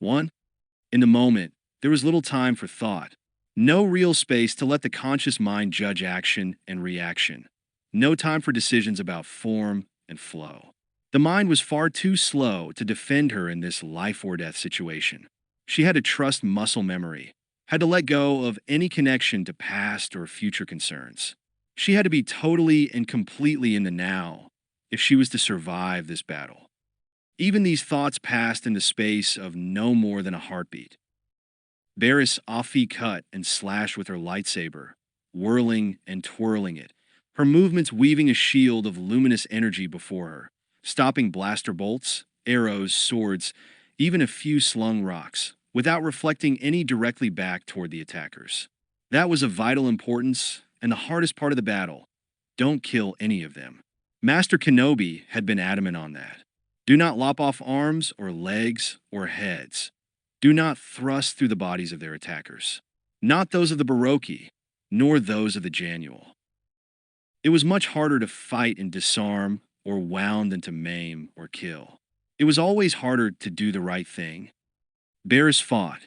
1. In the moment, there was little time for thought. No real space to let the conscious mind judge action and reaction. No time for decisions about form and flow. The mind was far too slow to defend her in this life-or-death situation. She had to trust muscle memory, had to let go of any connection to past or future concerns. She had to be totally and completely in the now if she was to survive this battle. Even these thoughts passed in the space of no more than a heartbeat. Baris offie cut and slashed with her lightsaber, whirling and twirling it, her movements weaving a shield of luminous energy before her, stopping blaster bolts, arrows, swords, even a few slung rocks, without reflecting any directly back toward the attackers. That was of vital importance and the hardest part of the battle. Don't kill any of them. Master Kenobi had been adamant on that. Do not lop off arms or legs or heads. Do not thrust through the bodies of their attackers. Not those of the Baroque, nor those of the Janual. It was much harder to fight and disarm or wound than to maim or kill. It was always harder to do the right thing. Baris fought.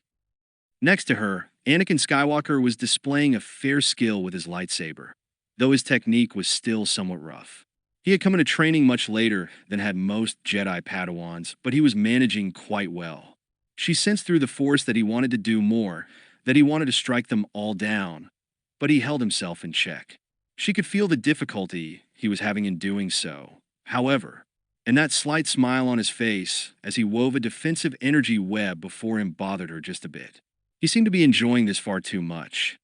Next to her, Anakin Skywalker was displaying a fair skill with his lightsaber, though his technique was still somewhat rough. He had come into training much later than had most Jedi Padawans, but he was managing quite well. She sensed through the Force that he wanted to do more, that he wanted to strike them all down, but he held himself in check. She could feel the difficulty he was having in doing so. However, and that slight smile on his face as he wove a defensive energy web before him bothered her just a bit. He seemed to be enjoying this far too much.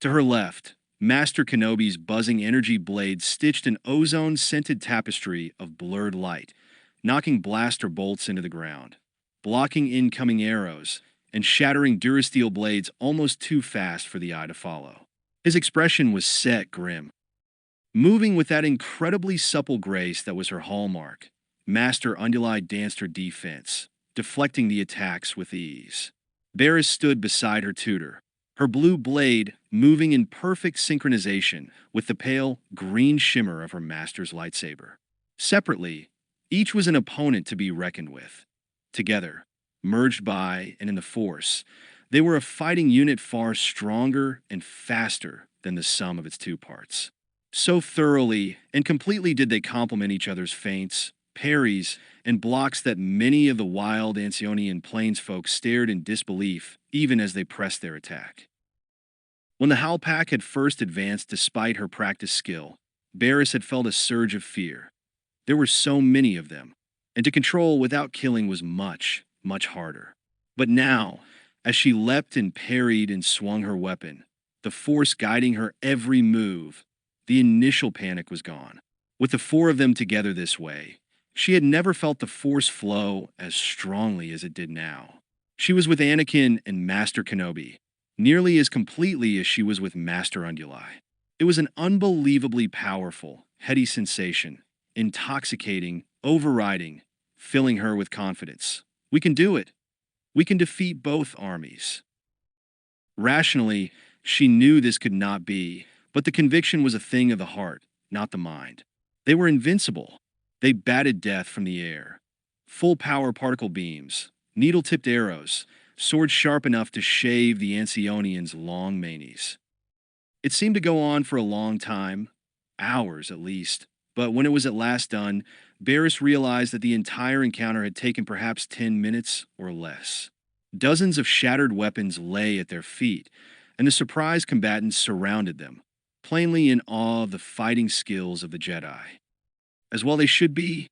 To her left, Master Kenobi's buzzing energy blade stitched an ozone-scented tapestry of blurred light, knocking blaster bolts into the ground, blocking incoming arrows, and shattering durasteel blades almost too fast for the eye to follow. His expression was set grim. Moving with that incredibly supple grace that was her hallmark, Master Unduli danced her defense, deflecting the attacks with ease. Baris stood beside her tutor, her blue blade moving in perfect synchronization with the pale green shimmer of her master's lightsaber. Separately, each was an opponent to be reckoned with. Together, merged by and in the Force, they were a fighting unit far stronger and faster than the sum of its two parts. So thoroughly and completely did they complement each other's feints, parries, and blocks that many of the wild Ancionian plainsfolk stared in disbelief even as they pressed their attack. When the Howl Pack had first advanced despite her practiced skill, Baris had felt a surge of fear. There were so many of them, and to control without killing was much, much harder. But now, as she leapt and parried and swung her weapon, the Force guiding her every move, the initial panic was gone. With the four of them together this way, she had never felt the Force flow as strongly as it did now. She was with Anakin and Master Kenobi, nearly as completely as she was with Master Unduli. It was an unbelievably powerful, heady sensation, intoxicating, overriding, filling her with confidence. We can do it. We can defeat both armies. Rationally, she knew this could not be, but the conviction was a thing of the heart, not the mind. They were invincible. They batted death from the air. Full-power particle beams, needle-tipped arrows, swords sharp enough to shave the Ancionians' long manes. It seemed to go on for a long time, hours at least, but when it was at last done, Baris realized that the entire encounter had taken perhaps 10 minutes or less. Dozens of shattered weapons lay at their feet, and the surprised combatants surrounded them, plainly in awe of the fighting skills of the Jedi. As well they should be.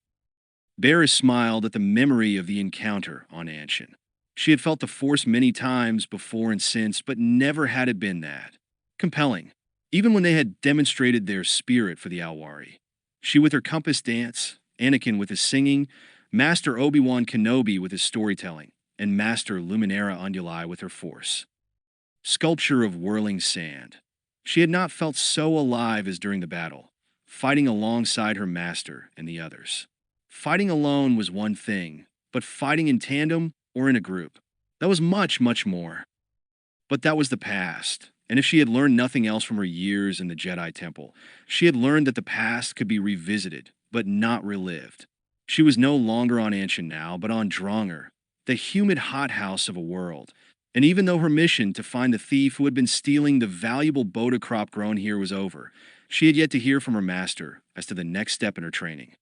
Baris smiled at the memory of the encounter on Anshin. She had felt the Force many times before and since, but never had it been that compelling, even when they had demonstrated their spirit for the Alwari. She with her compass dance, Anakin with his singing, Master Obi-Wan Kenobi with his storytelling, and Master Luminara Unduli with her Force. Sculpture of whirling sand. She had not felt so alive as during the battle, fighting alongside her master and the others. Fighting alone was one thing, but fighting in tandem or in a group, that was much, much more. But that was the past, and if she had learned nothing else from her years in the Jedi Temple, she had learned that the past could be revisited, but not relived. She was no longer on Anshin now, but on Dronger, the humid hothouse of a world. And even though her mission to find the thief who had been stealing the valuable Bota crop grown here was over, she had yet to hear from her master as to the next step in her training.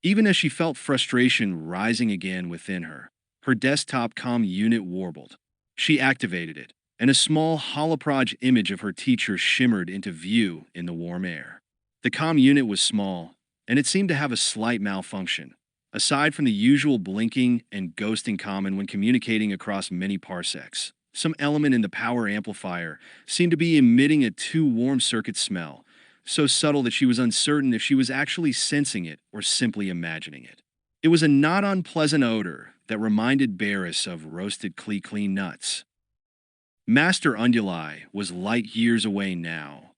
Even as she felt frustration rising again within her, her desktop comm unit warbled. She activated it, and a small holoproj image of her teacher shimmered into view in the warm air. The comm unit was small, and it seemed to have a slight malfunction. Aside from the usual blinking and ghosting common when communicating across many parsecs, some element in the power amplifier seemed to be emitting a too warm circuit smell, so subtle that she was uncertain if she was actually sensing it or simply imagining it. It was a not unpleasant odor that reminded Baris of roasted clean nuts. Master Unduli was light years away now,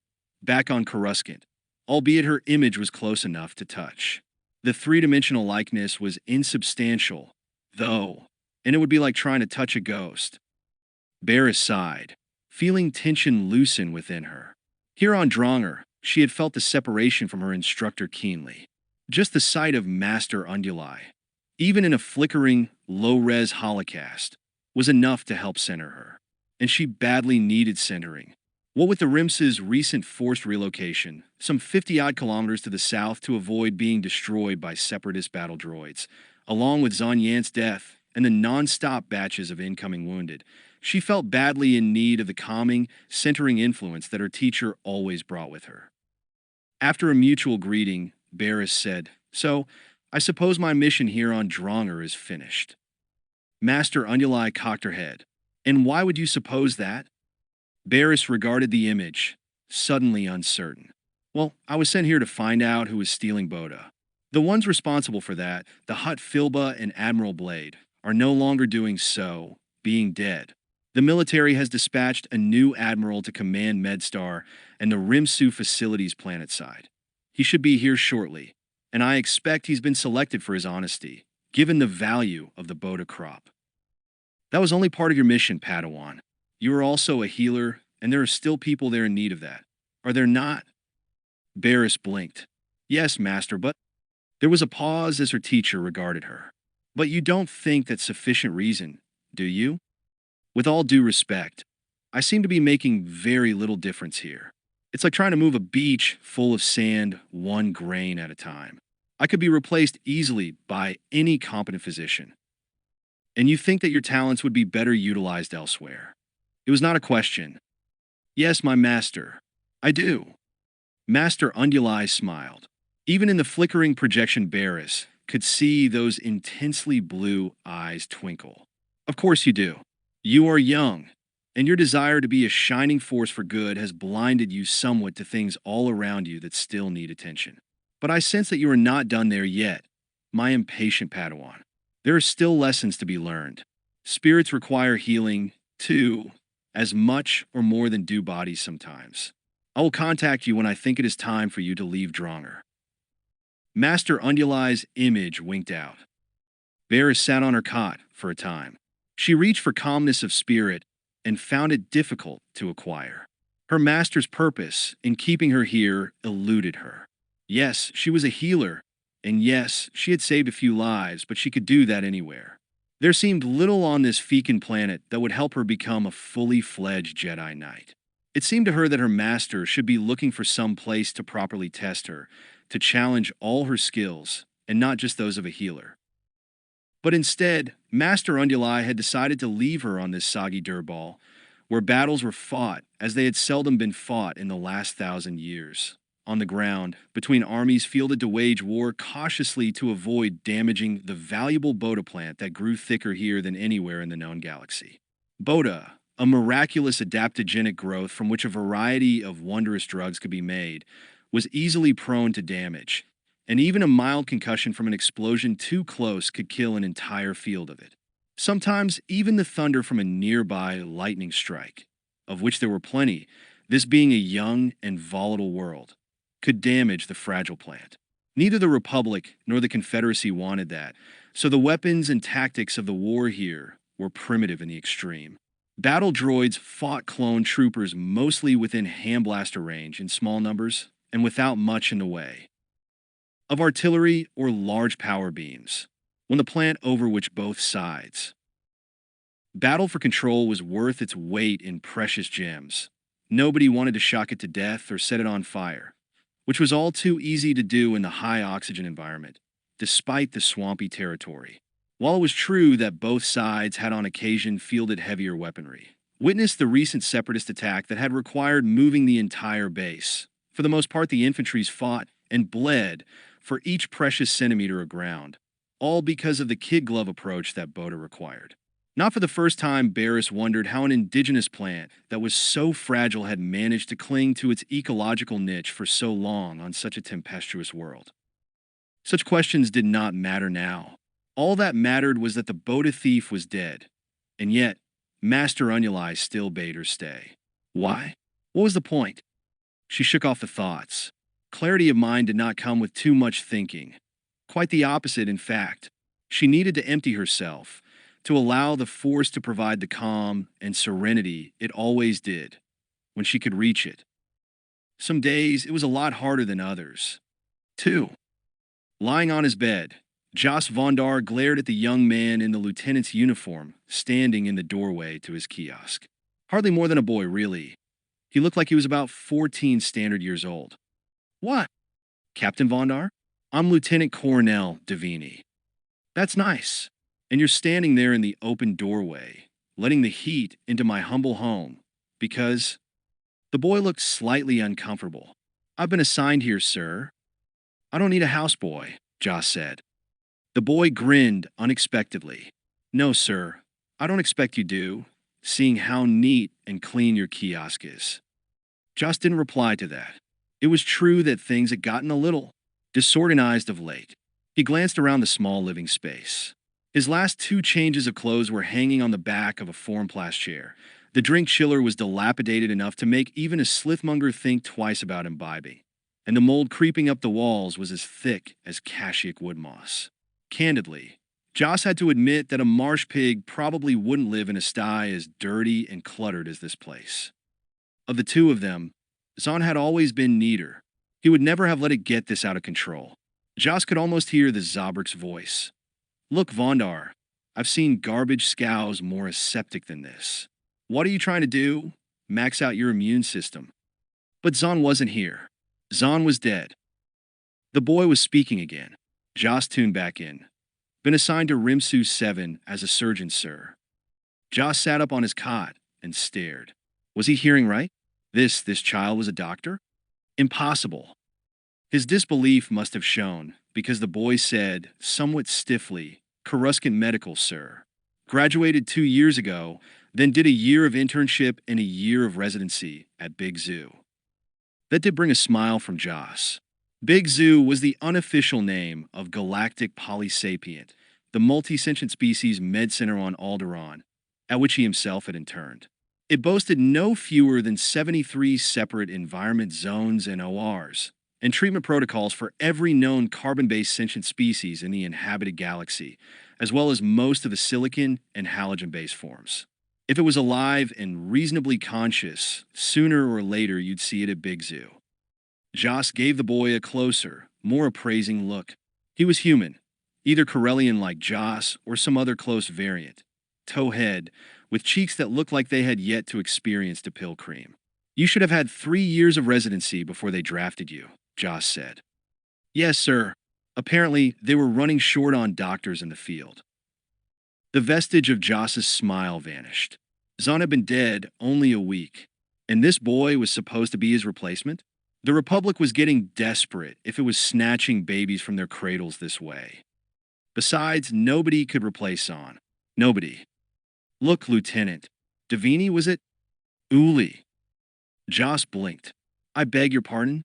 back on Coruscant, albeit her image was close enough to touch. The three-dimensional likeness was insubstantial, though, and it would be like trying to touch a ghost. Baris sighed, feeling tension loosen within her. Here on Dronger, she had felt the separation from her instructor keenly. Just the sight of Master Unduli, even in a flickering, low-res holocast, was enough to help center her. And she badly needed centering. What with the Rims's recent forced relocation, some 50-odd kilometers to the south to avoid being destroyed by separatist battle droids, along with Zon Yan's death and the non-stop batches of incoming wounded, she felt badly in need of the calming, centering influence that her teacher always brought with her. After a mutual greeting, Baris said, "So, I suppose my mission here on Dronger is finished." Master Unduli cocked her head. "And why would you suppose that?" Baris regarded the image, suddenly uncertain. "Well, I was sent here to find out who was stealing Bota. The ones responsible for that, the Hutt Filba and Admiral Blade, are no longer doing so, being dead. The military has dispatched a new admiral to command MedStar and the Rimsu facilities planetside. He should be here shortly, and I expect he's been selected for his honesty, given the value of the Bota crop." "That was only part of your mission, Padawan. You are also a healer, and there are still people there in need of that. Are there not?" Baris blinked. "Yes, Master, but—" There was a pause as her teacher regarded her. "But you don't think that's sufficient reason, do you? With all due respect, I seem to be making very little difference here. It's like trying to move a beach full of sand one grain at a time. I could be replaced easily by any competent physician. And you think that your talents would be better utilized elsewhere." It was not a question. "Yes, my master, I do." Master Unduli smiled. Even in the flickering projection, Baris could see those intensely blue eyes twinkle. "Of course you do. You are young, and your desire to be a shining force for good has blinded you somewhat to things all around you that still need attention. But I sense that you are not done there yet, my impatient Padawan. There are still lessons to be learned. Spirits require healing, too, as much or more than do bodies sometimes. I will contact you when I think it is time for you to leave Dronger." Master Unduli's image winked out. Baris sat on her cot for a time. She reached for calmness of spirit and found it difficult to acquire. Her master's purpose in keeping her here eluded her. Yes, she was a healer, and yes, she had saved a few lives, but she could do that anywhere. There seemed little on this fecund planet that would help her become a fully fledged Jedi Knight. It seemed to her that her master should be looking for some place to properly test her, to challenge all her skills, and not just those of a healer. But instead, Master Unduli had decided to leave her on this soggy dirtball, where battles were fought as they had seldom been fought in the last 1,000 years. On the ground, between armies fielded to wage war cautiously to avoid damaging the valuable Bota plant that grew thicker here than anywhere in the known galaxy. Bota, a miraculous adaptogenic growth from which a variety of wondrous drugs could be made, was easily prone to damage, and even a mild concussion from an explosion too close could kill an entire field of it. Sometimes even the thunder from a nearby lightning strike, of which there were plenty, this being a young and volatile world, could damage the fragile plant. Neither the Republic nor the Confederacy wanted that, so the weapons and tactics of the war here were primitive in the extreme. Battle droids fought clone troopers mostly within hand-blaster range in small numbers and without much in the way of artillery or large power beams. When the plant over which both sides Battle for control was worth its weight in precious gems. Nobody wanted to shock it to death or set it on fire, which was all too easy to do in the high oxygen environment, despite the swampy territory. While it was true that both sides had on occasion fielded heavier weaponry, witness the recent separatist attack that had required moving the entire base. For the most part, the infantries fought and bled for each precious centimeter of ground, all because of the kid glove approach that Bota required. Not for the first time, Baris wondered how an indigenous plant that was so fragile had managed to cling to its ecological niche for so long on such a tempestuous world. Such questions did not matter now. All that mattered was that the Bota thief was dead, and yet Master Unuli still bade her stay. Why? What was the point? She shook off the thoughts. Clarity of mind did not come with too much thinking. Quite the opposite, in fact. She needed to empty herself, to allow the Force to provide the calm and serenity it always did, when she could reach it. Some days it was a lot harder than others. 2. Lying on his bed, Jos Vondar glared at the young man in the lieutenant's uniform, standing in the doorway to his kiosk. Hardly more than a boy, really. He looked like he was about 14 standard years old. What? Captain Vondar? I'm Lieutenant Colonel Davini. That's nice. And you're standing there in the open doorway, letting the heat into my humble home, because... The boy looked slightly uncomfortable. I've been assigned here, sir. I don't need a houseboy, Jos said. The boy grinned unexpectedly. No, sir, I don't expect you do, seeing how neat and clean your kiosk is. Jos didn't reply to that. It was true that things had gotten a little disorganized of late. He glanced around the small living space. His last 2 changes of clothes were hanging on the back of a form-class chair. The drink chiller was dilapidated enough to make even a slithmonger think twice about imbibing, and the mold creeping up the walls was as thick as Kashyyyk wood moss. Candidly, Jos had to admit that a marsh pig probably wouldn't live in a sty as dirty and cluttered as this place. Of the 2 of them, Zahn had always been neater. He would never have let it get this out of control. Jos could almost hear the Zobrik's voice. Look, Vondar, I've seen garbage scows more aseptic than this. What are you trying to do? Max out your immune system. But Zahn wasn't here. Zahn was dead. The boy was speaking again. Jos tuned back in. Been assigned to Rimsu 7 as a surgeon, sir. Jos sat up on his cot and stared. Was he hearing right? This child was a doctor? Impossible. His disbelief must have shown, because the boy said, somewhat stiffly, Coruscant Medical, sir. Graduated 2 years ago, then did a year of internship and a year of residency at Big Zoo. That did bring a smile from Jos. Big Zoo was the unofficial name of Galactic Polysapient, the multi-sentient species med center on Alderaan, at which he himself had interned. It boasted no fewer than 73 separate environment zones and ORs, and treatment protocols for every known carbon-based sentient species in the inhabited galaxy, as well as most of the silicon and halogen-based forms. If it was alive and reasonably conscious, sooner or later you'd see it at Big Zoo. Jos gave the boy a closer, more appraising look. He was human, either Corellian like Jos or some other close variant. Towhead, with cheeks that looked like they had yet to experience the pill cream. You should have had 3 years of residency before they drafted you, Jos said. Yes, sir. Apparently, they were running short on doctors in the field. The vestige of Jos's smile vanished. Zahn had been dead only a week, and this boy was supposed to be his replacement? The Republic was getting desperate if it was snatching babies from their cradles this way. Besides, nobody could replace Zahn. Nobody. Look, Lieutenant. Davini, was it? Uli. Jos blinked. I beg your pardon?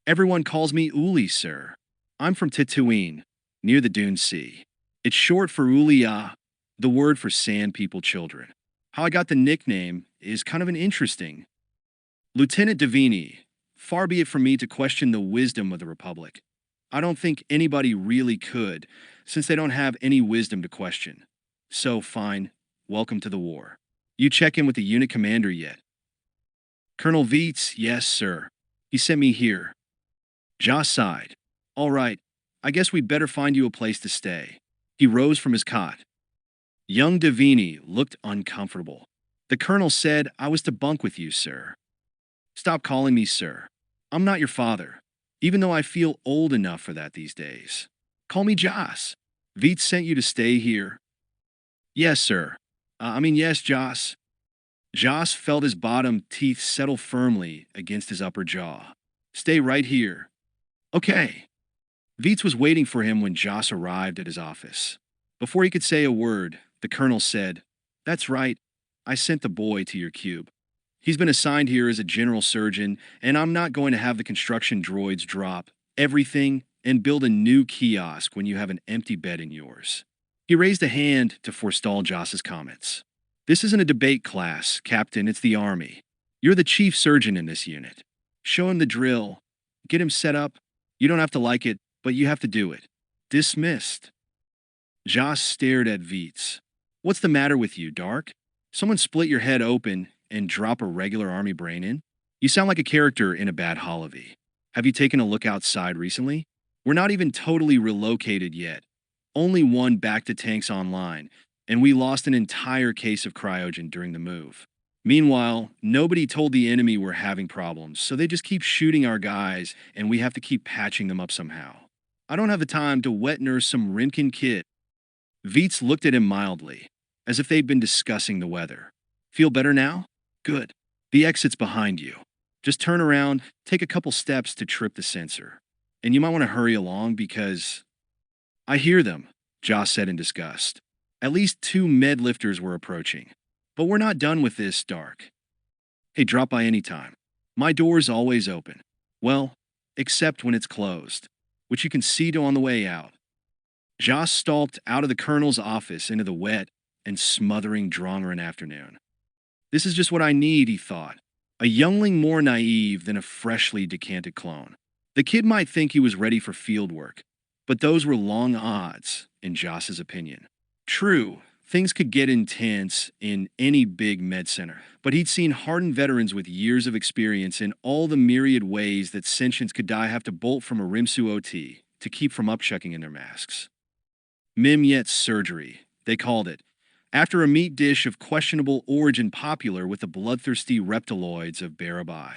Everyone calls me Uli, sir. I'm from Tatooine, near the Dune Sea. It's short for Ulia, the word for sand people children. How I got the nickname is kind of an interesting. Lieutenant Davini, far be it from me to question the wisdom of the Republic. I don't think anybody really could, since they don't have any wisdom to question. So, fine, welcome to the war. You check in with the unit commander yet? Colonel Veets, yes, sir. He sent me here. Jos sighed. All right, I guess we'd better find you a place to stay. He rose from his cot. Young Davini looked uncomfortable. The colonel said I was to bunk with you, sir. Stop calling me sir. I'm not your father, even though I feel old enough for that these days. Call me Joss. Veet sent you to stay here. Yes, sir. Yes, Joss. Joss felt his bottom teeth settle firmly against his upper jaw. Stay right here. Okay. Veets was waiting for him when Joss arrived at his office. Before he could say a word, the colonel said, That's right. I sent the boy to your cube. He's been assigned here as a general surgeon, and I'm not going to have the construction droids drop everything and build a new kiosk when you have an empty bed in yours. He raised a hand to forestall Joss's comments. This isn't a debate class, Captain, it's the Army. You're the chief surgeon in this unit. Show him the drill. Get him set up. You don't have to like it, but you have to do it. Dismissed. Joss stared at Veets. What's the matter with you, Dark? Someone split your head open and drop a regular Army brain in? You sound like a character in a bad holiday. Have you taken a look outside recently? We're not even totally relocated yet. Only one back to tanks online, and we lost an entire case of cryogen during the move. Meanwhile, nobody told the enemy we're having problems, so they just keep shooting our guys, and we have to keep patching them up somehow. I don't have the time to wet nurse some Rimkin kid. Veets looked at him mildly, as if they'd been discussing the weather. Feel better now? Good. The exit's behind you. Just turn around, take a couple steps to trip the sensor. And you might want to hurry along because... I hear them, Joss said in disgust. At least 2 med lifters were approaching. But we're not done with this, Dark. Hey, drop by any time. My door's always open. Well, except when it's closed, which you can see to on the way out. Joss stalked out of the colonel's office into the wet and smothering Drongran afternoon. This is just what I need, he thought. A youngling more naive than a freshly decanted clone. The kid might think he was ready for field work, but those were long odds, in Joss's opinion. True, things could get intense in any big med center, but he'd seen hardened veterans with years of experience in all the myriad ways that sentients could die have to bolt from a Rimsu OT to keep from upchucking in their masks. Mim-Yet surgery, they called it, after a meat dish of questionable origin popular with the bloodthirsty reptiloids of Barabai.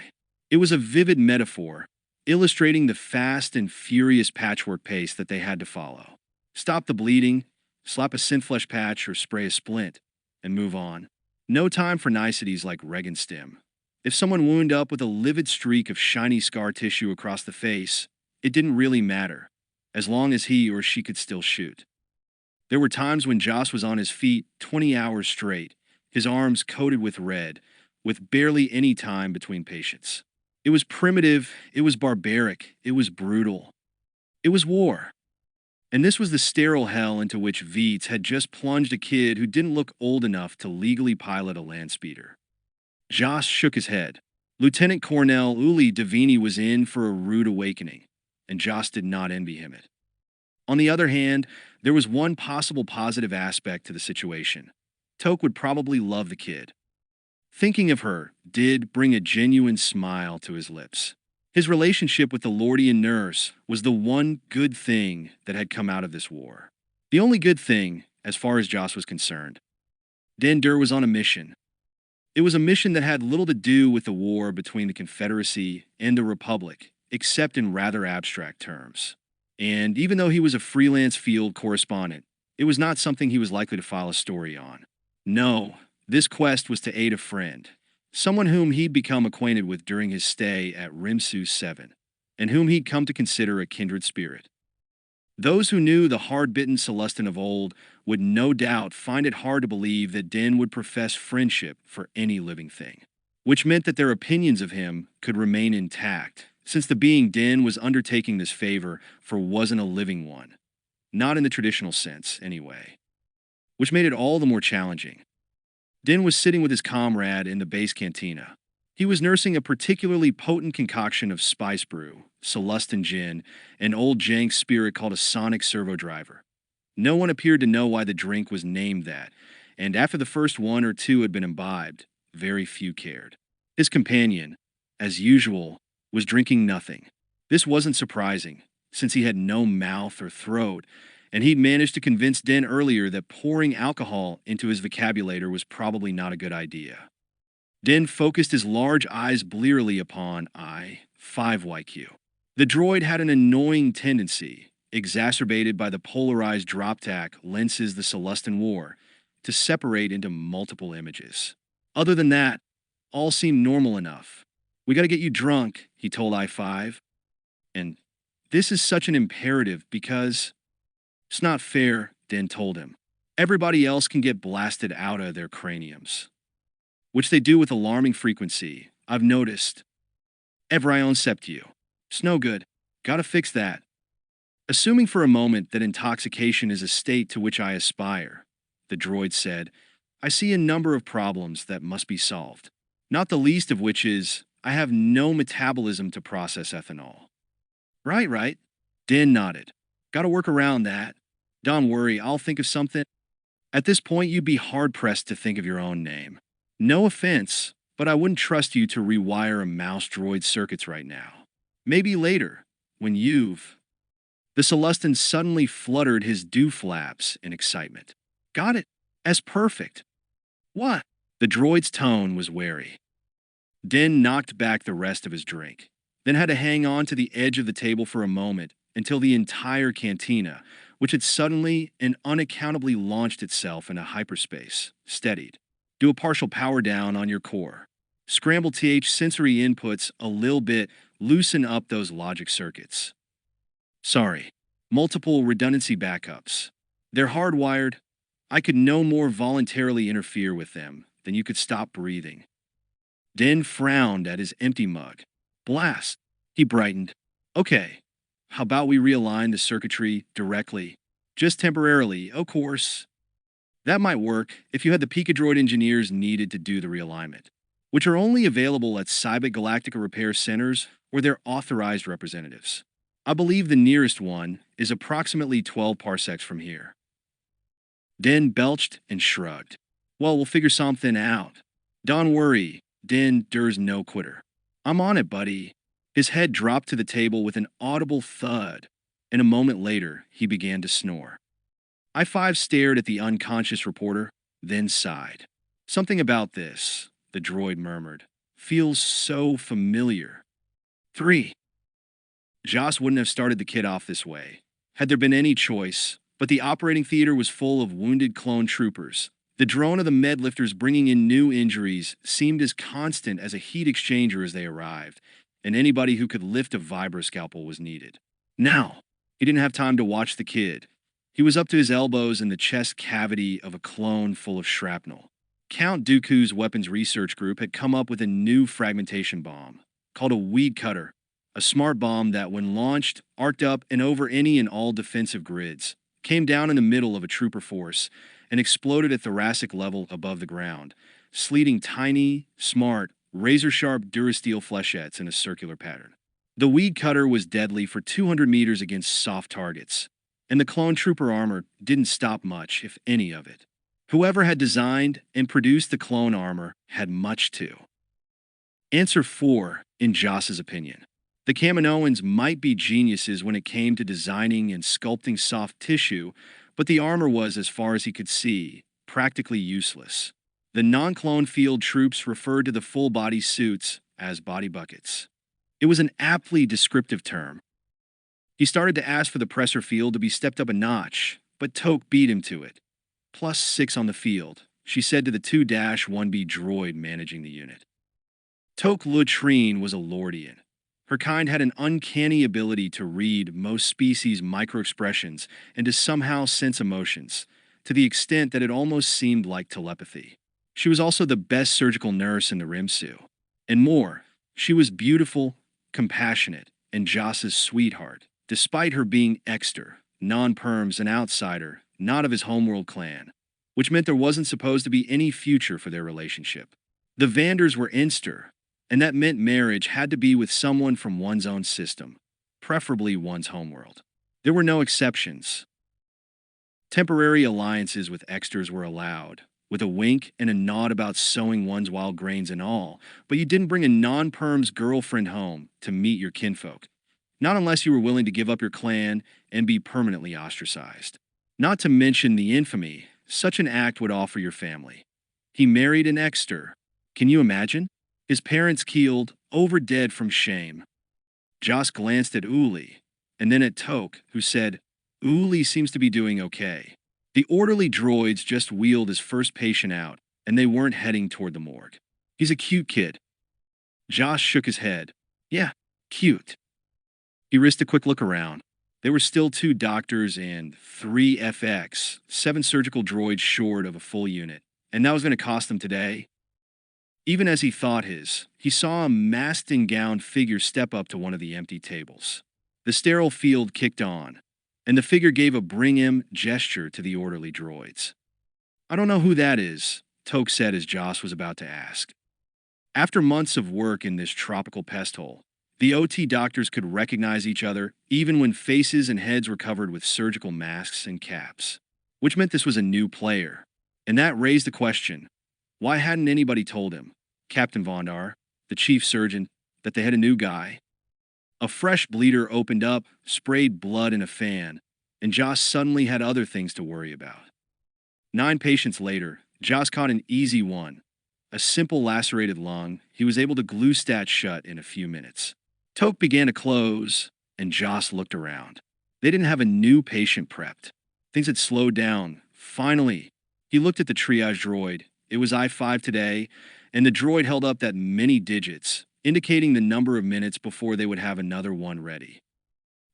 It was a vivid metaphor, illustrating the fast and furious patchwork pace that they had to follow. Stop the bleeding, slap a synflesh patch or spray a splint, and move on. No time for niceties like reg and stim. If someone wound up with a livid streak of shiny scar tissue across the face, it didn't really matter, as long as he or she could still shoot. There were times when Joss was on his feet 20 hours straight, his arms coated with red, with barely any time between patients. It was primitive, it was barbaric, it was brutal. It was war. And this was the sterile hell into which Veets had just plunged a kid who didn't look old enough to legally pilot a land speeder. Joss shook his head. Lieutenant Colonel Uli Davini was in for a rude awakening, and Joss did not envy him it. On the other hand, there was one possible positive aspect to the situation. Toke would probably love the kid. Thinking of her did bring a genuine smile to his lips. His relationship with the Lordian nurse was the one good thing that had come out of this war. The only good thing, as far as Joss was concerned. Den Dur was on a mission. It was a mission that had little to do with the war between the Confederacy and the Republic, except in rather abstract terms. And even though he was a freelance field correspondent, it was not something he was likely to file a story on. No, this quest was to aid a friend, someone whom he'd become acquainted with during his stay at Rimsu 7, and whom he'd come to consider a kindred spirit. Those who knew the hard-bitten Celestin of old would no doubt find it hard to believe that Din would profess friendship for any living thing, which meant that their opinions of him could remain intact, since the being Din was undertaking this favor for wasn't a living one. Not in the traditional sense, anyway. Which made it all the more challenging. Din was sitting with his comrade in the base cantina. He was nursing a particularly potent concoction of spice brew, Celestin gin, an old jank spirit called a sonic servo driver. No one appeared to know why the drink was named that, and after the first 1 or 2 had been imbibed, very few cared. His companion, as usual, was drinking nothing. This wasn't surprising, since he had no mouth or throat, and he'd managed to convince Den earlier that pouring alcohol into his vocabulator was probably not a good idea. Den focused his large eyes blearily upon I-5YQ. The droid had an annoying tendency, exacerbated by the polarized drop-tack lenses the Celestin wore, to separate into multiple images. Other than that, all seemed normal enough. "We gotta get you drunk," he told I-5. "And this is such an imperative because—" "It's not fair," Den told him. "Everybody else can get blasted out of their craniums. Which they do with alarming frequency, I've noticed. Everyone except you. It's no good. Gotta fix that." "Assuming for a moment that intoxication is a state to which I aspire," the droid said, "I see a number of problems that must be solved. Not the least of which is, I have no metabolism to process ethanol." Right. Den nodded. "Gotta work around that. Don't worry, I'll think of something." At this point, you'd be hard-pressed to think of your own name. No offense, but I wouldn't trust you to rewire a mouse droid's circuits right now. Maybe later, when you've... The Celestin suddenly fluttered his dew flaps in excitement. "Got it. As perfect." "What?" The droid's tone was wary. Den knocked back the rest of his drink, then had to hang on to the edge of the table for a moment until the entire cantina, which had suddenly and unaccountably launched itself into hyperspace, steadied. "Do a partial power down on your core. Scramble th sensory inputs a little bit, loosen up those logic circuits." "Sorry. Multiple redundancy backups. They're hardwired. I could no more voluntarily interfere with them than you could stop breathing." Den frowned at his empty mug. "Blast." He brightened. "Okay. How about we realign the circuitry directly? Just temporarily, of course." That might work if you had the Picadroid engineers needed to do the realignment, which are only available at Cybit Galactica repair centers or their authorized representatives. I believe the nearest one is approximately 12 parsecs from here. Den belched and shrugged. "Well, we'll figure something out. Don't worry, Den Dur's no quitter. I'm on it, buddy." His head dropped to the table with an audible thud, and a moment later, he began to snore. I-5 stared at the unconscious reporter, then sighed. "Something about this," the droid murmured, "feels so familiar." 3. Joss wouldn't have started the kid off this way, had there been any choice, but the operating theater was full of wounded clone troopers. The drone of the medlifters bringing in new injuries seemed as constant as a heat exchanger as they arrived, and anybody who could lift a vibroscalpel was needed. Now, he didn't have time to watch the kid. He was up to his elbows in the chest cavity of a clone full of shrapnel. Count Dooku's weapons research group had come up with a new fragmentation bomb, called a weed cutter, a smart bomb that, when launched, arced up and over any and all defensive grids, came down in the middle of a trooper force, and exploded at thoracic level above the ground, sleeting tiny, smart, razor-sharp Durasteel flechettes in a circular pattern. The weed cutter was deadly for 200 meters against soft targets, and the clone trooper armor didn't stop much, if any of it. Whoever had designed and produced the clone armor had much to. Answer 4, in Joss's opinion. The Kaminoans might be geniuses when it came to designing and sculpting soft tissue, but the armor was, as far as he could see, practically useless. The non-clone field troops referred to the full-body suits as body buckets. It was an aptly descriptive term. He started to ask for the pressure field to be stepped up a notch, but Toke beat him to it. +6 on the field, she said to the 2-1B droid managing the unit. Toke Latrine was a Lordian. Her kind had an uncanny ability to read most species' microexpressions and to somehow sense emotions, to the extent that it almost seemed like telepathy. She was also the best surgical nurse in the Rimsu. And more, she was beautiful, compassionate, and Joss's sweetheart, despite her being Exter, non-perms, an outsider, not of his homeworld clan, which meant there wasn't supposed to be any future for their relationship. The Vanders were Inster, and that meant marriage had to be with someone from one's own system, preferably one's homeworld. There were no exceptions. Temporary alliances with Exters were allowed, with a wink and a nod about sowing one's wild grains and all, but you didn't bring a non-perm's girlfriend home to meet your kinfolk. Not unless you were willing to give up your clan and be permanently ostracized. Not to mention the infamy such an act would offer your family. He married an Exter. Can you imagine? His parents keeled, over dead from shame. Joss glanced at Uli, and then at Toke, who said, Uli seems to be doing okay. The orderly droids just wheeled his first patient out, and they weren't heading toward the morgue. He's a cute kid. Joss shook his head. Yeah, cute. He risked a quick look around. There were still 2 doctors and 3 FX, 7 surgical droids short of a full unit, and that was going to cost them today. Even as he thought he saw a masked and gowned figure step up to one of the empty tables. The sterile field kicked on, and the figure gave a bring him gesture to the orderly droids. I don't know who that is, Toke said as Joss was about to ask. After months of work in this tropical pest hole, the OT doctors could recognize each other even when faces and heads were covered with surgical masks and caps, which meant this was a new player. And that raised the question, why hadn't anybody told him, Captain Vondar, the chief surgeon, that they had a new guy? A fresh bleeder opened up, sprayed blood in a fan, and Joss suddenly had other things to worry about. 9 patients later, Joss caught an easy one. A simple lacerated lung he was able to glue stat shut in a few minutes. Toke began to close, and Joss looked around. They didn't have a new patient prepped. Things had slowed down. Finally, he looked at the triage droid. It was I-5 today, and the droid held up that many digits, indicating the number of minutes before they would have another one ready.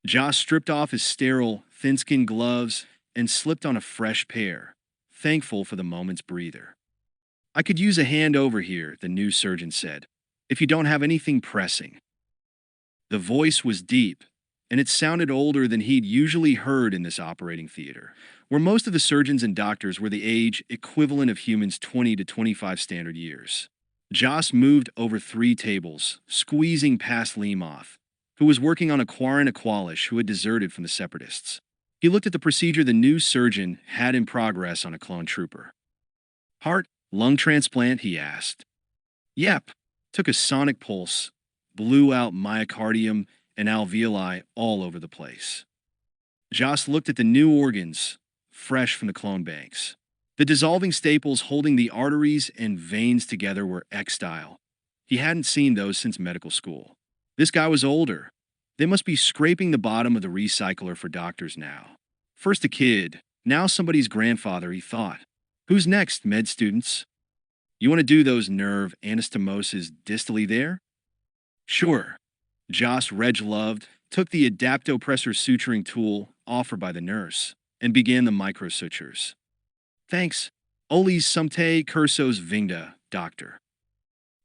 Joss stripped off his sterile, thin-skinned gloves and slipped on a fresh pair, thankful for the moment's breather. I could use a hand over here, the new surgeon said, if you don't have anything pressing. The voice was deep, and it sounded older than he'd usually heard in this operating theater, where most of the surgeons and doctors were the age equivalent of humans 20 to 25 standard years. Joss moved over 3 tables, squeezing past Lemoth, who was working on a Quarren Aqualish who had deserted from the Separatists. He looked at the procedure the new surgeon had in progress on a clone trooper. Heart, lung transplant, he asked. Yep. Took a sonic pulse, blew out myocardium and alveoli all over the place. Joss looked at the new organs, fresh from the clone banks. The dissolving staples holding the arteries and veins together were X-style. He hadn't seen those since medical school. This guy was older. They must be scraping the bottom of the recycler for doctors now. First a kid, now somebody's grandfather, he thought. Who's next, med students? You want to do those nerve anastomoses distally there? Sure. Joss Reg-loved, took the adaptopressor suturing tool offered by the nurse and began the microsutures. Thanks. Olis Sumte Cursos Vingda, doctor.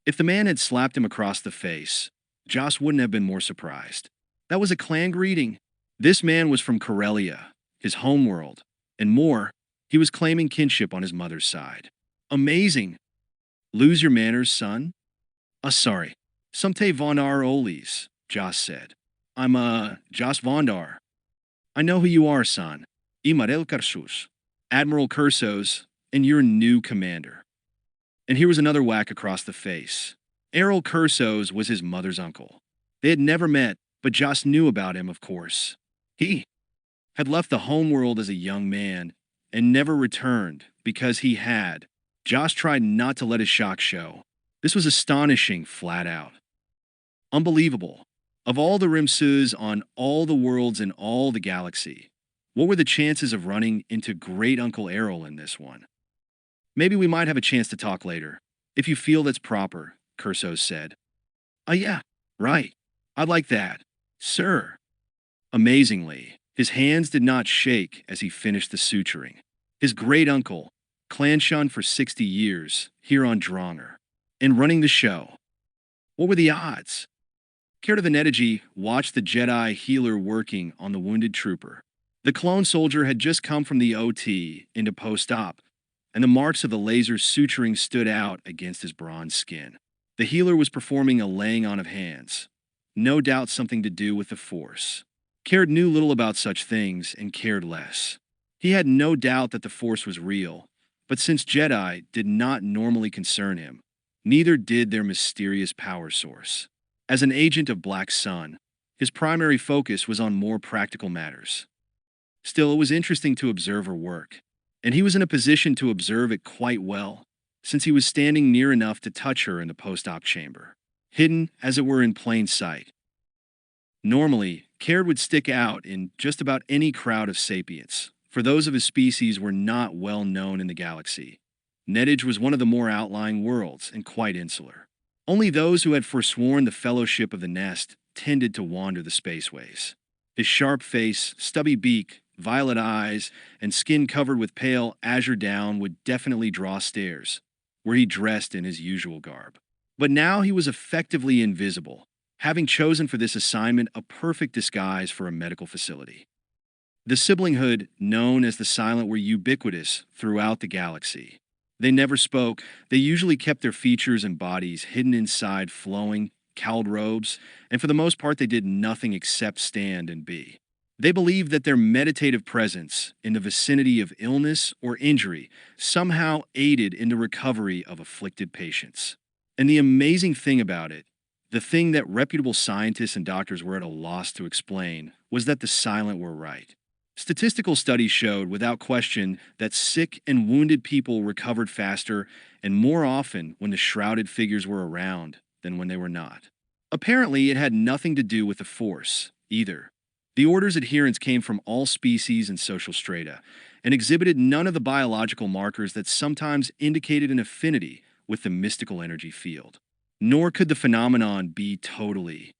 If the man had slapped him across the face, Joss wouldn't have been more surprised. That was a clan greeting. This man was from Corellia, his homeworld, and more, he was claiming kinship on his mother's side. Amazing. Lose your manners, son? Sorry. Sumte Vondar Olis, Joss said. I'm, Joss Vondar. I know who you are, son. Imarel Cursos. Admiral Cursos, and your new commander. And here was another whack across the face. Errol Cursos was his mother's uncle. They had never met, but Joss knew about him, of course. He had left the homeworld as a young man and never returned because he had. Joss tried not to let his shock show. This was astonishing, flat out. Unbelievable. Of all the Rimsus on all the worlds in all the galaxy, what were the chances of running into Great Uncle Errol in this one? Maybe we might have a chance to talk later, if you feel that's proper, Cursos said. Yeah, right. I'd like that, sir. Amazingly, his hands did not shake as he finished the suturing. His great uncle, clan shunned for 60 years, here on Dronger, and running the show. What were the odds? Kertavanetaji watched the Jedi healer working on the wounded trooper. The clone soldier had just come from the OT into post-op, and the marks of the laser suturing stood out against his bronze skin. The healer was performing a laying on of hands, no doubt something to do with the Force. Caird knew little about such things and cared less. He had no doubt that the Force was real, but since Jedi did not normally concern him, neither did their mysterious power source. As an agent of Black Sun, His primary focus was on more practical matters. Still, it was interesting to observe her work, and he was in a position to observe it quite well, since he was standing near enough to touch her in the post-op chamber, hidden as it were in plain sight. Normally, Caird would stick out in just about any crowd of sapients, for those of his species were not well known in the galaxy. Netage was one of the more outlying worlds and quite insular. Only those who had forsworn the fellowship of the nest tended to wander the spaceways. His sharp face, stubby beak, violet eyes, and skin covered with pale azure down would definitely draw stares, were he dressed in his usual garb. But now he was effectively invisible, having chosen for this assignment a perfect disguise for a medical facility. The siblinghood, known as the Silent, were ubiquitous throughout the galaxy. They never spoke. They usually kept their features and bodies hidden inside flowing, cowled robes, and for the most part they did nothing except stand and be. They believed that their meditative presence in the vicinity of illness or injury somehow aided in the recovery of afflicted patients. And the amazing thing about it, the thing that reputable scientists and doctors were at a loss to explain, was that the Silent were right. Statistical studies showed, without question, that sick and wounded people recovered faster and more often when the shrouded figures were around than when they were not. Apparently, it had nothing to do with the Force, either. The Order's adherents came from all species and social strata, and exhibited none of the biological markers that sometimes indicated an affinity with the mystical energy field. Nor could the phenomenon be totally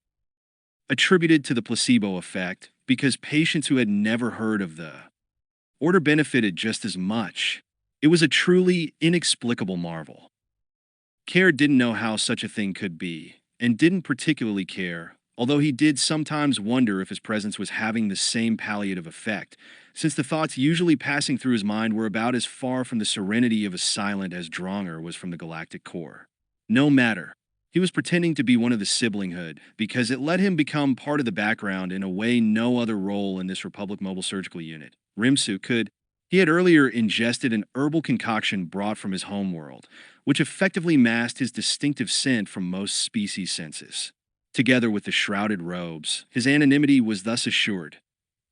attributed to the placebo effect, because patients who had never heard of the Order benefited just as much. It was a truly inexplicable marvel. Caird didn't know how such a thing could be, and didn't particularly care, although he did sometimes wonder if his presence was having the same palliative effect, since the thoughts usually passing through his mind were about as far from the serenity of a Silent as Dronger was from the galactic core. No matter. He was pretending to be one of the siblinghood because it let him become part of the background in a way no other role in this Republic Mobile Surgical Unit, Rimsu, could. He had earlier ingested an herbal concoction brought from his homeworld, which effectively masked his distinctive scent from most species' senses. Together with the shrouded robes, his anonymity was thus assured,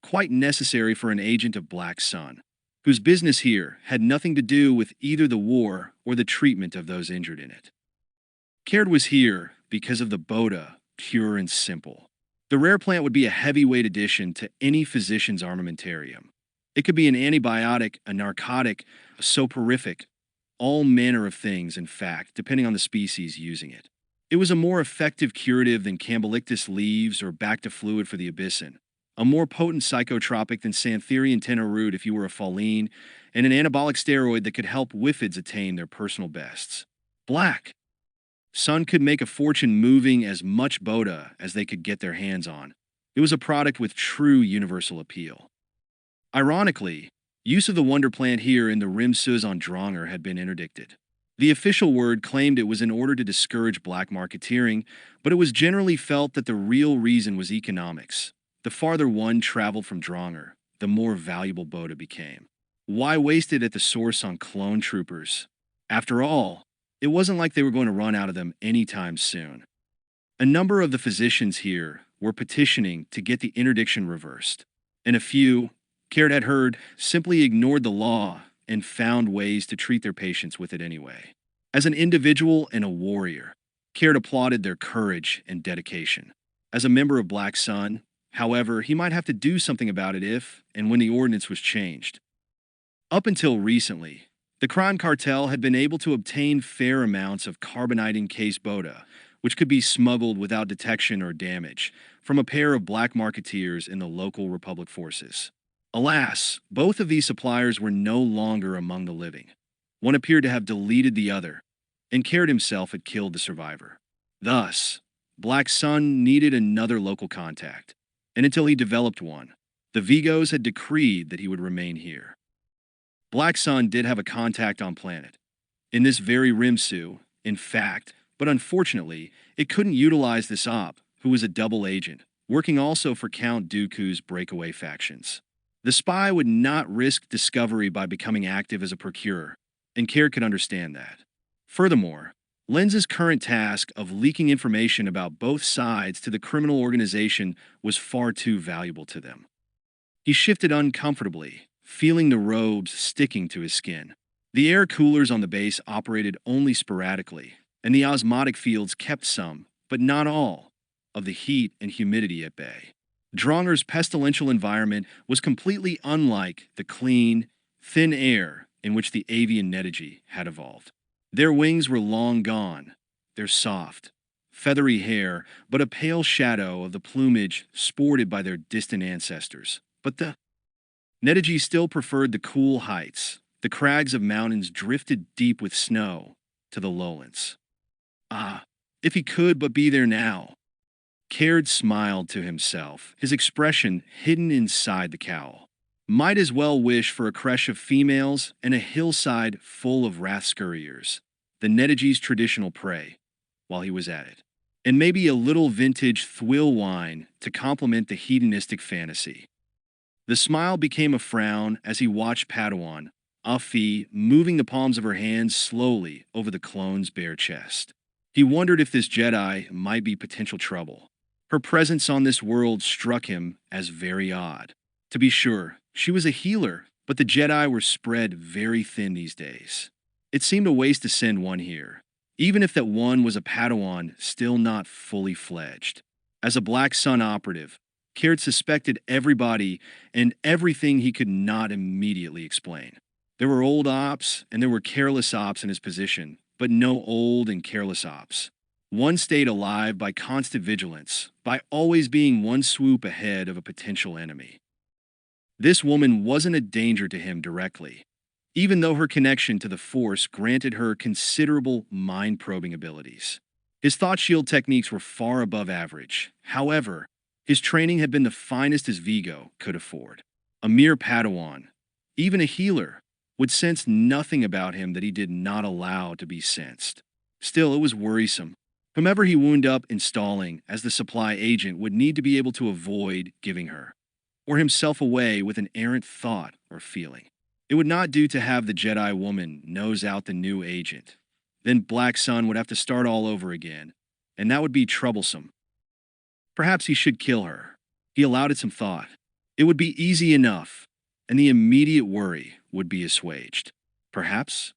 quite necessary for an agent of Black Sun, whose business here had nothing to do with either the war or the treatment of those injured in it. Caird was here because of the Bota, pure and simple. The rare plant would be a heavyweight addition to any physician's armamentarium. It could be an antibiotic, a narcotic, a soporific, all manner of things, in fact, depending on the species using it. It was a more effective curative than Campbellictus leaves or Bacta fluid for the Abyssin, a more potent psychotropic than Santherian tenorute if you were a Falline, and an anabolic steroid that could help Whiffids attain their personal bests. Black Sun could make a fortune moving as much Bota as they could get their hands on. It was a product with true universal appeal. Ironically, use of the wonder plant here in the Rimsus on Dronger had been interdicted. The official word claimed it was in order to discourage black marketeering, but it was generally felt that the real reason was economics. The farther one traveled from Dronger, the more valuable Bota became. Why waste it at the source on clone troopers? After all, it wasn't like they were going to run out of them anytime soon. A number of the physicians here were petitioning to get the interdiction reversed, and a few, Caird had heard, simply ignored the law and found ways to treat their patients with it anyway. As an individual and a warrior, Caird applauded their courage and dedication. As a member of Black Sun, however, he might have to do something about it if and when the ordinance was changed. Up until recently, the crime cartel had been able to obtain fair amounts of carbonating case Bota, which could be smuggled without detection or damage, from a pair of black marketeers in the local Republic forces. Alas, both of these suppliers were no longer among the living. One appeared to have deleted the other, and Caird himself had killed the survivor. Thus, Black Sun needed another local contact, and until he developed one, the Vigos had decreed that he would remain here. Black Sun did have a contact on planet, in this very Rimsu, in fact, but unfortunately, it couldn't utilize this op, who was a double agent, working also for Count Dooku's breakaway factions. The spy would not risk discovery by becoming active as a procurer, and Caird could understand that. Furthermore, Lenz's current task of leaking information about both sides to the criminal organization was far too valuable to them. He shifted uncomfortably, feeling the robes sticking to his skin. The air coolers on the base operated only sporadically, and the osmotic fields kept some, but not all, of the heat and humidity at bay. Dronger's pestilential environment was completely unlike the clean, thin air in which the avian netagy had evolved. Their wings were long gone, their soft, feathery hair but a pale shadow of the plumage sported by their distant ancestors. But the netagy still preferred the cool heights. The crags of mountains drifted deep with snow to the lowlands. Ah, if he could but be there now. Caird smiled to himself, his expression hidden inside the cowl. Might as well wish for a creche of females and a hillside full of rathscouriers, the netagy's traditional prey, while he was at it. And maybe a little vintage thwill wine to complement the hedonistic fantasy. The smile became a frown as he watched Padawan, Afi, moving the palms of her hands slowly over the clone's bare chest. He wondered if this Jedi might be potential trouble. Her presence on this world struck him as very odd. To be sure, she was a healer, but the Jedi were spread very thin these days. It seemed a waste to send one here, even if that one was a Padawan still not fully fledged. As a Black Sun operative, Caird suspected everybody and everything he could not immediately explain. There were old ops and there were careless ops in his position, but no old and careless ops. One stayed alive by constant vigilance, by always being one swoop ahead of a potential enemy. This woman wasn't a danger to him directly, even though her connection to the Force granted her considerable mind-probing abilities. His thought shield techniques were far above average. However, his training had been the finest his Vigo could afford. A mere Padawan, even a healer, would sense nothing about him that he did not allow to be sensed. Still, it was worrisome. Whomever he wound up installing as the supply agent would need to be able to avoid giving her, or himself away with an errant thought or feeling. It would not do to have the Jedi woman nose out the new agent. Then Black Sun would have to start all over again, and that would be troublesome. Perhaps he should kill her. He allowed it some thought. It would be easy enough, and the immediate worry would be assuaged. Perhaps?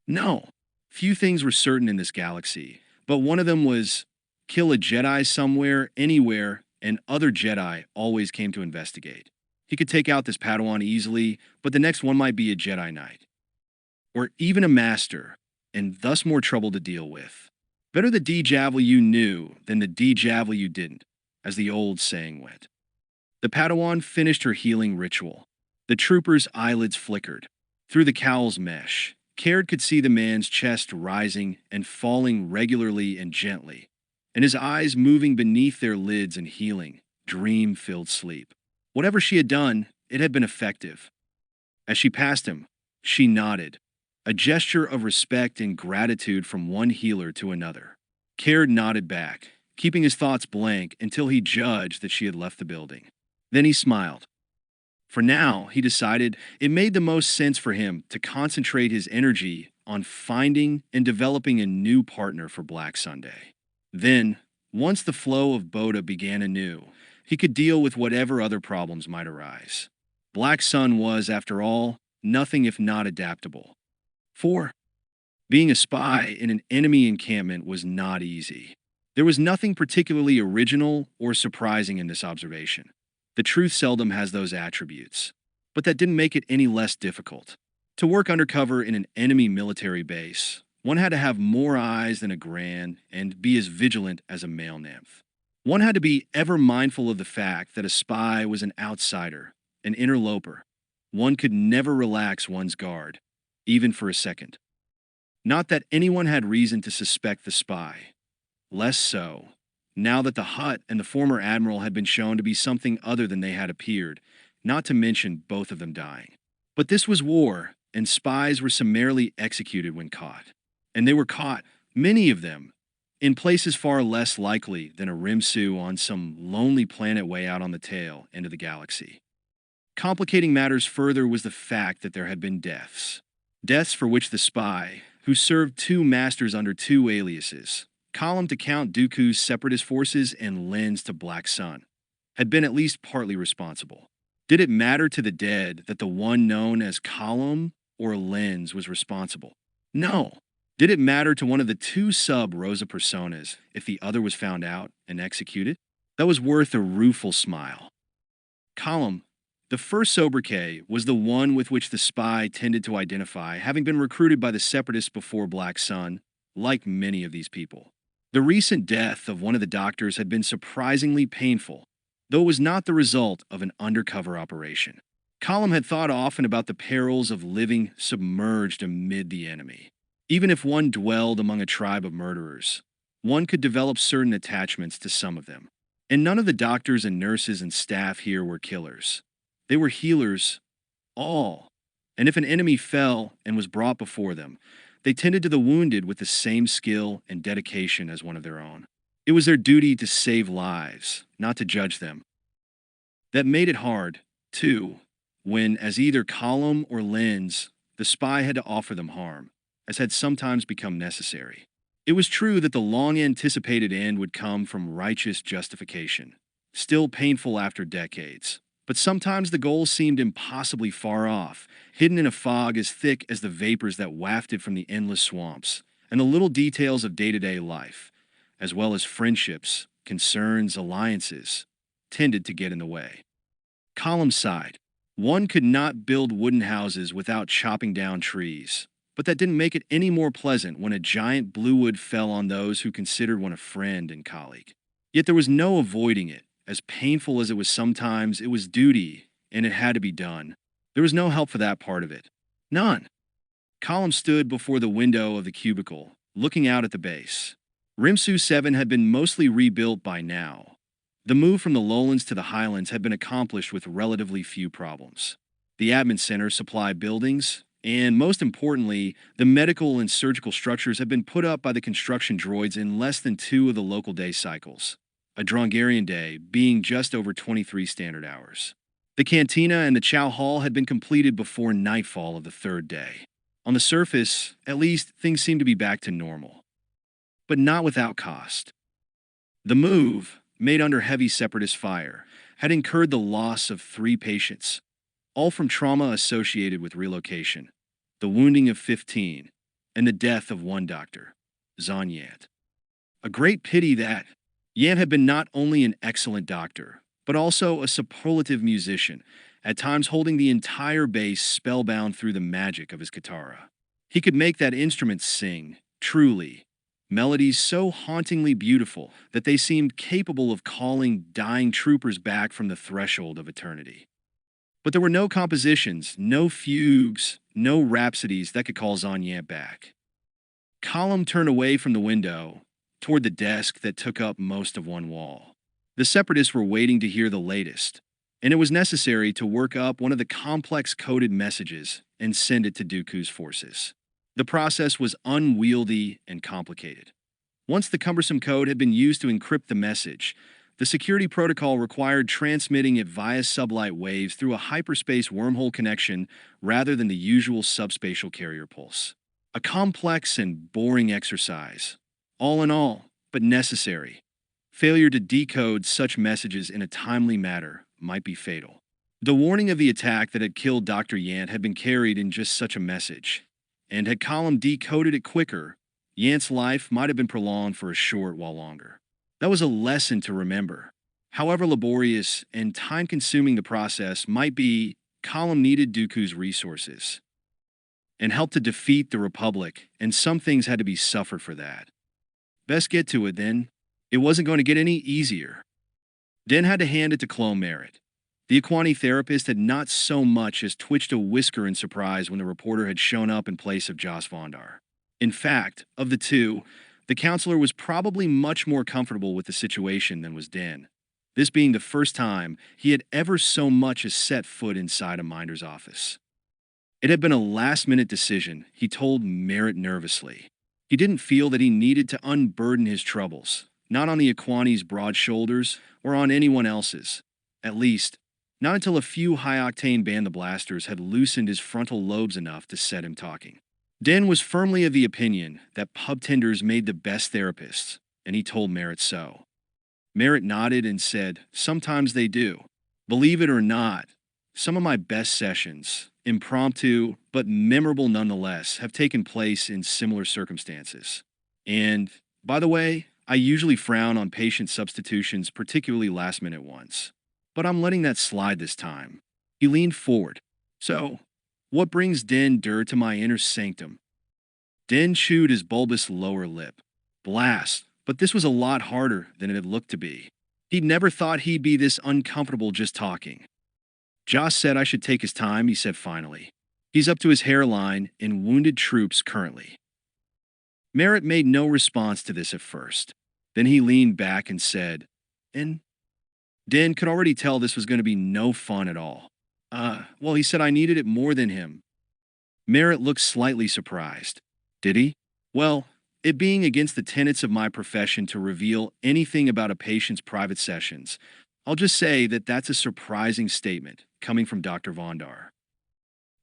No. Few things were certain in this galaxy, but one of them was kill a Jedi somewhere, anywhere, and other Jedi always came to investigate. He could take out this Padawan easily, but the next one might be a Jedi Knight. Or even a Master, and thus more trouble to deal with. Better the D-Javel you knew than the D-Javel you didn't, as the old saying went. The Padawan finished her healing ritual. The trooper's eyelids flickered. Through the cowl's mesh, Caird could see the man's chest rising and falling regularly and gently, and his eyes moving beneath their lids in healing, dream-filled sleep. Whatever she had done, it had been effective. As she passed him, she nodded, a gesture of respect and gratitude from one healer to another. Caird nodded back, keeping his thoughts blank until he judged that she had left the building. Then he smiled. For now, he decided it made the most sense for him to concentrate his energy on finding and developing a new partner for Black Sunday. Then, once the flow of Bota began anew, he could deal with whatever other problems might arise. Black Sun was, after all, nothing if not adaptable. 4. Being a spy in an enemy encampment was not easy. There was nothing particularly original or surprising in this observation. The truth seldom has those attributes, but that didn't make it any less difficult. To work undercover in an enemy military base, one had to have more eyes than a Gran and be as vigilant as a male nymph. One had to be ever mindful of the fact that a spy was an outsider, an interloper. One could never relax one's guard, even for a second. Not that anyone had reason to suspect the spy. Less so, now that the Hutt and the former admiral had been shown to be something other than they had appeared, not to mention both of them dying. But this was war, and spies were summarily executed when caught. And they were caught, many of them, in places far less likely than a Rimsu on some lonely planet way out on the tail end of the galaxy. Complicating matters further was the fact that there had been deaths. Deaths for which the spy, who served two masters under two aliases, Column to Count Dooku's separatist forces and Lens to Black Sun, had been at least partly responsible. Did it matter to the dead that the one known as Column or Lens was responsible? No. Did it matter to one of the two sub-Rosa personas if the other was found out and executed? That was worth a rueful smile. Column, the first sobriquet, was the one with which the spy tended to identify, having been recruited by the Separatists before Black Sun, like many of these people. The recent death of one of the doctors had been surprisingly painful, though it was not the result of an undercover operation. Column had thought often about the perils of living submerged amid the enemy. Even if one dwelled among a tribe of murderers, one could develop certain attachments to some of them. And none of the doctors and nurses and staff here were killers. They were healers, all. And if an enemy fell and was brought before them, they tended to the wounded with the same skill and dedication as one of their own. It was their duty to save lives, not to judge them. That made it hard, too, when, as either Column or Lens, the spy had to offer them harm, as had sometimes become necessary. It was true that the long-anticipated end would come from righteous justification, still painful after decades. But sometimes the goal seemed impossibly far off, hidden in a fog as thick as the vapors that wafted from the endless swamps, and the little details of day-to-day life, as well as friendships, concerns, alliances, tended to get in the way. Column sighed. One could not build wooden houses without chopping down trees, but that didn't make it any more pleasant when a giant bluewood fell on those who considered one a friend and colleague. Yet there was no avoiding it. As painful as it was sometimes, it was duty, and it had to be done. There was no help for that part of it. None. Column stood before the window of the cubicle, looking out at the base. Rimsu 7 had been mostly rebuilt by now. The move from the lowlands to the highlands had been accomplished with relatively few problems. The admin center, supply buildings, and most importantly, the medical and surgical structures had been put up by the construction droids in less than 2 of the local day cycles, a Drongarian day being just over 23 standard hours. The cantina and the chow hall had been completed before nightfall of the 3rd day. On the surface, at least, things seemed to be back to normal. But not without cost. The move, made under heavy separatist fire, had incurred the loss of 3 patients, all from trauma associated with relocation, the wounding of 15, and the death of 1 doctor, Zon Yant. A great pity that Yant had been not only an excellent doctor, but also a superlative musician, at times holding the entire base spellbound through the magic of his katara. He could make that instrument sing, truly, melodies so hauntingly beautiful that they seemed capable of calling dying troopers back from the threshold of eternity. But there were no compositions, no fugues, no rhapsodies that could call Zon Yant back. Column turned away from the window, toward the desk that took up most of one wall. The Separatists were waiting to hear the latest, and it was necessary to work up one of the complex coded messages and send it to Dooku's forces. The process was unwieldy and complicated. Once the cumbersome code had been used to encrypt the message, the security protocol required transmitting it via sublight waves through a hyperspace wormhole connection rather than the usual subspatial carrier pulse. A complex and boring exercise, all in all, but necessary. Failure to decode such messages in a timely manner might be fatal. The warning of the attack that had killed Dr. Yant had been carried in just such a message, and had Column decoded it quicker, Yant's life might have been prolonged for a short while longer. That was a lesson to remember. However laborious and time-consuming the process might be, Column needed Dooku's resources and helped to defeat the Republic, and some things had to be suffered for that. Best get to it, then. It wasn't going to get any easier. Den had to hand it to Clone Merritt. The Aani therapist had not so much as twitched a whisker in surprise when the reporter had shown up in place of Jos Vondar. In fact, of the two, the counselor was probably much more comfortable with the situation than was Den, this being the first time he had ever so much as set foot inside a Minder's office. It had been a last-minute decision, he told Merritt nervously. He didn't feel that he needed to unburden his troubles, not on the Aani's broad shoulders or on anyone else's. At least, not until a few high-octane Ban the Blasters had loosened his frontal lobes enough to set him talking. Den was firmly of the opinion that pub tenders made the best therapists, and he told Merritt so. Merritt nodded and said, "Sometimes they do. Believe it or not, some of my best sessions, impromptu but memorable nonetheless, have taken place in similar circumstances. And, by the way, I usually frown on patient substitutions, particularly last-minute ones. But I'm letting that slide this time." He leaned forward. "So, what brings Den Dur to my inner sanctum?" Den chewed his bulbous lower lip. Blast, but this was a lot harder than it had looked to be. He'd never thought he'd be this uncomfortable just talking. "Joss said I should take his time," he said finally. "He's up to his hairline in wounded troops currently." Merritt made no response to this at first. Then he leaned back and said, "And?" Den could already tell this was going to be no fun at all. Well, he said I needed it more than him." Merritt looked slightly surprised. "Did he?" "Well, it being against the tenets of my profession to reveal anything about a patient's private sessions, I'll just say that that's a surprising statement coming from Dr. Vondar."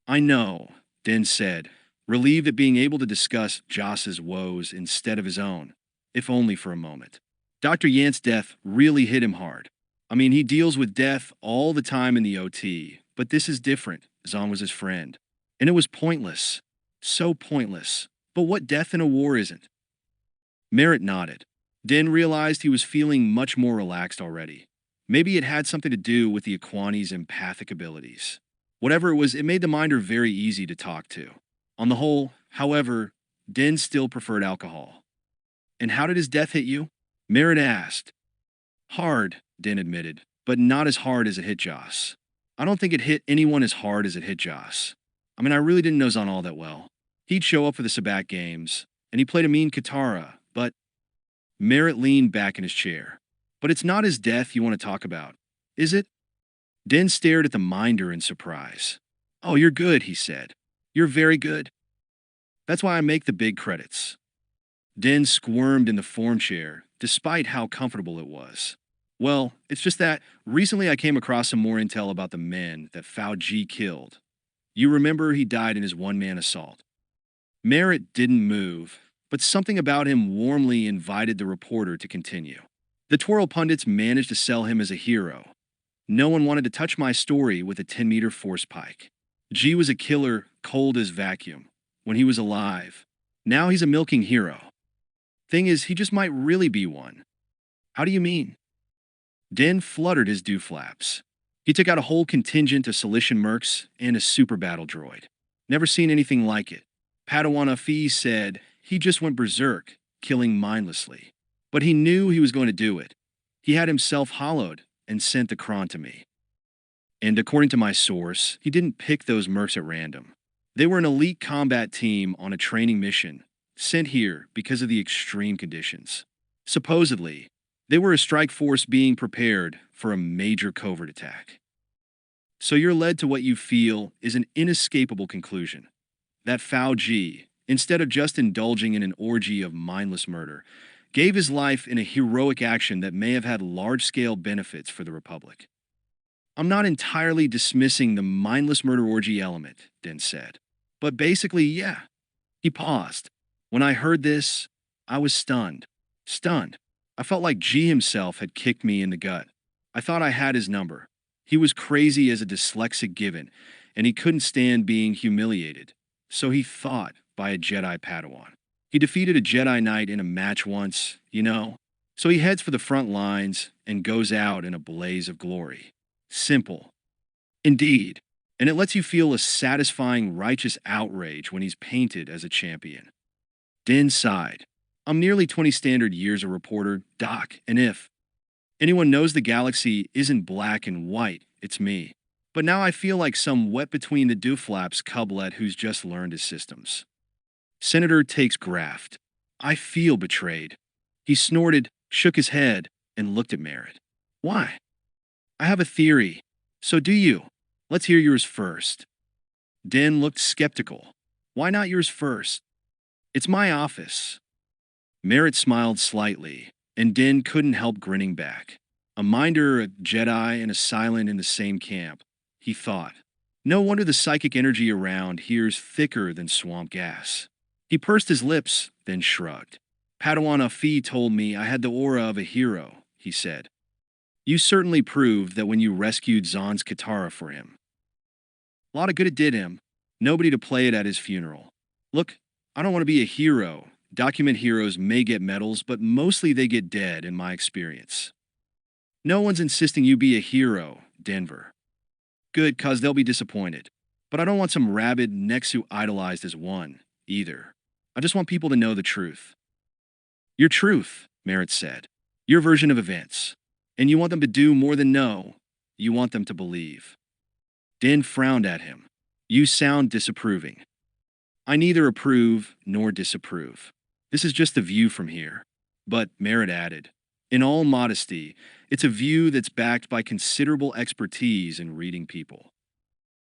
"I know," Den said, relieved at being able to discuss Joss's woes instead of his own, if only for a moment. Dr. Yant's death really hit him hard. I mean, he deals with death all the time in the OT, but this is different. Zahn was his friend. And it was pointless. So pointless. But what death in a war isn't? Merritt nodded. Den realized he was feeling much more relaxed already. Maybe it had something to do with the Aquani's empathic abilities. Whatever it was, it made the Minder very easy to talk to. On the whole, however, Den still preferred alcohol. "And how did his death hit you?" Merritt asked. "Hard," Den admitted, "but not as hard as it hit Joss. I don't think it hit anyone as hard as it hit Joss. I mean, I really didn't know Zahn all that well. He'd show up for the Sabat games, and he played a mean Katara, but..." Merritt leaned back in his chair. "But it's not his death you want to talk about, is it?" Den stared at the Minder in surprise. "Oh, you're good," he said. "You're very good. That's why I make the big credits." Den squirmed in the form chair, despite how comfortable it was. "Well, it's just that recently I came across some more intel about the men that Fao Ji killed. You remember he died in his one-man assault." Merritt didn't move, but something about him warmly invited the reporter to continue. "The twirl pundits managed to sell him as a hero. No one wanted to touch my story with a 10-meter force pike. G was a killer, cold as vacuum, when he was alive. Now he's a milking hero. Thing is, he just might really be one." "How do you mean?" Den fluttered his dewflaps. He took out a whole contingent of Silician mercs and a super battle droid. Never seen anything like it. Padawan Afi said he just went berserk, killing mindlessly. But he knew he was going to do it. He had himself hollowed and sent the Kron to me. And according to my source, he didn't pick those mercs at random. They were an elite combat team on a training mission, sent here because of the extreme conditions. Supposedly, they were a strike force being prepared for a major covert attack. So you're led to what you feel is an inescapable conclusion. That Fao Ji, instead of just indulging in an orgy of mindless murder, gave his life in a heroic action that may have had large-scale benefits for the Republic. "I'm not entirely dismissing the mindless murder orgy element," Den said. "But basically, yeah." He paused. "When I heard this, I was stunned. Stunned. I felt like G himself had kicked me in the gut. I thought I had his number. He was crazy as a dyslexic given, and he couldn't stand being humiliated. So he fought by a Jedi Padawan. He defeated a Jedi Knight in a match once, you know. So he heads for the front lines and goes out in a blaze of glory. Simple. Indeed. And it lets you feel a satisfying righteous outrage when he's painted as a champion." Den sighed. "I'm nearly 20 standard years a reporter, Doc, and if anyone knows the galaxy isn't black and white, it's me. But now I feel like some wet between the dewflaps cublet who's just learned his systems." Senator takes graft. "I feel betrayed." He snorted, shook his head, and looked at Merritt. "Why?" "I have a theory. So do you. Let's hear yours first." Den looked skeptical. "Why not yours first?" "It's my office." Merritt smiled slightly, and Den couldn't help grinning back. A Minder, a Jedi, and a Silent in the same camp, he thought. No wonder the psychic energy around here's thicker than swamp gas. He pursed his lips, then shrugged. Padawan Afi told me I had the aura of a hero, he said. You certainly proved that when you rescued Zahn's Katara for him. A lot of good it did him. Nobody to play it at his funeral. Look, I don't want to be a hero. Document heroes may get medals, but mostly they get dead in my experience. No one's insisting you be a hero, Denver. Good, cause they'll be disappointed. But I don't want some rabid Nexu idolized as one, either. I just want people to know the truth. Your truth, Merritt said. Your version of events. And you want them to do more than know. You want them to believe. Din frowned at him. You sound disapproving. I neither approve nor disapprove. This is just the view from here. But, Merritt added, in all modesty, it's a view that's backed by considerable expertise in reading people.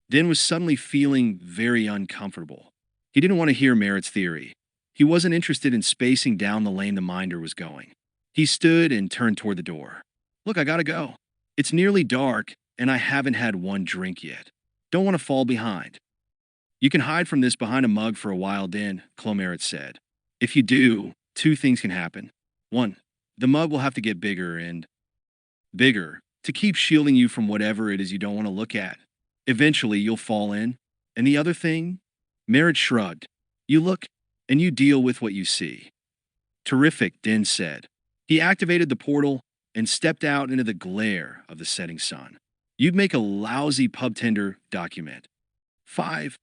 Din was suddenly feeling very uncomfortable. He didn't want to hear Merritt's theory. He wasn't interested in spacing down the lane the minder was going. He stood and turned toward the door. Look, I gotta go. It's nearly dark, and I haven't had one drink yet. Don't want to fall behind. You can hide from this behind a mug for a while, Din, Merritt said. If you do, two things can happen. One, the mug will have to get bigger and bigger to keep shielding you from whatever it is you don't want to look at. Eventually, you'll fall in. And the other thing? Merritt shrugged. You look, and you deal with what you see. Terrific, Din said. He activated the portal and stepped out into the glare of the setting sun. You'd make a lousy pub tender document. 5.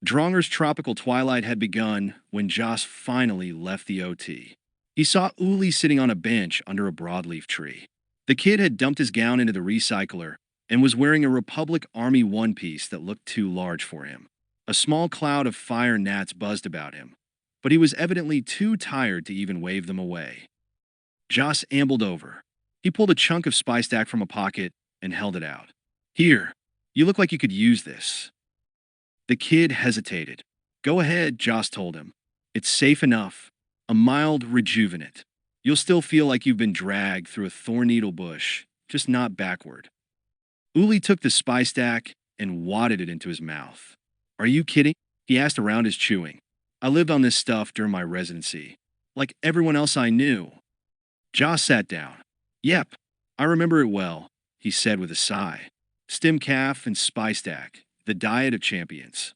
Dronger's tropical twilight had begun when Joss finally left the OT. He saw Uli sitting on a bench under a broadleaf tree. The kid had dumped his gown into the recycler and was wearing a Republic Army one-piece that looked too large for him. A small cloud of fire gnats buzzed about him, but he was evidently too tired to even wave them away. Joss ambled over. He pulled a chunk of spy stack from a pocket and held it out. Here, you look like you could use this. The kid hesitated. Go ahead, Joss told him. It's safe enough. A mild rejuvenant. You'll still feel like you've been dragged through a thorn needle bush, just not backward. Uli took the spy stack and wadded it into his mouth. Are you kidding? He asked around his chewing. I lived on this stuff during my residency, like everyone else I knew. Joss sat down. Yep, I remember it well, he said with a sigh. Stim calf and spy stack, the diet of champions.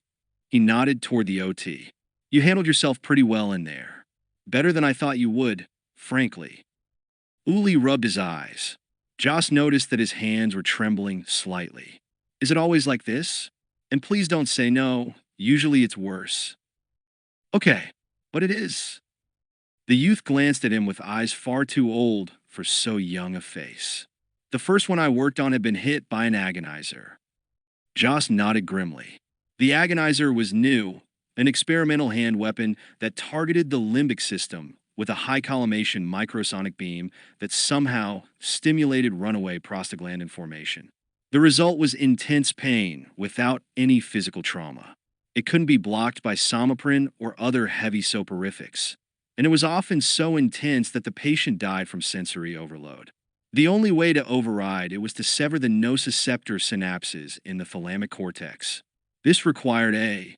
He nodded toward the OT. You handled yourself pretty well in there. Better than I thought you would, frankly. Uli rubbed his eyes. Joss noticed that his hands were trembling slightly. Is it always like this? And please don't say no. Usually it's worse. Okay, but it is. The youth glanced at him with eyes far too old for so young a face. The first one I worked on had been hit by an agonizer. Joss nodded grimly. The agonizer was new, an experimental hand weapon that targeted the limbic system with a high collimation microsonic beam that somehow stimulated runaway prostaglandin formation. The result was intense pain without any physical trauma. It couldn't be blocked by somaprin or other heavy soporifics, and it was often so intense that the patient died from sensory overload. The only way to override it was to sever the nociceptor synapses in the thalamic cortex. This required a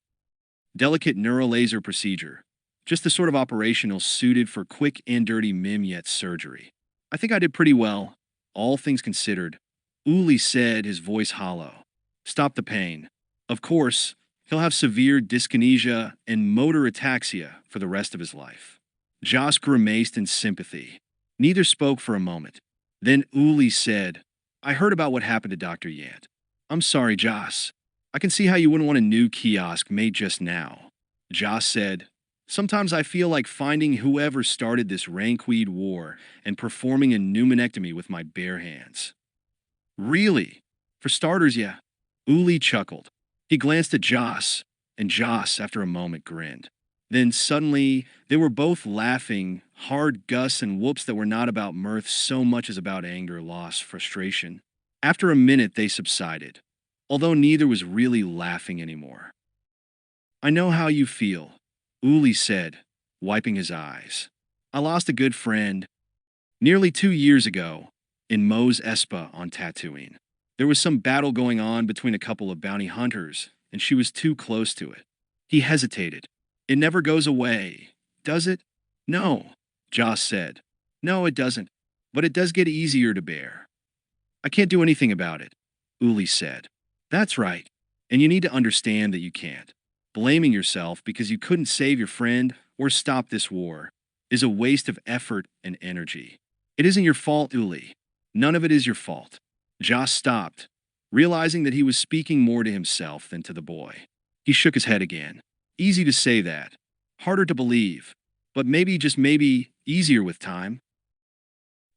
delicate neurolaser procedure, just the sort of operational suited for quick and dirty mim-yet surgery. I think I did pretty well, all things considered. Uli said, his voice hollow. Stop the pain. Of course, he'll have severe dyskinesia and motor ataxia for the rest of his life. Joss grimaced in sympathy. Neither spoke for a moment. Then Uli said, I heard about what happened to Dr. Yant. I'm sorry, Joss. I can see how you wouldn't want a new kiosk made just now. Joss said, sometimes I feel like finding whoever started this rankweed war and performing a pneumonectomy with my bare hands. Really? For starters, yeah. Uli chuckled. He glanced at Joss, and Joss, after a moment, grinned. Then suddenly, they were both laughing, hard gusts and whoops that were not about mirth so much as about anger, loss, frustration. After a minute, they subsided, although neither was really laughing anymore. I know how you feel, Uli said, wiping his eyes. I lost a good friend nearly 2 years ago in Mos Espa on Tatooine. There was some battle going on between a couple of bounty hunters, and she was too close to it. He hesitated. It never goes away, does it? No, Joss said. No, it doesn't. But it does get easier to bear. I can't do anything about it, Uli said. That's right. And you need to understand that you can't. Blaming yourself because you couldn't save your friend or stop this war is a waste of effort and energy. It isn't your fault, Uli. None of it is your fault. Joss stopped, realizing that he was speaking more to himself than to the boy. He shook his head again. Easy to say that. Harder to believe. But maybe, just maybe, easier with time.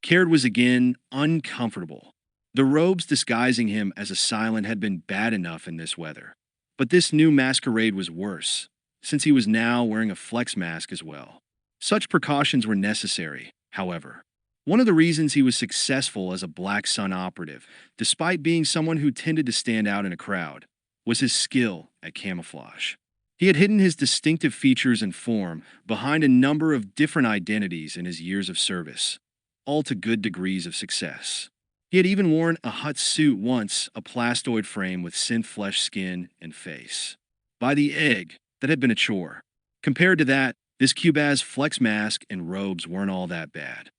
Caird was again uncomfortable. The robes disguising him as a silent had been bad enough in this weather. But this new masquerade was worse, since he was now wearing a flex mask as well. Such precautions were necessary, however. One of the reasons he was successful as a Black Sun operative, despite being someone who tended to stand out in a crowd, was his skill at camouflage. He had hidden his distinctive features and form behind a number of different identities in his years of service, all to good degrees of success. He had even worn a Hutt suit once, a plastoid frame with synth flesh skin and face. By the egg, that had been a chore. Compared to that, this Cubaz flex mask and robes weren't all that bad.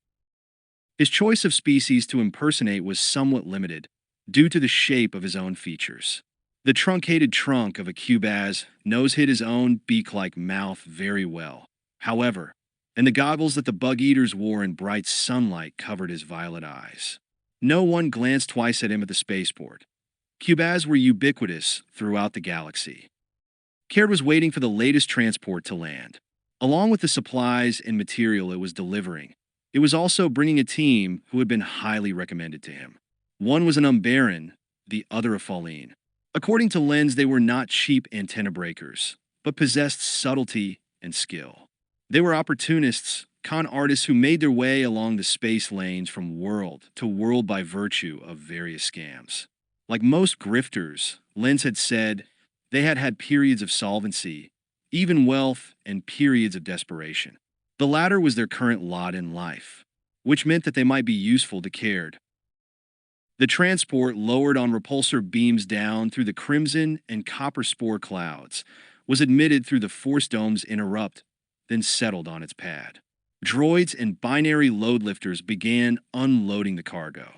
His choice of species to impersonate was somewhat limited, due to the shape of his own features. The truncated trunk of a Cubaz nose hid his own beak-like mouth very well, however, and the goggles that the bug-eaters wore in bright sunlight covered his violet eyes. No one glanced twice at him at the spaceport. Cubaz were ubiquitous throughout the galaxy. Caird was waiting for the latest transport to land. Along with the supplies and material it was delivering, it was also bringing a team who had been highly recommended to him. One was an Umbaran, the other a Falleen. According to Lenz, they were not cheap antenna breakers, but possessed subtlety and skill. They were opportunists, con artists who made their way along the space lanes from world to world by virtue of various scams. Like most grifters, Lenz had said, they had had periods of solvency, even wealth, and periods of desperation. The latter was their current lot in life, which meant that they might be useful to Caird. The transport, lowered on repulsor beams down through the crimson and copper spore clouds, was admitted through the force dome's interrupt, then settled on its pad. Droids and binary load lifters began unloading the cargo.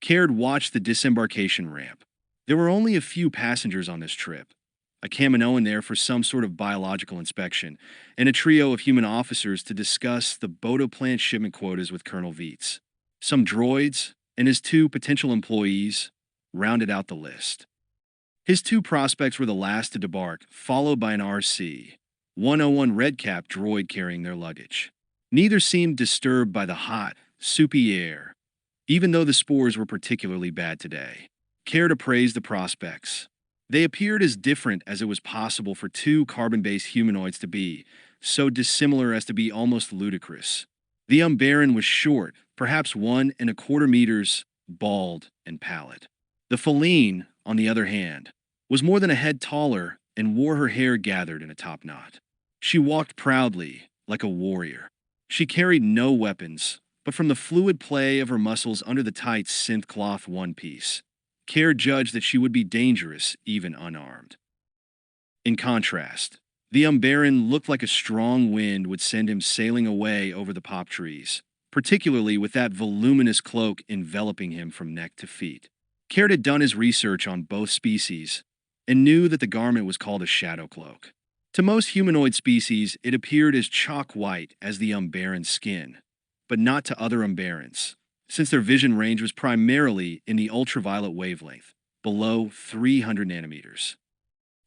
Caird watched the disembarkation ramp. There were only a few passengers on this trip, a Kaminoan there for some sort of biological inspection, and a trio of human officers to discuss the Bota plant shipment quotas with Colonel Vietz. Some droids and his 2 potential employees rounded out the list. His 2 prospects were the last to debark, followed by an RC-101 red-cap droid carrying their luggage. Neither seemed disturbed by the hot, soupy air, even though the spores were particularly bad today. Caird appraised the prospects. They appeared as different as it was possible for 2 carbon-based humanoids to be, so dissimilar as to be almost ludicrous. The Umbaran was short, perhaps 1¼ meters, bald, and pallid. The Falleen, on the other hand, was more than a head taller and wore her hair gathered in a top knot. She walked proudly, like a warrior. She carried no weapons, but from the fluid play of her muscles under the tight synth cloth one-piece, Caird judged that she would be dangerous even unarmed. In contrast, the Umbaran looked like a strong wind would send him sailing away over the pop trees, particularly with that voluminous cloak enveloping him from neck to feet. Caird had done his research on both species and knew that the garment was called a shadow cloak. To most humanoid species, it appeared as chalk white as the Umbaran's skin, but not to other Umbarans, since their vision range was primarily in the ultraviolet wavelength, below 300 nanometers.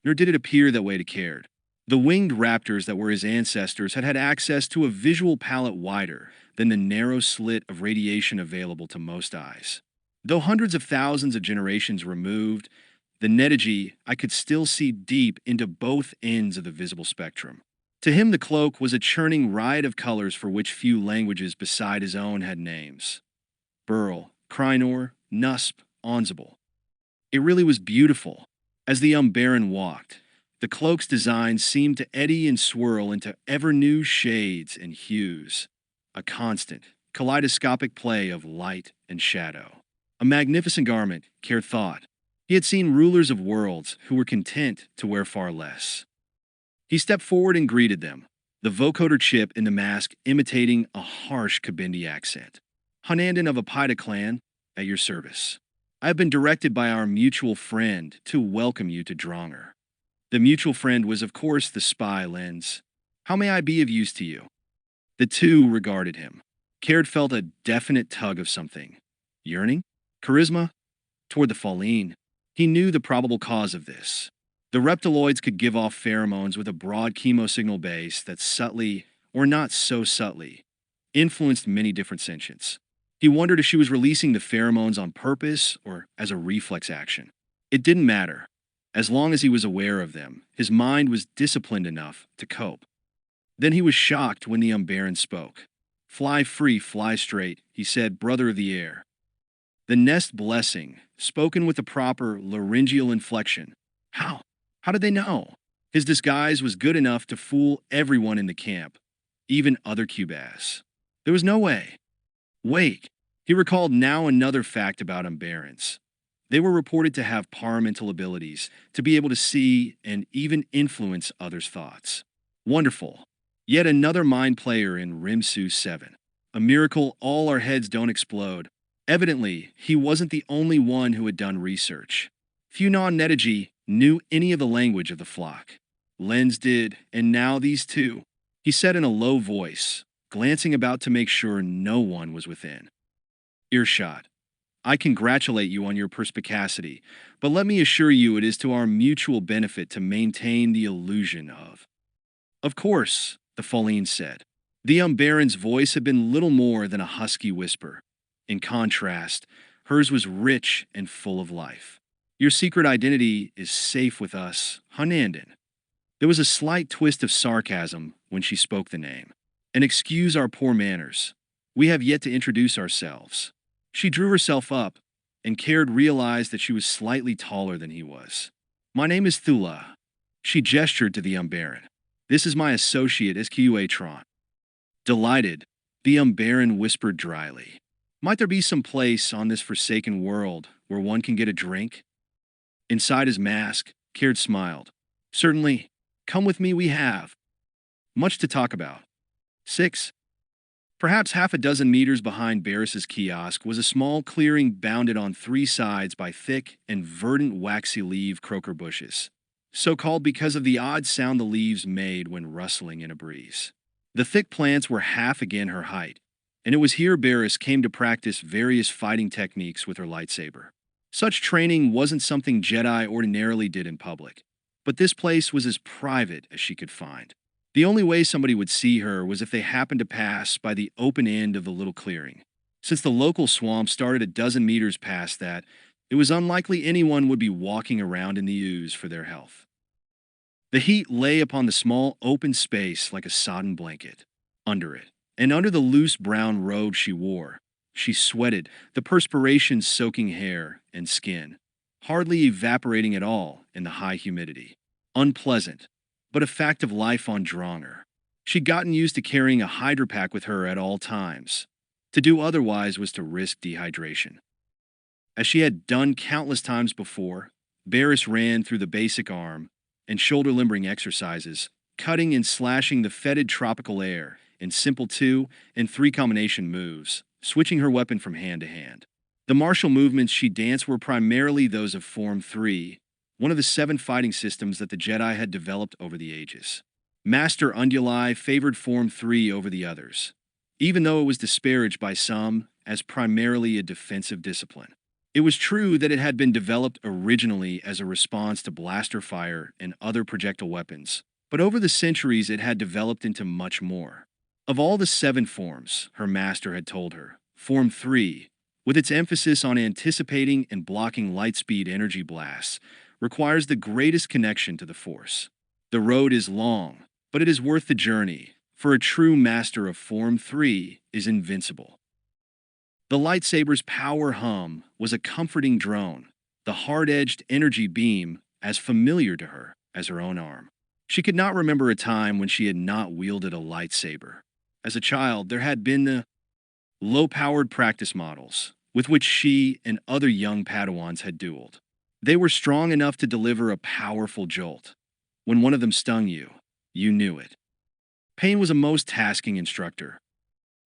Nor did it appear that way to Caird. The winged raptors that were his ancestors had had access to a visual palette wider than the narrow slit of radiation available to most eyes. Though hundreds of thousands of generations removed, the Netigi I could still see deep into both ends of the visible spectrum. To him, the cloak was a churning riot of colors for which few languages beside his own had names. Burl, Krynor, Nusp, Onzable. It really was beautiful. As the Umbaran walked, the cloak's design seemed to eddy and swirl into ever-new shades and hues, a constant, kaleidoscopic play of light and shadow. A magnificent garment, Caird thought. He had seen rulers of worlds who were content to wear far less. He stepped forward and greeted them, the vocoder chip in the mask imitating a harsh Kabindi accent. Hunandan of Apida clan, at your service. I have been directed by our mutual friend to welcome you to Dronger. The mutual friend was, of course, the spy Lens. How may I be of use to you? The two regarded him. Caird felt a definite tug of something. Yearning? Charisma? Toward the Falleen. He knew the probable cause of this. The reptiloids could give off pheromones with a broad chemosignal base that subtly, or not so subtly, influenced many different sentients. He wondered if she was releasing the pheromones on purpose or as a reflex action. It didn't matter. As long as he was aware of them, his mind was disciplined enough to cope. Then he was shocked when the Umbaran spoke. Fly free, fly straight, he said, brother of the air. The Nest blessing, spoken with the proper laryngeal inflection. How? How did they know? His disguise was good enough to fool everyone in the camp, even other Cubas. There was no way. Wait, he recalled now another fact about Umbarans. They were reported to have paramental abilities, to be able to see and even influence others' thoughts. Wonderful. Yet another mind player in Rimsu 7. A miracle all our heads don't explode. Evidently, he wasn't the only one who had done research. Few non-Netaji knew any of the language of the flock. Lens did, and now these two. He said in a low voice, glancing about to make sure no one was within. Earshot. I congratulate you on your perspicacity, but let me assure you it is to our mutual benefit to maintain the illusion of. Of course, the Falleen said. The Umbaran's voice had been little more than a husky whisper. In contrast, hers was rich and full of life. Your secret identity is safe with us, Hunandan. There was a slight twist of sarcasm when she spoke the name. And excuse our poor manners. We have yet to introduce ourselves. She drew herself up, and Caird realized that she was slightly taller than he was. My name is Thula. She gestured to the Umbaran. This is my associate, Sqatron. Delighted, the Umbaran whispered dryly. Might there be some place on this forsaken world where one can get a drink? Inside his mask, Caird smiled. Certainly. Come with me, we have. Much to talk about. 6. Perhaps half a dozen meters behind Baris's kiosk was a small clearing bounded on three sides by thick and verdant waxy leaf croaker bushes, so called because of the odd sound the leaves made when rustling in a breeze. The thick plants were half again her height, and it was here Baris came to practice various fighting techniques with her lightsaber. Such training wasn't something Jedi ordinarily did in public, but this place was as private as she could find. The only way somebody would see her was if they happened to pass by the open end of the little clearing. Since the local swamp started a dozen meters past that, it was unlikely anyone would be walking around in the ooze for their health. The heat lay upon the small open space like a sodden blanket. Under it, and under the loose brown robe she wore, she sweated, the perspiration soaking hair and skin, hardly evaporating at all in the high humidity. Unpleasant, but a fact of life on Dronger. She'd gotten used to carrying a hydropack with her at all times. To do otherwise was to risk dehydration. As she had done countless times before, Baris ran through the basic arm and shoulder limbering exercises, cutting and slashing the fetid tropical air in simple 2 and 3 combination moves, switching her weapon from hand to hand. The martial movements she danced were primarily those of Form 3, one of the 7 fighting systems that the Jedi had developed over the ages. Master Unduli favored Form 3 over the others, even though it was disparaged by some as primarily a defensive discipline. It was true that it had been developed originally as a response to blaster fire and other projectile weapons, but over the centuries it had developed into much more. Of all the 7 forms, her master had told her, Form 3, with its emphasis on anticipating and blocking light-speed energy blasts, requires the greatest connection to the Force. The road is long, but it is worth the journey, for a true master of Form 3 is invincible. The lightsaber's power hum was a comforting drone, the hard-edged energy beam as familiar to her as her own arm. She could not remember a time when she had not wielded a lightsaber. As a child, there had been the low-powered practice models, with which she and other young Padawans had dueled. They were strong enough to deliver a powerful jolt. When one of them stung you, You knew it. Pain was a most tasking instructor.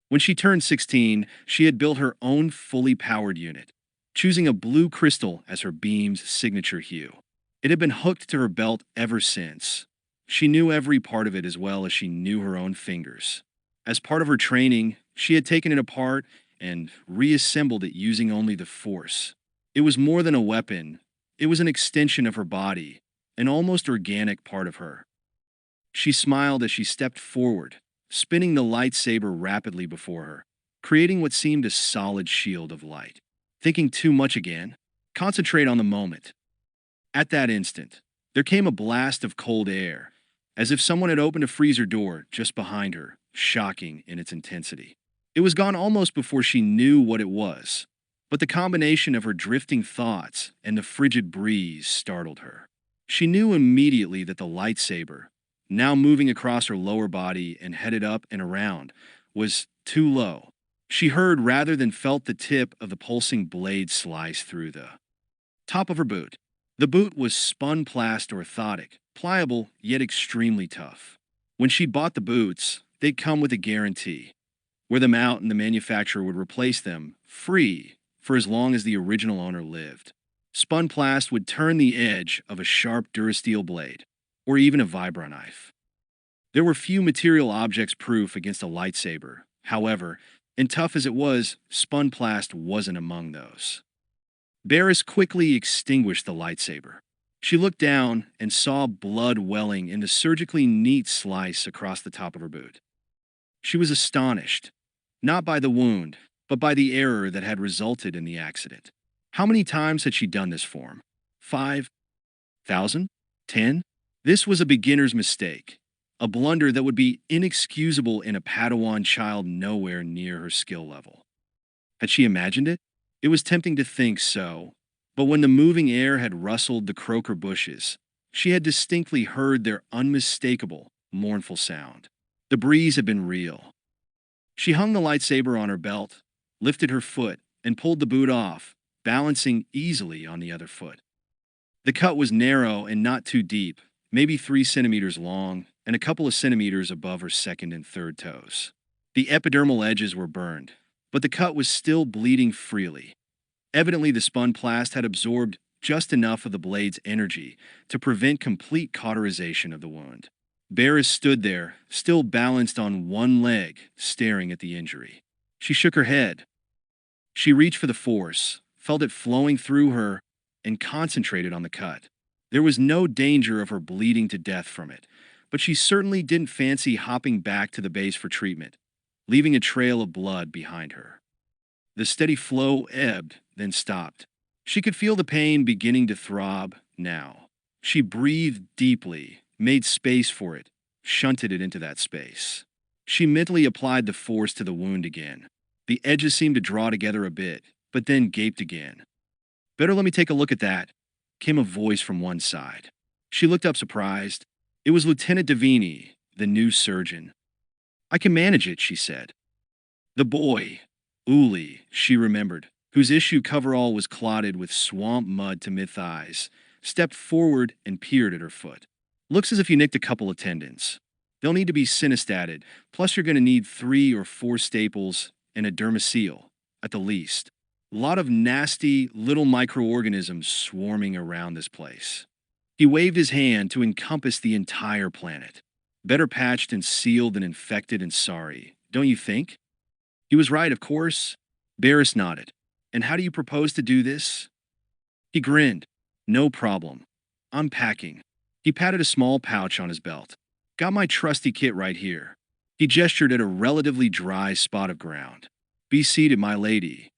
When she turned 16, she had built her own fully powered unit, choosing a blue crystal as her beam's signature hue. It had been hooked to her belt ever since. She knew every part of it as well as she knew her own fingers. As part of her training, she had taken it apart and reassembled it using only the Force. It was more than a weapon. It was an extension of her body, an almost organic part of her. She smiled as she stepped forward, spinning the lightsaber rapidly before her, creating what seemed a solid shield of light. Thinking too much again? Concentrate on the moment. At that instant, there came a blast of cold air, as if someone had opened a freezer door just behind her, shocking in its intensity. It was gone almost before she knew what it was, but the combination of her drifting thoughts and the frigid breeze startled her. She knew immediately that the lightsaber, now moving across her lower body and headed up and around, was too low. She heard rather than felt the tip of the pulsing blade slice through the top of her boot. The boot was spun-plast orthotic, pliable yet extremely tough. When she'd bought the boots, they'd come with a guarantee. Wear them out and the manufacturer would replace them, free, for as long as the original owner lived. Spun-plast would turn the edge of a sharp Durasteel blade, or even a vibra knife. There were few material objects proof against a lightsaber. However, and tough as it was, spun-plast wasn't among those. Baris quickly extinguished the lightsaber. She looked down and saw blood welling in the surgically neat slice across the top of her boot. She was astonished, not by the wound, but by the error that had resulted in the accident. How many times had she done this form? 5,000? 10? This was a beginner's mistake, a blunder that would be inexcusable in a Padawan child nowhere near her skill level. Had she imagined it? It was tempting to think so, but when the moving air had rustled the croaker bushes, she had distinctly heard their unmistakable, mournful sound. The breeze had been real. She hung the lightsaber on her belt, lifted her foot, and pulled the boot off, balancing easily on the other foot. The cut was narrow and not too deep, maybe 3 centimeters long, and a couple of centimeters above her second and third toes. The epidermal edges were burned, but the cut was still bleeding freely. Evidently, the spun-plast had absorbed just enough of the blade's energy to prevent complete cauterization of the wound. Baris stood there, still balanced on one leg, staring at the injury. She shook her head. She reached for the Force, felt it flowing through her, and concentrated on the cut. There was no danger of her bleeding to death from it, but she certainly didn't fancy hopping back to the base for treatment, leaving a trail of blood behind her. The steady flow ebbed, then stopped. She could feel the pain beginning to throb now. She breathed deeply, made space for it, shunted it into that space. She mentally applied the Force to the wound again. The edges seemed to draw together a bit, but then gaped again. "Better let me take a look at that," came a voice from one side. She looked up surprised. It was Lieutenant Davini, the new surgeon. "I can manage it," she said. The boy, Uli, she remembered, whose issue coverall was clotted with swamp mud to mid-thighs, stepped forward and peered at her foot. "Looks as if you nicked a couple of tendons. They'll need to be synostated, plus you're going to need 3 or 4 staples and a dermacele, at the least. A lot of nasty little microorganisms swarming around this place." He waved his hand to encompass the entire planet. "Better patched and sealed than infected and sorry, don't you think?" He was right, of course. Baris nodded. "And how do you propose to do this?" He grinned. "No problem. I'm packing." He patted a small pouch on his belt. "Got my trusty kit right here." He gestured at a relatively dry spot of ground. "Be seated, my lady."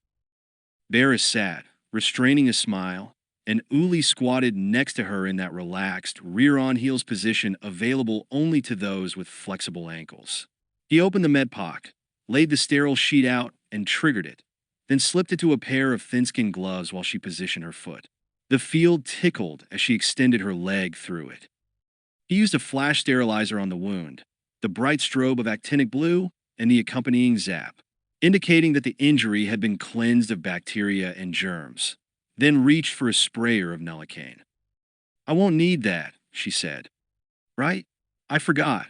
Baris sat, restraining a smile, and Uli squatted next to her in that relaxed, rear-on-heels position available only to those with flexible ankles. He opened the medpack, laid the sterile sheet out, and triggered it, then slipped it to a pair of thin-skin gloves while she positioned her foot. The field tickled as she extended her leg through it. He used a flash sterilizer on the wound, the bright strobe of actinic blue, and the accompanying zap, indicating that the injury had been cleansed of bacteria and germs, then reached for a sprayer of Nullicaine. "I won't need that," she said. "Right? I forgot.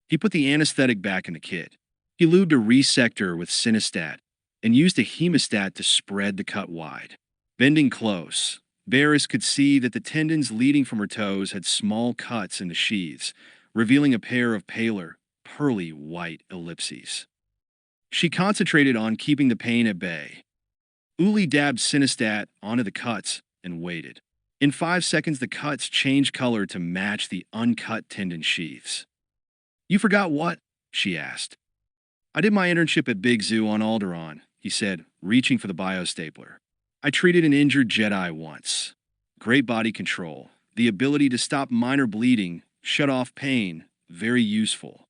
He put the anesthetic back in the kit. He lubed a resector with Sinistat and used a hemostat to spread the cut wide. Bending close, Baris could see that the tendons leading from her toes had small cuts in the sheaths, revealing a pair of paler, pearly white ellipses. She concentrated on keeping the pain at bay. Uli dabbed Sinistat onto the cuts and waited. In 5 seconds, the cuts changed color to match the uncut tendon sheaths. "You forgot what?" she asked. "I did my internship at Big Zoo on Alderaan," he said, reaching for the biostapler. "I treated an injured Jedi once. Great body control, the ability to stop minor bleeding, shut off pain, very useful."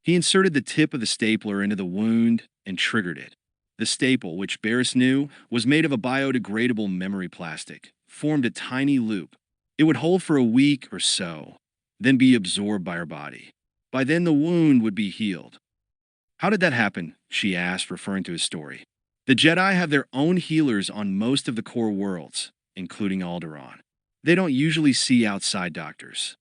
He inserted the tip of the stapler into the wound and triggered it. The staple, which Baris knew, was made of a biodegradable memory plastic, formed a tiny loop. It would hold for a week or so, then be absorbed by her body. By then, the wound would be healed. "How did that happen?" she asked, referring to his story. "The Jedi have their own healers on most of the core worlds, including Alderaan. They don't usually see outside doctors."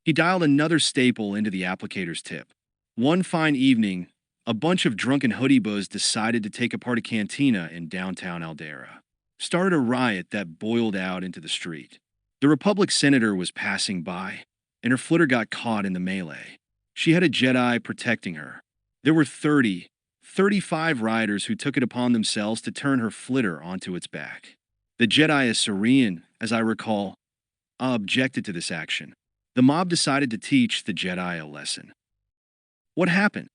He dialed another staple into the applicator's tip. One fine evening, a bunch of drunken hoodie-buzz decided to take apart a cantina in downtown Aldera. Started a riot that boiled out into the street. The Republic senator was passing by, and her flitter got caught in the melee. She had a Jedi protecting her. There were 35 rioters who took it upon themselves to turn her flitter onto its back. The Jedi Assyrian, as I recall, objected to this action. The mob decided to teach the Jedi a lesson. "What happened?"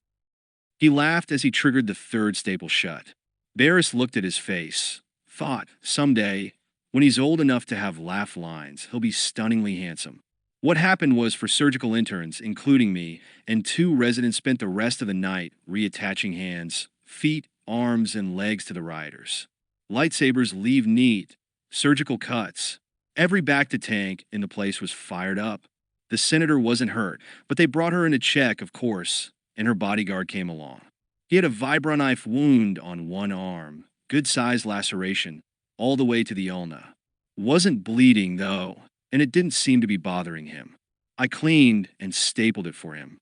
He laughed as he triggered the third staple shut. Baris looked at his face, thought, someday, when he's old enough to have laugh lines, he'll be stunningly handsome. "What happened was for surgical interns, including me, and 2 residents spent the rest of the night reattaching hands, feet, arms, and legs to the rioters. Lightsabers leave neat, surgical cuts. Every back-to-tank in the place was fired up. The senator wasn't hurt, but they brought her in to check, of course, and her bodyguard came along. He had a vibro-knife wound on one arm, good-sized laceration, all the way to the ulna. Wasn't bleeding, though, and it didn't seem to be bothering him. I cleaned and stapled it for him."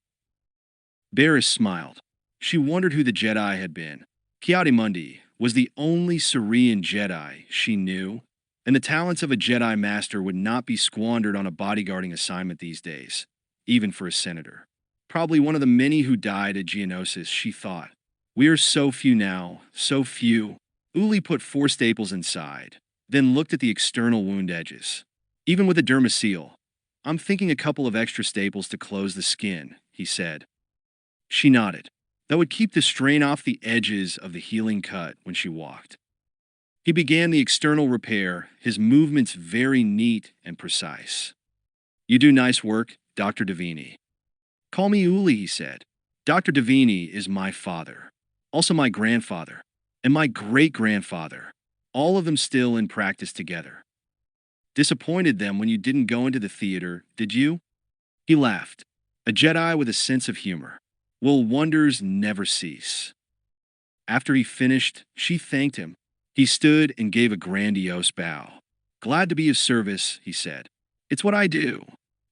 Baris smiled. She wondered who the Jedi had been. Ki-Adi-Mundi was the only Syrian Jedi she knew, and the talents of a Jedi Master would not be squandered on a bodyguarding assignment these days, even for a senator. Probably one of the many who died at Geonosis, she thought. "We are so few now, so few." Uli put 4 staples inside, then looked at the external wound edges. "Even with a dermaseal, I'm thinking a couple of extra staples to close the skin," he said. She nodded. That would keep the strain off the edges of the healing cut when she walked. He began the external repair, his movements very neat and precise. "You do nice work, Dr. Davini." "Call me Uli," he said. "Dr. Davini is my father, also my grandfather, and my great-grandfather, all of them still in practice together. Disappointed them when you didn't go into the theater, did you?" He laughed, a Jedi with a sense of humor. "Will wonders never cease?" After he finished, she thanked him. He stood and gave a grandiose bow. "Glad to be of service," he said. "It's what I do."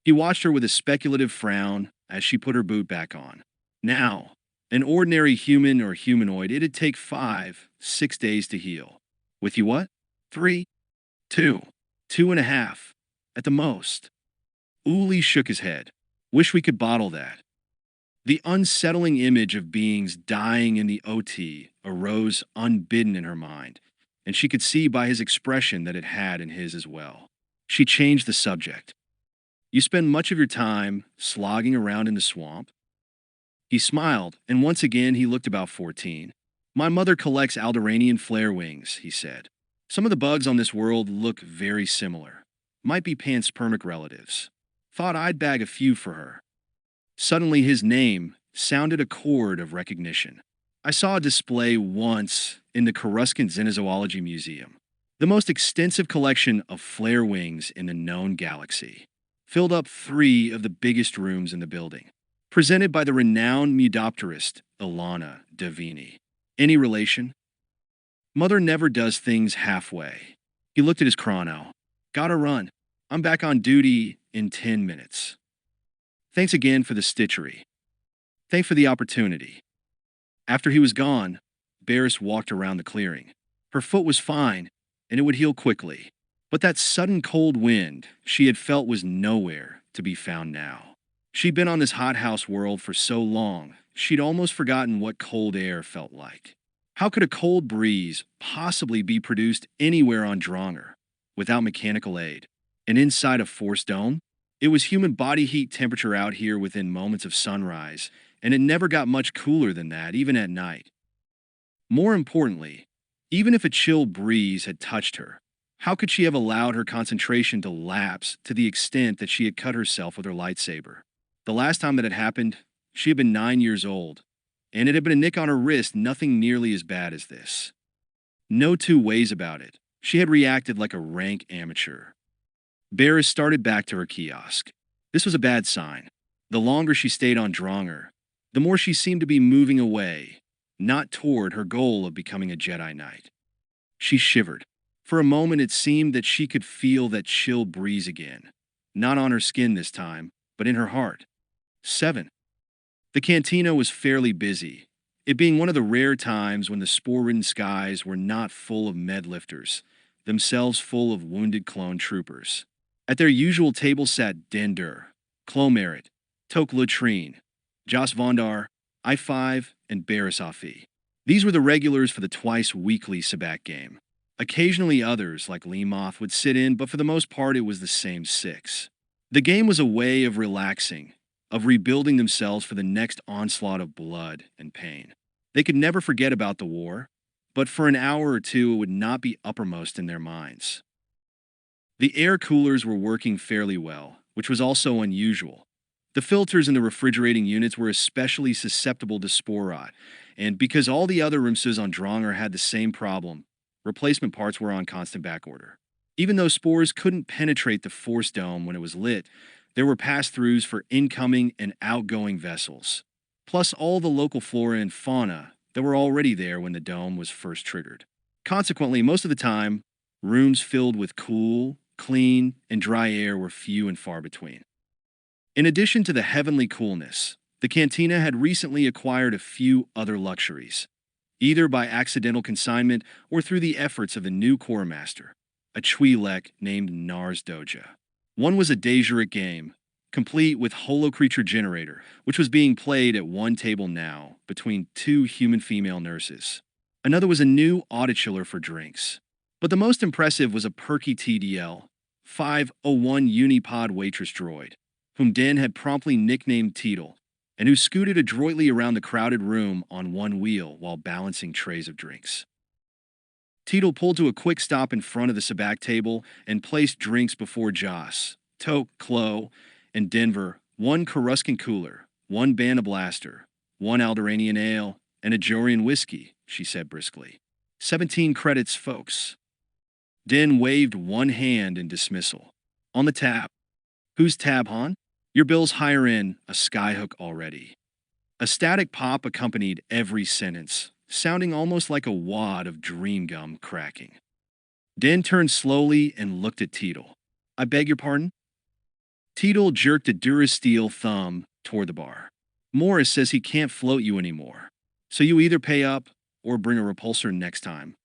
He watched her with a speculative frown as she put her boot back on. Now, an ordinary human or humanoid, it'd take 5-6 days to heal. With you what? 3? 2. 2.5, at the most. Uli shook his head. "Wish we could bottle that." The unsettling image of beings dying in the OT arose unbidden in her mind, and she could see by his expression that it had in his as well. She changed the subject. "You spend much of your time slogging around in the swamp?" He smiled, and once again he looked about 14. "My mother collects Alderanian flare wings," he said. "Some of the bugs on this world look very similar. Might be panspermic relatives. Thought I'd bag a few for her." Suddenly his name sounded a chord of recognition. "I saw a display once in the Coruscant Xenozoology Museum. The most extensive collection of flare wings in the known galaxy. Filled up 3 of the biggest rooms in the building. Presented by the renowned mudopterist Ilana Davini. Any relation?" "Mother never does things halfway." He looked at his chrono. "Gotta run. I'm back on duty in 10 minutes. Thanks again for the stitchery. Thanks for the opportunity. After he was gone, Baris walked around the clearing. Her foot was fine, and it would heal quickly. But that sudden cold wind she had felt was nowhere to be found now. She'd been on this hothouse world for so long, she'd almost forgotten what cold air felt like. How could a cold breeze possibly be produced anywhere on Dronger without mechanical aid? And inside a force dome? It was human body heat temperature out here within moments of sunrise, and it never got much cooler than that, even at night. More importantly, even if a chill breeze had touched her, how could she have allowed her concentration to lapse to the extent that she had cut herself with her lightsaber? The last time that had happened, she had been 9 years old, and it had been a nick on her wrist, nothing nearly as bad as this. No two ways about it. She had reacted like a rank amateur. Baris started back to her kiosk. This was a bad sign. The longer she stayed on Dronger, the more she seemed to be moving away, not toward her goal of becoming a Jedi Knight. She shivered. For a moment it seemed that she could feel that chill breeze again. Not on her skin this time, but in her heart. 7. The cantina was fairly busy, it being one of the rare times when the spore-ridden skies were not full of medlifters, themselves full of wounded clone troopers. At their usual table sat Dender, Clomerit, Tok Latrine, Jos Vondar, I5, and Baris Afi. These were the regulars for the twice-weekly Sabat game. Occasionally others, like Lemoth, would sit in, but for the most part it was the same 6. The game was a way of relaxing, of rebuilding themselves for the next onslaught of blood and pain. They could never forget about the war, but for an hour or two it would not be uppermost in their minds. The air coolers were working fairly well, which was also unusual. The filters in the refrigerating units were especially susceptible to spore rot, and because all the other roomses on Dronger had the same problem, replacement parts were on constant backorder. Even though spores couldn't penetrate the force dome when it was lit, there were pass-throughs for incoming and outgoing vessels, plus all the local flora and fauna that were already there when the dome was first triggered. Consequently, most of the time, rooms filled with cool, clean, and dry air were few and far between. In addition to the heavenly coolness, the cantina had recently acquired a few other luxuries, either by accidental consignment or through the efforts of a new core master, a Twi'lek named Nars Doja. One was a Dejuric game, complete with Holo Creature Generator, which was being played at one table now between 2 human female nurses. Another was a new autochiller for drinks. But the most impressive was a perky TDL, 501 Unipod waitress droid, whom Den had promptly nicknamed Teetle, and who scooted adroitly around the crowded room on one wheel while balancing trays of drinks. Teetle pulled to a quick stop in front of the Sabak table and placed drinks before Joss, Tok, Klo, and Denver, 1 Coruscant cooler, 1 Bana Blaster, 1 Alderaanian ale, and a Jorian whiskey, she said briskly. 17 credits, folks. Den waved one hand in dismissal. On the tab. Whose tab, hon? Your bill's higher in a skyhook already. A static pop accompanied every sentence, sounding almost like a wad of dream gum cracking. Den turned slowly and looked at Teetle. I beg your pardon? Teetle jerked a Durasteel thumb toward the bar. Morris says he can't float you anymore, so you either pay up or bring a repulsor next time.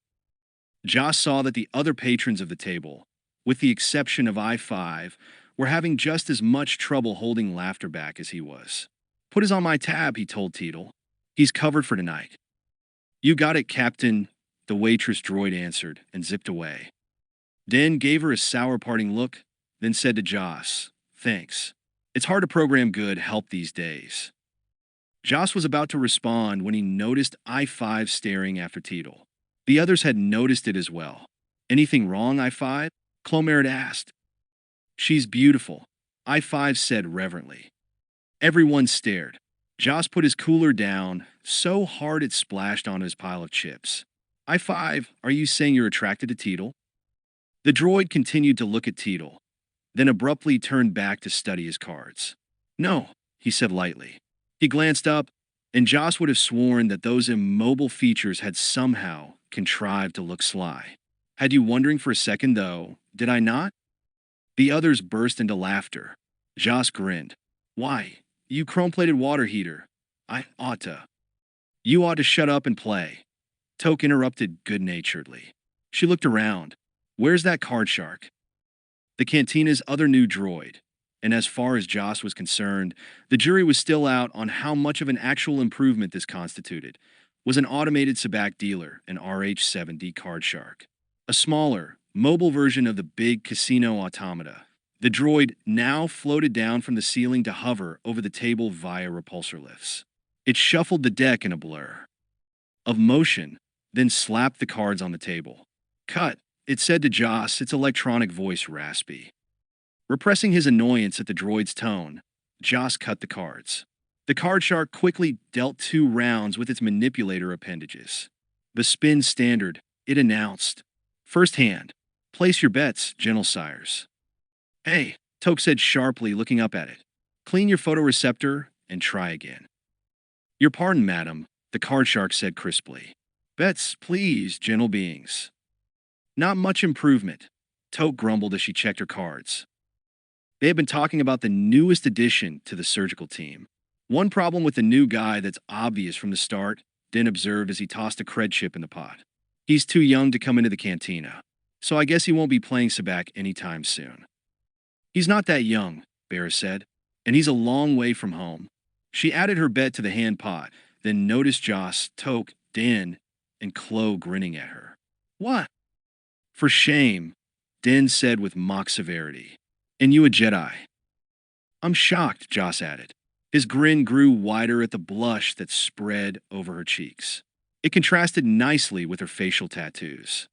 Joss saw that the other patrons of the table, with the exception of I5, were having just as much trouble holding laughter back as he was. Put his on my tab, he told Teetle. He's covered for tonight. You got it, Captain, the waitress droid answered and zipped away. Den gave her a sour parting look, then said to Joss, Thanks. It's hard to program good help these days. Joss was about to respond when he noticed I5 staring after Teetle. The others had noticed it as well. Anything wrong, I5? Clomerit asked. She's beautiful, I5 said reverently. Everyone stared. Joss put his cooler down, so hard it splashed on his pile of chips. I5, are you saying you're attracted to Teetle? The droid continued to look at Teetle, then abruptly turned back to study his cards. No, he said lightly. He glanced up, and Joss would have sworn that those immobile features had somehow contrived to look sly. Had you wondering for a second, though, did I not? The others burst into laughter. Joss grinned. Why, you chrome-plated water heater. I ought to. You ought to shut up and play. Toke interrupted good-naturedly. She looked around. Where's that card shark? The cantina's other new droid. And as far as Joss was concerned, the jury was still out on how much of an actual improvement this constituted. Was an automated Sabac dealer, an RH-70 card shark. A smaller, mobile version of the big casino automata. The droid now floated down from the ceiling to hover over the table via repulsor lifts. It shuffled the deck in a blur of motion, then slapped the cards on the table. Cut, it said to Joss, its electronic voice raspy. Repressing his annoyance at the droid's tone, Joss cut the cards. The card shark quickly dealt 2 rounds with its manipulator appendages. The spin standard, it announced. First hand. Place your bets, gentle sires. Hey, Toke said sharply, looking up at it. Clean your photoreceptor and try again. Your pardon, madam, the card shark said crisply. Bets, please, gentle beings. Not much improvement, Toke grumbled as she checked her cards. They had been talking about the newest addition to the surgical team. One problem with the new guy that's obvious from the start, Den observed as he tossed a cred chip in the pot. He's too young to come into the cantina, so I guess he won't be playing Sabac anytime soon. He's not that young, Baris said, and he's a long way from home. She added her bet to the hand pot, then noticed Joss, Toke, Den, and Chloe grinning at her. What? For shame, Den said with mock severity. And you a Jedi. I'm shocked, Joss added. His grin grew wider at the blush that spread over her cheeks. It contrasted nicely with her facial tattoos.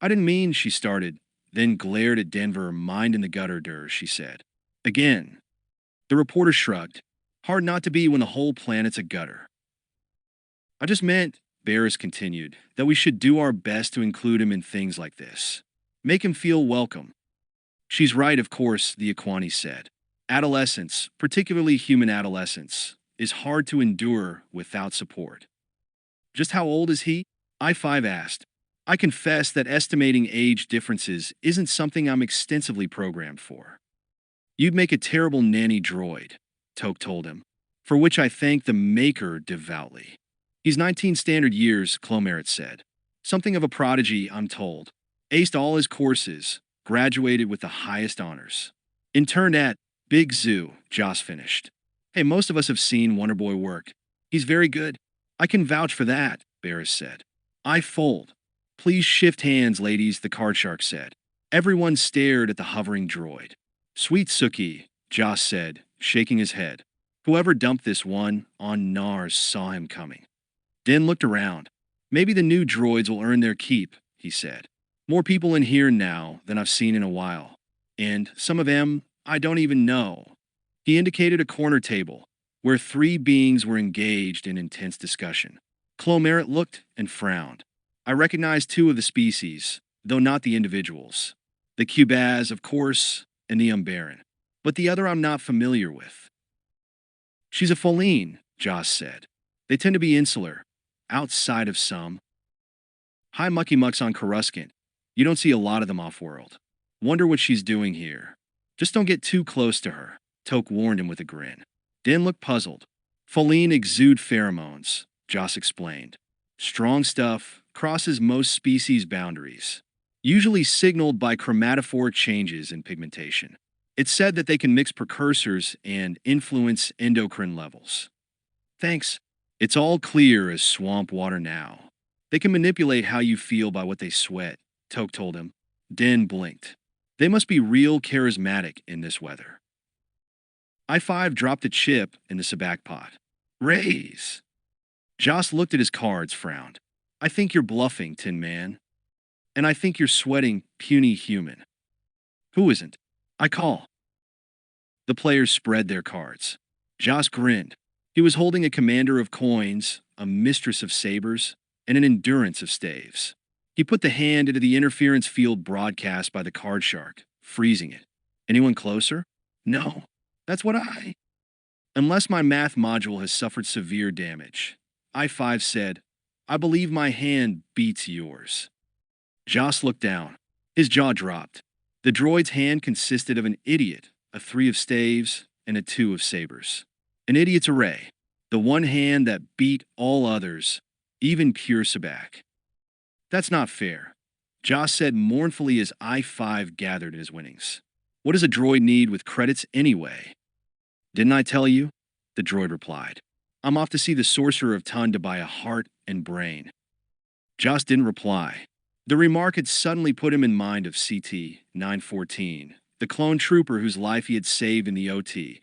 I didn't mean, she started, then glared at Denver, mind in the gutter, she said. Again. The reporter shrugged. Hard not to be when the whole planet's a gutter. I just meant, Baris continued, that we should do our best to include him in things like this. Make him feel welcome. She's right, of course, the Aani said. Adolescence, particularly human adolescence, is hard to endure without support. Just how old is he? I-5 asked. I confess that estimating age differences isn't something I'm extensively programmed for. You'd make a terrible nanny droid, Toke told him, for which I thank the maker devoutly. He's 19 standard years, Clomerit said. Something of a prodigy, I'm told. Aced all his courses, graduated with the highest honors. Interned at Big Zoo, Joss finished. Hey, most of us have seen Wonderboy work. He's very good. I can vouch for that, Baris said. I fold. Please shift hands, ladies, the card shark said. Everyone stared at the hovering droid. Sweet Suki, Joss said, shaking his head. Whoever dumped this one on Nars saw him coming. Den looked around. Maybe the new droids will earn their keep, he said. More people in here now than I've seen in a while. And some of them I don't even know. He indicated a corner table, where 3 beings were engaged in intense discussion. Clomerit looked and frowned. I recognized 2 of the species, though not the individuals. The Cubaz, of course, and the Umbaran. But the other I'm not familiar with. She's a Foline, Joss said. They tend to be insular, outside of some. High mucky mucks on Coruscant. You don't see a lot of them off-world. Wonder what she's doing here. Just don't get too close to her, Toke warned him with a grin. Den looked puzzled. Foline exude pheromones, Joss explained. Strong stuff, crosses most species boundaries. Usually signaled by chromatophoric changes in pigmentation. It's said that they can mix precursors and influence endocrine levels. Thanks. It's all clear as swamp water now. They can manipulate how you feel by what they sweat, Toke told him. Den blinked. They must be real charismatic in this weather. I-5 dropped a chip in the Sabac pot. Raise. Joss looked at his cards, frowned. I think you're bluffing, Tin Man. And I think you're sweating, puny human. Who isn't? I call. The players spread their cards. Joss grinned. He was holding a commander of coins, a mistress of sabers, and an endurance of staves. He put the hand into the interference field broadcast by the card shark, freezing it. Anyone closer? No. That's what I... Unless my math module has suffered severe damage. I-5 said, I believe my hand beats yours. Joss looked down. His jaw dropped. The droid's hand consisted of an idiot, a 3 of staves, and a 2 of sabers. An idiot's array. The one hand that beat all others, even pure sabacc. That's not fair, Joss said mournfully as I-5 gathered his winnings. What does a droid need with credits anyway? Didn't I tell you? The droid replied. I'm off to see the Sorcerer of Tun to buy a heart and brain. Joss didn't reply. The remark had suddenly put him in mind of CT-914, the clone trooper whose life he had saved in the OT,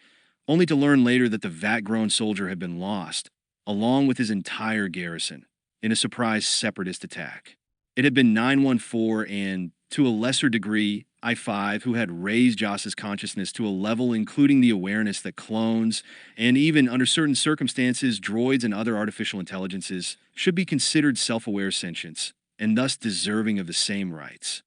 only to learn later that the vat-grown soldier had been lost, along with his entire garrison, in a surprise separatist attack. It had been 914 and, to a lesser degree, I-5 who had raised Joss's consciousness to a level including the awareness that clones, and even under certain circumstances, droids and other artificial intelligences, should be considered self-aware sentients, and thus deserving of the same rights.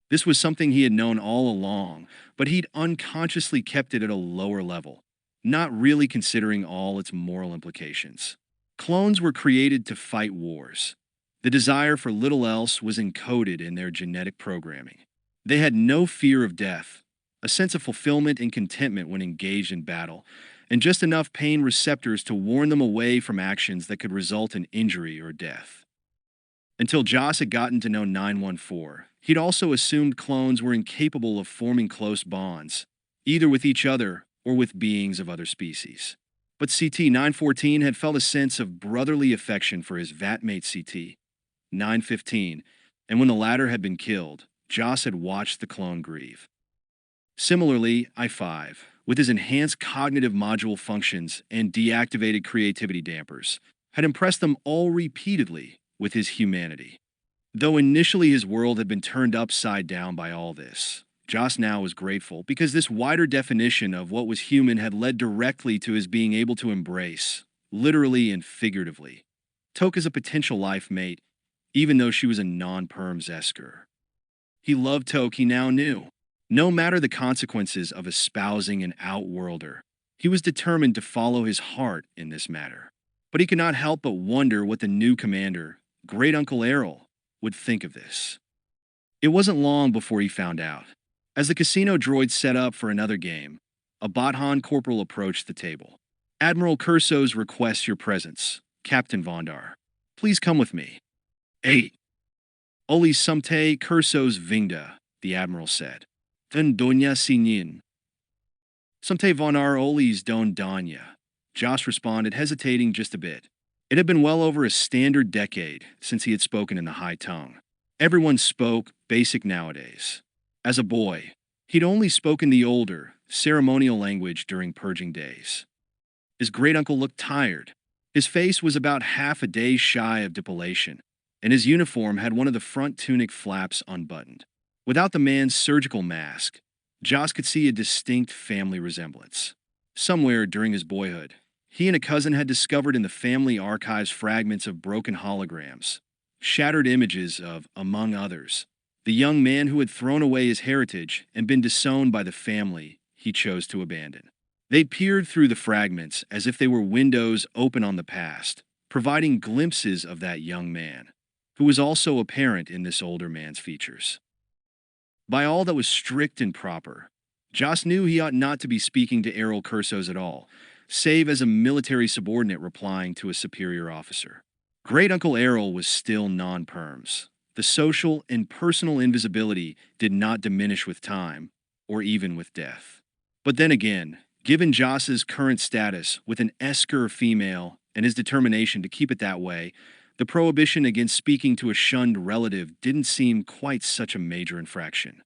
This was something he had known all along, but he'd unconsciously kept it at a lower level, not really considering all its moral implications. Clones were created to fight wars. The desire for little else was encoded in their genetic programming. They had no fear of death, a sense of fulfillment and contentment when engaged in battle, and just enough pain receptors to warn them away from actions that could result in injury or death. Until Joss had gotten to know 914, he'd also assumed clones were incapable of forming close bonds, either with each other or with beings of other species. But CT-914 had felt a sense of brotherly affection for his vatmate CT-915, and when the latter had been killed, Joss had watched the clone grieve. Similarly, I-5, with his enhanced cognitive module functions and deactivated creativity dampers, had impressed them all repeatedly with his humanity. Though initially his world had been turned upside down by all this, Joss now was grateful because this wider definition of what was human had led directly to his being able to embrace, literally and figuratively, Toke as a potential life mate, even though she was a non-perm Zesker. He loved Toke, he now knew. No matter the consequences of espousing an outworlder, he was determined to follow his heart in this matter. But he could not help but wonder what the new commander, Great Uncle Errol, would think of this. It wasn't long before he found out. As the casino droid set up for another game, a Bothan corporal approached the table. Admiral Curso's requests your presence, Captain Vondar. Please come with me. 8. Oli Sumte Curso's Vingda, the admiral said. Then Doña Sinin. Sumte Vondar Oli's Don Doña. Joss responded, hesitating just a bit. It had been well over a standard decade since he had spoken in the high tongue. Everyone spoke basic nowadays. As a boy, he'd only spoken the older, ceremonial language during purging days. His great-uncle looked tired. His face was about half a day shy of depilation, and his uniform had one of the front tunic flaps unbuttoned. Without the man's surgical mask, Joss could see a distinct family resemblance. Somewhere during his boyhood, he and a cousin had discovered in the family archives fragments of broken holograms, shattered images of, among others, the young man who had thrown away his heritage and been disowned by the family he chose to abandon. They peered through the fragments as if they were windows open on the past, providing glimpses of that young man, who was also apparent in this older man's features. By all that was strict and proper, Joss knew he ought not to be speaking to Errol Cursos at all, save as a military subordinate replying to a superior officer. Great Uncle Errol was still non-perms. The social and personal invisibility did not diminish with time, or even with death. But then again, given Joss's current status with an Esker female and his determination to keep it that way, the prohibition against speaking to a shunned relative didn't seem quite such a major infraction.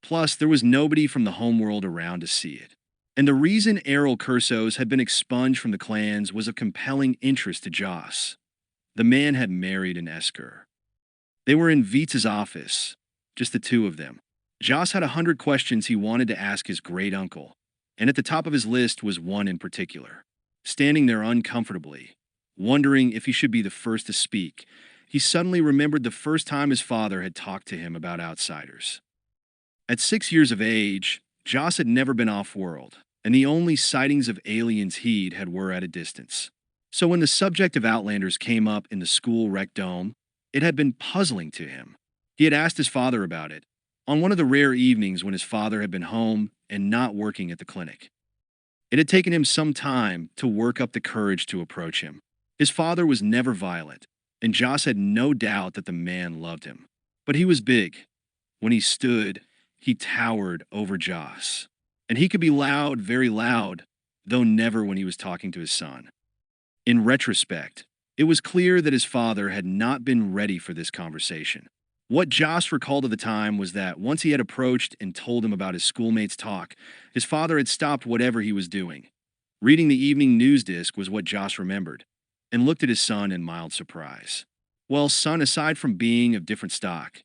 Plus, there was nobody from the homeworld around to see it. And the reason Errol Cursos had been expunged from the clans was of compelling interest to Joss. The man had married an Esker. They were in Vita's office, just the two of them. Joss had 100 questions he wanted to ask his great-uncle, and at the top of his list was one in particular. Standing there uncomfortably, wondering if he should be the first to speak, he suddenly remembered the first time his father had talked to him about outsiders. At 6 years of age, Joss had never been off-world, and the only sightings of aliens he'd had were at a distance. So when the subject of Outlanders came up in the school rec dome, it had been puzzling to him. He had asked his father about it, on one of the rare evenings when his father had been home and not working at the clinic. It had taken him some time to work up the courage to approach him. His father was never violent, and Joss had no doubt that the man loved him. But he was big. When he stood, he towered over Joss. And he could be loud, very loud, though never when he was talking to his son. In retrospect, it was clear that his father had not been ready for this conversation. What Joss recalled of the time was that once he had approached and told him about his schoolmates' talk, his father had stopped whatever he was doing. Reading the evening news disc was what Joss remembered, and looked at his son in mild surprise. Well, son, aside from being of different stock,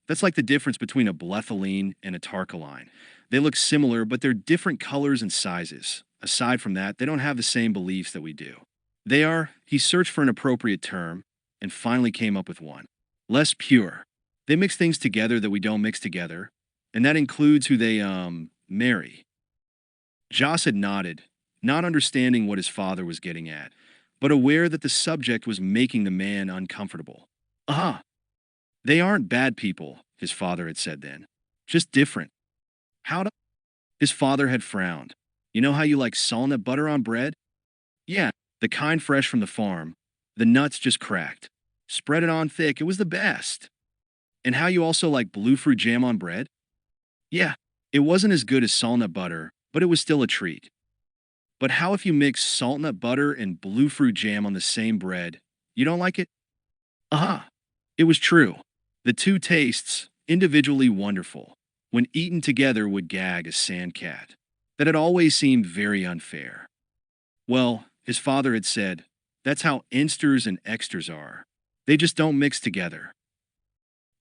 that's like the difference between a bletholine and a tarkaline. They look similar, but they're different colors and sizes. Aside from that, they don't have the same beliefs that we do. He searched for an appropriate term and finally came up with one. Less pure. They mix things together that we don't mix together, and that includes who they, marry. Joss had nodded, not understanding what his father was getting at, but aware that the subject was making the man uncomfortable. Aha! They aren't bad people, his father had said then. Just different. How do? His father had frowned. You know how you like walnut butter on bread? Yeah, the kind fresh from the farm. The nuts just cracked. Spread it on thick, it was the best. And how you also like blue fruit jam on bread? Yeah, it wasn't as good as walnut butter, but it was still a treat. But how if you mix walnut butter and blue fruit jam on the same bread? You don't like it? Aha! It was true. The two tastes, individually wonderful, when eaten together would gag a sand cat. That had always seemed very unfair. Well, his father had said, that's how insters and exters are. They just don't mix together.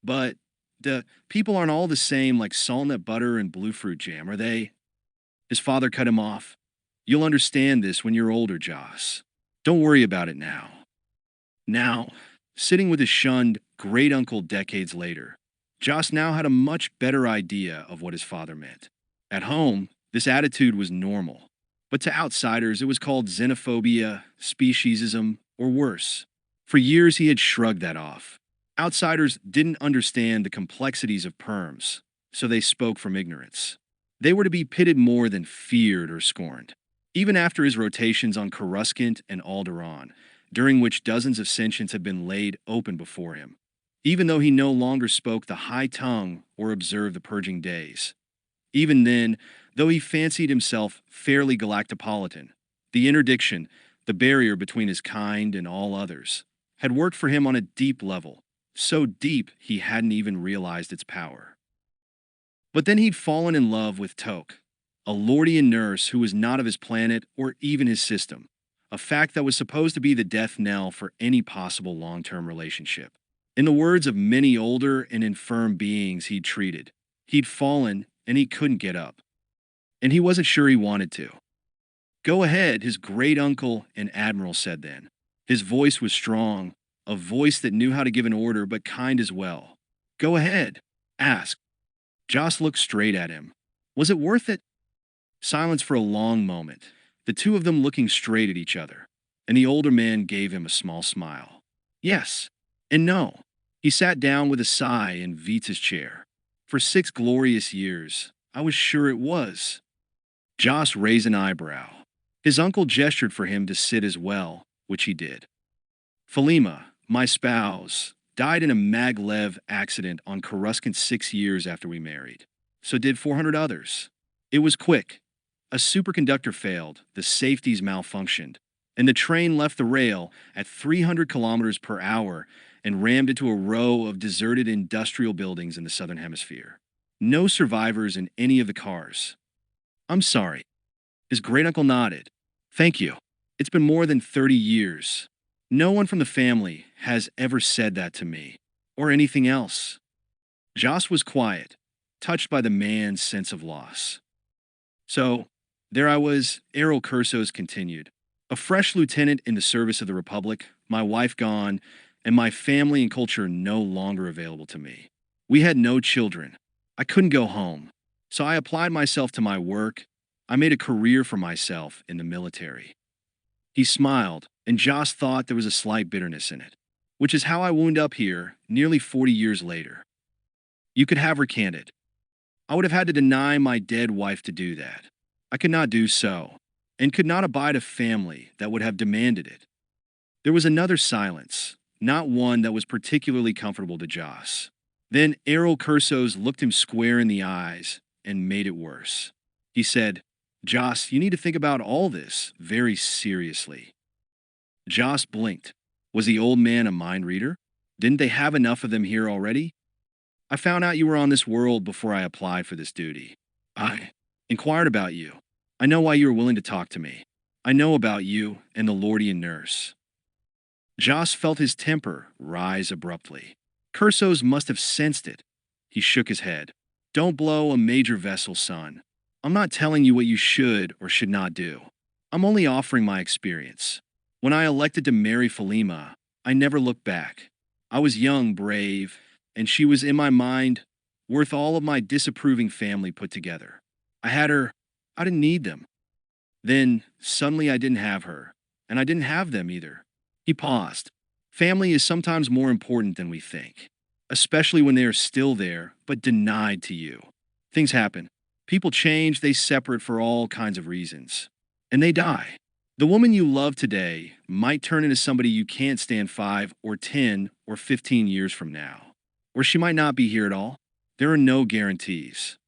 But, people aren't all the same like walnut butter and blue fruit jam, are they? His father cut him off. You'll understand this when you're older, Joss. Don't worry about it now. Now, sitting with his shunned great-uncle decades later, Joss now had a much better idea of what his father meant. At home, this attitude was normal, but to outsiders it was called xenophobia, speciesism, or worse. For years he had shrugged that off. Outsiders didn't understand the complexities of perms, so they spoke from ignorance. They were to be pitted more than feared or scorned. Even after his rotations on Coruscant and Alderaan, during which dozens of sentients had been laid open before him, even though he no longer spoke the high tongue or observed the purging days. Even then, though he fancied himself fairly galactopolitan, the interdiction, the barrier between his kind and all others, had worked for him on a deep level, so deep he hadn't even realized its power. But then he'd fallen in love with Toke, a Lordian nurse who was not of his planet or even his system, a fact that was supposed to be the death knell for any possible long-term relationship. In the words of many older and infirm beings he'd treated, he'd fallen and he couldn't get up. And he wasn't sure he wanted to. Go ahead, his great-uncle and admiral said then. His voice was strong, a voice that knew how to give an order but kind as well. Go ahead, ask. Joss looked straight at him. Was it worth it? Silence for a long moment, the two of them looking straight at each other, and the older man gave him a small smile. Yes, and no. He sat down with a sigh in Vitz's chair. For 6 glorious years, I was sure it was. Joss raised an eyebrow. His uncle gestured for him to sit as well, which he did. Philema, my spouse, died in a maglev accident on Coruscant 6 years after we married. So did 400 others. It was quick. A superconductor failed, the safeties malfunctioned, and the train left the rail at 300 kilometers per hour and rammed into a row of deserted industrial buildings in the southern hemisphere. No survivors in any of the cars. I'm sorry. His great-uncle nodded. Thank you. It's been more than 30 years. No one from the family has ever said that to me, or anything else. Joss was quiet, touched by the man's sense of loss. So, there I was, Errol Cursos continued. A fresh lieutenant in the service of the Republic, my wife gone, and my family and culture no longer available to me. We had no children. I couldn't go home. So I applied myself to my work. I made a career for myself in the military. He smiled, and Joss thought there was a slight bitterness in it, which is how I wound up here nearly 40 years later. You could have recanted. I would have had to deny my dead wife to do that. I could not do so. and could not abide a family that would have demanded it. There was another silence, not one that was particularly comfortable to Joss. Then Errol Cursos looked him square in the eyes and made it worse. He said, "Joss, you need to think about all this very seriously." Joss blinked. Was the old man a mind reader? Didn't they have enough of them here already? "I found out you were on this world before I applied for this duty. I inquired about you. I know why you were willing to talk to me. I know about you and the Lordian nurse." Joss felt his temper rise abruptly. Cursos must have sensed it. He shook his head. "Don't blow a major vessel, son. I'm not telling you what you should or should not do. I'm only offering my experience. When I elected to marry Philema, I never looked back. I was young, brave, and she was, in my mind, worth all of my disapproving family put together. I had her. I didn't need them. Then, suddenly I didn't have her, and I didn't have them either." He paused. Family is sometimes more important than we think, especially when they are still there, but denied to you. Things happen. People change, they separate for all kinds of reasons. And they die. The woman you love today might turn into somebody you can't stand 5 or 10 or 15 years from now. Or she might not be here at all. There are no guarantees.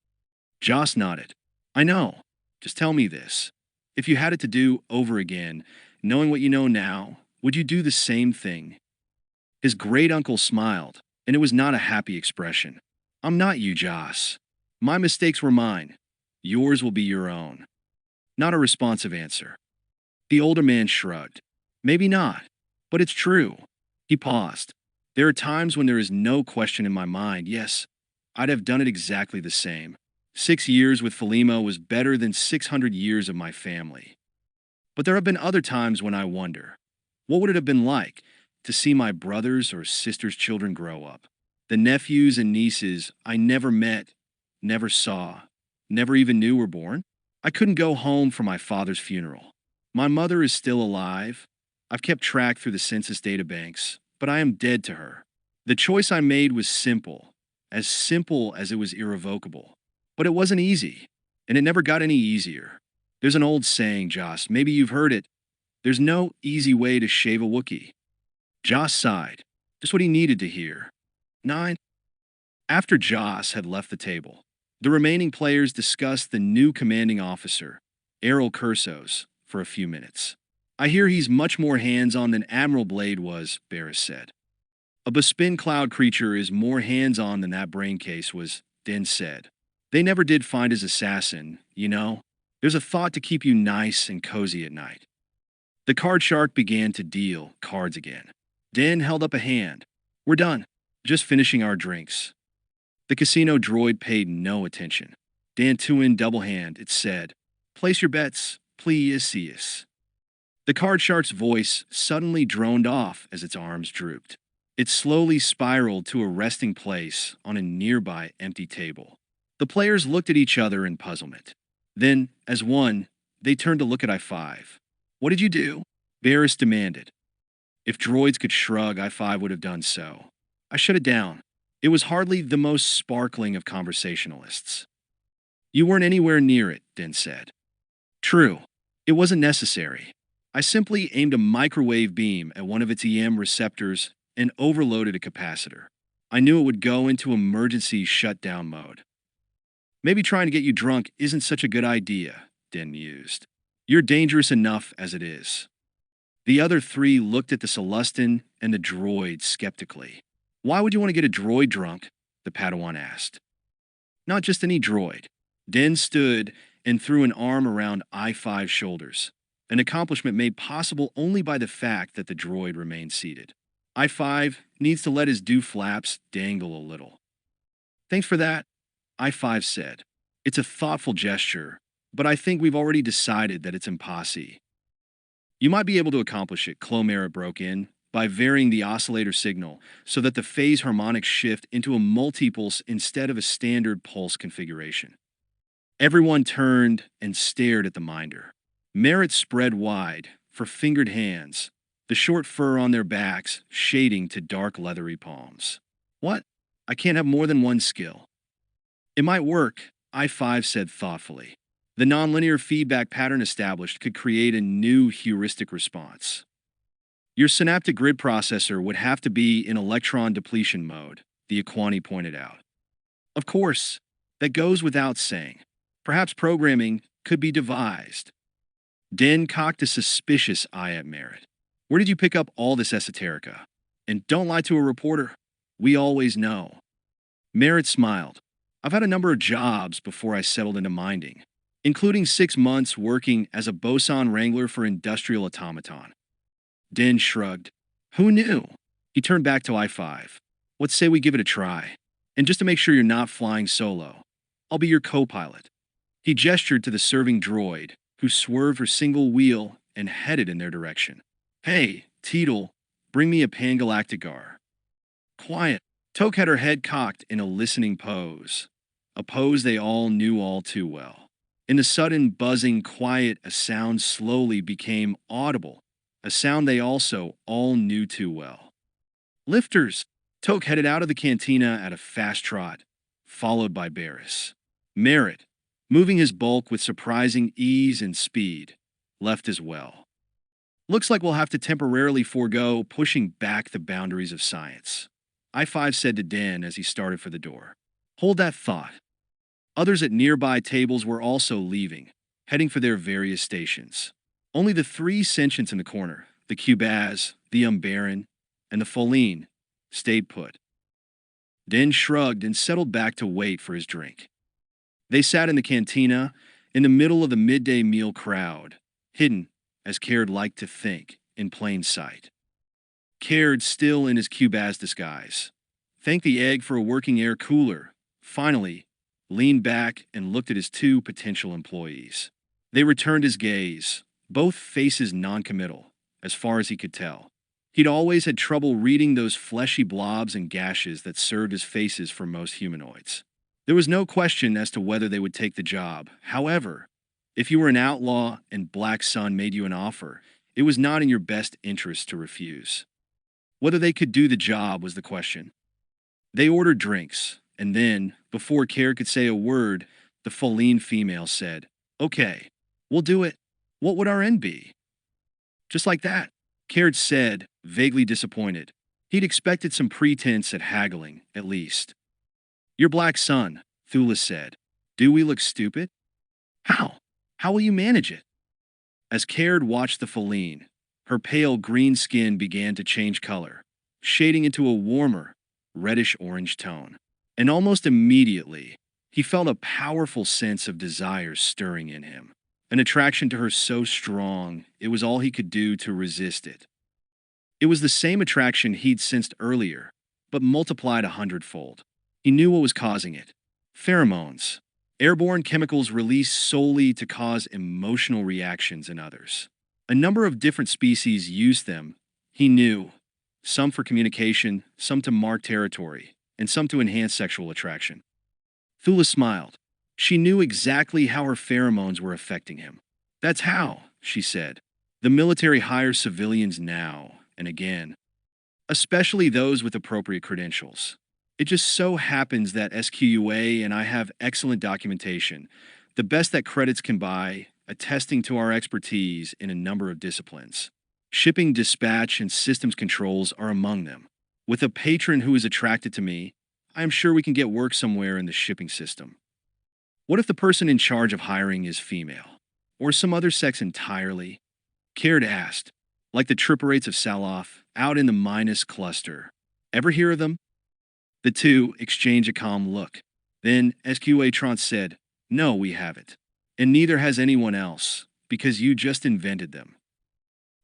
Joss nodded. "I know. Just tell me this. If you had it to do over again, knowing what you know now, would you do the same thing?" His great-uncle smiled, and it was not a happy expression. "I'm not you, Joss. My mistakes were mine. Yours will be your own." Not a responsive answer. The older man shrugged. "Maybe not, but it's true." He paused. "There are times when there is no question in my mind. Yes, I'd have done it exactly the same. 6 years with Philema was better than 600 years of my family. But there have been other times when I wonder, what would it have been like to see my brothers' or sisters' children grow up? The nephews and nieces I never met, never saw, never even knew were born? I couldn't go home for my father's funeral. My mother is still alive. I've kept track through the census databanks, but I am dead to her. The choice I made was simple as it was irrevocable. But it wasn't easy, and it never got any easier. There's an old saying, Joss, maybe you've heard it. There's no easy way to shave a Wookiee." Joss sighed, just what he needed to hear. 9. After Joss had left the table, the remaining players discussed the new commanding officer, Errol Cursos, for a few minutes. "I hear he's much more hands-on than Admiral Blade was," Baris said. "A Bespin cloud creature is more hands-on than that brain case was," Den said. "They never did find his assassin, you know. There's a thought to keep you nice and cozy at night." The card shark began to deal cards again. Den held up a hand. "We're done. Just finishing our drinks." The casino droid paid no attention. Dan threw in double hand. It said, "Place your bets, please." The card shark's voice suddenly droned off as its arms drooped. It slowly spiraled to a resting place on a nearby empty table. The players looked at each other in puzzlement. Then, as one, they turned to look at I-5. "What did you do?" Baris demanded. If droids could shrug, I-5 would have done so. "I shut it down." It was hardly the most sparkling of conversationalists. "You weren't anywhere near it," Den said. "True. It wasn't necessary. I simply aimed a microwave beam at one of its EM receptors and overloaded a capacitor. I knew it would go into emergency shutdown mode." "Maybe trying to get you drunk isn't such a good idea," Den mused. "You're dangerous enough as it is." The other three looked at the Celestin and the droid skeptically. "Why would you want to get a droid drunk?" the Padawan asked. "Not just any droid." Den stood and threw an arm around I-5's shoulders, an accomplishment made possible only by the fact that the droid remained seated. I-5 needs to let his dew flaps dangle a little. "Thanks for that," I-5 said. "It's a thoughtful gesture, but I think we've already decided that it's impossible." "You might be able to accomplish it," Clomera broke in, "by varying the oscillator signal so that the phase harmonics shift into a multipulse instead of a standard pulse configuration." Everyone turned and stared at the minder. Merritt spread wide, for fingered hands, the short fur on their backs shading to dark leathery palms. "What? I can't have more than one skill." "It might work," I-5 said thoughtfully. The nonlinear feedback pattern established could create a new heuristic response. Your synaptic grid processor would have to be in electron depletion mode, the Aani pointed out. Of course, that goes without saying. Perhaps programming could be devised. Den cocked a suspicious eye at Merritt. Where did you pick up all this esoterica? And don't lie to a reporter. We always know. Merritt smiled. I've had a number of jobs before I settled into minding, including 6 months working as a boson wrangler for Industrial Automaton. Den shrugged. Who knew? He turned back to I-5. Let's say we give it a try. And just to make sure you're not flying solo, I'll be your co-pilot. He gestured to the serving droid, who swerved her single wheel and headed in their direction. Hey, Teetle, bring me a Pangalactigar. Quiet. Toke had her head cocked in a listening pose, a pose they all knew all too well. In the sudden buzzing quiet, a sound slowly became audible, a sound they also all knew too well. Lifters! Toke headed out of the cantina at a fast trot, followed by Baris. Merritt, moving his bulk with surprising ease and speed, left as well. Looks like we'll have to temporarily forego pushing back the boundaries of science, I-5 said to Dan as he started for the door. Hold that thought. Others at nearby tables were also leaving, heading for their various stations. Only the 3 sentients in the corner, the Cubaz, the Umbaran, and the Foline, stayed put. Dan shrugged and settled back to wait for his drink. They sat in the cantina, in the middle of the midday meal crowd, hidden, as Caird liked to think, in plain sight. Caird still in his Cubaz disguise. Thanked the egg for a working air cooler. Finally, leaned back and looked at his 2 potential employees. They returned his gaze, both faces noncommittal, as far as he could tell. He'd always had trouble reading those fleshy blobs and gashes that served as faces for most humanoids. There was no question as to whether they would take the job. However, if you were an outlaw and Black Sun made you an offer, it was not in your best interest to refuse. Whether they could do the job was the question. They ordered drinks, and then, before Caird could say a word, the Foline female said, Okay, we'll do it. What would our end be? Just like that, Caird said, vaguely disappointed. He'd expected some pretense at haggling, at least. Your Black Sun, Thula said. Do we look stupid? How? How will you manage it? As Caird watched the Foline, her pale green skin began to change color, shading into a warmer, reddish-orange tone. And almost immediately, he felt a powerful sense of desire stirring in him, an attraction to her so strong it was all he could do to resist it. It was the same attraction he'd sensed earlier, but multiplied 100-fold. He knew what was causing it. Pheromones, airborne chemicals released solely to cause emotional reactions in others. A number of different species used them, he knew, some for communication, some to mark territory, and some to enhance sexual attraction. Thula smiled. She knew exactly how her pheromones were affecting him. That's how, she said. The military hires civilians now and again, especially those with appropriate credentials. It just so happens that SQUA and I have excellent documentation, the best that credits can buy, attesting to our expertise in a number of disciplines. Shipping dispatch and systems controls are among them. With a patron who is attracted to me, I am sure we can get work somewhere in the shipping system. What if the person in charge of hiring is female? Or some other sex entirely? Caird asked, like the tripperates of Saloff, out in the Minus cluster. Ever hear of them? The 2 exchanged a calm look. Then SQA Trant said, No, we haven't. And neither has anyone else, because you just invented them.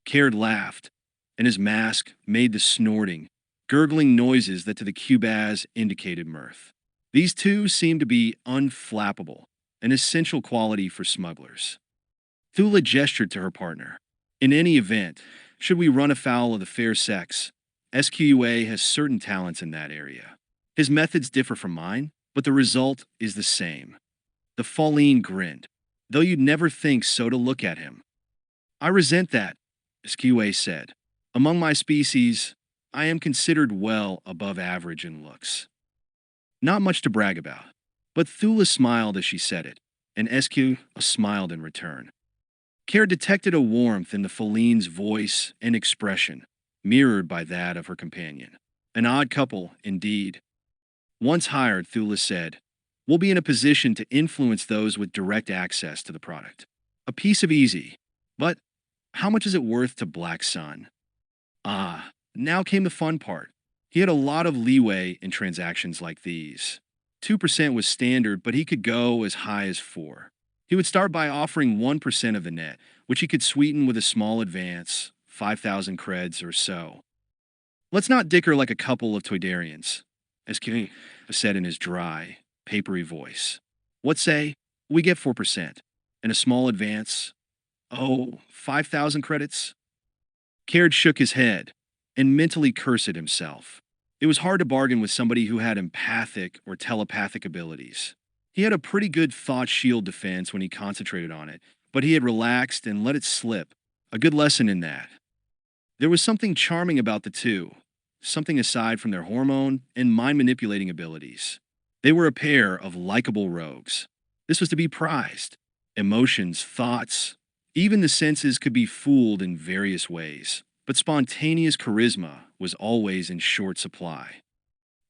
Caird laughed, and his mask made the snorting, gurgling noises that to the Cubaz indicated mirth. These 2 seemed to be unflappable, an essential quality for smugglers. Thula gestured to her partner. In any event, should we run afoul of the fair sex, SQA has certain talents in that area. His methods differ from mine, but the result is the same. The Foline grinned, though you'd never think so to look at him. I resent that, SQA said. Among my species, I am considered well above average in looks. Not much to brag about, but Thula smiled as she said it, and SQ smiled in return. Caird detected a warmth in the Feline's voice and expression, mirrored by that of her companion. An odd couple, indeed. Once hired, Thula said, we'll be in a position to influence those with direct access to the product. A piece of easy. But how much is it worth to Black Sun? Ah, now came the fun part. He had a lot of leeway in transactions like these. 2% was standard, but he could go as high as 4. He would start by offering 1% of the net, which he could sweeten with a small advance, 5,000 creds or so. Let's not dicker like a couple of Toydarians, as King said in his dry, papery voice. What say we get 4%, and a small advance? Oh, 5,000 credits? Caird shook his head and mentally cursed at himself. It was hard to bargain with somebody who had empathic or telepathic abilities. He had a pretty good thought shield defense when he concentrated on it, but he had relaxed and let it slip. A good lesson in that. There was something charming about the two, something aside from their hormone and mind-manipulating abilities. They were a pair of likable rogues. This was to be prized. Emotions, thoughts, even the senses could be fooled in various ways, but spontaneous charisma was always in short supply.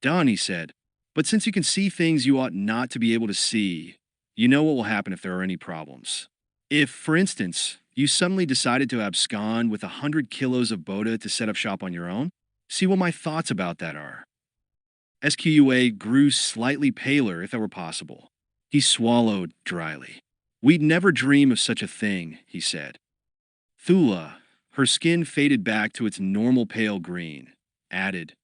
Don, he said, but since you can see things you ought not to be able to see, you know what will happen if there are any problems. If, for instance, you suddenly decided to abscond with 100 kilos of Bota to set up shop on your own, see what my thoughts about that are. SQUA grew slightly paler if that were possible. He swallowed dryly. We'd never dream of such a thing, he said. Thula, her skin faded back to its normal pale green, added,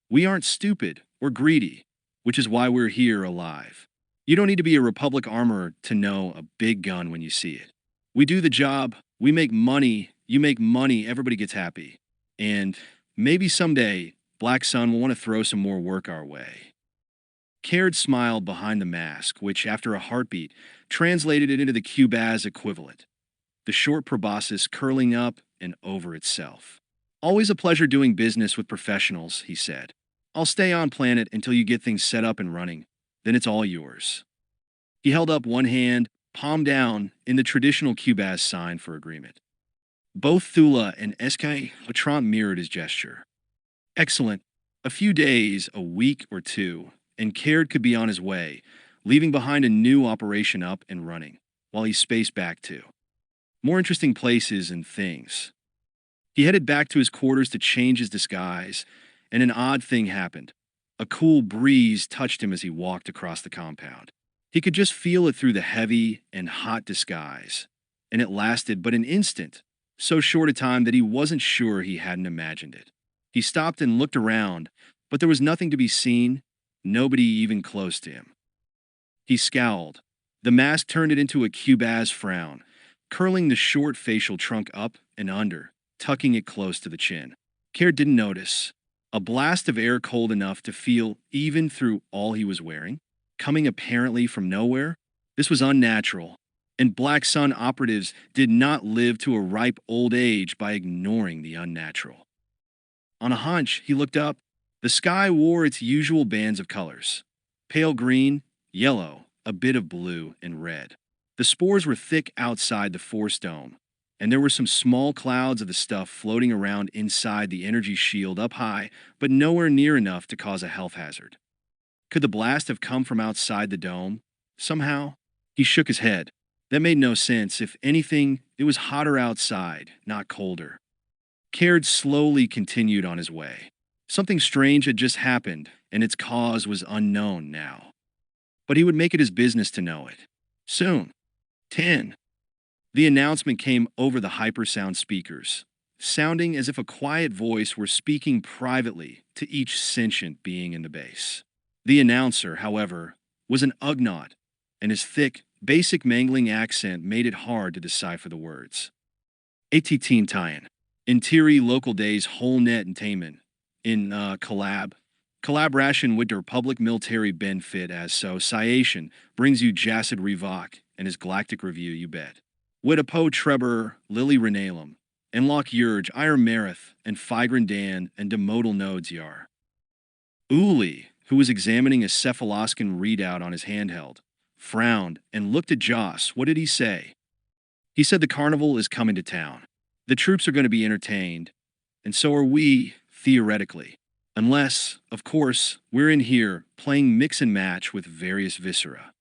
we aren't stupid or greedy, which is why we're here alive. You don't need to be a Republic armorer to know a big gun when you see it. We do the job, we make money, you make money, everybody gets happy. And maybe someday, Black Sun will want to throw some more work our way. Caird smiled behind the mask, which, after a heartbeat, translated it into the Cubaz equivalent. The short proboscis curling up and over itself. Always a pleasure doing business with professionals, he said. I'll stay on planet until you get things set up and running. Then it's all yours. He held up one hand, palm down, in the traditional Cubaz sign for agreement. Both Thula and SK Latron mirrored his gesture. Excellent. A few days, a week or two, and Caird could be on his way, leaving behind a new operation up and running, while he spaced back to more interesting places and things. He headed back to his quarters to change his disguise, and an odd thing happened. A cool breeze touched him as he walked across the compound. He could just feel it through the heavy and hot disguise, and it lasted but an instant, so short a time that he wasn't sure he hadn't imagined it. He stopped and looked around, but there was nothing to be seen, nobody even close to him. He scowled. The mask turned it into a Cubaz frown, curling the short facial trunk up and under, tucking it close to the chin. Caird didn't notice. A blast of air cold enough to feel even through all he was wearing, coming apparently from nowhere. This was unnatural, and Black Sun operatives did not live to a ripe old age by ignoring the unnatural. On a hunch, he looked up. The sky wore its usual bands of colors. Pale green, yellow, a bit of blue, and red. The spores were thick outside the force dome, and there were some small clouds of the stuff floating around inside the energy shield up high, but nowhere near enough to cause a health hazard. Could the blast have come from outside the dome? Somehow? He shook his head. That made no sense. If anything, it was hotter outside, not colder. Caird slowly continued on his way. Something strange had just happened, and its cause was unknown now. But he would make it his business to know it. Soon. 10. The announcement came over the hypersound speakers, sounding as if a quiet voice were speaking privately to each sentient being in the base. The announcer, however, was an Ugnaught, and his thick, basic mangling accent made it hard to decipher the words. AT-Teen tie-in. Interior local days whole net entertainment. In collaboration with the Republic military benefit as so, Sciation brings you Jacid Revok and his Galactic Review, you bet. Widapo Trebor, Lily Renalum, Enlock Urge, Ire Marith, and Figrin Dan, and Demodal Nodes Uli, who was examining a cephaloscan readout on his handheld, frowned, and looked at Joss. What did he say? He said the carnival is coming to town. The troops are going to be entertained, and so are we, theoretically. Unless, of course, we're in here playing mix and match with various viscera.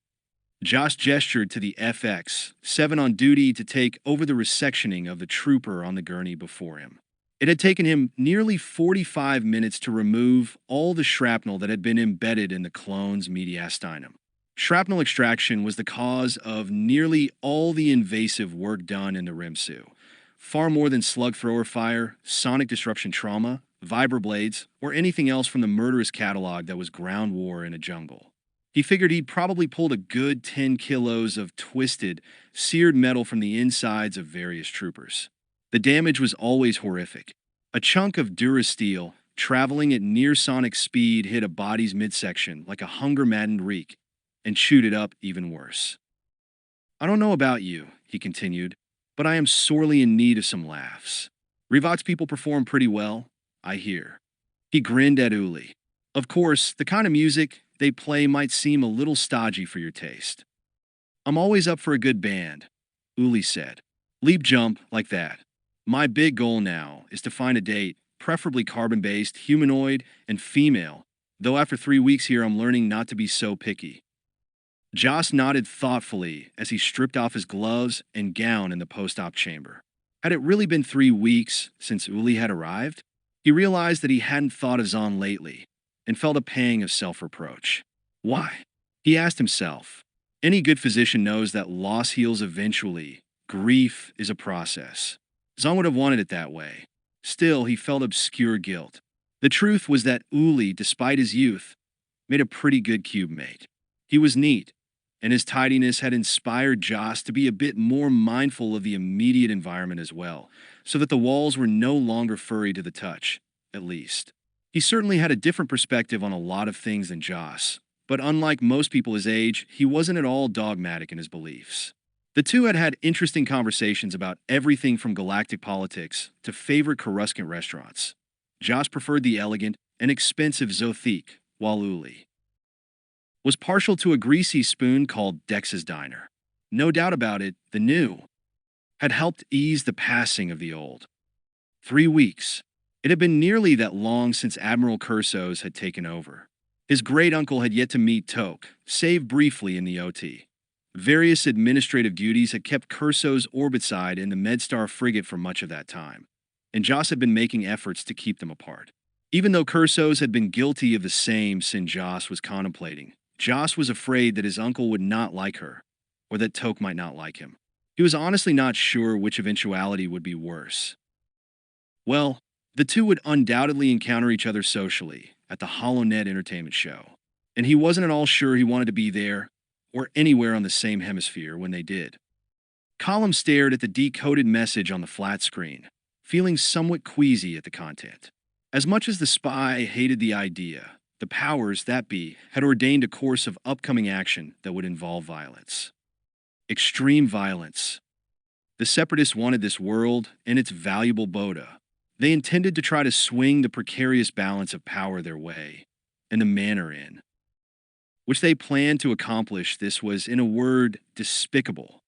Joss gestured to the FX-7 on duty to take over the resectioning of the trooper on the gurney before him. It had taken him nearly 45 minutes to remove all the shrapnel that had been embedded in the clone's mediastinum. Shrapnel extraction was the cause of nearly all the invasive work done in the Rimsu, far more than slug thrower fire, sonic disruption trauma, vibroblades, or anything else from the murderous catalog that was ground war in a jungle. He figured he'd probably pulled a good 10 kilos of twisted, seared metal from the insides of various troopers. The damage was always horrific. A chunk of durasteel, traveling at near sonic speed, hit a body's midsection like a hunger-maddened reek, and chewed it up even worse. I don't know about you, he continued, but I am sorely in need of some laughs. Revox people perform pretty well, I hear. He grinned at Uli. Of course, the kind of music they play might seem a little stodgy for your taste. I'm always up for a good band, Uli said. Leap jump like that. My big goal now is to find a date, preferably carbon-based, humanoid, and female, though after 3 weeks here I'm learning not to be so picky. Joss nodded thoughtfully as he stripped off his gloves and gown in the post-op chamber. Had it really been 3 weeks since Uli had arrived? He realized that he hadn't thought of Zahn lately, and felt a pang of self-reproach. Why? He asked himself. Any good physician knows that loss heals eventually. Grief is a process. Zahn would have wanted it that way. Still, he felt obscure guilt. The truth was that Uli, despite his youth, made a pretty good cube mate. He was neat, and his tidiness had inspired Joss to be a bit more mindful of the immediate environment as well, so that the walls were no longer furry to the touch, at least. He certainly had a different perspective on a lot of things than Joss, but unlike most people his age, he wasn't at all dogmatic in his beliefs. The two had had interesting conversations about everything from galactic politics to favorite Coruscant restaurants. Joss preferred the elegant and expensive Zothique, while Uli was partial to a greasy spoon called Dex's Diner. No doubt about it, the new had helped ease the passing of the old. 3 weeks. It had been nearly that long since Admiral Cursos had taken over. His great-uncle had yet to meet Toke, save briefly in the OT. Various administrative duties had kept Cursos orbitside in the MedStar frigate for much of that time, and Joss had been making efforts to keep them apart. Even though Cursos had been guilty of the same sin Joss was contemplating, Joss was afraid that his uncle would not like her, or that Toke might not like him. He was honestly not sure which eventuality would be worse. Well, the two would undoubtedly encounter each other socially at the HoloNet entertainment show, and he wasn't at all sure he wanted to be there or anywhere on the same hemisphere when they did. Column stared at the decoded message on the flat screen, feeling somewhat queasy at the content. As much as the spy hated the idea, the powers that be had ordained a course of upcoming action that would involve violence. Extreme violence. The Separatists wanted this world and its valuable Bota. They intended to try to swing the precarious balance of power their way, and the manner in which they planned to accomplish this was, in a word, despicable.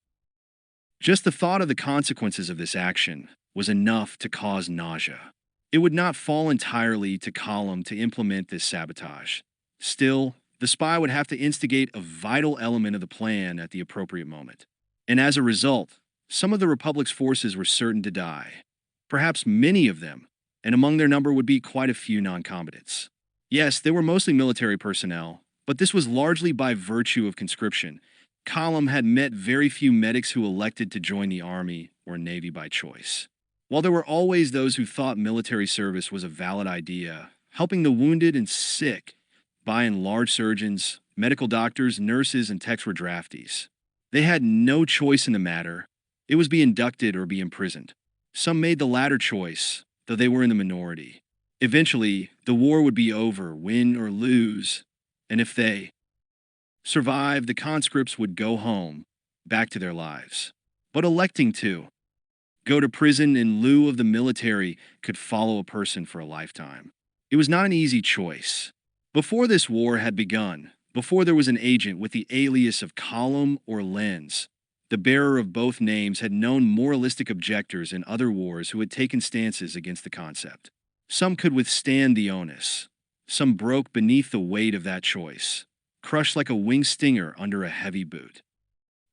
Just the thought of the consequences of this action was enough to cause nausea. It would not fall entirely to Column to implement this sabotage. Still, the spy would have to instigate a vital element of the plan at the appropriate moment. And as a result, some of the Republic's forces were certain to die. Perhaps many of them, and among their number would be quite a few non-combatants. Yes, they were mostly military personnel, but this was largely by virtue of conscription. Column had met very few medics who elected to join the Army or Navy by choice. While there were always those who thought military service was a valid idea, helping the wounded and sick, by and large surgeons, medical doctors, nurses, and techs were draftees. They had no choice in the matter. It was be inducted or be imprisoned. Some made the latter choice, though they were in the minority. Eventually, the war would be over, win or lose, and if they survived, the conscripts would go home, back to their lives. But electing to go to prison in lieu of the military could follow a person for a lifetime. It was not an easy choice. Before this war had begun, Before there was an agent with the alias of Column or Lens, the bearer of both names had known moralistic objectors in other wars who had taken stances against the concept. Some could withstand the onus. Some broke beneath the weight of that choice, crushed like a winged stinger under a heavy boot.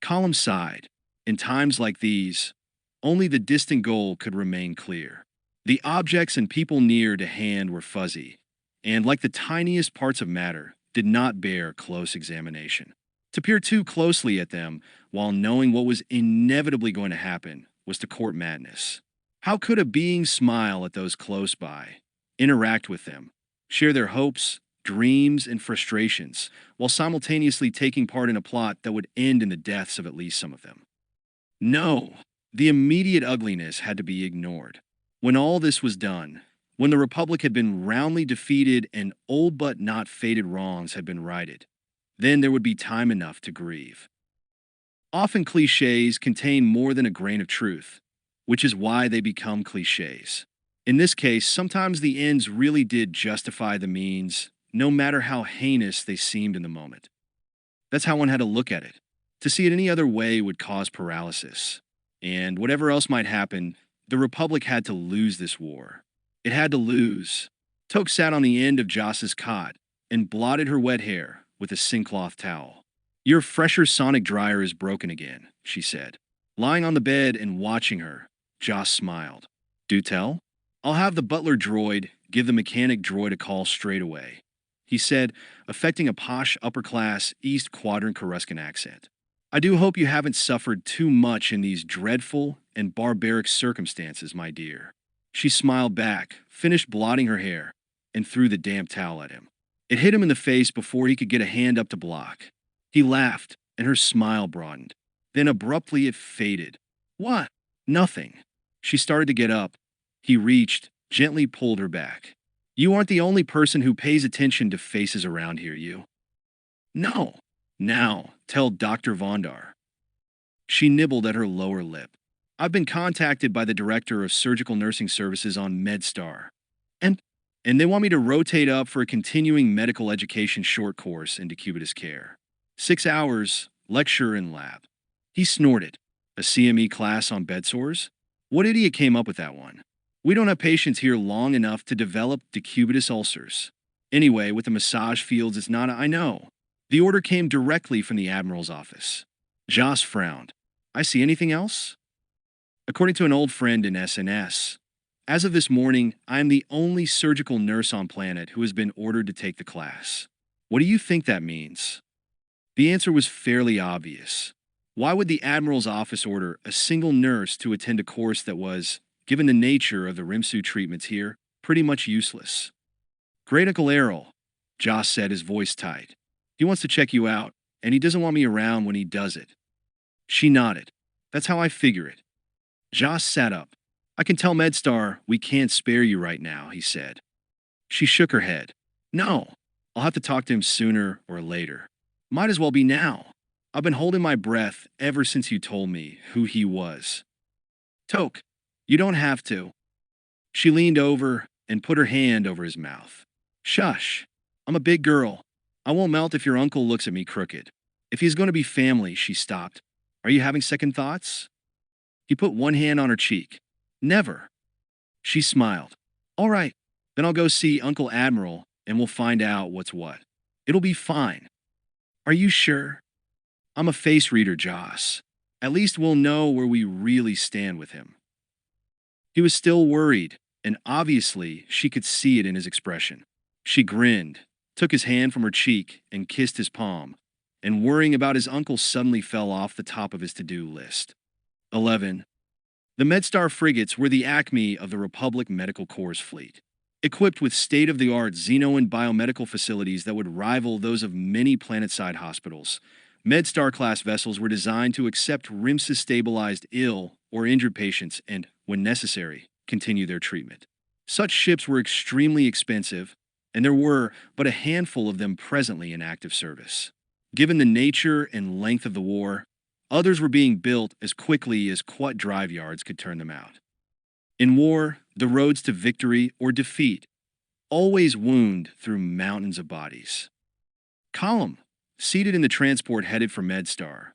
Column sighed. In times like these, only the distant goal could remain clear. The objects and people near to hand were fuzzy, and like the tiniest parts of matter, did not bear close examination. To peer too closely at them while knowing what was inevitably going to happen was to court madness. How could a being smile at those close by, interact with them, share their hopes, dreams, and frustrations, while simultaneously taking part in a plot that would end in the deaths of at least some of them? No, the immediate ugliness had to be ignored. When all this was done, when the Republic had been roundly defeated and old but not faded wrongs had been righted, then there would be time enough to grieve. Often cliches contain more than a grain of truth, which is why they become cliches. In this case, sometimes the ends really did justify the means, no matter how heinous they seemed in the moment. That's how one had to look at it. To see it any other way would cause paralysis. And whatever else might happen, the Republic had to lose this war. It had to lose. Toke sat on the end of Joss's cot and blotted her wet hair with a sincloth towel. "Your fresher sonic dryer is broken again," she said. Lying on the bed and watching her, Joss smiled. "Do tell? I'll have the butler droid give the mechanic droid a call straight away," he said, affecting a posh upper-class East Quadrant Coruscant accent. "I do hope you haven't suffered too much in these dreadful and barbaric circumstances, my dear." She smiled back, finished blotting her hair, and threw the damp towel at him. It hit him in the face before he could get a hand up to block. He laughed, and her smile broadened. Then abruptly it faded. "What?" "Nothing." She started to get up. He reached, gently pulled her back. "You aren't the only person who pays attention to faces around here, you." "No." "Now, tell Dr. Vondar." She nibbled at her lower lip. "I've been contacted by the director of surgical nursing services on MedStar. And they want me to rotate up for a continuing medical education short course in decubitus care. 6 hours, lecture and lab." He snorted. "A CME class on bed sores? What idiot came up with that one? We don't have patients here long enough to develop decubitus ulcers. Anyway, with the massage fields, it's not I know." The order came directly from the Admiral's office. Joss frowned. "I see anything else?" "According to an old friend in SNS, as of this morning, I am the only surgical nurse on planet who has been ordered to take the class. What do you think that means?" The answer was fairly obvious. Why would the Admiral's office order a single nurse to attend a course that was, given the nature of the RIMSU treatments here, pretty much useless? "Great Uncle Errol," Joss said, his voice tight. "He wants to check you out, and he doesn't want me around when he does it." She nodded. "That's how I figure it." Joss sat up. "I can tell MedStar we can't spare you right now," he said. She shook her head. "No, I'll have to talk to him sooner or later. Might as well be now. I've been holding my breath ever since you told me who he was." "Toke, you don't have to." She leaned over and put her hand over his mouth. "Shush. I'm a big girl. I won't melt if your uncle looks at me crooked. If he's going to be family," she stopped. "Are you having second thoughts?" He put one hand on her cheek. "Never." She smiled. "All right, then I'll go see Uncle Admiral and we'll find out what's what. It'll be fine." "Are you sure?" "I'm a face reader, Joss. At least we'll know where we really stand with him." He was still worried, and obviously she could see it in his expression. She grinned, took his hand from her cheek, and kissed his palm, and worrying about his uncle suddenly fell off the top of his to-do list. 11. The MedStar frigates were the acme of the Republic Medical Corps fleet. Equipped with state-of-the-art Xenoan biomedical facilities that would rival those of many planet-side hospitals, MedStar-class vessels were designed to accept RIMSA-stabilized ill or injured patients and, when necessary, continue their treatment. Such ships were extremely expensive, and there were but a handful of them presently in active service. Given the nature and length of the war, others were being built as quickly as Quat drive yards could turn them out. In war, the roads to victory or defeat always wound through mountains of bodies. "Column," seated in the transport headed for MedStar,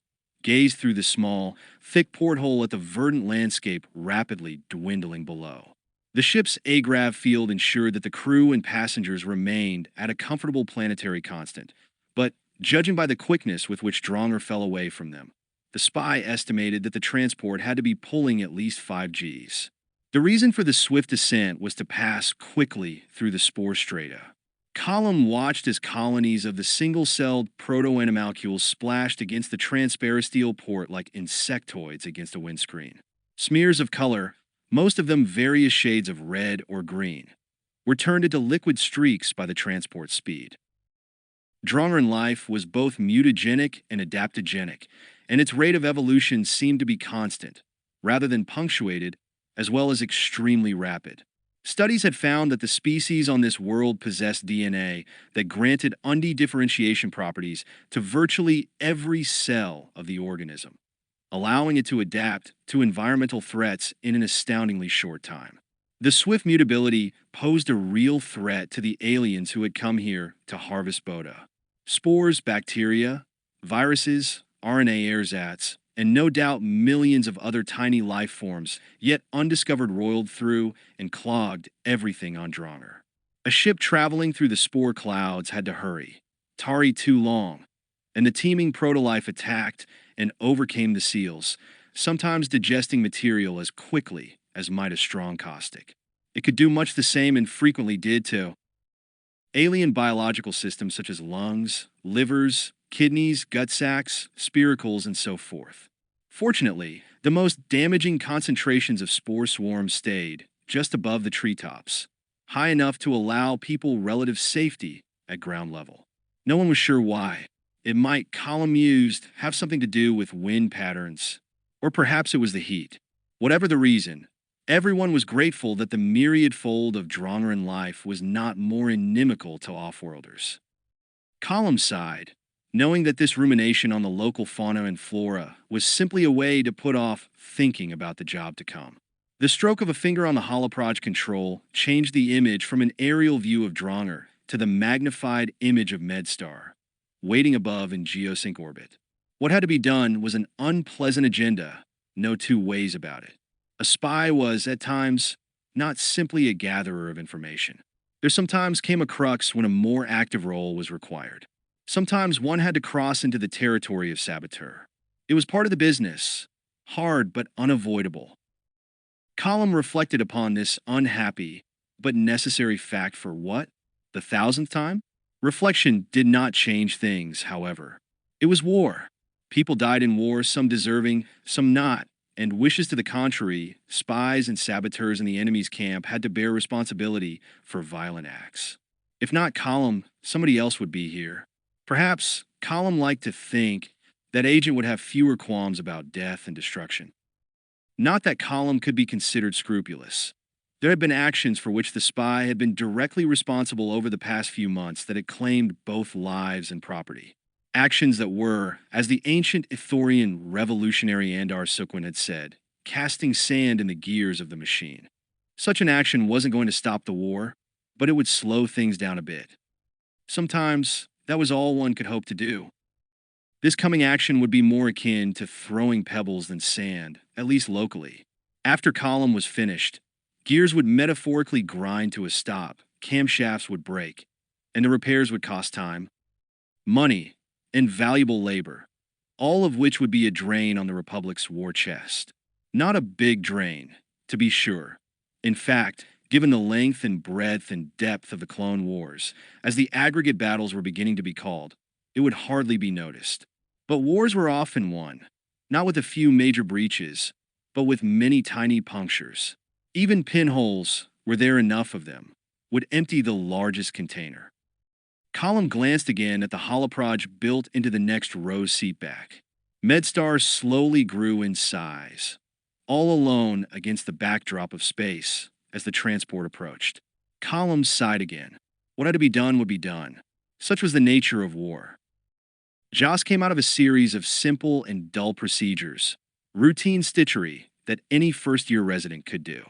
gazed through the small, thick porthole at the verdant landscape rapidly dwindling below. The ship's agrav field ensured that the crew and passengers remained at a comfortable planetary constant, but judging by the quickness with which Dronger fell away from them, the spy estimated that the transport had to be pulling at least 5 Gs. The reason for the swift descent was to pass quickly through the spore strata. Column watched as colonies of the single-celled proto-animalcules splashed against the transparisteel port like insectoids against a windscreen. Smears of color, most of them various shades of red or green, were turned into liquid streaks by the transport speed. Drongeran life was both mutagenic and adaptogenic, and its rate of evolution seemed to be constant, rather than punctuated, as well as extremely rapid. Studies had found that the species on this world possessed DNA that granted undifferentiation properties to virtually every cell of the organism, allowing it to adapt to environmental threats in an astoundingly short time. The swift mutability posed a real threat to the aliens who had come here to harvest Bota. Spores, bacteria, viruses, RNA ersatz, and no doubt millions of other tiny life forms, yet undiscovered, roiled through and clogged everything on Dronger. A ship traveling through the spore clouds had to hurry, tarry too long, and the teeming protolife attacked and overcame the seals, sometimes digesting material as quickly as might a strong caustic. It could do much the same and frequently did to alien biological systems such as lungs, livers, kidneys, gut sacs, spiracles, and so forth. Fortunately, the most damaging concentrations of spore swarms stayed just above the treetops, high enough to allow people relative safety at ground level. No one was sure why. It might, Column mused, have something to do with wind patterns, or perhaps it was the heat. Whatever the reason, everyone was grateful that the myriad fold of Drongeran life was not more inimical to offworlders. Column sighed, knowing that this rumination on the local fauna and flora was simply a way to put off thinking about the job to come. The stroke of a finger on the holoproj control changed the image from an aerial view of Dronger to the magnified image of MedStar, waiting above in geosync orbit. What had to be done was an unpleasant agenda, no two ways about it. A spy was, at times, not simply a gatherer of information. There sometimes came a crux when a more active role was required. Sometimes one had to cross into the territory of Saboteur. It was part of the business, hard but unavoidable. Column reflected upon this unhappy but necessary fact for what? The 1000th time? Reflection did not change things, however. It was war. People died in war, some deserving, some not, and wishes to the contrary, spies and saboteurs in the enemy's camp had to bear responsibility for violent acts. If not Column, somebody else would be here. Perhaps Column liked to think that Agent would have fewer qualms about death and destruction. Not that Column could be considered scrupulous. There had been actions for which the spy had been directly responsible over the past few months that had claimed both lives and property. Actions that were, as the ancient Ithorian revolutionary Andar Sukwin had said, casting sand in the gears of the machine. Such an action wasn't going to stop the war, but it would slow things down a bit. Sometimes, that was all one could hope to do. This coming action would be more akin to throwing pebbles than sand, at least locally. After Column was finished, gears would metaphorically grind to a stop, camshafts would break, and the repairs would cost time, money, and valuable labor, all of which would be a drain on the Republic's war chest. Not a big drain, to be sure. In fact, given the length and breadth and depth of the Clone Wars, as the aggregate battles were beginning to be called, it would hardly be noticed. But wars were often won, not with a few major breaches, but with many tiny punctures. Even pinholes, were there enough of them, would empty the largest container. Column glanced again at the holoproj built into the next row's seatback. MedStar slowly grew in size, all alone against the backdrop of space as the transport approached. Column sighed again. What had to be done would be done. Such was the nature of war. Joss came out of a series of simple and dull procedures, routine stitchery that any first-year resident could do.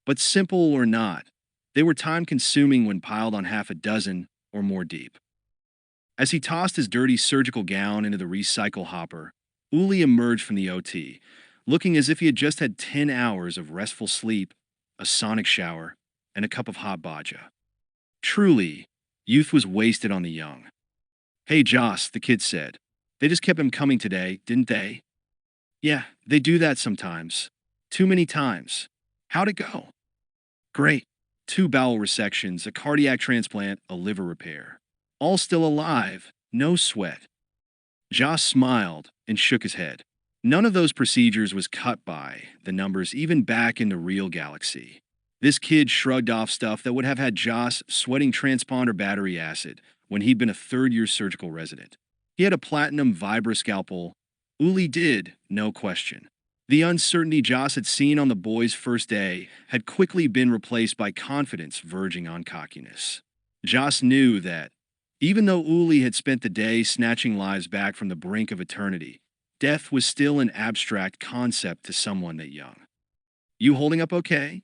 But simple or not, they were time-consuming when piled on half a dozen or more deep. As he tossed his dirty surgical gown into the recycle hopper, Uli emerged from the OT, looking as if he had just had 10 hours of restful sleep, a sonic shower, and a cup of hot baja. Truly, youth was wasted on the young. Hey, Joss, the kid said. They just kept him coming today, didn't they? Yeah, they do that sometimes. Too many times. How'd it go? Great. 2 bowel resections, a cardiac transplant, a liver repair. All still alive, no sweat. Joss smiled and shook his head. None of those procedures was cut by the numbers even back in the real galaxy. This kid shrugged off stuff that would have had Joss sweating transponder battery acid when he'd been a third-year surgical resident. He had a platinum Vibra scalpel. Uli did, no question. The uncertainty Joss had seen on the boy's first day had quickly been replaced by confidence verging on cockiness. Joss knew that, even though Uli had spent the day snatching lives back from the brink of eternity, death was still an abstract concept to someone that young. You holding up okay?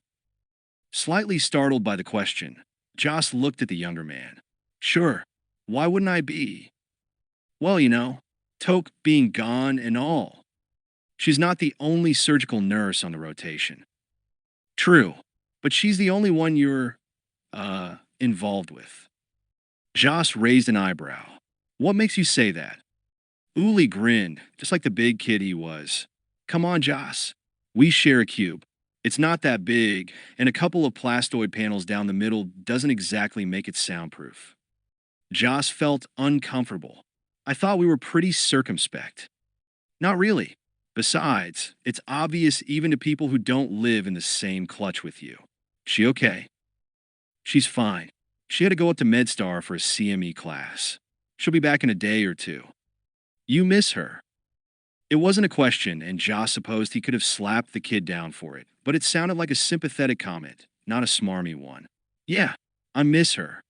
Slightly startled by the question, Joss looked at the younger man. Sure, why wouldn't I be? Well, Toke being gone and all. She's not the only surgical nurse on the rotation. True, but she's the only one you're, involved with. Joss raised an eyebrow. What makes you say that? Uli grinned, just like the big kid he was. Come on, Joss. We share a cube. It's not that big, and a couple of plastoid panels down the middle doesn't exactly make it soundproof. Joss felt uncomfortable. I thought we were pretty circumspect. Not really. Besides, it's obvious even to people who don't live in the same clutch with you. She okay? She's fine. She had to go up to MedStar for a CME class. She'll be back in a day or two. You miss her. It wasn't a question, and Joss supposed he could have slapped the kid down for it, but it sounded like a sympathetic comment, not a smarmy one. Yeah, I miss her.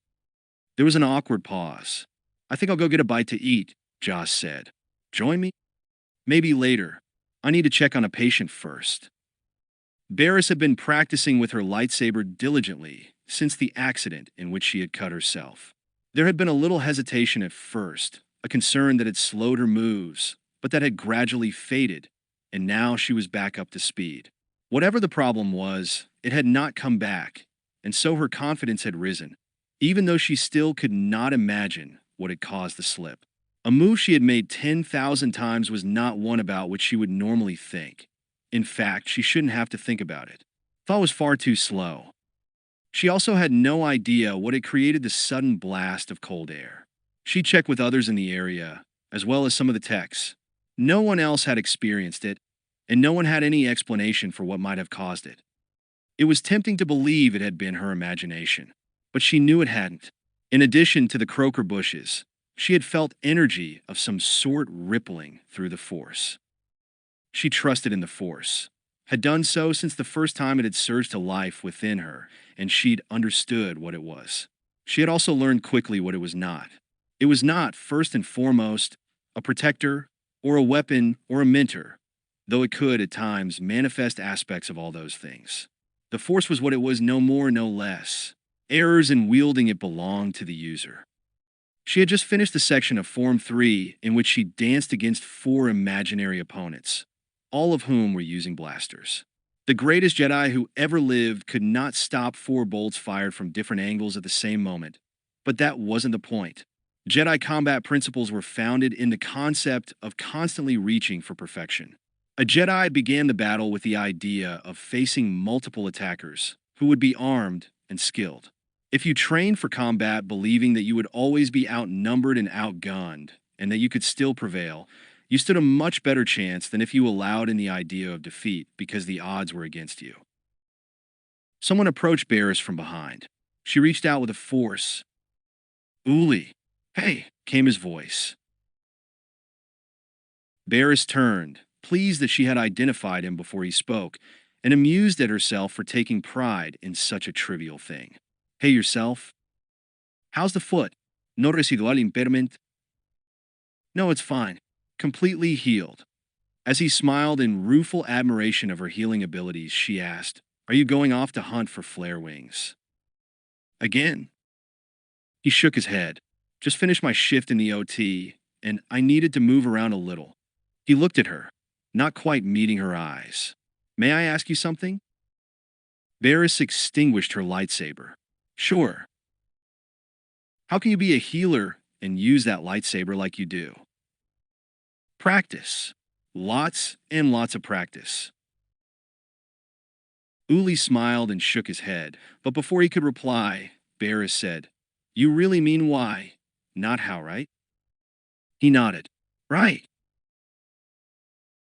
There was an awkward pause. I think I'll go get a bite to eat, Joss said. Join me? Maybe later. I need to check on a patient first. Baris had been practicing with her lightsaber diligently since the accident in which she had cut herself. There had been a little hesitation at first, a concern that had slowed her moves, but that had gradually faded, and now she was back up to speed. Whatever the problem was, it had not come back, and so her confidence had risen, even though she still could not imagine what had caused the slip. A move she had made 10,000 times was not one about which she would normally think. In fact, she shouldn't have to think about it. Thought was far too slow. She also had no idea what had created the sudden blast of cold air. She checked with others in the area, as well as some of the techs. No one else had experienced it, and no one had any explanation for what might have caused it. It was tempting to believe it had been her imagination, but she knew it hadn't. In addition to the croaker bushes, she had felt energy of some sort rippling through the Force. She trusted in the Force, had done so since the first time it had surged to life within her, and she'd understood what it was. She had also learned quickly what it was not. It was not, first and foremost, a protector, or a weapon, or a mentor, though it could, at times, manifest aspects of all those things. The Force was what it was, no more, no less. Errors in wielding it belonged to the user. She had just finished the section of Form 3 in which she danced against 4 imaginary opponents, all of whom were using blasters. The greatest Jedi who ever lived could not stop 4 bolts fired from different angles at the same moment, but that wasn't the point. Jedi combat principles were founded in the concept of constantly reaching for perfection. A Jedi began the battle with the idea of facing multiple attackers who would be armed and skilled. If you trained for combat believing that you would always be outnumbered and outgunned, and that you could still prevail, you stood a much better chance than if you allowed in the idea of defeat because the odds were against you. Someone approached Baris from behind. She reached out with a force. Uli, hey, came his voice. Baris turned, pleased that she had identified him before he spoke, and amused at herself for taking pride in such a trivial thing. Hey, yourself. How's the foot? No residual impairment? No, it's fine. Completely healed. As he smiled in rueful admiration of her healing abilities, she asked, Are you going off to hunt for flare wings? Again? He shook his head. Just finished my shift in the OT, and I needed to move around a little. He looked at her, not quite meeting her eyes. May I ask you something? Baris extinguished her lightsaber. Sure. How can you be a healer and use that lightsaber like you do? Practice. Lots and lots of practice. Uli smiled and shook his head, but before he could reply, Baris said, You really mean why, not how, right? He nodded. Right.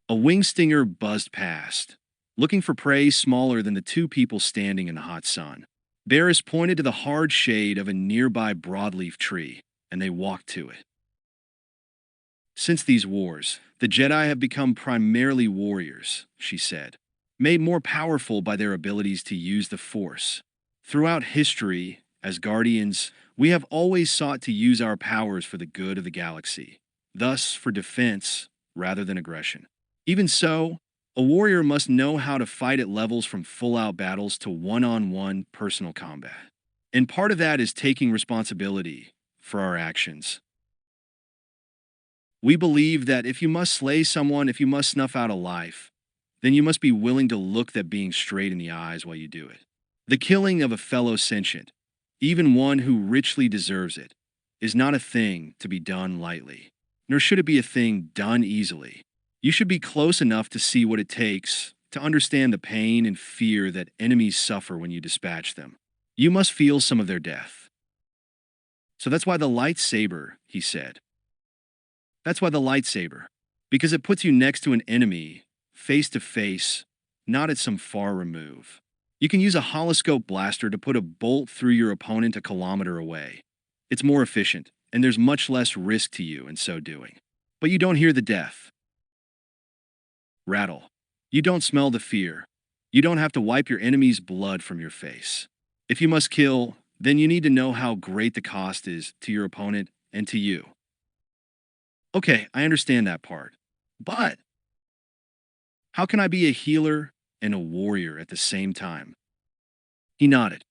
A wing stinger buzzed past, looking for prey smaller than the two people standing in the hot sun. Baris pointed to the hard shade of a nearby broadleaf tree, and they walked to it. Since these wars, the Jedi have become primarily warriors, she said, made more powerful by their abilities to use the Force. Throughout history, as guardians, we have always sought to use our powers for the good of the galaxy, thus for defense rather than aggression. Even so, a warrior must know how to fight at levels from full-out battles to one-on-one personal combat. And part of that is taking responsibility for our actions. We believe that if you must slay someone, if you must snuff out a life, then you must be willing to look that being straight in the eyes while you do it. The killing of a fellow sentient, even one who richly deserves it, is not a thing to be done lightly, nor should it be a thing done easily. You should be close enough to see what it takes to understand the pain and fear that enemies suffer when you dispatch them. You must feel some of their death. So that's why the lightsaber, he said. That's why the lightsaber, because it puts you next to an enemy, face to face, not at some far remove. You can use a holoscope blaster to put a bolt through your opponent a kilometer away. It's more efficient, and there's much less risk to you in so doing. But you don't hear the death rattle. You don't smell the fear. You don't have to wipe your enemy's blood from your face. If you must kill, then you need to know how great the cost is to your opponent and to you. Okay, I understand that part. But how can I be a healer and a warrior at the same time? He nodded.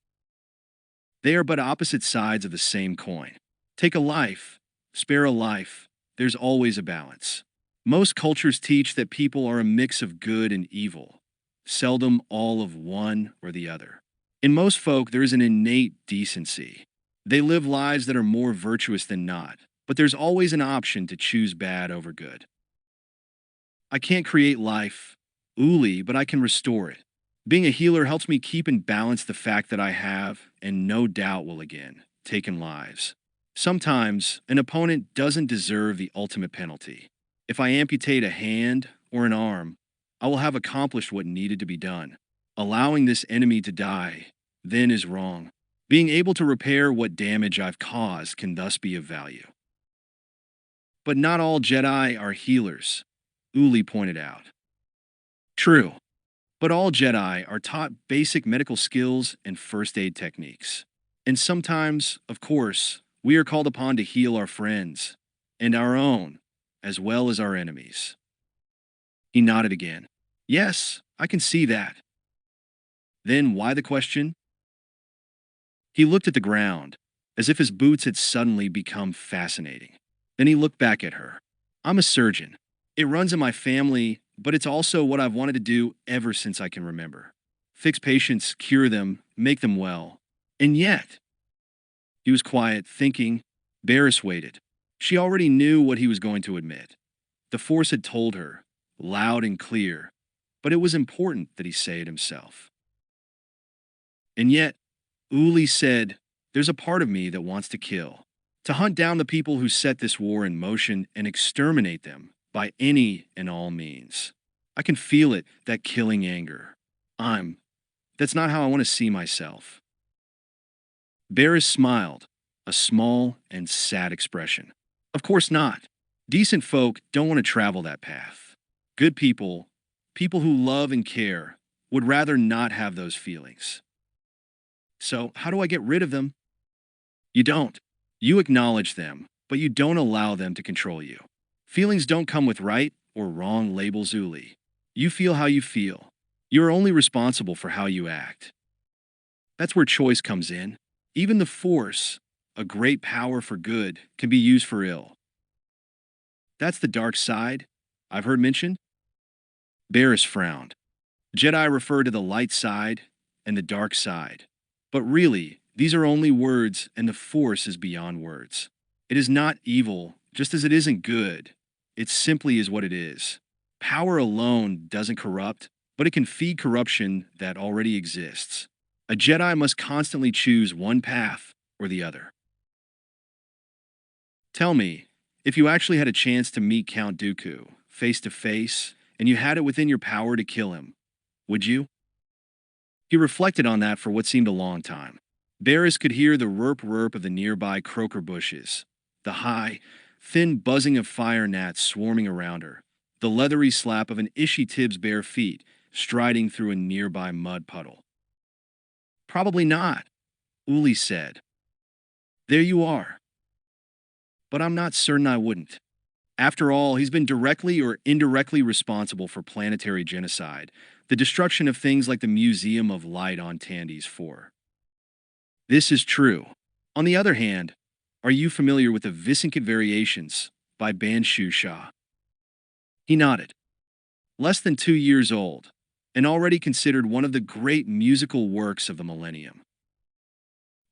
They are but opposite sides of the same coin. Take a life, spare a life. There's always a balance. Most cultures teach that people are a mix of good and evil, seldom all of one or the other. In most folk, there is an innate decency. They live lives that are more virtuous than not, but there's always an option to choose bad over good. I can't create life, Uli, but I can restore it. Being a healer helps me keep in balance the fact that I have, and no doubt will again, taken lives. Sometimes, an opponent doesn't deserve the ultimate penalty. If I amputate a hand or an arm, I will have accomplished what needed to be done. Allowing this enemy to die, then, is wrong. Being able to repair what damage I've caused can thus be of value. But not all Jedi are healers, Uli pointed out. True, but all Jedi are taught basic medical skills and first aid techniques. And sometimes, of course, we are called upon to heal our friends, and our own, as well as our enemies. He nodded again. Yes, I can see that. Then why the question? He looked at the ground, as if his boots had suddenly become fascinating. Then he looked back at her. I'm a surgeon. It runs in my family, but it's also what I've wanted to do ever since I can remember. Fix patients, cure them, make them well. And yet, he was quiet, thinking. Baris waited. She already knew what he was going to admit. The Force had told her, loud and clear, but it was important that he say it himself. And yet, Uli said, there's a part of me that wants to kill, to hunt down the people who set this war in motion and exterminate them by any and all means. I can feel it, that killing anger. That's not how I want to see myself. Baris smiled, a small and sad expression. Of course not. Decent folk don't want to travel that path. Good people, people who love and care, would rather not have those feelings. So how do I get rid of them? You don't. You acknowledge them, but you don't allow them to control you. Feelings don't come with right or wrong labels, Uli. You feel how you feel. You are only responsible for how you act. That's where choice comes in. Even the Force, a great power for good can be used for ill. That's the dark side I've heard mentioned. Baris frowned. Jedi refer to the light side and the dark side. But really, these are only words, and the Force is beyond words. It is not evil, just as it isn't good. It simply is what it is. Power alone doesn't corrupt, but it can feed corruption that already exists. A Jedi must constantly choose one path or the other. Tell me, if you actually had a chance to meet Count Dooku face to face, and you had it within your power to kill him, would you? He reflected on that for what seemed a long time. Baris could hear the rurp-rurp of the nearby croaker bushes, the high, thin buzzing of fire gnats swarming around her, the leathery slap of an Ishi-Tib's bare feet striding through a nearby mud puddle. Probably not, Uli said. There you are. But I'm not certain I wouldn't. After all, he's been directly or indirectly responsible for planetary genocide, the destruction of things like the Museum of Light on Tandy's 4. This is true. On the other hand, are you familiar with the Visinkat Variations by Banshu Shah? He nodded. Less than 2 years old, and already considered one of the great musical works of the millennium.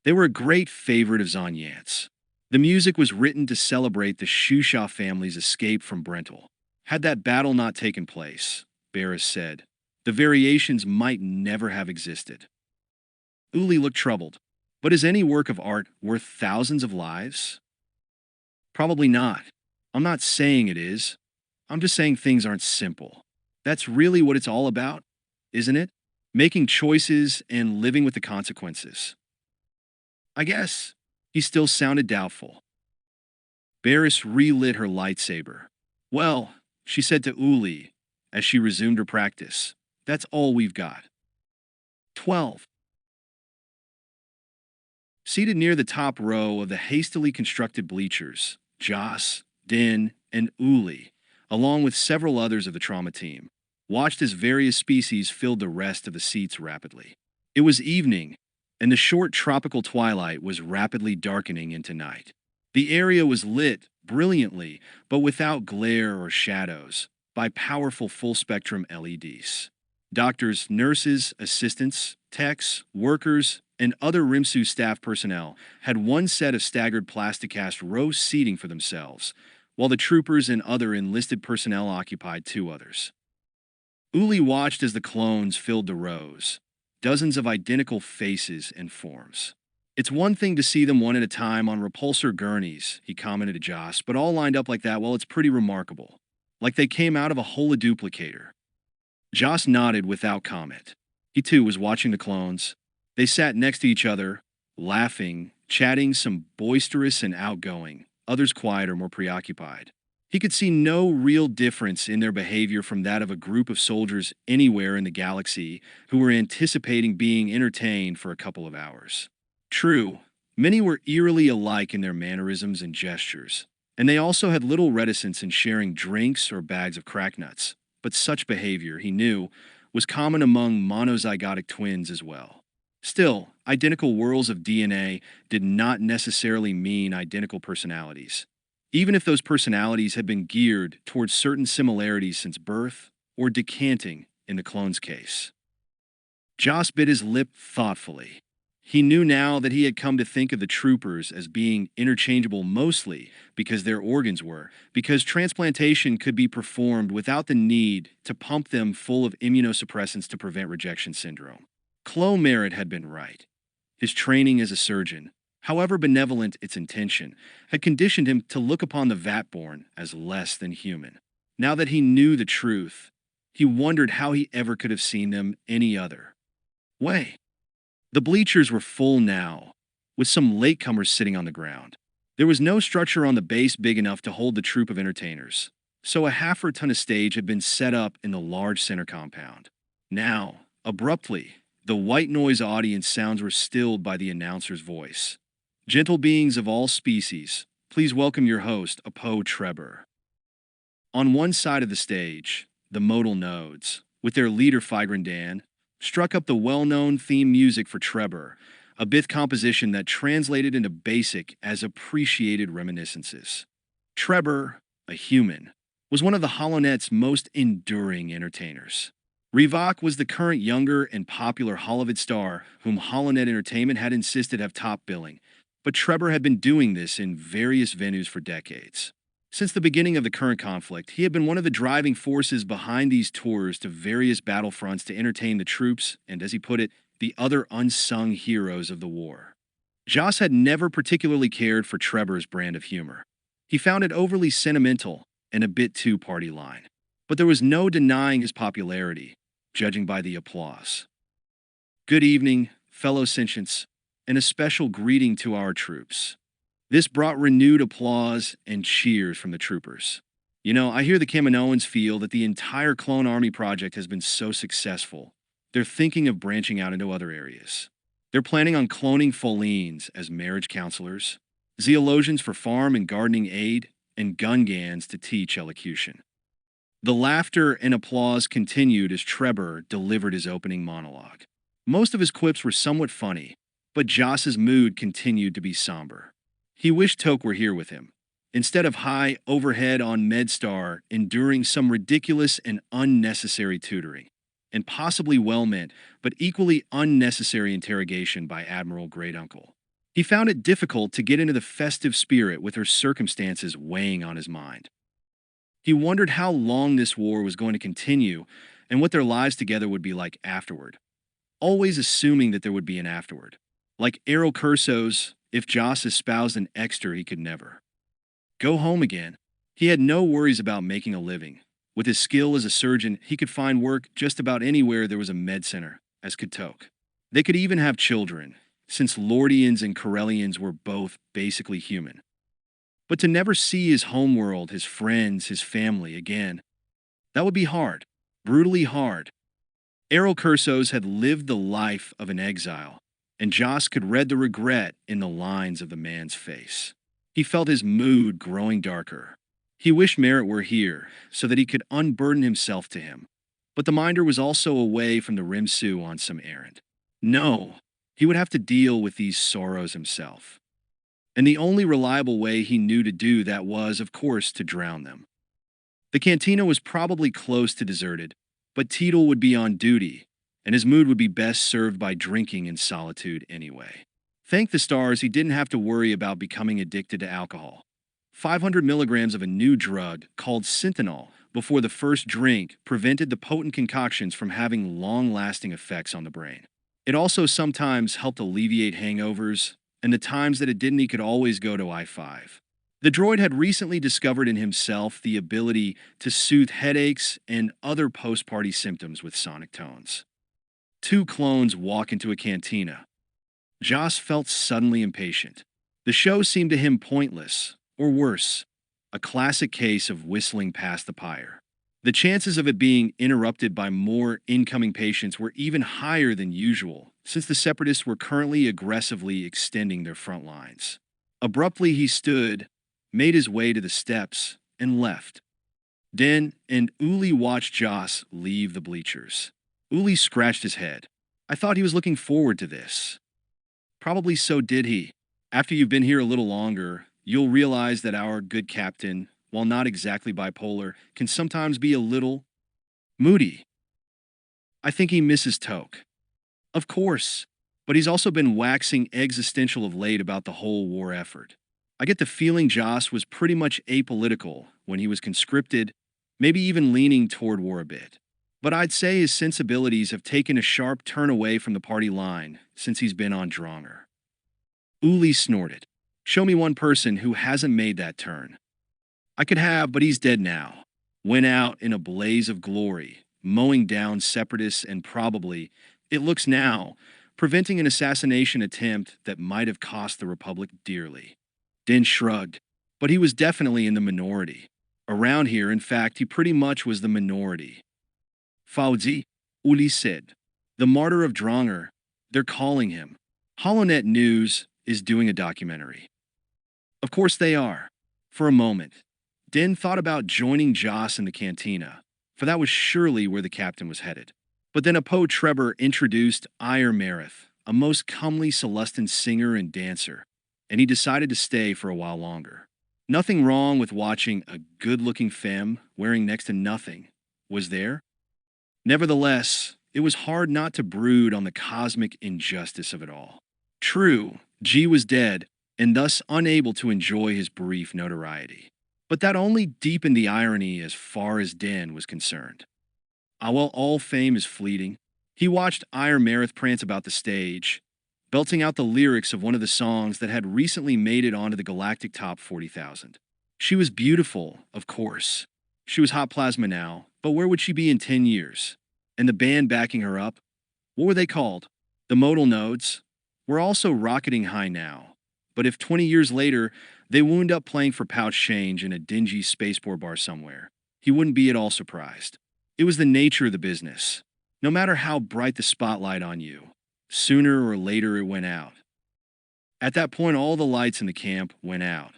They were a great favorite of Zonyant's. The music was written to celebrate the Shusha family's escape from Brental. Had that battle not taken place, Baris said, the variations might never have existed. Uli looked troubled. But is any work of art worth thousands of lives? Probably not. I'm not saying it is. I'm just saying things aren't simple. That's really what it's all about, isn't it? Making choices and living with the consequences. I guess. He still sounded doubtful. Baris relit her lightsaber. Well, she said to Uli, as she resumed her practice, that's all we've got. 12. Seated near the top row of the hastily constructed bleachers, Joss, Din, and Uli, along with several others of the trauma team, watched as various species filled the rest of the seats rapidly. It was evening, and the short tropical twilight was rapidly darkening into night. The area was lit brilliantly, but without glare or shadows, by powerful full-spectrum LEDs. Doctors, nurses, assistants, techs, workers, and other RIMSU staff personnel had one set of staggered plasticast row seating for themselves, while the troopers and other enlisted personnel occupied 2 others. Uli watched as the clones filled the rows, dozens of identical faces and forms. It's one thing to see them one at a time on repulsor gurneys, he commented to Joss, but all lined up like that, well, it's pretty remarkable. Like they came out of a holoduplicator. Joss nodded without comment. He too was watching the clones. They sat next to each other, laughing, chatting, some boisterous and outgoing, others quieter, more preoccupied. He could see no real difference in their behavior from that of a group of soldiers anywhere in the galaxy who were anticipating being entertained for a couple of hours. True, many were eerily alike in their mannerisms and gestures, and they also had little reticence in sharing drinks or bags of cracknuts, but such behavior, he knew, was common among monozygotic twins as well. Still, identical whorls of DNA did not necessarily mean identical personalities, even if those personalities had been geared towards certain similarities since birth or decanting in the clone's case. Joss bit his lip thoughtfully. He knew now that he had come to think of the troopers as being interchangeable mostly because their organs were, because transplantation could be performed without the need to pump them full of immunosuppressants to prevent rejection syndrome. Chloe Merritt had been right. His training as a surgeon, however benevolent its intention, had conditioned him to look upon the Vatborn as less than human. Now that he knew the truth, he wondered how he ever could have seen them any other way. The bleachers were full now, with some latecomers sitting on the ground. There was no structure on the base big enough to hold the troop of entertainers, so a half-ton of stage had been set up in the large center compound. Now, abruptly, the white noise audience sounds were stilled by the announcer's voice. Gentle beings of all species, please welcome your host, Apo Trebor. On one side of the stage, the modal nodes, with their leader Figrin Dan, struck up the well-known theme music for Trebor, a Bith composition that translated into basic as appreciated reminiscences. Trebor, a human, was one of the HoloNet's most enduring entertainers. Revok was the current younger and popular Holovid star whom HoloNet Entertainment had insisted have top billing, but Trebor had been doing this in various venues for decades. Since the beginning of the current conflict, he had been one of the driving forces behind these tours to various battlefronts to entertain the troops and, as he put it, the other unsung heroes of the war. Joss had never particularly cared for Trebor's brand of humor. He found it overly sentimental and a bit too party line. But there was no denying his popularity, judging by the applause. Good evening, fellow sentients, and a special greeting to our troops. This brought renewed applause and cheers from the troopers. You know, I hear the Kaminoans feel that the entire Clone Army project has been so successful, they're thinking of branching out into other areas. They're planning on cloning Folines as marriage counselors, Zeologians for farm and gardening aid, and Gungans to teach elocution. The laughter and applause continued as Trebor delivered his opening monologue. Most of his quips were somewhat funny, but Joss's mood continued to be somber. He wished Toke were here with him, instead of high overhead on MedStar enduring some ridiculous and unnecessary tutoring, and possibly well-meant but equally unnecessary interrogation by Admiral Great-Uncle. He found it difficult to get into the festive spirit with her circumstances weighing on his mind. He wondered how long this war was going to continue and what their lives together would be like afterward, always assuming that there would be an afterward. Like Errol Curso's, if Joss espoused an extra he could never go home again. He had no worries about making a living. With his skill as a surgeon, he could find work just about anywhere there was a med center, as could Toke. They could even have children, since Lordians and Corellians were both basically human. But to never see his homeworld, his friends, his family again, that would be hard, brutally hard. Errol Cursos had lived the life of an exile, and Joss could read the regret in the lines of the man's face. He felt his mood growing darker. He wished Merritt were here so that he could unburden himself to him, but the Minder was also away from the Rimsu on some errand. No, he would have to deal with these sorrows himself. And the only reliable way he knew to do that was, of course, to drown them. The cantina was probably close to deserted, but Teetle would be on duty, and his mood would be best served by drinking in solitude anyway. Thank the stars he didn't have to worry about becoming addicted to alcohol. 500 milligrams of a new drug called Syntanol before the first drink prevented the potent concoctions from having long-lasting effects on the brain. It also sometimes helped alleviate hangovers, and the times that it didn't he could always go to I-5. The droid had recently discovered in himself the ability to soothe headaches and other post-party symptoms with sonic tones. Two clones walk into a cantina. Joss felt suddenly impatient. The show seemed to him pointless, or worse, a classic case of whistling past the pyre. The chances of it being interrupted by more incoming patients were even higher than usual, since the Separatists were currently aggressively extending their front lines. Abruptly he stood, made his way to the steps, and left. Den and Uli watched Joss leave the bleachers. Uli scratched his head. I thought he was looking forward to this. Probably so did he. After you've been here a little longer, you'll realize that our good captain, while not exactly bipolar, can sometimes be a little moody. I think he misses Toke. Of course, but he's also been waxing existential of late about the whole war effort. I get the feeling Joss was pretty much apolitical when he was conscripted, maybe even leaning toward war a bit. But I'd say his sensibilities have taken a sharp turn away from the party line since he's been on Dronger. Uli snorted. Show me one person who hasn't made that turn. I could have, but he's dead now. Went out in a blaze of glory, mowing down separatists and probably, it looks now, preventing an assassination attempt that might have cost the Republic dearly. Din shrugged, but he was definitely in the minority. Around here, in fact, he pretty much was the minority. Fauzi, Uli said. The martyr of Dronger, they're calling him. HoloNet News is doing a documentary. Of course they are. For a moment, Din thought about joining Joss in the cantina, for that was surely where the captain was headed. But then a Poe Trebor introduced Ire Marith, a most comely Celestin singer and dancer, and he decided to stay for a while longer. Nothing wrong with watching a good-looking femme wearing next to nothing, was there? Nevertheless, it was hard not to brood on the cosmic injustice of it all. True, G was dead, and thus unable to enjoy his brief notoriety. But that only deepened the irony as far as Den was concerned. While all fame is fleeting, he watched Ire Marith prance about the stage, belting out the lyrics of one of the songs that had recently made it onto the Galactic Top 40,000. She was beautiful, of course. She was hot plasma now, but where would she be in 10 years? And the band backing her up? What were they called? The modal nodes? Were also rocketing high now. But if 20 years later, they wound up playing for pouch change in a dingy spaceport bar somewhere, he wouldn't be at all surprised. It was the nature of the business. No matter how bright the spotlight on you, sooner or later it went out. At that point, all the lights in the camp went out.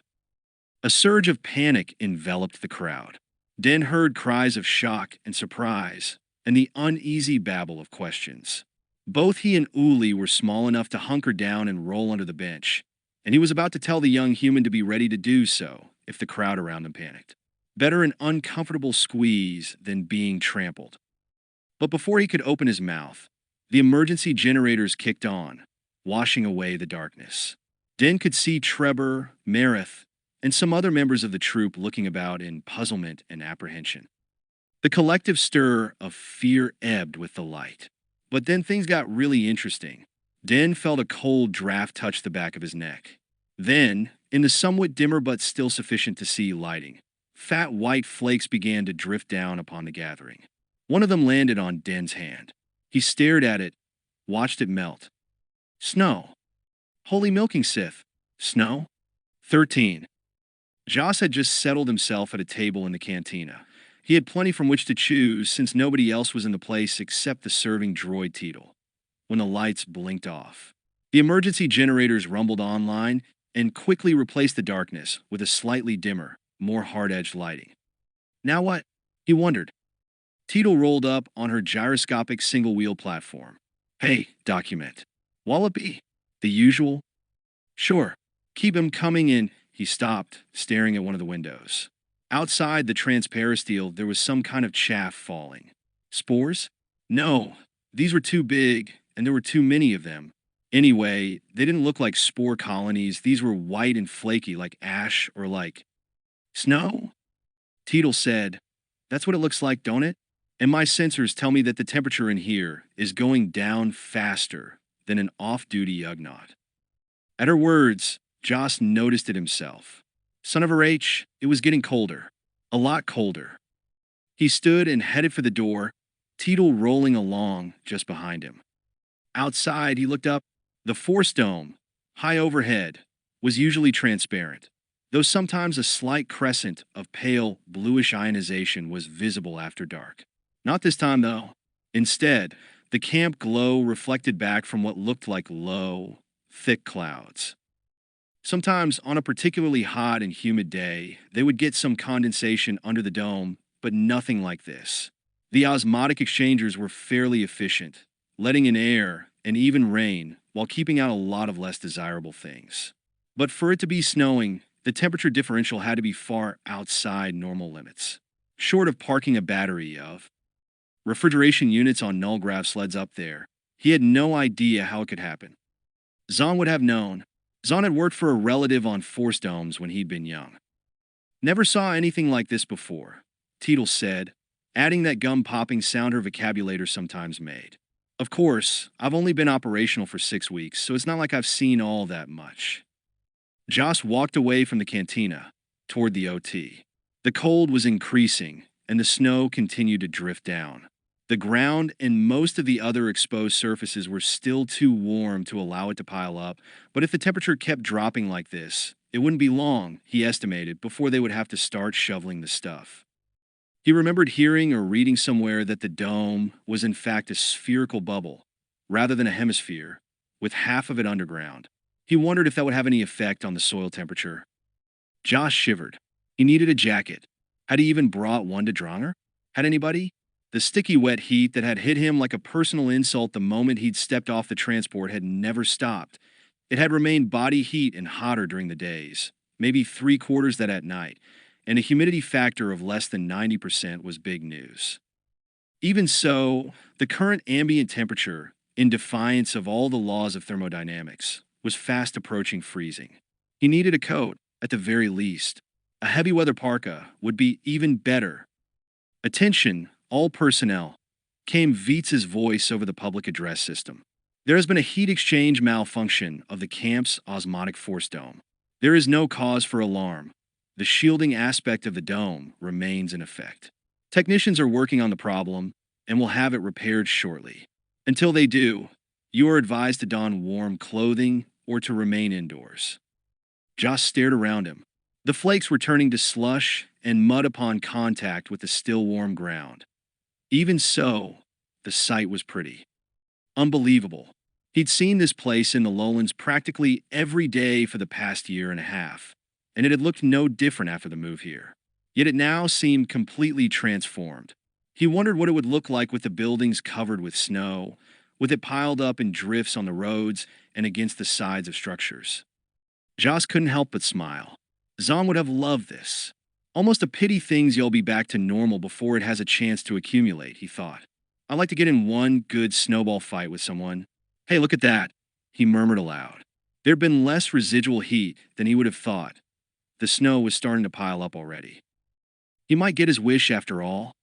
A surge of panic enveloped the crowd. Den heard cries of shock and surprise, and the uneasy babble of questions. Both he and Uli were small enough to hunker down and roll under the bench, and he was about to tell the young human to be ready to do so if the crowd around him panicked. Better an uncomfortable squeeze than being trampled. But before he could open his mouth, the emergency generators kicked on, washing away the darkness. Den could see Trebor, Marith, and some other members of the troop looking about in puzzlement and apprehension. The collective stir of fear ebbed with the light. But then things got really interesting. Den felt a cold draft touch the back of his neck. Then, in the somewhat dimmer but still sufficient to see lighting, fat white flakes began to drift down upon the gathering. One of them landed on Den's hand. He stared at it, watched it melt. Snow. Holy milking Sith. Snow? 13. Joss had just settled himself at a table in the cantina. He had plenty from which to choose since nobody else was in the place except the serving droid Teetle. When the lights blinked off, the emergency generators rumbled online and quickly replaced the darkness with a slightly dimmer, more hard-edged lighting. Now what? He wondered. Teetle rolled up on her gyroscopic single-wheel platform. Hey, document. Wallaby? The usual? Sure. Keep him coming in. He stopped, staring at one of the windows. Outside the transparisteel, there was some kind of chaff falling. Spores? No. These were too big, and there were too many of them. Anyway, they didn't look like spore colonies. These were white and flaky, like ash or like snow? Teetle said, That's what it looks like, don't it? And my sensors tell me that the temperature in here is going down faster than an off-duty Ugnaught. At her words, Joss noticed it himself. Son of a H, it was getting colder. A lot colder. He stood and headed for the door, Teetle rolling along just behind him. Outside, he looked up. The force dome, high overhead, was usually transparent, though sometimes a slight crescent of pale, bluish ionization was visible after dark. Not this time, though. Instead, the camp glow reflected back from what looked like low, thick clouds. Sometimes, on a particularly hot and humid day, they would get some condensation under the dome, but nothing like this. The osmotic exchangers were fairly efficient, letting in air and even rain while keeping out a lot of less desirable things. But for it to be snowing, the temperature differential had to be far outside normal limits, short of parking a battery of refrigeration units on null-grav sleds up there. He had no idea how it could happen. Zahn would have known. Zahn had worked for a relative on force domes when he'd been young. Never saw anything like this before, Teetle said, adding that gum-popping sound her vocabulator sometimes made. Of course, I've only been operational for 6 weeks, so it's not like I've seen all that much. Joss walked away from the cantina, toward the OT. The cold was increasing, and the snow continued to drift down. The ground and most of the other exposed surfaces were still too warm to allow it to pile up, but if the temperature kept dropping like this, it wouldn't be long, he estimated, before they would have to start shoveling the stuff. He remembered hearing or reading somewhere that the dome was in fact a spherical bubble, rather than a hemisphere, with half of it underground. He wondered if that would have any effect on the soil temperature. Josh shivered. He needed a jacket. Had he even brought one to Dronger? Had anybody? The sticky wet heat that had hit him like a personal insult the moment he'd stepped off the transport had never stopped. It had remained body heat and hotter during the days, maybe three-quarters that at night, and a humidity factor of less than 90% was big news. Even so, the current ambient temperature, in defiance of all the laws of thermodynamics, was fast approaching freezing. He needed a coat, at the very least. A heavy weather parka would be even better. "Attention, all personnel," came Veitz's voice over the public address system. "There has been a heat exchange malfunction of the camp's osmotic force dome. There is no cause for alarm. The shielding aspect of the dome remains in effect. Technicians are working on the problem and will have it repaired shortly. Until they do, you are advised to don warm clothing or to remain indoors." Joss stared around him. The flakes were turning to slush and mud upon contact with the still warm ground. Even so, the sight was pretty. Unbelievable. He'd seen this place in the lowlands practically every day for the past year and a half, and it had looked no different after the move here. Yet it now seemed completely transformed. He wondered what it would look like with the buildings covered with snow, with it piled up in drifts on the roads and against the sides of structures. Joss couldn't help but smile. Zahn would have loved this. Almost a pity things you'll be back to normal before it has a chance to accumulate, he thought. "I'd like to get in one good snowball fight with someone." "Hey, look at that," he murmured aloud. There'd been less residual heat than he would have thought. The snow was starting to pile up already. He might get his wish after all.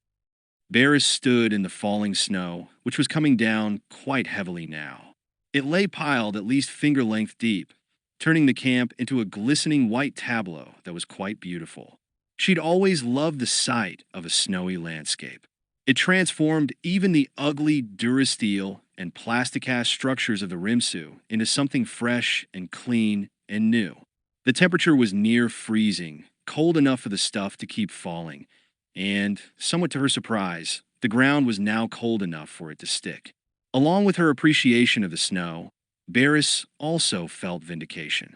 Baris stood in the falling snow, which was coming down quite heavily now. It lay piled at least finger-length deep, turning the camp into a glistening white tableau that was quite beautiful. She'd always loved the sight of a snowy landscape. It transformed even the ugly durasteel and plasticast structures of the Rimsu into something fresh and clean and new. The temperature was near freezing, cold enough for the stuff to keep falling, and, somewhat to her surprise, the ground was now cold enough for it to stick. Along with her appreciation of the snow, Baris also felt vindication.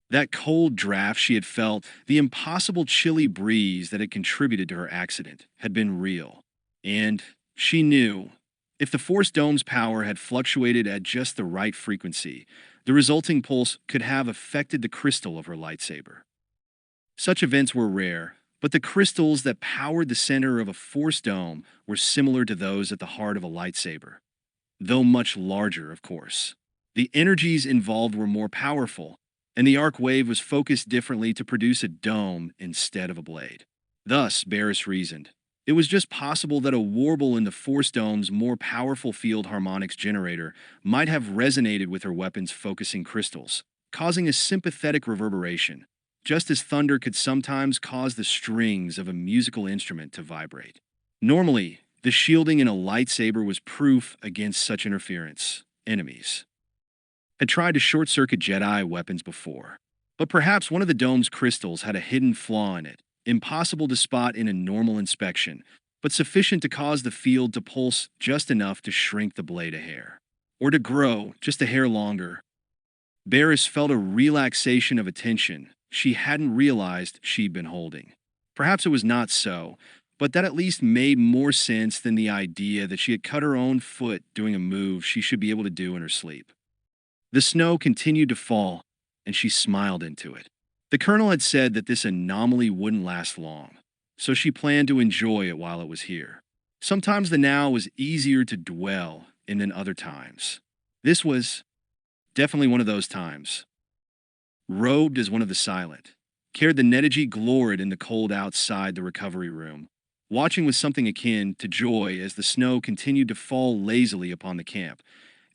That cold draft she had felt, the impossible chilly breeze that had contributed to her accident, had been real. And she knew, if the Force Dome's power had fluctuated at just the right frequency, the resulting pulse could have affected the crystal of her lightsaber. Such events were rare, but the crystals that powered the center of a Force Dome were similar to those at the heart of a lightsaber, though much larger, of course. The energies involved were more powerful, and the arc wave was focused differently to produce a dome instead of a blade. Thus, Baris reasoned, it was just possible that a warble in the Force Dome's more powerful field harmonics generator might have resonated with her weapon's focusing crystals, causing a sympathetic reverberation, just as thunder could sometimes cause the strings of a musical instrument to vibrate. Normally, the shielding in a lightsaber was proof against such interference. Enemies had tried to short-circuit Jedi weapons before, but perhaps one of the dome's crystals had a hidden flaw in it, impossible to spot in a normal inspection, but sufficient to cause the field to pulse just enough to shrink the blade a hair, or to grow just a hair longer. Baris felt a relaxation of attention she hadn't realized she'd been holding. Perhaps it was not so, but that at least made more sense than the idea that she had cut her own foot doing a move she should be able to do in her sleep. The snow continued to fall, and she smiled into it. The colonel had said that this anomaly wouldn't last long, so she planned to enjoy it while it was here. Sometimes the now was easier to dwell in than other times. This was definitely one of those times. Robed as one of the silent, Cared the Netigi glorid in the cold outside the recovery room, watching with something akin to joy as the snow continued to fall lazily upon the camp,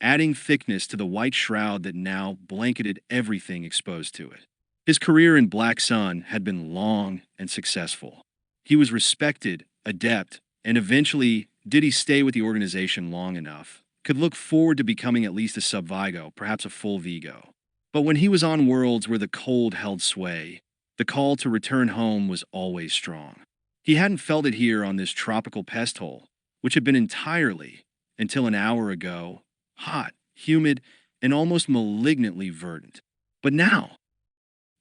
adding thickness to the white shroud that now blanketed everything exposed to it. His career in Black Sun had been long and successful. He was respected, adept, and eventually, did he stay with the organization long enough, could look forward to becoming at least a sub-Vigo, perhaps a full Vigo. But when he was on worlds where the cold held sway, the call to return home was always strong. He hadn't felt it here on this tropical pest hole, which had been entirely, until an hour ago, hot, humid, and almost malignantly verdant. But now,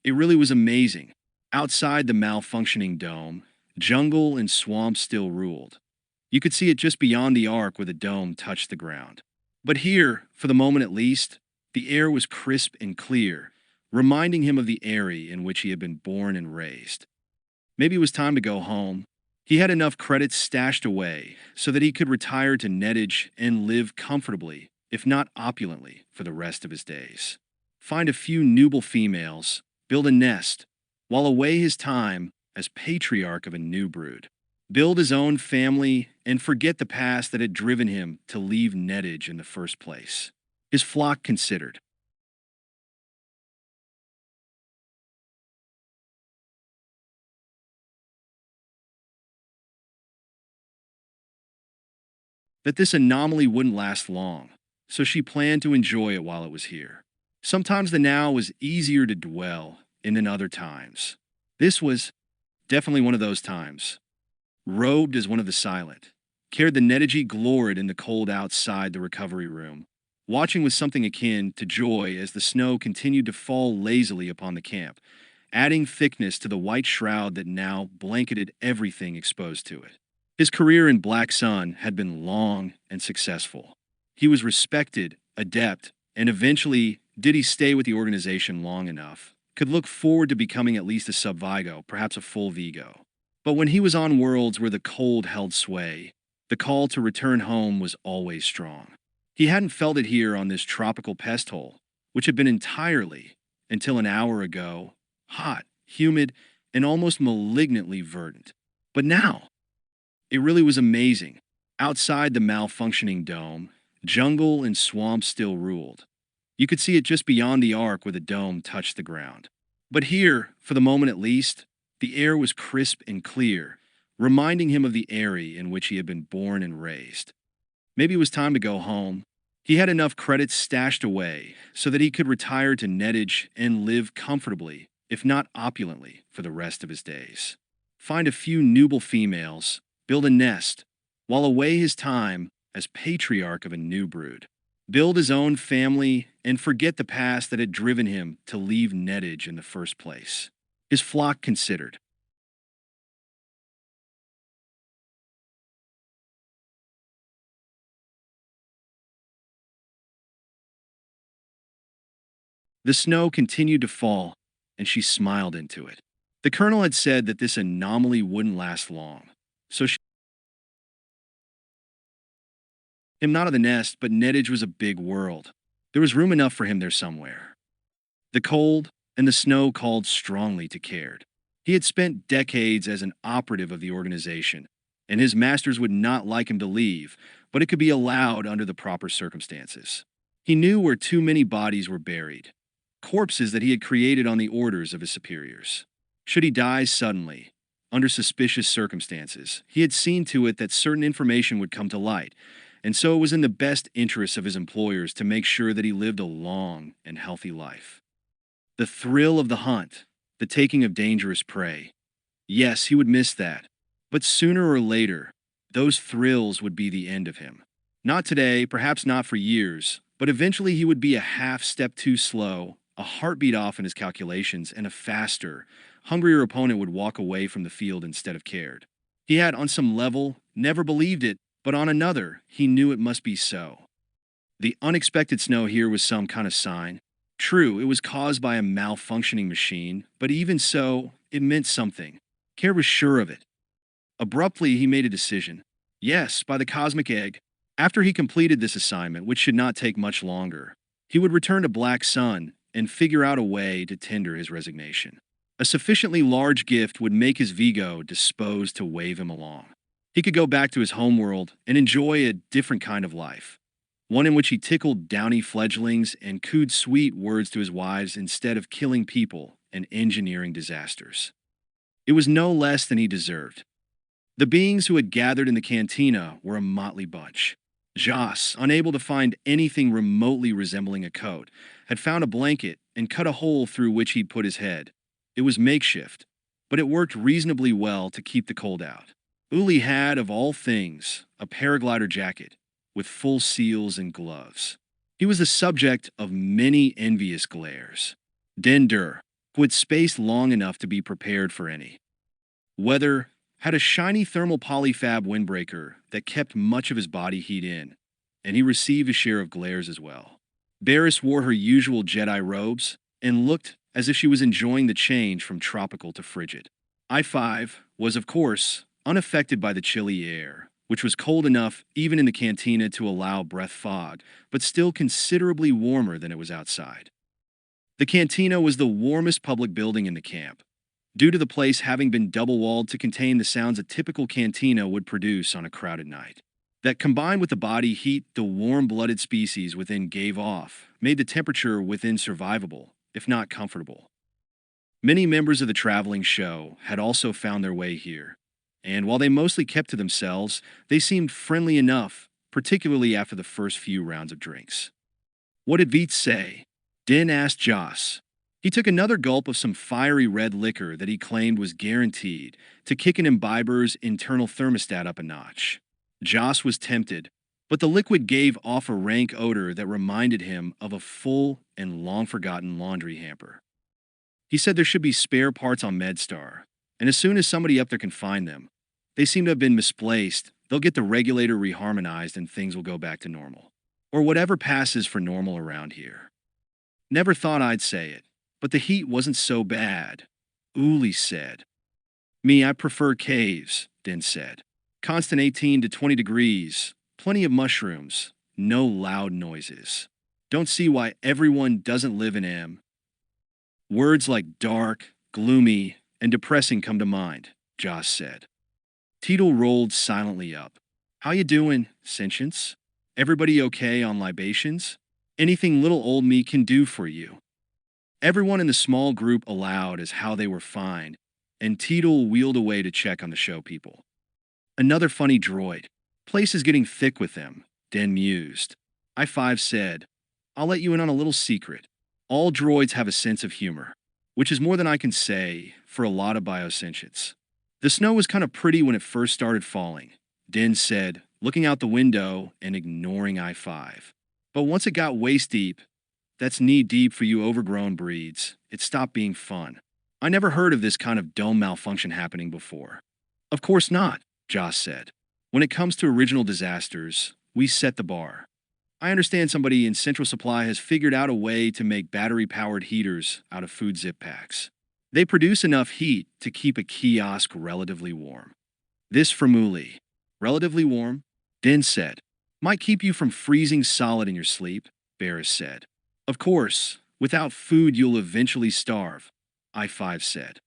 it really was amazing. Outside the malfunctioning dome, jungle and swamp still ruled. You could see it just beyond the arc where the dome touched the ground. But here, for the moment at least, the air was crisp and clear, reminding him of the eyrie in which he had been born and raised. Maybe it was time to go home. He had enough credits stashed away so that he could retire to nettage and live comfortably, if not opulently, for the rest of his days. Find a few nuble females, build a nest, while away his time as patriarch of a new brood. Build his own family and forget the past that had driven him to leave nettage in the first place. His flock considered. That this anomaly wouldn't last long, so she planned to enjoy it while it was here. Sometimes the now was easier to dwell in than other times. This was definitely one of those times. Robed as one of the silent, cared the Netigi gloried in the cold outside the recovery room, watching with something akin to joy as the snow continued to fall lazily upon the camp, adding thickness to the white shroud that now blanketed everything exposed to it. His career in Black Sun had been long and successful. He was respected, adept, and eventually, did he stay with the organization long enough, could look forward to becoming at least a sub-Vigo, perhaps a full Vigo. But when he was on worlds where the cold held sway, the call to return home was always strong. He hadn't felt it here on this tropical pest hole, which had been entirely, until an hour ago, hot, humid, and almost malignantly verdant. But now, it really was amazing. Outside the malfunctioning dome, jungle and swamp still ruled. You could see it just beyond the arc where the dome touched the ground. But here, for the moment at least, the air was crisp and clear, reminding him of the eyrie in which he had been born and raised. Maybe it was time to go home. He had enough credits stashed away so that he could retire to nettage and live comfortably, if not opulently, for the rest of his days. Find a few nuble females, build a nest, while away his time as patriarch of a new brood. Build his own family and forget the past that had driven him to leave nettage in the first place. His flock considered. The snow continued to fall, and she smiled into it. The colonel had said that this anomaly wouldn't last long, so she him not of the nest, but nettage was a big world. There was room enough for him there somewhere. The cold and the snow called strongly to Caird. He had spent decades as an operative of the organization, and his masters would not like him to leave, but it could be allowed under the proper circumstances. He knew where too many bodies were buried, corpses that he had created on the orders of his superiors. Should he die suddenly, under suspicious circumstances, he had seen to it that certain information would come to light, and so it was in the best interests of his employers to make sure that he lived a long and healthy life. The thrill of the hunt, the taking of dangerous prey. Yes, he would miss that. But sooner or later, those thrills would be the end of him. Not today, perhaps not for years, but eventually he would be a half step too slow, a heartbeat off in his calculations, and a faster, hungrier opponent would walk away from the field instead of Caird. He had, on some level, never believed it, but on another, he knew it must be so. The unexpected snow here was some kind of sign. True, it was caused by a malfunctioning machine, but even so, it meant something. Caird was sure of it. Abruptly, he made a decision. Yes, by the cosmic egg. After he completed this assignment, which should not take much longer, he would return to Black Sun and figure out a way to tender his resignation. A sufficiently large gift would make his Vigo disposed to wave him along. He could go back to his homeworld and enjoy a different kind of life, one in which he tickled downy fledglings and cooed sweet words to his wives instead of killing people and engineering disasters. It was no less than he deserved. The beings who had gathered in the cantina were a motley bunch. Jas, unable to find anything remotely resembling a coat, had found a blanket and cut a hole through which he'd put his head. It was makeshift, but it worked reasonably well to keep the cold out. Uli had, of all things, a paraglider jacket with full seals and gloves. He was the subject of many envious glares. Dendur, who had spaced long enough to be prepared for any. Weather, had a shiny thermal polyfab windbreaker that kept much of his body heat in, and he received a share of glares as well. Baris wore her usual Jedi robes and looked as if she was enjoying the change from tropical to frigid. I-5 was, of course, unaffected by the chilly air, which was cold enough even in the cantina to allow breath fog, but still considerably warmer than it was outside. The cantina was the warmest public building in the camp, due to the place having been double-walled to contain the sounds a typical cantina would produce on a crowded night. That, combined with the body heat the warm-blooded species within gave off, made the temperature within survivable, if not comfortable. Many members of the traveling show had also found their way here, and while they mostly kept to themselves, they seemed friendly enough, particularly after the first few rounds of drinks. "What did Veets say?" Din asked Joss. He took another gulp of some fiery red liquor that he claimed was guaranteed to kick an imbiber's internal thermostat up a notch. Joss was tempted, but the liquid gave off a rank odor that reminded him of a full and long-forgotten laundry hamper. He said there should be spare parts on MedStar, and as soon as somebody up there can find them, they seem to have been misplaced, they'll get the regulator reharmonized and things will go back to normal. Or whatever passes for normal around here. Never thought I'd say it, but the heat wasn't so bad, Uli said. Me, I prefer caves, Din said. Constant 18 to 20 degrees, plenty of mushrooms, no loud noises. Don't see why everyone doesn't live in M. Words like dark, gloomy, and depressing come to mind, Joss said. Teetle rolled silently up. How you doing, sentience? Everybody okay on libations? Anything little old me can do for you? Everyone in the small group allowed as how they were fine, and Teetle wheeled away to check on the show people. Another funny droid. Place is getting thick with them, Den mused. I-5 said, I'll let you in on a little secret. All droids have a sense of humor, which is more than I can say for a lot of biosentients. The snow was kind of pretty when it first started falling, Den said, looking out the window and ignoring I-5. But once it got waist-deep, that's knee-deep for you overgrown breeds, it stopped being fun. I never heard of this kind of dome malfunction happening before. Of course not, Joss said. When it comes to original disasters, we set the bar. I understand somebody in Central Supply has figured out a way to make battery-powered heaters out of food zip packs. They produce enough heat to keep a kiosk relatively warm. This from Uli. Relatively warm? Din said. Might keep you from freezing solid in your sleep, Baris said. Of course, without food you'll eventually starve, I-5 said.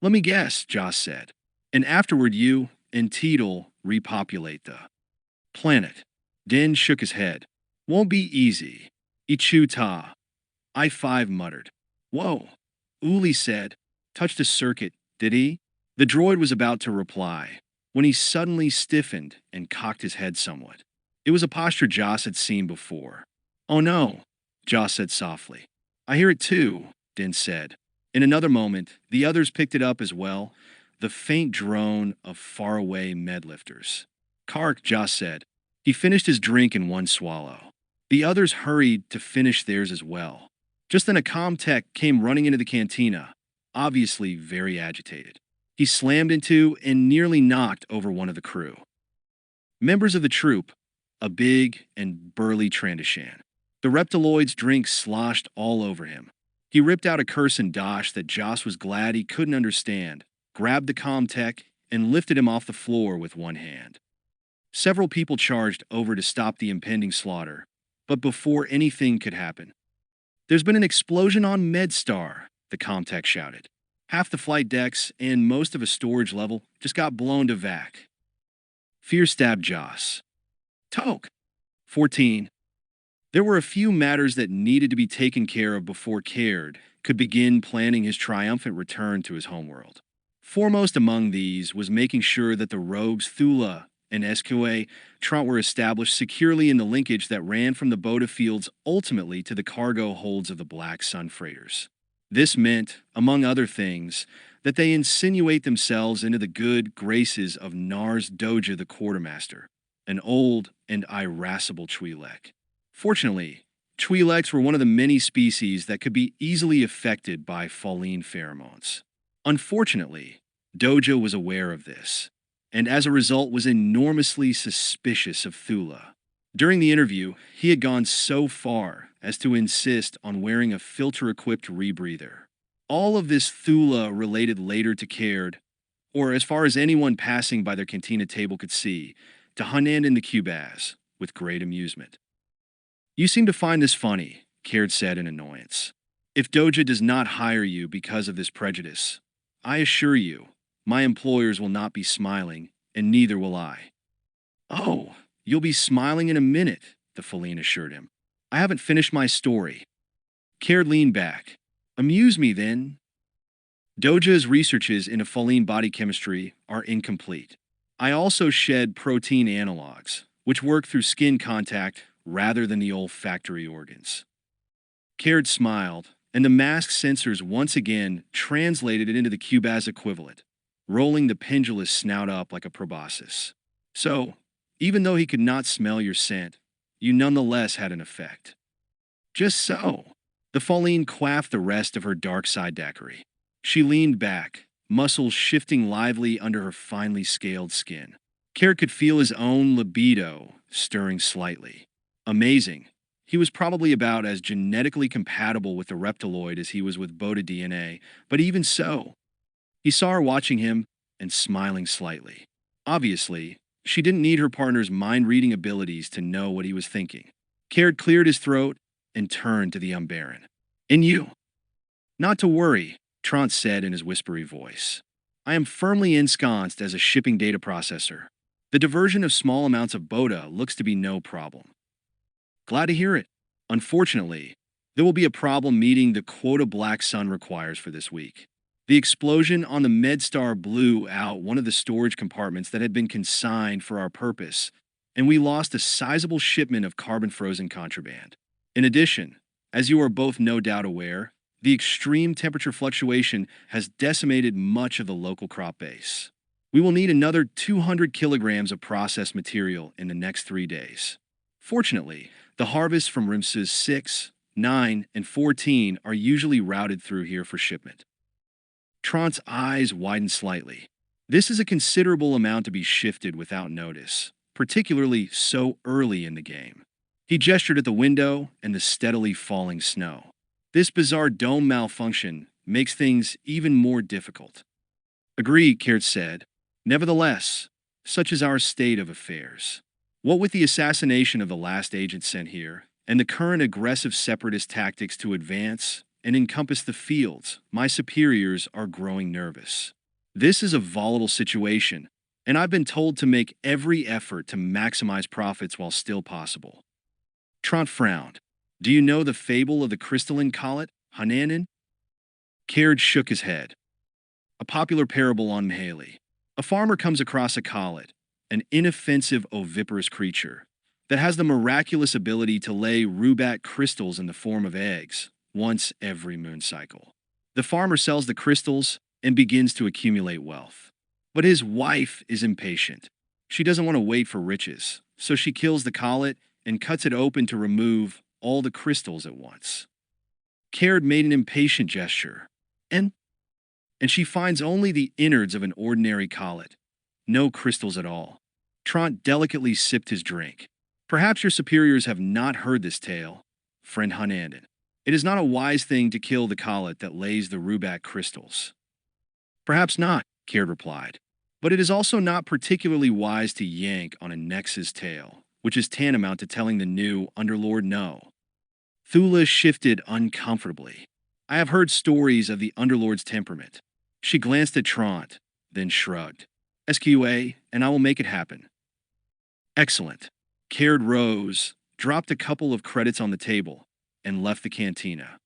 Let me guess, Joss said. And afterward you and Teetle repopulate the planet. Din shook his head. Won't be easy. Ichu ta. I-5 muttered. Whoa. Uli said. Touched a circuit, did he? The droid was about to reply, when he suddenly stiffened and cocked his head somewhat. It was a posture Joss had seen before. Oh no, Joss said softly. I hear it too, Din said. In another moment, the others picked it up as well, the faint drone of faraway medlifters. Kark, Joss said. He finished his drink in one swallow. The others hurried to finish theirs as well. Just then a comm tech came running into the cantina, obviously very agitated. He slammed into and nearly knocked over one of the crew. Members of the troop, a big and burly Trandoshan. The reptiloid's drink sloshed all over him. He ripped out a curse in Dosh that Joss was glad he couldn't understand, grabbed the comm tech, and lifted him off the floor with one hand. Several people charged over to stop the impending slaughter, but before anything could happen. There's been an explosion on MedStar, the comm tech shouted. Half the flight decks and most of a storage level just got blown to vac. Fear stabbed Joss. Toke. 14. There were a few matters that needed to be taken care of before Caird could begin planning his triumphant return to his homeworld. Foremost among these was making sure that the rogues Thula and SQA Trot were established securely in the linkage that ran from the Bota fields ultimately to the cargo holds of the Black Sun freighters. This meant, among other things, that they insinuate themselves into the good graces of Nars Doja the Quartermaster, an old and irascible Twi'lek. Fortunately, Twi'leks were one of the many species that could be easily affected by Falline pheromones. Unfortunately, Doja was aware of this, and as a result was enormously suspicious of Thula. During the interview, he had gone so far as to insist on wearing a filter-equipped rebreather. All of this Thula related later to Caird, or as far as anyone passing by their cantina table could see, to Hanan and the Cubaz, with great amusement. You seem to find this funny, Caird said in annoyance. If Doja does not hire you because of this prejudice, I assure you, my employers will not be smiling, and neither will I. Oh, you'll be smiling in a minute, the Feline assured him. I haven't finished my story. Caird leaned back. Amuse me, then. Doja's researches into Feline body chemistry are incomplete. I also shed protein analogs, which work through skin contact rather than the olfactory organs. Caird smiled, and the mask sensors once again translated it into the Cubaz equivalent, rolling the pendulous snout up like a proboscis. So, even though he could not smell your scent, you nonetheless had an effect. Just so. The Feline quaffed the rest of her dark side daiquiri. She leaned back, muscles shifting lively under her finely scaled skin. Caird could feel his own libido stirring slightly. Amazing. He was probably about as genetically compatible with the reptiloid as he was with Bota DNA, but even so, he saw her watching him and smiling slightly. Obviously, she didn't need her partner's mind-reading abilities to know what he was thinking. Caird cleared his throat and turned to the Umbaran. And you? Not to worry, Trant said in his whispery voice. I am firmly ensconced as a shipping data processor. The diversion of small amounts of Bota looks to be no problem. Glad to hear it. Unfortunately, there will be a problem meeting the quota Black Sun requires for this week. The explosion on the MedStar blew out one of the storage compartments that had been consigned for our purpose, and we lost a sizable shipment of carbon-frozen contraband. In addition, as you are both no doubt aware, the extreme temperature fluctuation has decimated much of the local crop base. We will need another 200 kilograms of processed material in the next 3 days. Fortunately, the harvests from Rimses 6, 9, and 14 are usually routed through here for shipment. Trant's eyes widened slightly. This is a considerable amount to be shifted without notice, particularly so early in the game. He gestured at the window and the steadily falling snow. This bizarre dome malfunction makes things even more difficult. Agreed, Caird said. Nevertheless, such is our state of affairs. What with the assassination of the last agent sent here, and the current aggressive separatist tactics to advance and encompass the fields, my superiors are growing nervous. This is a volatile situation, and I've been told to make every effort to maximize profits while still possible. Trant frowned. Do you know the fable of the crystalline collet, Hananan? Caird shook his head. A popular parable on Mahali. A farmer comes across a collet, an inoffensive oviparous creature, that has the miraculous ability to lay rubat crystals in the form of eggs once every moon cycle. The farmer sells the crystals and begins to accumulate wealth. But his wife is impatient. She doesn't want to wait for riches, so she kills the collet and cuts it open to remove all the crystals at once. Caird made an impatient gesture, and she finds only the innards of an ordinary collet, no crystals at all. Trant delicately sipped his drink. Perhaps your superiors have not heard this tale, friend Hunandon. It is not a wise thing to kill the collet that lays the rubat crystals. Perhaps not, Caird replied, but it is also not particularly wise to yank on a Nex's tail, which is tantamount to telling the new Underlord no. Thula shifted uncomfortably. I have heard stories of the Underlord's temperament. She glanced at Trant, then shrugged. SQA, and I will make it happen. Excellent. Caird rose, dropped a couple of credits on the table, and left the cantina.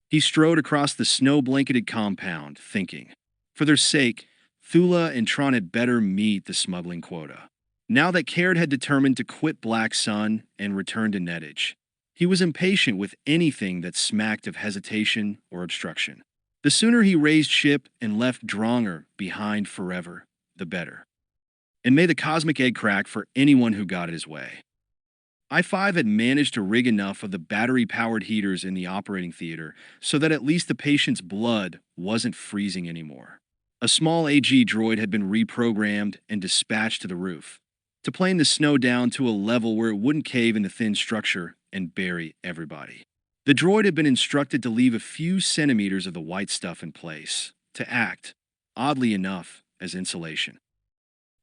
He strode across the snow-blanketed compound, thinking. For their sake, Thula and Trant had better meet the smuggling quota. Now that Caird had determined to quit Black Sun and return to Nettage, he was impatient with anything that smacked of hesitation or obstruction. The sooner he raised ship and left Dronger behind forever, the better. And may the cosmic egg crack for anyone who got it his way. I-5 had managed to rig enough of the battery-powered heaters in the operating theater so that at least the patient's blood wasn't freezing anymore. A small AG droid had been reprogrammed and dispatched to the roof, to plane the snow down to a level where it wouldn't cave in the thin structure and bury everybody. The droid had been instructed to leave a few centimeters of the white stuff in place, to act, oddly enough, as insulation.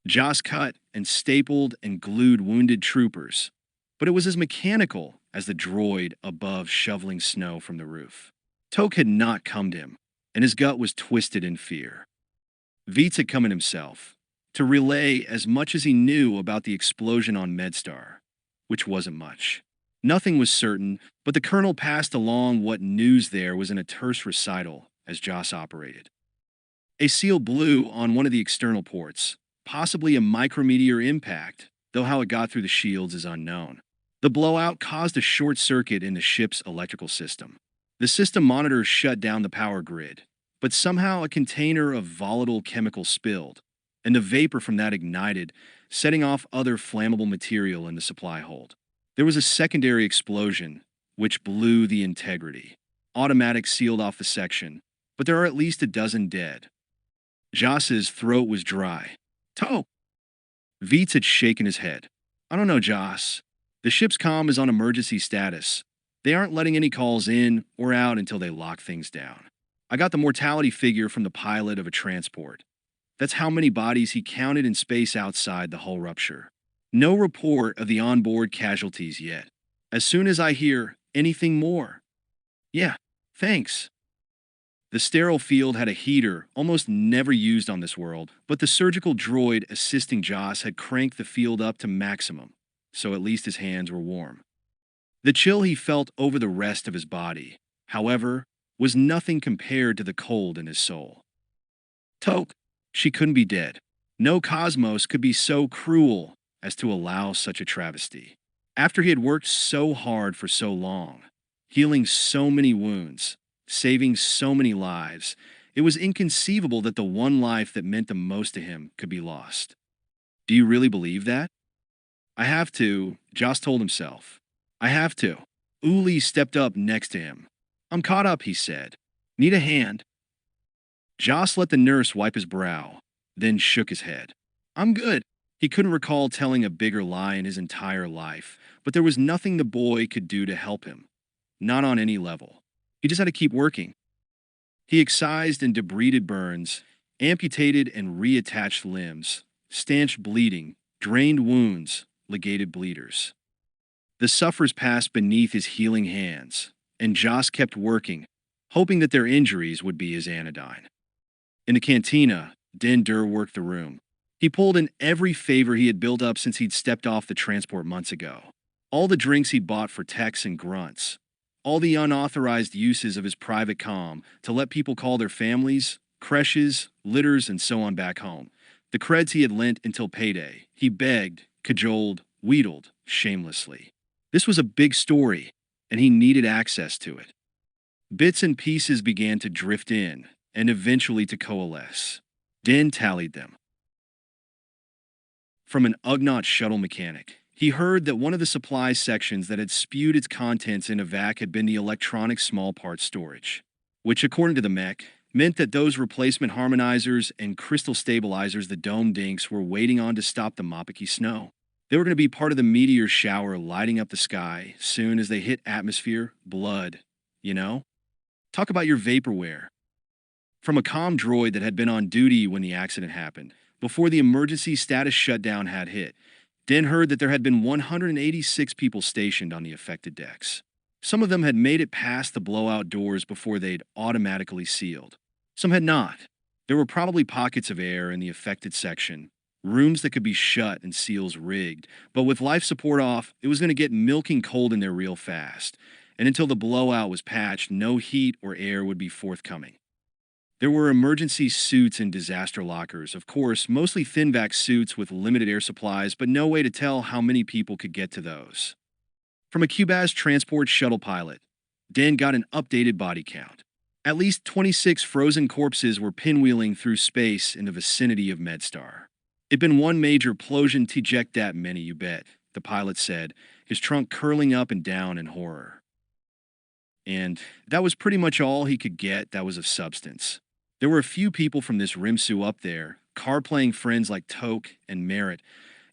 Joss cut and stapled and glued wounded troopers, but it was as mechanical as the droid above shoveling snow from the roof. Toke had not cummed him, and his gut was twisted in fear. Veets had come in himself, to relay as much as he knew about the explosion on MedStar, which wasn't much. Nothing was certain, but the colonel passed along what news there was in a terse recital as Joss operated. A seal blew on one of the external ports, possibly a micrometeor impact, though how it got through the shields is unknown. The blowout caused a short circuit in the ship's electrical system. The system monitors shut down the power grid, but somehow a container of volatile chemical spilled, and the vapor from that ignited, setting off other flammable material in the supply hold. There was a secondary explosion, which blew the integrity. Automatic sealed off the section, but there are at least a dozen dead. Joss's throat was dry. Toke! Veets had shaken his head. I don't know, Joss. The ship's comm is on emergency status. They aren't letting any calls in or out until they lock things down. I got the mortality figure from the pilot of a transport. That's how many bodies he counted in space outside the hull rupture. No report of the onboard casualties yet. As soon as I hear anything more. Yeah, thanks. The sterile field had a heater, almost never used on this world, but the surgical droid assisting Joss had cranked the field up to maximum, so at least his hands were warm. The chill he felt over the rest of his body, however, was nothing compared to the cold in his soul. Toke, she couldn't be dead. No cosmos could be so cruel as to allow such a travesty. After he had worked so hard for so long, healing so many wounds, saving so many lives, it was inconceivable that the one life that meant the most to him could be lost. Do you really believe that? I have to, Joss told himself. I have to. Uli stepped up next to him. I'm caught up, he said. Need a hand? Joss let the nurse wipe his brow, then shook his head. I'm good. He couldn't recall telling a bigger lie in his entire life, but there was nothing the boy could do to help him. Not on any level. He just had to keep working. He excised and debrided burns, amputated and reattached limbs, stanched bleeding, drained wounds, ligated bleeders. The sufferers passed beneath his healing hands, and Joss kept working, hoping that their injuries would be his anodyne. In the cantina, Din Dur worked the room. He pulled in every favor he had built up since he'd stepped off the transport months ago. All the drinks he'd bought for techs and grunts. All the unauthorized uses of his private comm to let people call their families, creches, litters, and so on back home. The creds he had lent until payday. He begged, cajoled, wheedled, shamelessly. This was a big story, and he needed access to it. Bits and pieces began to drift in, and eventually to coalesce. Din tallied them. From an Ugnaught shuttle mechanic, he heard that one of the supply sections that had spewed its contents in a vac had been the electronic small parts storage, which, according to the mech, meant that those replacement harmonizers and crystal stabilizers the dome dinks were waiting on to stop the Mopaki snow. They were going to be part of the meteor shower lighting up the sky soon as they hit atmosphere, blood, you know? Talk about your vaporware. From a comm droid that had been on duty when the accident happened, before the emergency status shutdown had hit, Din heard that there had been 186 people stationed on the affected decks. Some of them had made it past the blowout doors before they'd automatically sealed. Some had not. There were probably pockets of air in the affected section, rooms that could be shut and seals rigged, but with life support off, it was going to get milking cold in there real fast, and until the blowout was patched, no heat or air would be forthcoming. There were emergency suits and disaster lockers, of course, mostly thin-vac suits with limited air supplies, but no way to tell how many people could get to those. From a Cubaz transport shuttle pilot, Dan got an updated body count. At least 26 frozen corpses were pinwheeling through space in the vicinity of MedStar. It'd been one major plosion to eject that many, you bet, the pilot said, his trunk curling up and down in horror. And that was pretty much all he could get that was of substance. There were a few people from this Rimsu up there, card-playing friends like Toke and Merritt,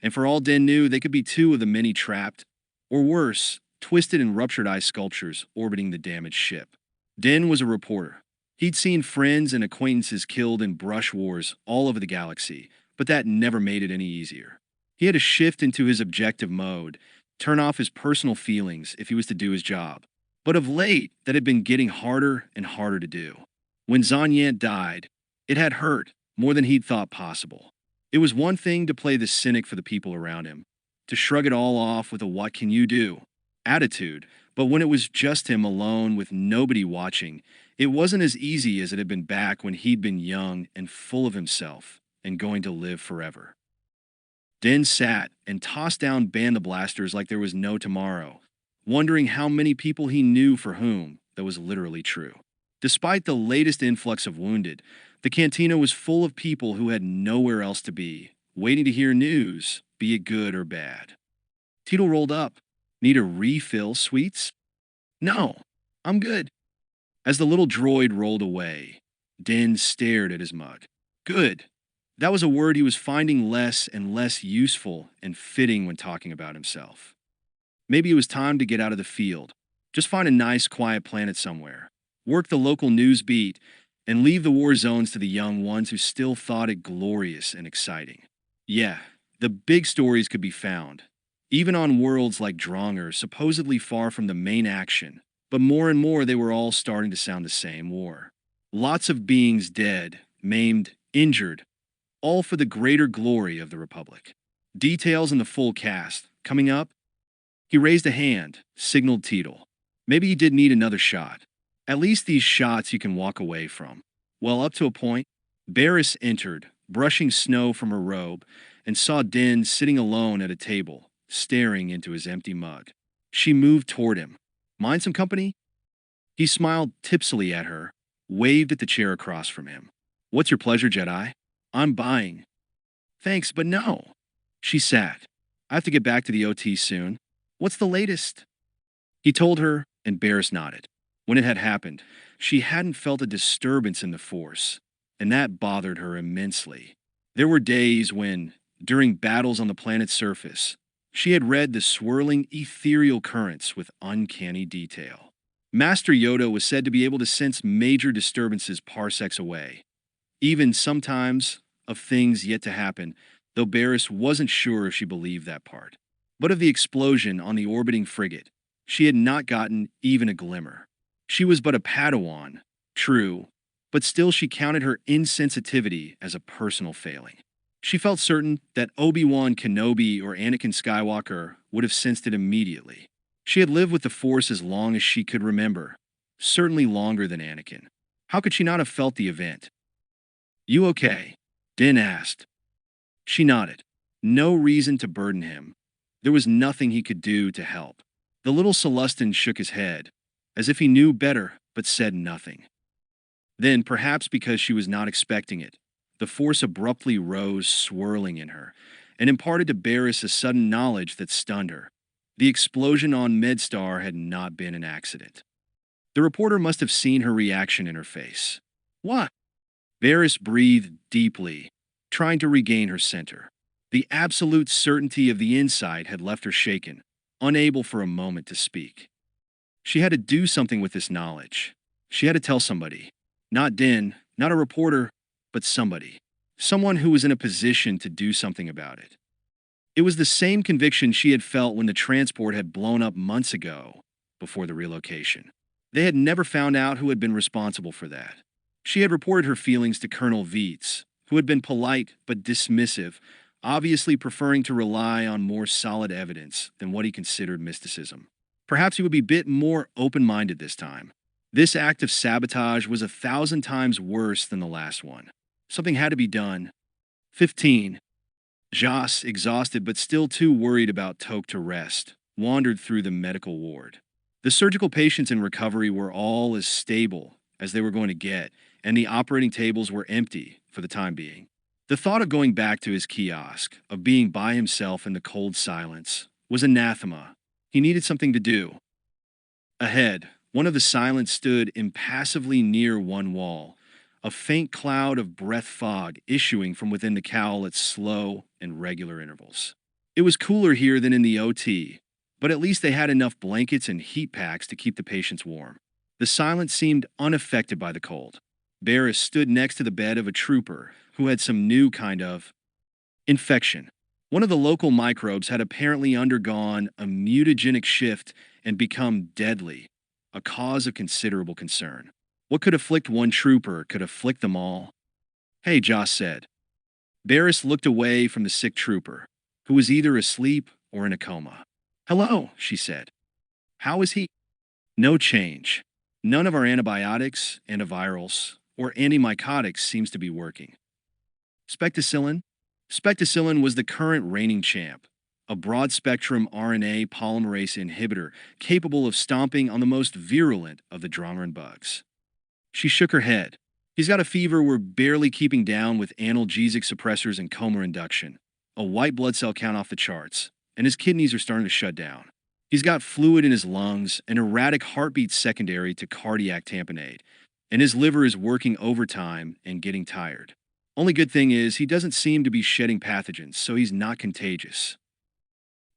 and for all Den knew, they could be two of the many trapped, or worse, twisted and ruptured eye sculptures orbiting the damaged ship. Den was a reporter. He'd seen friends and acquaintances killed in brush wars all over the galaxy, but that never made it any easier. He had to shift into his objective mode, turn off his personal feelings if he was to do his job. But of late, that had been getting harder and harder to do. When Zonyant died, it had hurt more than he'd thought possible. It was one thing to play the cynic for the people around him, to shrug it all off with a "what can you do" attitude, but when it was just him alone with nobody watching, it wasn't as easy as it had been back when he'd been young and full of himself and going to live forever. Den sat and tossed down Ban the Blasters like there was no tomorrow, wondering how many people he knew for whom that was literally true. Despite the latest influx of wounded, the cantina was full of people who had nowhere else to be, waiting to hear news, be it good or bad. Tito rolled up. Need a refill, sweets? No, I'm good. As the little droid rolled away, Den stared at his mug. Good. That was a word he was finding less and less useful and fitting when talking about himself. Maybe it was time to get out of the field. Just find a nice, quiet planet somewhere. Work the local news beat, and leave the war zones to the young ones who still thought it glorious and exciting. Yeah, the big stories could be found, even on worlds like Dronger, supposedly far from the main action, but more and more they were all starting to sound the same: war. Lots of beings dead, maimed, injured, all for the greater glory of the Republic. Details in the full cast. Coming up, he raised a hand, signaled Teetle. Maybe he did need another shot. At least these shots you can walk away from. Well, up to a point, Baris entered, brushing snow from her robe, and saw Den sitting alone at a table, staring into his empty mug. She moved toward him. Mind some company? He smiled tipsily at her, waved at the chair across from him. What's your pleasure, Jedi? I'm buying. Thanks, but no. She sat. I have to get back to the OT soon. What's the latest? He told her, and Baris nodded. When it had happened, she hadn't felt a disturbance in the Force, and that bothered her immensely. There were days when, during battles on the planet's surface, she had read the swirling ethereal currents with uncanny detail. Master Yoda was said to be able to sense major disturbances parsecs away, even sometimes of things yet to happen, though Baris wasn't sure if she believed that part. But of the explosion on the orbiting frigate, she had not gotten even a glimmer. She was but a Padawan, true, but still she counted her insensitivity as a personal failing. She felt certain that Obi-Wan Kenobi or Anakin Skywalker would have sensed it immediately. She had lived with the Force as long as she could remember, certainly longer than Anakin. How could she not have felt the event? You okay? Din asked. She nodded. No reason to burden him. There was nothing he could do to help. The little Celestin shook his head, as if he knew better, but said nothing. Then, perhaps because she was not expecting it, the Force abruptly rose, swirling in her, and imparted to Baris a sudden knowledge that stunned her. The explosion on MedStar had not been an accident. The reporter must have seen her reaction in her face. What? Baris breathed deeply, trying to regain her center. The absolute certainty of the insight had left her shaken, unable for a moment to speak. She had to do something with this knowledge. She had to tell somebody. Not Din, not a reporter, but somebody. Someone who was in a position to do something about it. It was the same conviction she had felt when the transport had blown up months ago, before the relocation. They had never found out who had been responsible for that. She had reported her feelings to Colonel Vietz, who had been polite but dismissive, obviously preferring to rely on more solid evidence than what he considered mysticism. Perhaps he would be a bit more open-minded this time. This act of sabotage was 1,000 times worse than the last one. Something had to be done. 15. Jas, exhausted but still too worried about Toke to rest, wandered through the medical ward. The surgical patients in recovery were all as stable as they were going to get, and the operating tables were empty for the time being. The thought of going back to his kiosk, of being by himself in the cold silence, was anathema. He needed something to do. Ahead, one of the silents stood impassively near one wall, a faint cloud of breath fog issuing from within the cowl at slow and regular intervals. It was cooler here than in the OT, but at least they had enough blankets and heat packs to keep the patients warm. The silence seemed unaffected by the cold. Baris stood next to the bed of a trooper who had some new kind of infection. One of the local microbes had apparently undergone a mutagenic shift and become deadly, a cause of considerable concern. What could afflict one trooper could afflict them all. Hey, Joss said. Baris looked away from the sick trooper, who was either asleep or in a coma. Hello, she said. How is he? No change. None of our antibiotics, antivirals, or antimycotics seems to be working. Specticillin? Specticillin was the current reigning champ, a broad-spectrum RNA polymerase inhibitor capable of stomping on the most virulent of the Drongran bugs. She shook her head. He's got a fever we're barely keeping down with analgesic suppressors and coma induction, a white blood cell count off the charts, and his kidneys are starting to shut down. He's got fluid in his lungs, an erratic heartbeat secondary to cardiac tamponade, and his liver is working overtime and getting tired. Only good thing is he doesn't seem to be shedding pathogens, so he's not contagious.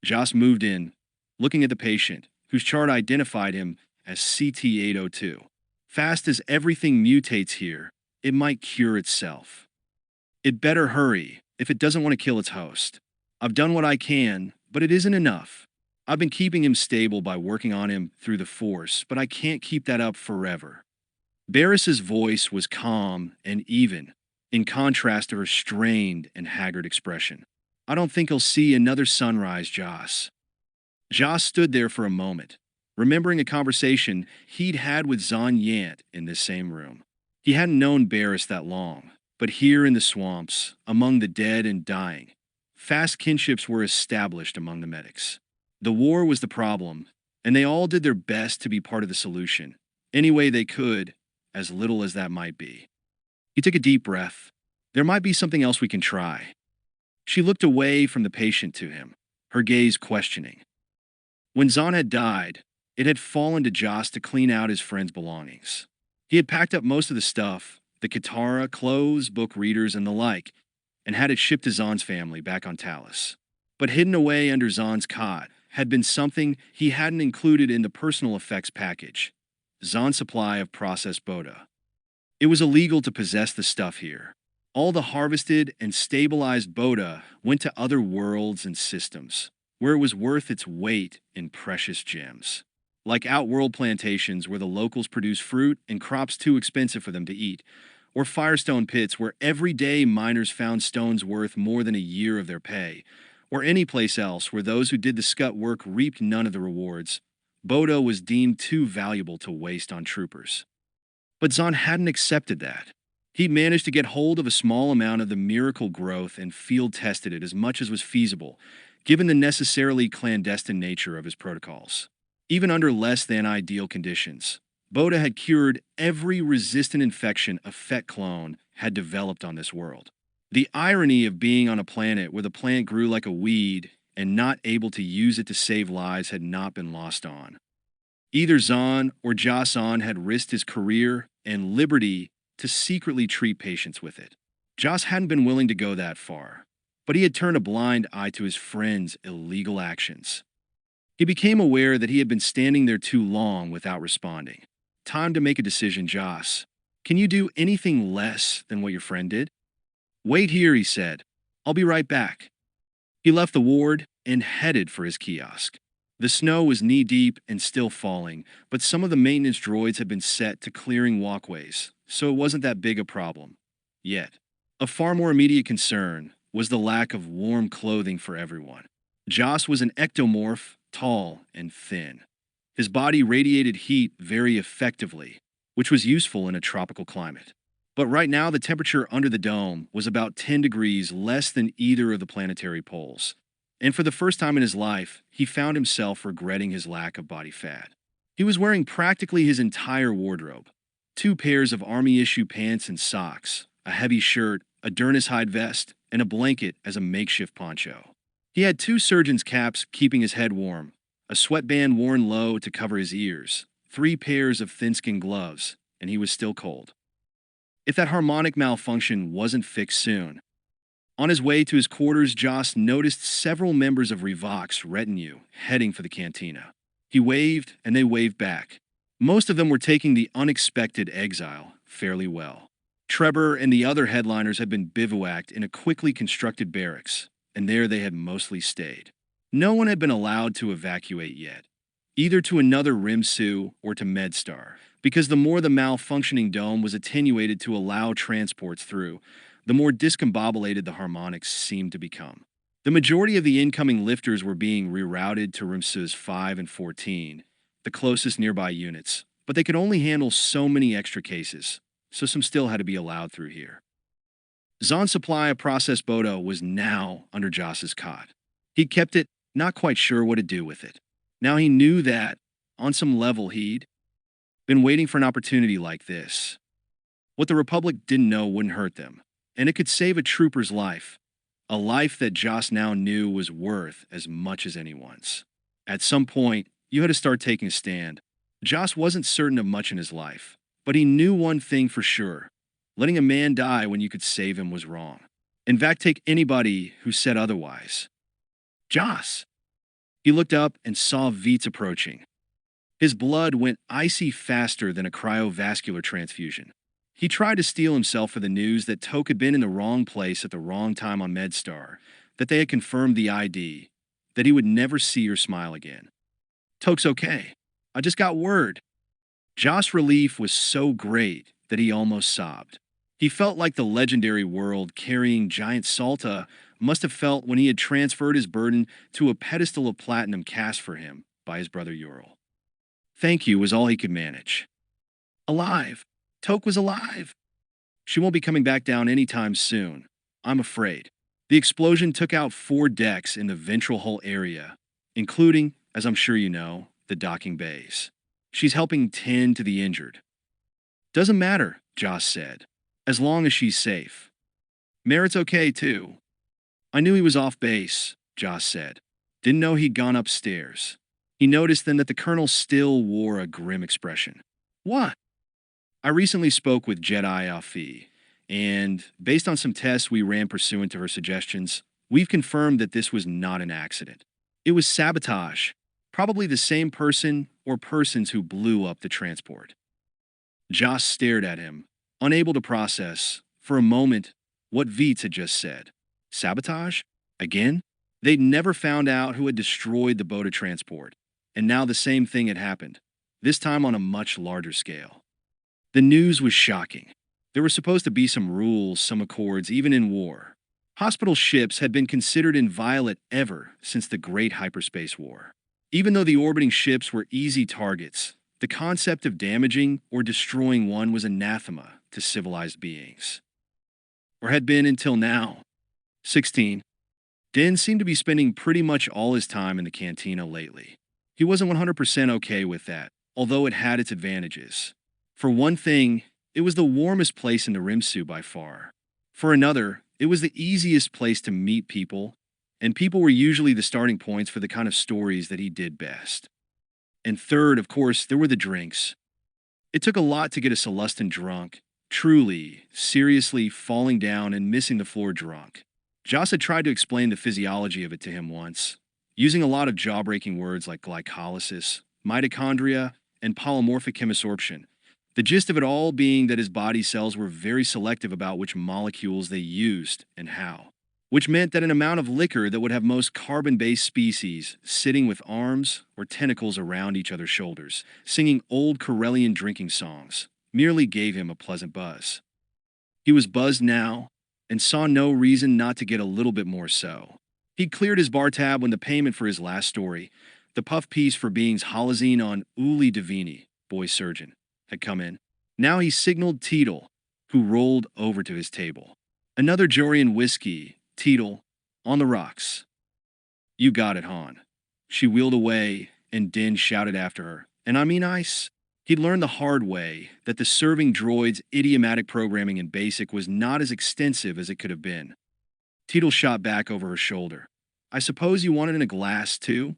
Joss moved in, looking at the patient, whose chart identified him as CT-802. Fast as everything mutates here, it might cure itself. It better hurry if it doesn't want to kill its host. I've done what I can, but it isn't enough. I've been keeping him stable by working on him through the Force, but I can't keep that up forever. Baris's voice was calm and even, in contrast to her strained and haggard expression. I don't think he'll see another sunrise, Joss. Joss stood there for a moment, remembering a conversation he'd had with Zon Yant in this same room. He hadn't known Baris that long, but here in the swamps, among the dead and dying, fast kinships were established among the medics. The war was the problem, and they all did their best to be part of the solution, any way they could, as little as that might be. He took a deep breath. There might be something else we can try. She looked away from the patient to him, her gaze questioning. When Zon had died, it had fallen to Joss to clean out his friend's belongings. He had packed up most of the stuff, the Katara, clothes, book readers, and the like, and had it shipped to Zon's family back on Talos. But hidden away under Zon's cot had been something he hadn't included in the personal effects package, Zon's supply of processed Bota. It was illegal to possess the stuff here. All the harvested and stabilized Bota went to other worlds and systems, where it was worth its weight in precious gems. Like outworld plantations where the locals produce fruit and crops too expensive for them to eat, or firestone pits where everyday miners found stones worth more than a year of their pay, or any place else where those who did the scut work reaped none of the rewards, Bota was deemed too valuable to waste on troopers. But Zon hadn't accepted that. He'd managed to get hold of a small amount of the miracle growth and field-tested it as much as was feasible, given the necessarily clandestine nature of his protocols. Even under less than ideal conditions, Bota had cured every resistant infection a Fett clone had developed on this world. The irony of being on a planet where the plant grew like a weed and not able to use it to save lives had not been lost on. Either Zon or Joss-On had risked his career and liberty to secretly treat patients with it. Joss hadn't been willing to go that far, but he had turned a blind eye to his friend's illegal actions. He became aware that he had been standing there too long without responding. Time to make a decision, Joss. Can you do anything less than what your friend did? Wait here, he said. I'll be right back. He left the ward and headed for his kiosk. The snow was knee-deep and still falling, but some of the maintenance droids had been set to clearing walkways, so it wasn't that big a problem. Yet, a far more immediate concern was the lack of warm clothing for everyone. Joss was an ectomorph, tall and thin. His body radiated heat very effectively, which was useful in a tropical climate. But right now the temperature under the dome was about 10 degrees less than either of the planetary poles. And for the first time in his life, he found himself regretting his lack of body fat. He was wearing practically his entire wardrobe. 2 pairs of army-issue pants and socks, a heavy shirt, a Dernis hide vest, and a blanket as a makeshift poncho. He had 2 surgeon's caps keeping his head warm, a sweatband worn low to cover his ears, 3 pairs of thin-skin gloves, and he was still cold. if that harmonic malfunction wasn't fixed soon. On his way to his quarters, Joss noticed several members of Revok's retinue heading for the cantina. He waved, and they waved back. Most of them were taking the unexpected exile fairly well. Trevor and the other headliners had been bivouacked in a quickly constructed barracks, and there they had mostly stayed. No one had been allowed to evacuate yet, either to another Rimsu or to MedStar, because the more the malfunctioning dome was attenuated to allow transports through, the more discombobulated the harmonics seemed to become. The majority of the incoming lifters were being rerouted to Rimsus 5 and 14, the closest nearby units, but they could only handle so many extra cases, so some still had to be allowed through here. Zahn's supply of processed Bota was now under Joss's cot. He'd kept it, not quite sure what to do with it. Now he knew that, on some level, he'd been waiting for an opportunity like this. What the Republic didn't know wouldn't hurt them, and it could save a trooper's life, a life that Joss now knew was worth as much as anyone's. At some point, you had to start taking a stand. Joss wasn't certain of much in his life, but he knew one thing for sure. Letting a man die when you could save him was wrong. In fact, take anybody who said otherwise. Joss! He looked up and saw Veets approaching. His blood went icy faster than a cryovascular transfusion. He tried to steel himself for the news that Toke had been in the wrong place at the wrong time on MedStar, that they had confirmed the ID, that he would never see or smile again. Toke's okay. I just got word. Joss' relief was so great that he almost sobbed. He felt like the legendary world carrying giant Salta must have felt when he had transferred his burden to a pedestal of platinum cast for him by his brother Ural. Thank you was all he could manage. Alive. Toke was alive. She won't be coming back down anytime soon, I'm afraid. The explosion took out 4 decks in the ventral hull area, including, as I'm sure you know, the docking bays. She's helping tend to the injured. Doesn't matter, Joss said, as long as she's safe. Merritt's okay, too. I knew he was off base, Joss said. Didn't know he'd gone upstairs. He noticed then that the colonel still wore a grim expression. What? I recently spoke with Jedi Alfie, and based on some tests we ran pursuant to her suggestions, we've confirmed that this was not an accident. It was sabotage, probably the same person or persons who blew up the transport. Joss stared at him, unable to process, for a moment, what Veets had just said. Sabotage? Again? They'd never found out who had destroyed the Bota transport, and now the same thing had happened, this time on a much larger scale. The news was shocking. There were supposed to be some rules, some accords, even in war. Hospital ships had been considered inviolate ever since the Great Hyperspace War. Even though the orbiting ships were easy targets, the concept of damaging or destroying one was anathema to civilized beings. Or had been until now. 16. Din seemed to be spending pretty much all his time in the cantina lately. He wasn't 100% okay with that, although it had its advantages. For one thing, it was the warmest place in the Rimsu by far. For another, it was the easiest place to meet people, and people were usually the starting points for the kind of stories that he did best. And third, of course, there were the drinks. It took a lot to get a Celestin drunk, truly, seriously falling down and missing the floor drunk. Joss had tried to explain the physiology of it to him once, using a lot of jaw-breaking words like glycolysis, mitochondria, and polymorphic chemisorption. The gist of it all being that his body cells were very selective about which molecules they used and how, which meant that an amount of liquor that would have most carbon-based species sitting with arms or tentacles around each other's shoulders, singing old Corellian drinking songs, merely gave him a pleasant buzz. He was buzzed now and saw no reason not to get a little bit more so. He'd cleared his bar tab when the payment for his last story, the puff piece for being's Holozine on Uli Divini, boy surgeon, had come in. Now he signaled Teetle, who rolled over to his table. Another Jorian whiskey, Teetle, on the rocks. You got it, Han. She wheeled away, and Din shouted after her, and I mean ice. He'd learned the hard way that the serving droid's idiomatic programming in BASIC was not as extensive as it could have been. Teetle shot back over her shoulder. I suppose you wanted in a glass, too?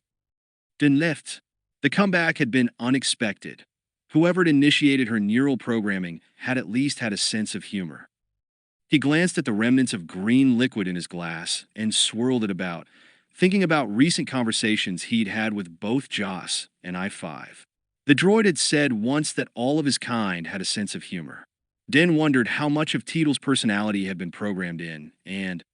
Din left. The comeback had been unexpected, Whoever had initiated her neural programming had at least had a sense of humor. He glanced at the remnants of green liquid in his glass and swirled it about, thinking about recent conversations he'd had with both Joss and I-5. The droid had said once that all of his kind had a sense of humor. Den wondered how much of Teetle's personality had been programmed in, and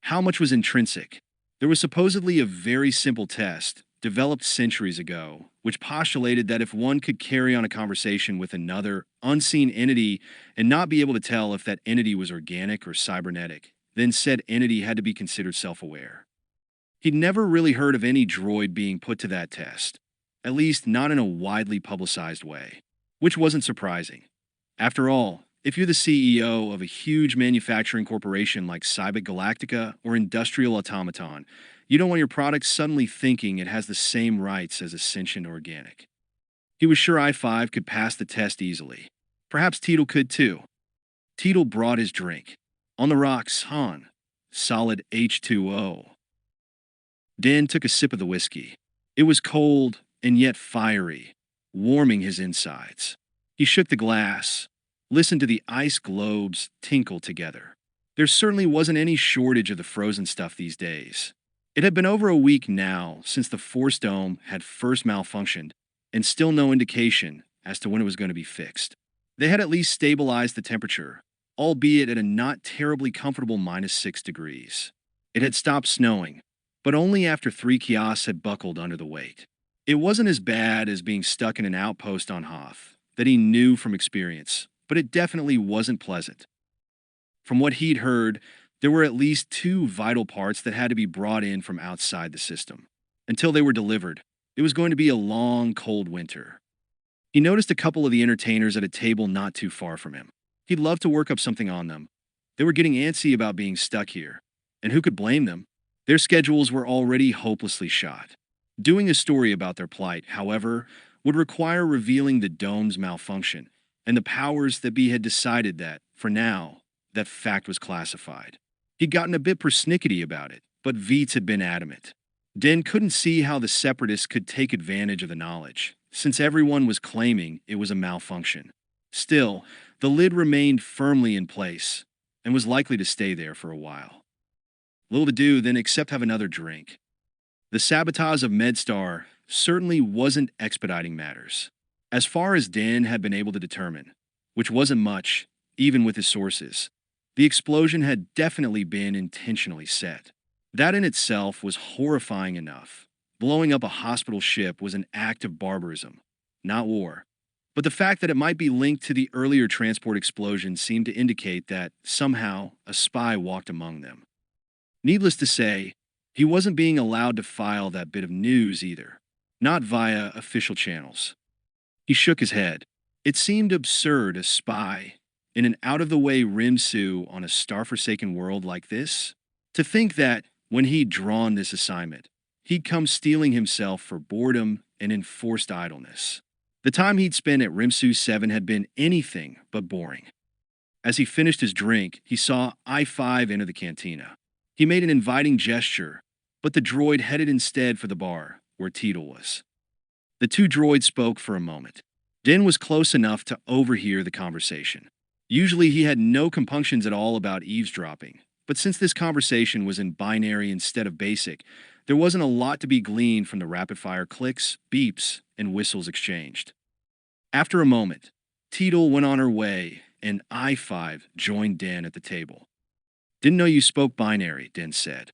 how much was intrinsic. There was supposedly a very simple test, developed centuries ago, which postulated that if one could carry on a conversation with another unseen entity and not be able to tell if that entity was organic or cybernetic, then said entity had to be considered self-aware. He'd never really heard of any droid being put to that test, at least not in a widely publicized way, which wasn't surprising. After all, if you're the CEO of a huge manufacturing corporation like Cybit Galactica or Industrial Automaton, you don't want your product suddenly thinking it has the same rights as a sentient organic. He was sure I-5 could pass the test easily. Perhaps Teetle could too. Teetle brought his drink. On the rocks, Han. Solid H2O. Dan took a sip of the whiskey. It was cold and yet fiery, warming his insides. He shook the glass, listened to the ice globes tinkle together. There certainly wasn't any shortage of the frozen stuff these days. It had been over a week now since the Force Dome had first malfunctioned, and still no indication as to when it was going to be fixed. They had at least stabilized the temperature, albeit at a not terribly comfortable -6 degrees. It had stopped snowing, but only after 3 kiosks had buckled under the weight. It wasn't as bad as being stuck in an outpost on Hoth, that he knew from experience, but it definitely wasn't pleasant. From what he'd heard, there were at least 2 vital parts that had to be brought in from outside the system. Until they were delivered, it was going to be a long, cold winter. He noticed a couple of the entertainers at a table not too far from him. He'd love to work up something on them. They were getting antsy about being stuck here, and who could blame them? Their schedules were already hopelessly shot. Doing a story about their plight, however, would require revealing the dome's malfunction and the powers that be had decided that, for now, that fact was classified. He'd gotten a bit persnickety about it, but Veets had been adamant. Den couldn't see how the Separatists could take advantage of the knowledge, since everyone was claiming it was a malfunction. Still, the lid remained firmly in place, and was likely to stay there for a while. Little to do then except have another drink. The Sabotage of MedStar certainly wasn't expediting matters. As far as Dan had been able to determine, which wasn't much, even with his sources, the explosion had definitely been intentionally set. That in itself was horrifying enough. Blowing up a hospital ship was an act of barbarism, not war. But the fact that it might be linked to the earlier transport explosion seemed to indicate that, somehow, a spy walked among them. Needless to say, he wasn't being allowed to file that bit of news either, not via official channels. He shook his head. It seemed absurd a spy in an out-of-the-way Rimsu on a star-forsaken world like this? To think that, when he'd drawn this assignment, he'd come stealing himself for boredom and enforced idleness. The time he'd spent at Rimsu 7 had been anything but boring. As he finished his drink, he saw I-5 enter the cantina. He made an inviting gesture, but the droid headed instead for the bar, where Teetle was. The 2 droids spoke for a moment. Den was close enough to overhear the conversation. Usually he had no compunctions at all about eavesdropping, but since this conversation was in binary instead of basic, there wasn't a lot to be gleaned from the rapid-fire clicks, beeps, and whistles exchanged. After a moment, Teetle went on her way, and I-5 joined Den at the table. "Didn't know you spoke binary," Den said.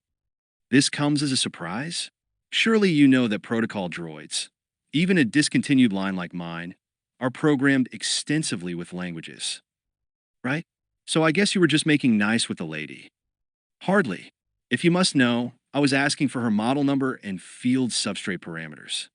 "This comes as a surprise? Surely you know that protocol droids, even a discontinued line like mine, are programmed extensively with languages. Right? So I guess you were just making nice with the lady." "Hardly. If you must know, I was asking for her model number and field substrate parameters."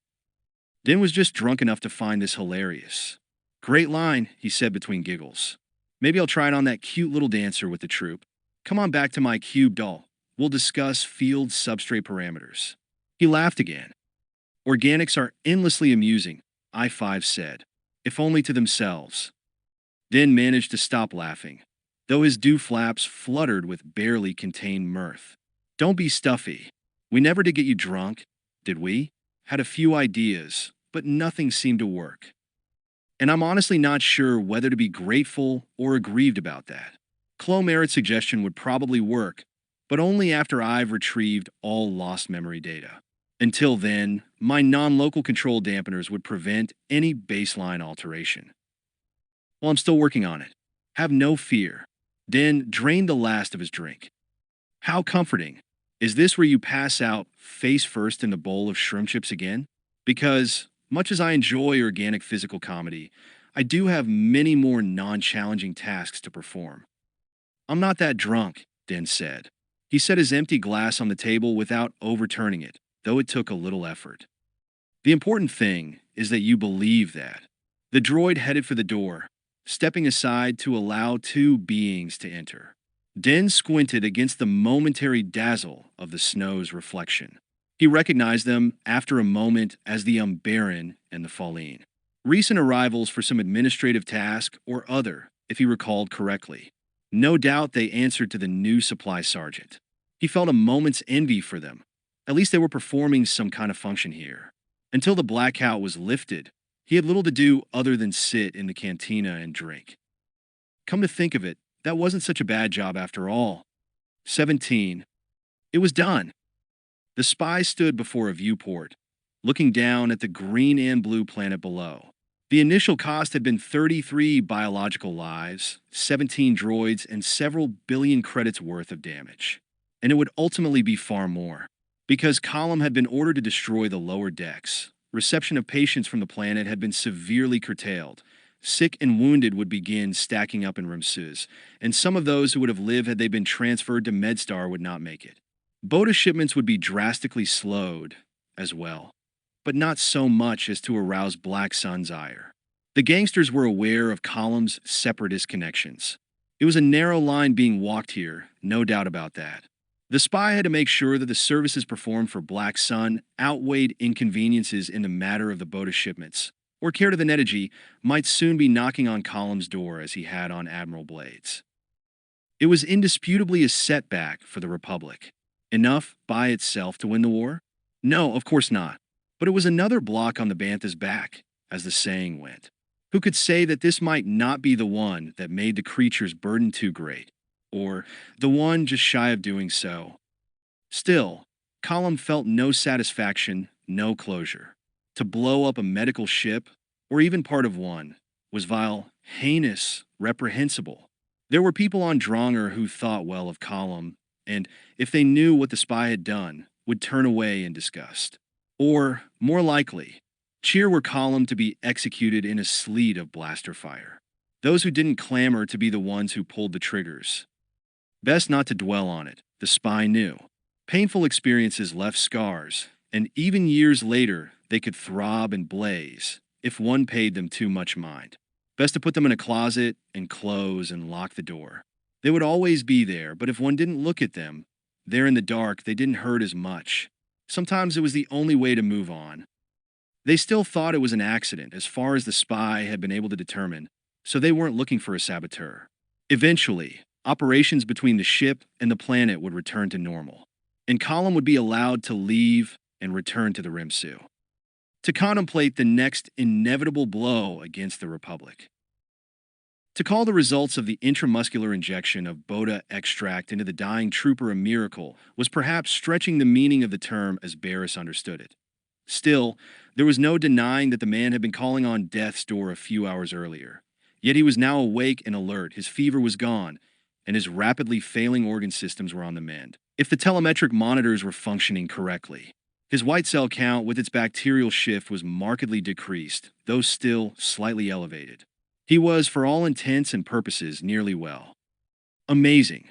Den was just drunk enough to find this hilarious. "Great line," he said between giggles. "Maybe I'll try it on that cute little dancer with the troop. Come on back to my cube doll. We'll discuss field substrate parameters." He laughed again. "Organics are endlessly amusing," I-5 said, if only to themselves. Den managed to stop laughing, though his dew flaps fluttered with barely contained mirth. "Don't be stuffy. We never did get you drunk, did we? Had a few ideas, but nothing seemed to work." And I'm honestly not sure whether to be grateful or aggrieved about that. Chloe Merritt's suggestion would probably work, but only after I've retrieved all lost memory data. Until then, my non-local control dampeners would prevent any baseline alteration. Well, I'm still working on it. Have no fear. Den drained the last of his drink. How comforting. Is this where you pass out face first in the bowl of shrimp chips again? Because, much as I enjoy organic physical comedy, I do have many more non-challenging tasks to perform. I'm not that drunk, Den said. He set his empty glass on the table without overturning it, though it took a little effort. The important thing is that you believe that. The droid headed for the door, stepping aside to allow two beings to enter. Den squinted against the momentary dazzle of the snow's reflection. He recognized them after a moment as the Baron and the Falleen. Recent arrivals for some administrative task or other, if he recalled correctly. No doubt they answered to the new supply sergeant. He felt a moment's envy for them. At least they were performing some kind of function here. Until the blackout was lifted, he had little to do other than sit in the cantina and drink. Come to think of it, that wasn't such a bad job after all. 17. It was done. The spy stood before a viewport, looking down at the green and blue planet below. The initial cost had been 33 biological lives, 17 droids, and several billion credits worth of damage. And it would ultimately be far more. Because Column had been ordered to destroy the lower decks, reception of patients from the planet had been severely curtailed. Sick and wounded would begin stacking up in Rimsus, and some of those who would have lived had they been transferred to MedStar would not make it. Bota shipments would be drastically slowed as well, but not so much as to arouse Black Sun's ire. The gangsters were aware of Column's separatist connections. It was a narrow line being walked here, no doubt about that. The spy had to make sure that the services performed for Black Sun outweighed inconveniences in the matter of the Bota shipments, or Care to the Netaji might soon be knocking on Column's door as he had on Admiral Blade's. It was indisputably a setback for the Republic. Enough by itself to win the war? No, of course not. But it was another block on the Bantha's back, as the saying went. Who could say that this might not be the one that made the creature's burden too great, or the one just shy of doing so? Still, Column felt no satisfaction, no closure. To blow up a medical ship, or even part of one, was vile, heinous, reprehensible. There were people on Dronger who thought well of Column, and, if they knew what the spy had done, would turn away in disgust. Or, more likely, cheer were Column to be executed in a sleet of blaster fire. Those who didn't clamor to be the ones who pulled the triggers. Best not to dwell on it, the spy knew. Painful experiences left scars, and even years later, they could throb and blaze if one paid them too much mind. Best to put them in a closet and close and lock the door. They would always be there, but if one didn't look at them, there in the dark, they didn't hurt as much. Sometimes it was the only way to move on. They still thought it was an accident, as far as the spy had been able to determine, so they weren't looking for a saboteur. Eventually, operations between the ship and the planet would return to normal, and Column would be allowed to leave and return to the Rimsu, to contemplate the next inevitable blow against the Republic. To call the results of the intramuscular injection of Bota extract into the dying trooper a miracle was perhaps stretching the meaning of the term as Baris understood it. Still, there was no denying that the man had been calling on death's door a few hours earlier. Yet he was now awake and alert, his fever was gone, and his rapidly failing organ systems were on the mend, if the telemetric monitors were functioning correctly. His white cell count with its bacterial shift was markedly decreased, though still slightly elevated. He was, for all intents and purposes, nearly well. Amazing.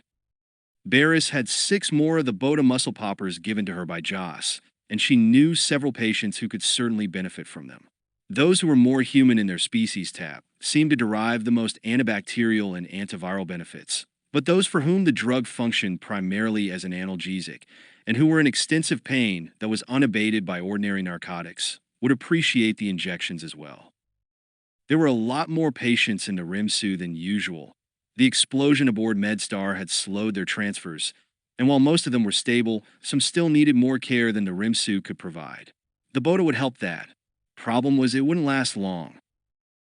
Baris had 6 more of the Bota muscle poppers given to her by Joss, and she knew several patients who could certainly benefit from them. Those who were more human in their species tap seemed to derive the most antibacterial and antiviral benefits, but those for whom the drug functioned primarily as an analgesic and who were in extensive pain that was unabated by ordinary narcotics would appreciate the injections as well. There were a lot more patients in the Rimsu than usual. The explosion aboard MedStar had slowed their transfers, and while most of them were stable, some still needed more care than the Rimsu could provide. The Bota would help that. Problem was it wouldn't last long.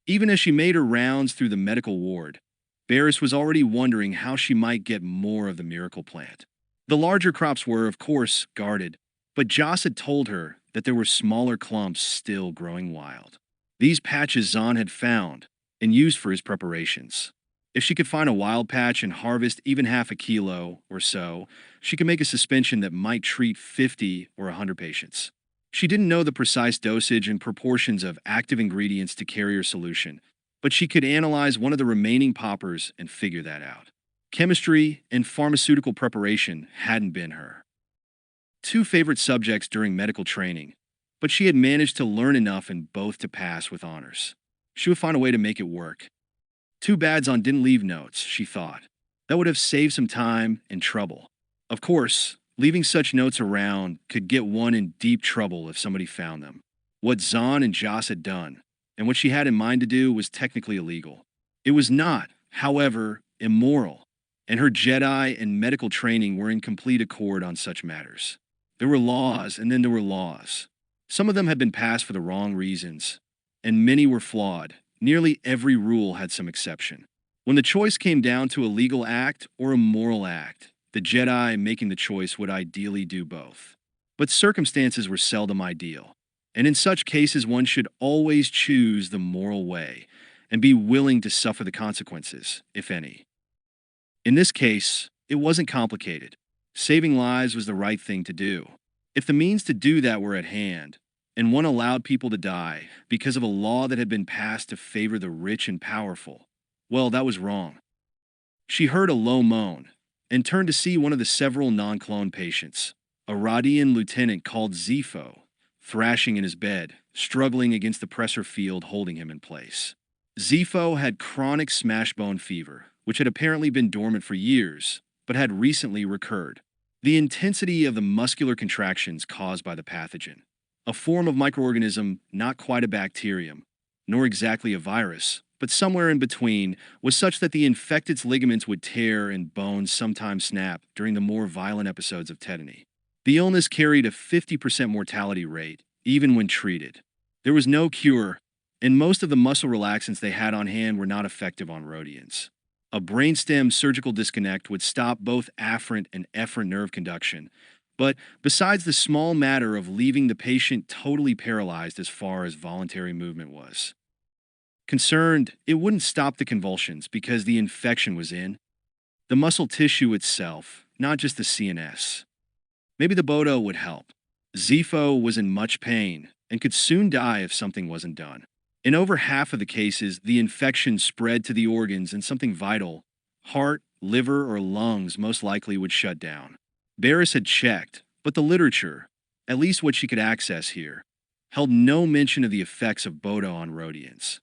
Even as she made her rounds through the medical ward, Baris was already wondering how she might get more of the miracle plant. The larger crops were, of course, guarded, but Joss had told her that there were smaller clumps still growing wild. These patches Zahn had found and used for his preparations. If she could find a wild patch and harvest even half a kilo or so, she could make a suspension that might treat 50 or 100 patients. She didn't know the precise dosage and proportions of active ingredients to carry her solution, but she could analyze one of the remaining poppers and figure that out. Chemistry and pharmaceutical preparation hadn't been her two favorite subjects during medical training, but she had managed to learn enough in both to pass with honors. She would find a way to make it work. Too bad Zahn didn't leave notes, she thought. That would have saved some time and trouble. Of course, leaving such notes around could get one in deep trouble if somebody found them. What Zahn and Joss had done, and what she had in mind to do, was technically illegal. It was not, however, immoral, and her Jedi and medical training were in complete accord on such matters. There were laws, and then there were laws. Some of them had been passed for the wrong reasons, and many were flawed. Nearly every rule had some exception. When the choice came down to a legal act or a moral act, the Jedi making the choice would ideally do both. But circumstances were seldom ideal, and in such cases one should always choose the moral way and be willing to suffer the consequences, if any. In this case, it wasn't complicated. Saving lives was the right thing to do. If the means to do that were at hand, and one allowed people to die because of a law that had been passed to favor the rich and powerful, well, that was wrong. She heard a low moan and turned to see one of the several non-clone patients, a Rodian lieutenant called Zepho, thrashing in his bed, struggling against the pressor field holding him in place. Zepho had chronic smash bone fever, which had apparently been dormant for years, but had recently recurred. The intensity of the muscular contractions caused by the pathogen, a form of microorganism not quite a bacterium, nor exactly a virus, but somewhere in between, was such that the infected's ligaments would tear and bones sometimes snap during the more violent episodes of tetany. The illness carried a 50% mortality rate, even when treated. There was no cure, and most of the muscle relaxants they had on hand were not effective on Rodians. A brainstem surgical disconnect would stop both afferent and efferent nerve conduction, but besides the small matter of leaving the patient totally paralyzed as far as voluntary movement was concerned, it wouldn't stop the convulsions because the infection was in the muscle tissue itself, not just the CNS. Maybe the Bota would help. Zepho was in much pain and could soon die if something wasn't done. In over half of the cases, the infection spread to the organs and something vital, heart, liver, or lungs, most likely would shut down. Baris had checked, but the literature, at least what she could access here, held no mention of the effects of Bota on Rodians.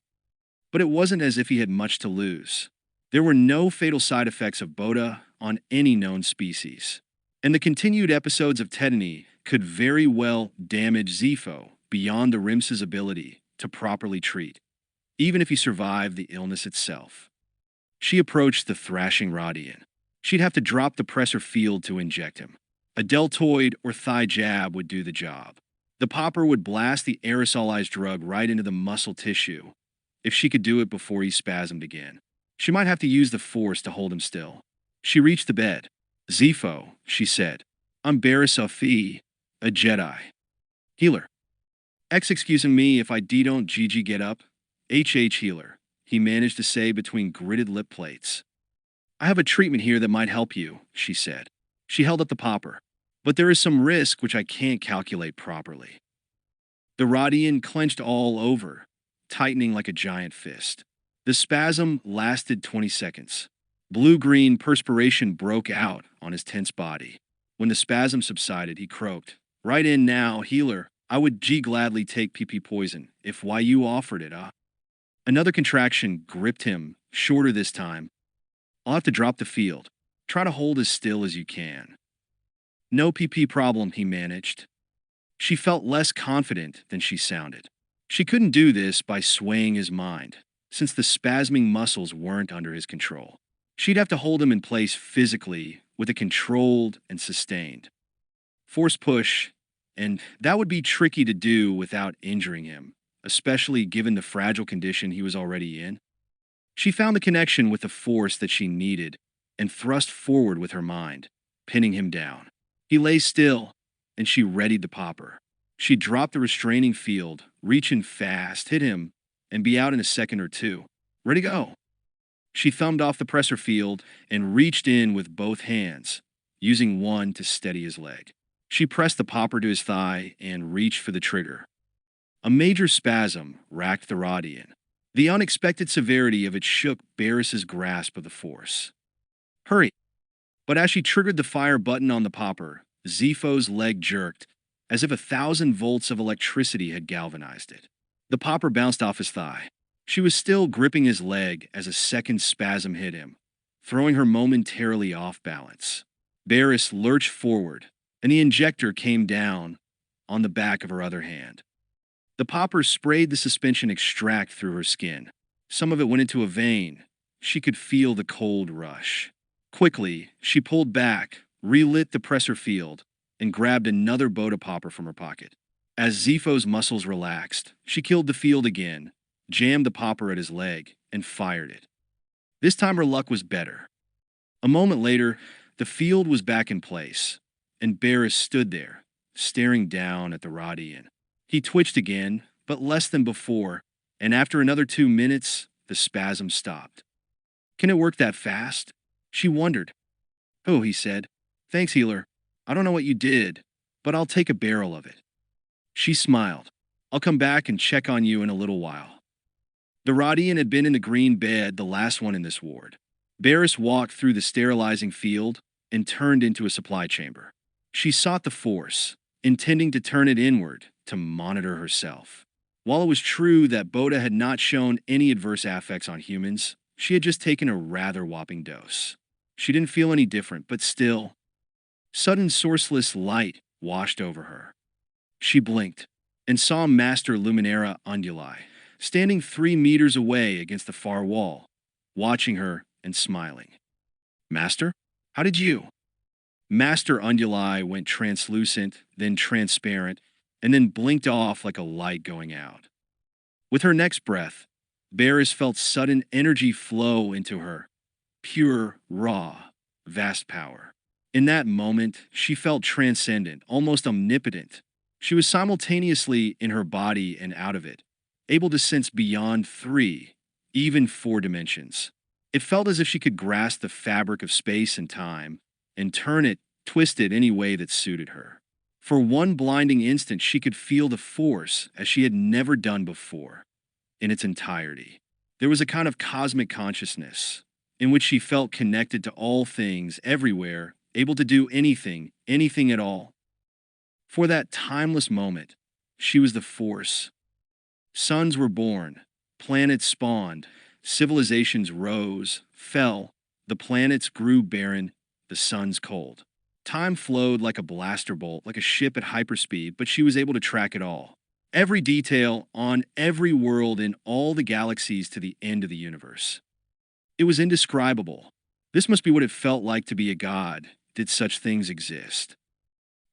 But it wasn't as if he had much to lose. There were no fatal side effects of Bota on any known species, and the continued episodes of tetany could very well damage Zepho beyond the RIMS's ability to properly treat, even if he survived the illness itself. She approached the thrashing Rodian. She'd have to drop the pressor field to inject him. A deltoid or thigh jab would do the job. The popper would blast the aerosolized drug right into the muscle tissue, if she could do it before he spasmed again. She might have to use the force to hold him still. She reached the bed. "Zepho," she said. "I'm Baris a Jedi. Healer. Excusing me if I don't GG get up. HH healer," he managed to say between gritted lip plates. "I have a treatment here that might help you," she said. She held up the popper. "But there is some risk which I can't calculate properly." The Rodian clenched all over, tightening like a giant fist. The spasm lasted 20 seconds. Blue-green perspiration broke out on his tense body. When the spasm subsided, he croaked, "Right in now, healer. I would gladly take PP poison, if why you offered it, Another contraction gripped him, shorter this time. "I'll have to drop the field. Try to hold as still as you can." "No PP problem," he managed. She felt less confident than she sounded. She couldn't do this by swaying his mind, since the spasming muscles weren't under his control. She'd have to hold him in place physically with a controlled and sustained force push, and that would be tricky to do without injuring him, especially given the fragile condition he was already in. She found the connection with the force that she needed and thrust forward with her mind, pinning him down. He lay still, and she readied the popper. She dropped the restraining field, reach in fast, hit him, and be out in a second or two. Ready to go. She thumbed off the presser field and reached in with both hands, using one to steady his leg. She pressed the popper to his thigh and reached for the trigger. A major spasm racked the Rodian. The unexpected severity of it shook Baris's grasp of the force. Hurry! But as she triggered the fire button on the popper, Zifo's leg jerked, as if 1,000 volts of electricity had galvanized it. The popper bounced off his thigh. She was still gripping his leg as a second spasm hit him, throwing her momentarily off balance. Baris lurched forward, and the injector came down on the back of her other hand. The popper sprayed the suspension extract through her skin. Some of it went into a vein. She could feel the cold rush. Quickly, she pulled back, relit the presser field, and grabbed another Bota popper from her pocket. As Zifo's muscles relaxed, she killed the field again, jammed the popper at his leg, and fired it. This time her luck was better. A moment later, the field was back in place, and Baris stood there, staring down at the Rodian. He twitched again, but less than before, and after another 2 minutes, the spasm stopped. Can it work that fast? She wondered. Oh, he said. Thanks, healer. I don't know what you did, but I'll take a barrel of it. She smiled. I'll come back and check on you in a little while. The Rodian had been in the green bed, the last one in this ward. Baris walked through the sterilizing field and turned into a supply chamber. She sought the force, intending to turn it inward to monitor herself. While it was true that Bota had not shown any adverse effects on humans, she had just taken a rather whopping dose. She didn't feel any different, but still. Sudden sourceless light washed over her. She blinked and saw Master Luminera Unduli standing 3 meters away against the far wall, watching her and smiling. Master, how did you? Master Unduli went translucent, then transparent, and then blinked off like a light going out. With her next breath, Baris felt sudden energy flow into her, pure, raw, vast power. In that moment, she felt transcendent, almost omnipotent. She was simultaneously in her body and out of it, able to sense beyond 3, even 4 dimensions. It felt as if she could grasp the fabric of space and time and turn it, twist it any way that suited her. For one blinding instant, she could feel the force as she had never done before, in its entirety. There was a kind of cosmic consciousness in which she felt connected to all things, everywhere, able to do anything, anything at all. For that timeless moment, she was the force. Suns were born, planets spawned, civilizations rose, fell, the planets grew barren, the suns cold. Time flowed like a blaster bolt, like a ship at hyperspeed, but she was able to track it all. Every detail on every world in all the galaxies to the end of the universe. It was indescribable. This must be what it felt like to be a god, did such things exist.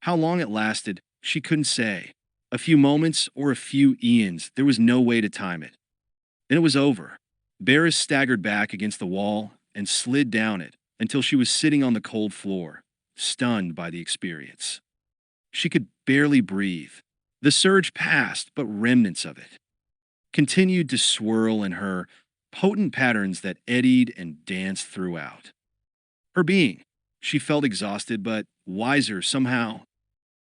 How long it lasted, she couldn't say. A few moments or a few eons, there was no way to time it. Then it was over. Baris staggered back against the wall and slid down it until she was sitting on the cold floor, stunned by the experience. She could barely breathe. The surge passed, but remnants of it continued to swirl in her, potent patterns that eddied and danced throughout. Her being, she felt exhausted but wiser somehow.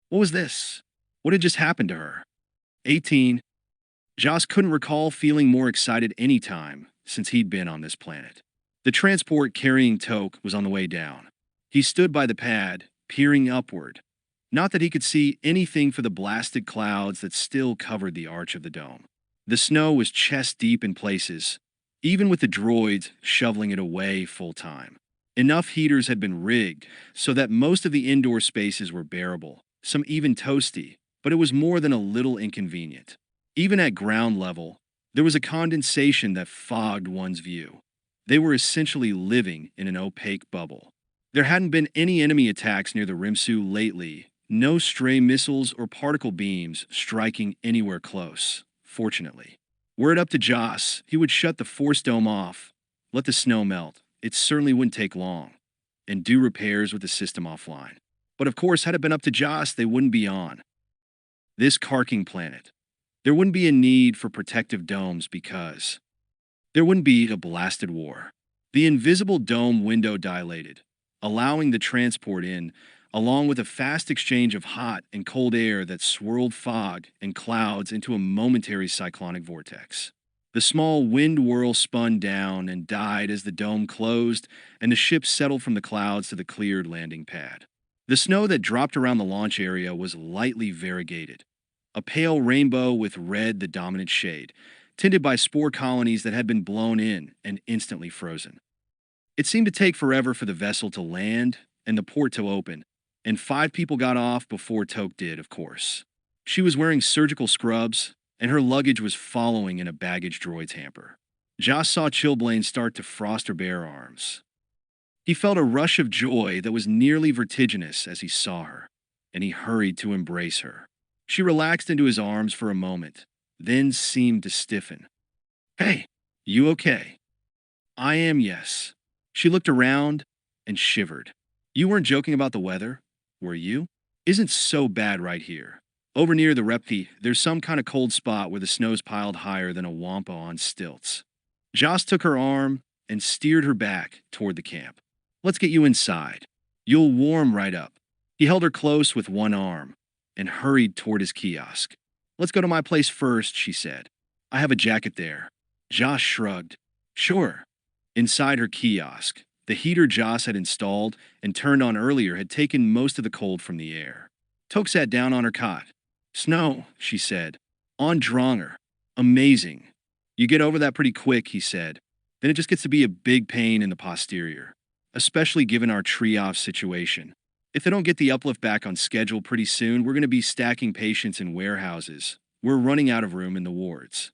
What was this? What had just happened to her? 18. Joss couldn't recall feeling more excited any time since he'd been on this planet. The transport carrying Toke was on the way down. He stood by the pad, peering upward. Not that he could see anything for the blasted clouds that still covered the arch of the dome. The snow was chest-deep in places, even with the droids shoveling it away full-time. Enough heaters had been rigged so that most of the indoor spaces were bearable, some even toasty, but it was more than a little inconvenient. Even at ground level, there was a condensation that fogged one's view. They were essentially living in an opaque bubble. There hadn't been any enemy attacks near the Rimsu lately, no stray missiles or particle beams striking anywhere close. fortunately. Were it up to Joss, he would shut the force dome off, let the snow melt. It certainly wouldn't take long, and do repairs with the system offline. But of course, had it been up to Joss, they wouldn't be on this carking planet. There wouldn't be a need for protective domes because there wouldn't be a blasted war. The invisible dome window dilated, allowing the transport in, along with a fast exchange of hot and cold air that swirled fog and clouds into a momentary cyclonic vortex. The small wind whirl spun down and died as the dome closed and the ship settled from the clouds to the cleared landing pad. The snow that dropped around the launch area was lightly variegated, a pale rainbow with red the dominant shade, tinted by spore colonies that had been blown in and instantly frozen. It seemed to take forever for the vessel to land and the port to open, and 5 people got off before Toke did, of course. She was wearing surgical scrubs, and her luggage was following in a baggage droid's hamper. Joss saw Chilblain start to frost her bare arms. He felt a rush of joy that was nearly vertiginous as he saw her, and he hurried to embrace her. She relaxed into his arms for a moment, then seemed to stiffen. "Hey, you okay?" "I am, yes." She looked around and shivered. "You weren't joking about the weather, were you? Isn't so bad right here. Over near the Repti, there's some kind of cold spot where the snow's piled higher than a wampa on stilts." Joss took her arm and steered her back toward the camp. "Let's get you inside. You'll warm right up." He held her close with one arm and hurried toward his kiosk. "Let's go to my place first," she said. "I have a jacket there." Joss shrugged. "Sure." Inside her kiosk, the heater Joss had installed and turned on earlier had taken most of the cold from the air. Toke sat down on her cot. "Snow," she said. "On Dronger. Amazing. You get over that pretty quick," he said. "Then it just gets to be a big pain in the posterior, especially given our tree-off situation. If they don't get the uplift back on schedule pretty soon, we're going to be stacking patients in warehouses. We're running out of room in the wards."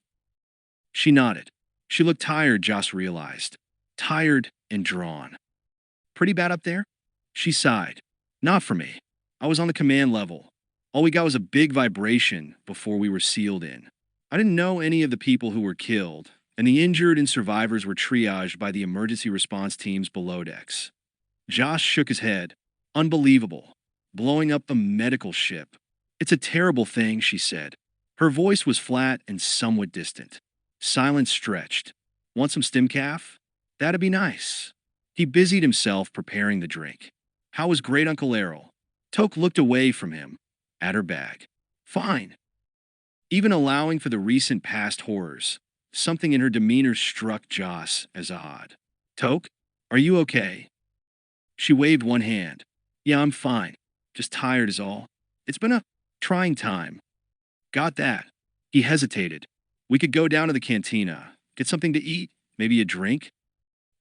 She nodded. She looked tired, Joss realized. Tired and drawn. "Pretty bad up there?" She sighed. "Not for me. I was on the command level. All we got was a big vibration before we were sealed in. I didn't know any of the people who were killed, and the injured and survivors were triaged by the emergency response teams below decks." Josh shook his head. "Unbelievable. Blowing up the medical ship. It's a terrible thing," she said. Her voice was flat and somewhat distant. Silence stretched. "Want some stimcaf? That'd be nice." He busied himself preparing the drink. "How was great Uncle Errol?" Toke looked away from him, at her bag. "Fine." Even allowing for the recent past horrors, something in her demeanor struck Joss as odd. "Toke, are you okay?" She waved one hand. "Yeah, I'm fine. Just tired is all. It's been a trying time." "Got that." He hesitated. "We could go down to the cantina, get something to eat, maybe a drink."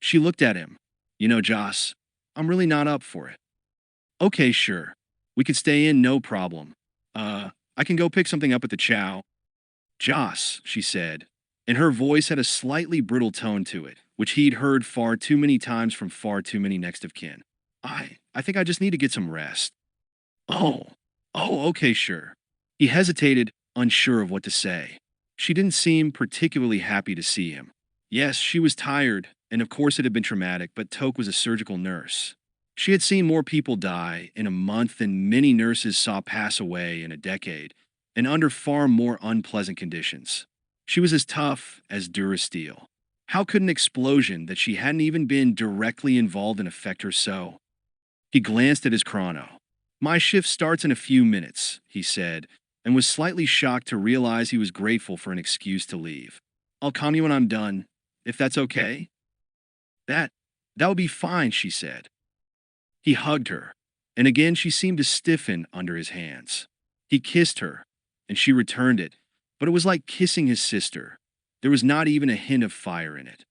She looked at him. "You know, Joss, I'm really not up for it." "Okay, sure. We could stay in, no problem. I can go pick something up at the chow." "Joss," she said, and her voice had a slightly brittle tone to it, which he'd heard far too many times from far too many next of kin. I think I just need to get some rest." Oh, okay, sure." He hesitated, unsure of what to say. She didn't seem particularly happy to see him. Yes, she was tired, and of course it had been traumatic, but Toke was a surgical nurse. She had seen more people die in a month than many nurses saw pass away in a decade, and under far more unpleasant conditions. She was as tough as Durasteel. How could an explosion that she hadn't even been directly involved in affect her so? He glanced at his chrono. "My shift starts in a few minutes," he said, and was slightly shocked to realize he was grateful for an excuse to leave. "I'll call you when I'm done, if that's okay." That would be fine," she said. He hugged her, and again she seemed to stiffen under his hands. He kissed her, and she returned it, but it was like kissing his sister. There was not even a hint of fire in it.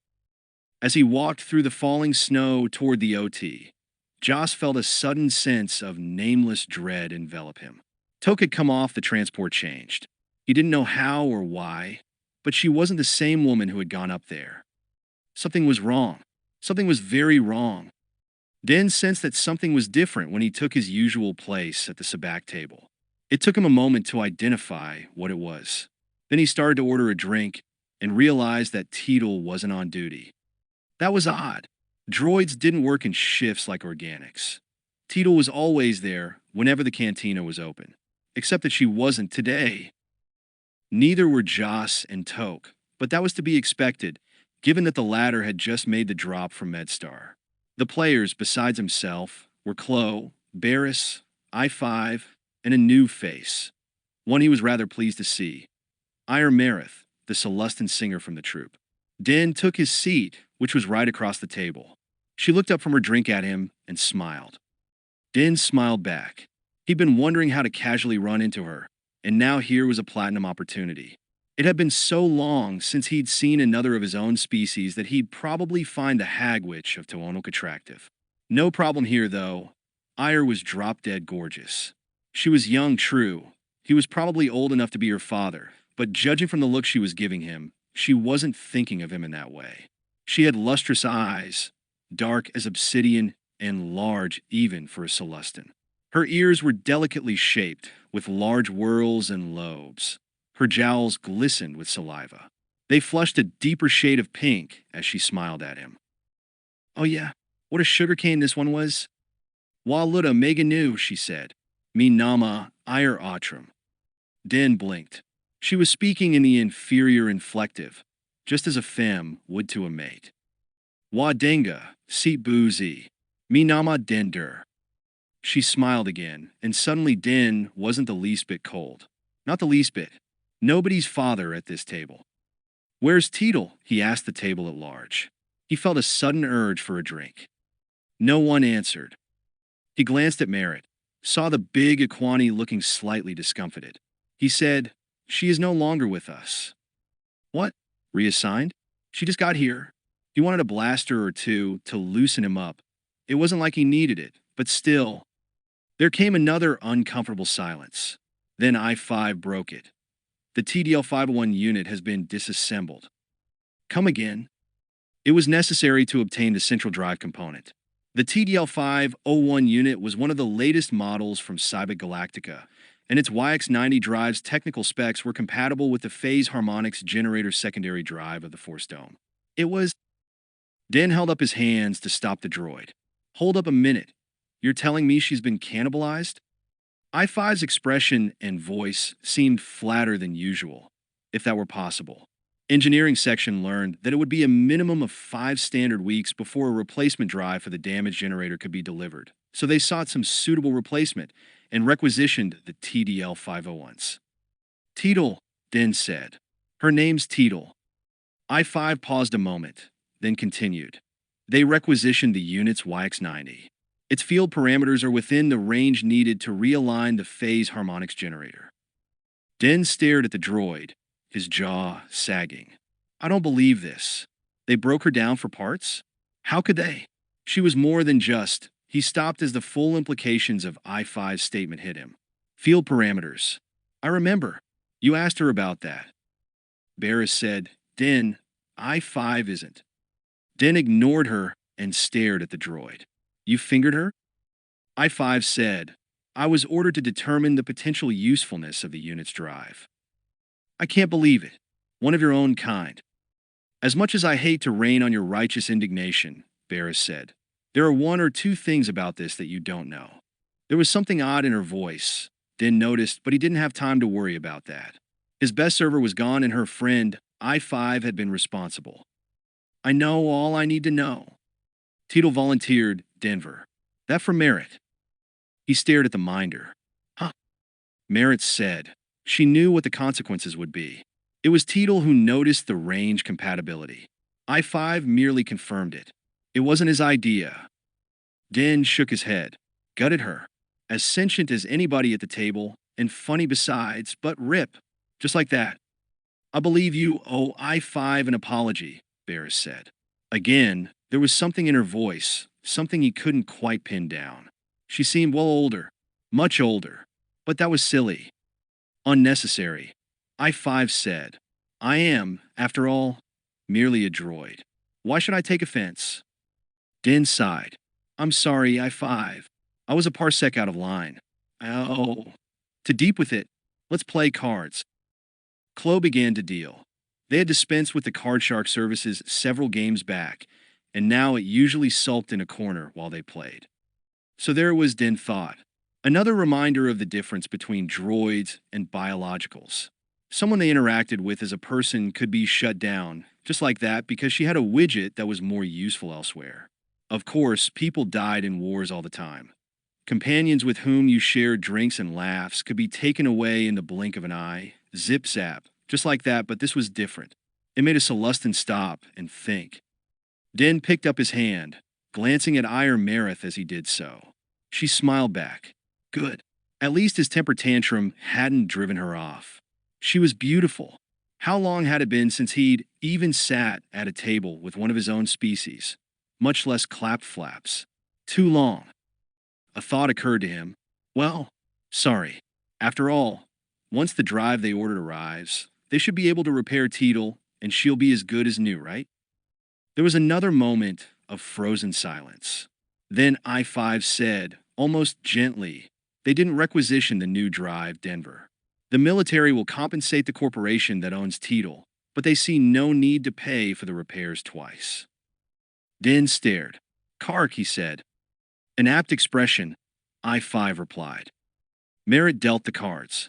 As he walked through the falling snow toward the OT, Joss felt a sudden sense of nameless dread envelop him. Toke had come off the transport changed. He didn't know how or why, but she wasn't the same woman who had gone up there. Something was wrong. Something was very wrong. Den sensed that something was different when he took his usual place at the sabacc table. It took him a moment to identify what it was. Then he started to order a drink and realized that Teetle wasn't on duty. That was odd. Droids didn't work in shifts like organics. Teetle was always there whenever the cantina was open, except that she wasn't today. Neither were Joss and Toke, but that was to be expected, given that the latter had just made the drop from MedStar. The players, besides himself, were Chloe, Baris, I-5, and a new face, one he was rather pleased to see, Ire Marith, the Celestin singer from the troupe. Din took his seat, which was right across the table. She looked up from her drink at him and smiled. Din smiled back. He'd been wondering how to casually run into her, and now here was a platinum opportunity. It had been so long since he'd seen another of his own species that he'd probably find the hag witch of Toonok attractive. No problem here, though. Ire was drop-dead gorgeous. She was young, true. He was probably old enough to be her father, but judging from the look she was giving him, she wasn't thinking of him in that way. She had lustrous eyes, dark as obsidian and large even for a Celestin. Her ears were delicately shaped, with large whorls and lobes. Her jowls glistened with saliva. They flushed a deeper shade of pink as she smiled at him. "Oh yeah, what a sugarcane this one was." "Wa luda mega new," she said. "Me nama ire atram." Din blinked. She was speaking in the inferior inflective, just as a femme would to a mate. "Wa denga, si boozy. Me nama dender." She smiled again, and suddenly Din wasn't the least bit cold. Not the least bit. Nobody's father at this table. "Where's Teetle?" he asked the table at large. He felt a sudden urge for a drink. No one answered. He glanced at Merritt, saw the big Aani looking slightly discomfited. He said, "She is no longer with us." "What? Reassigned?" "She just got here." He wanted a blaster or two to loosen him up. It wasn't like he needed it, but still. There came another uncomfortable silence. Then I-5 broke it. "The TDL-501 unit has been disassembled." "Come again?" It was necessary to obtain the central drive component. The TDL-501 unit was one of the latest models from Cyber Galactica, and its YX90 drive's technical specs were compatible with the phase harmonics generator secondary drive of the Force Dome. It was... Dan held up his hands to stop the droid. "Hold up a minute. You're telling me she's been cannibalized?" I-5's expression and voice seemed flatter than usual, if that were possible. Engineering section learned that it would be a minimum of 5 standard weeks before a replacement drive for the damaged generator could be delivered, so they sought some suitable replacement and requisitioned the TDL-501s. "Teetle," Din said. "Her name's Teetle." I-5 paused a moment, then continued. "They requisitioned the unit's YX90. Its field parameters are within the range needed to realign the phase harmonics generator." Din stared at the droid, his jaw sagging. "I don't believe this. They broke her down for parts? How could they?" She was more than just. He stopped as the full implications of I-5's statement hit him. "Field parameters. I remember. You asked her about that." Baris said, "Din, I-5 isn't." Din ignored her and stared at the droid. "You fingered her?" I-5 said, "I was ordered to determine the potential usefulness of the unit's drive." "I can't believe it. One of your own kind." "As much as I hate to rain on your righteous indignation," Baris said, "there are 1 or 2 things about this that you don't know." There was something odd in her voice. Din noticed, but he didn't have time to worry about that. His best server was gone and her friend, I-5, had been responsible. "I know all I need to know." Teetle volunteered, "Denver. That for Merritt." He stared at the minder. "Huh?" Merritt said. She knew what the consequences would be. It was Teetle who noticed the range compatibility. I-5 merely confirmed it. It wasn't his idea. Din shook his head. Gutted her. As sentient as anybody at the table, and funny besides, but rip. Just like that. "I believe you owe I-5 an apology," Baris said. Again, there was something in her voice, something he couldn't quite pin down. She seemed well older. Much older. But that was silly. Unnecessary. I-5 said. "I am, after all, merely a droid. Why should I take offense?" Din sighed. "I'm sorry, I-5. I was a parsec out of line." "Oh. To deep with it. Let's play cards." Chloe began to deal. They had dispensed with the card shark services several games back, and now it usually sulked in a corner while they played. So there was Din thought. Another reminder of the difference between droids and biologicals. Someone they interacted with as a person could be shut down, just like that, because she had a widget that was more useful elsewhere. Of course, people died in wars all the time. Companions with whom you shared drinks and laughs could be taken away in the blink of an eye, zip-zap, just like that, but this was different. It made a Celestin stop and think. Din picked up his hand, glancing at Ire Marith as he did so. She smiled back. Good. At least his temper tantrum hadn't driven her off. She was beautiful. How long had it been since he'd even sat at a table with one of his own species, much less clap flaps? Too long. A thought occurred to him. Well, sorry. After all, once the drive they ordered arrives, they should be able to repair Teedle, and she'll be as good as new, right? There was another moment of frozen silence. Then I-5 said, almost gently, they didn't requisition the new drive, Denver. The military will compensate the corporation that owns Teedle, but they see no need to pay for the repairs twice. Din stared. Kark, he said. An apt expression, I-5 replied. Merritt dealt the cards.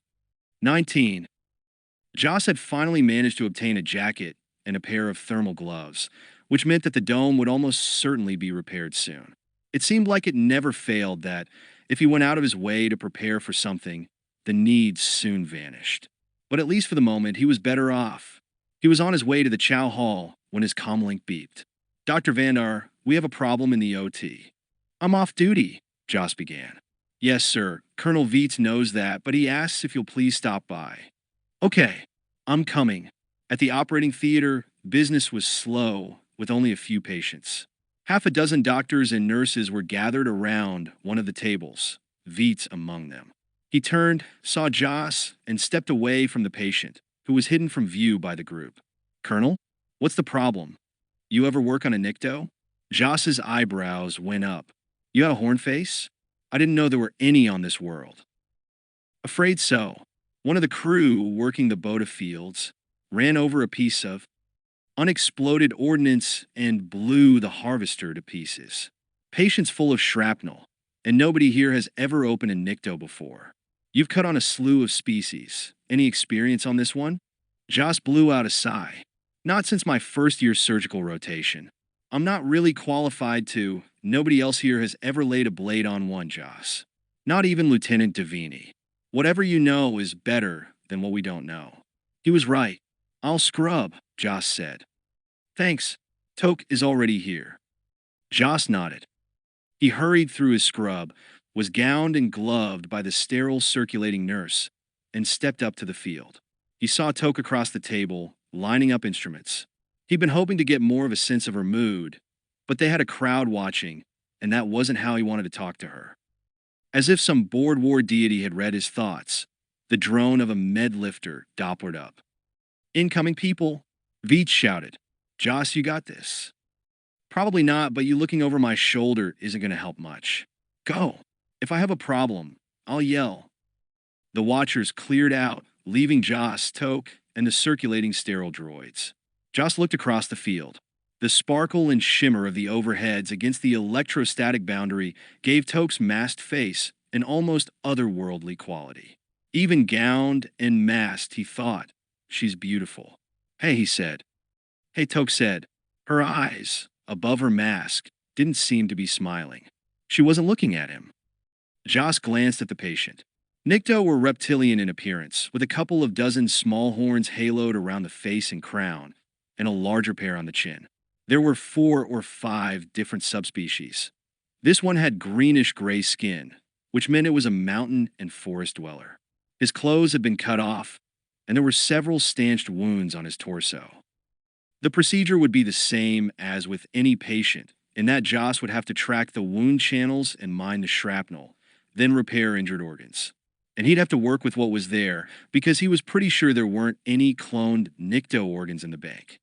19. Joss had finally managed to obtain a jacket and a pair of thermal gloves, which meant that the dome would almost certainly be repaired soon. It seemed like it never failed that, if he went out of his way to prepare for something, the need soon vanished. But at least for the moment, he was better off. He was on his way to the Chow Hall when his comlink beeped. Dr. Vandar, we have a problem in the OT. I'm off duty, Joss began. Yes, sir. Colonel Veets knows that, but he asks if you'll please stop by. Okay, I'm coming. At the operating theater, business was slow, with only a few patients. Half a dozen doctors and nurses were gathered around one of the tables, Veets among them. He turned, saw Joss, and stepped away from the patient, who was hidden from view by the group. Colonel, what's the problem? You ever work on a Nikto? Joss's eyebrows went up. You had a horn face? I didn't know there were any on this world. Afraid so. One of the crew working the Bota fields ran over a piece of unexploded ordnance and blew the harvester to pieces. Patients full of shrapnel, and nobody here has ever opened a Nikto before. You've cut on a slew of species. Any experience on this one? Joss blew out a sigh. Not since my first year's surgical rotation. I'm not really qualified to. Nobody else here has ever laid a blade on one, Joss. Not even Lieutenant Davini. Whatever you know is better than what we don't know. He was right. I'll scrub, Joss said. Thanks. Toke is already here. Joss nodded. He hurried through his scrub, was gowned and gloved by the sterile circulating nurse, and stepped up to the field. He saw Toke across the table, lining up instruments. He'd been hoping to get more of a sense of her mood, but they had a crowd watching, and that wasn't how he wanted to talk to her. As if some board war deity had read his thoughts, the drone of a med lifter dopplered up. Incoming people, Veets shouted. Joss, you got this. Probably not, but you looking over my shoulder isn't going to help much. Go. If I have a problem, I'll yell. The watchers cleared out, leaving Joss, Toke, and the circulating sterile droids. Joss looked across the field. The sparkle and shimmer of the overheads against the electrostatic boundary gave Toke's masked face an almost otherworldly quality. Even gowned and masked, he thought, she's beautiful. Hey, he said. Hey, Toke said. Her eyes, above her mask, didn't seem to be smiling. She wasn't looking at him. Joss glanced at the patient. Nikto were reptilian in appearance, with a couple of dozen small horns haloed around the face and crown, and a larger pair on the chin. There were 4 or 5 different subspecies. This one had greenish-gray skin, which meant it was a mountain and forest dweller. His clothes had been cut off, and there were several stanched wounds on his torso. The procedure would be the same as with any patient, in that Joss would have to track the wound channels and mine the shrapnel, then repair injured organs. And he'd have to work with what was there, because he was pretty sure there weren't any cloned Nikto organs in the bank.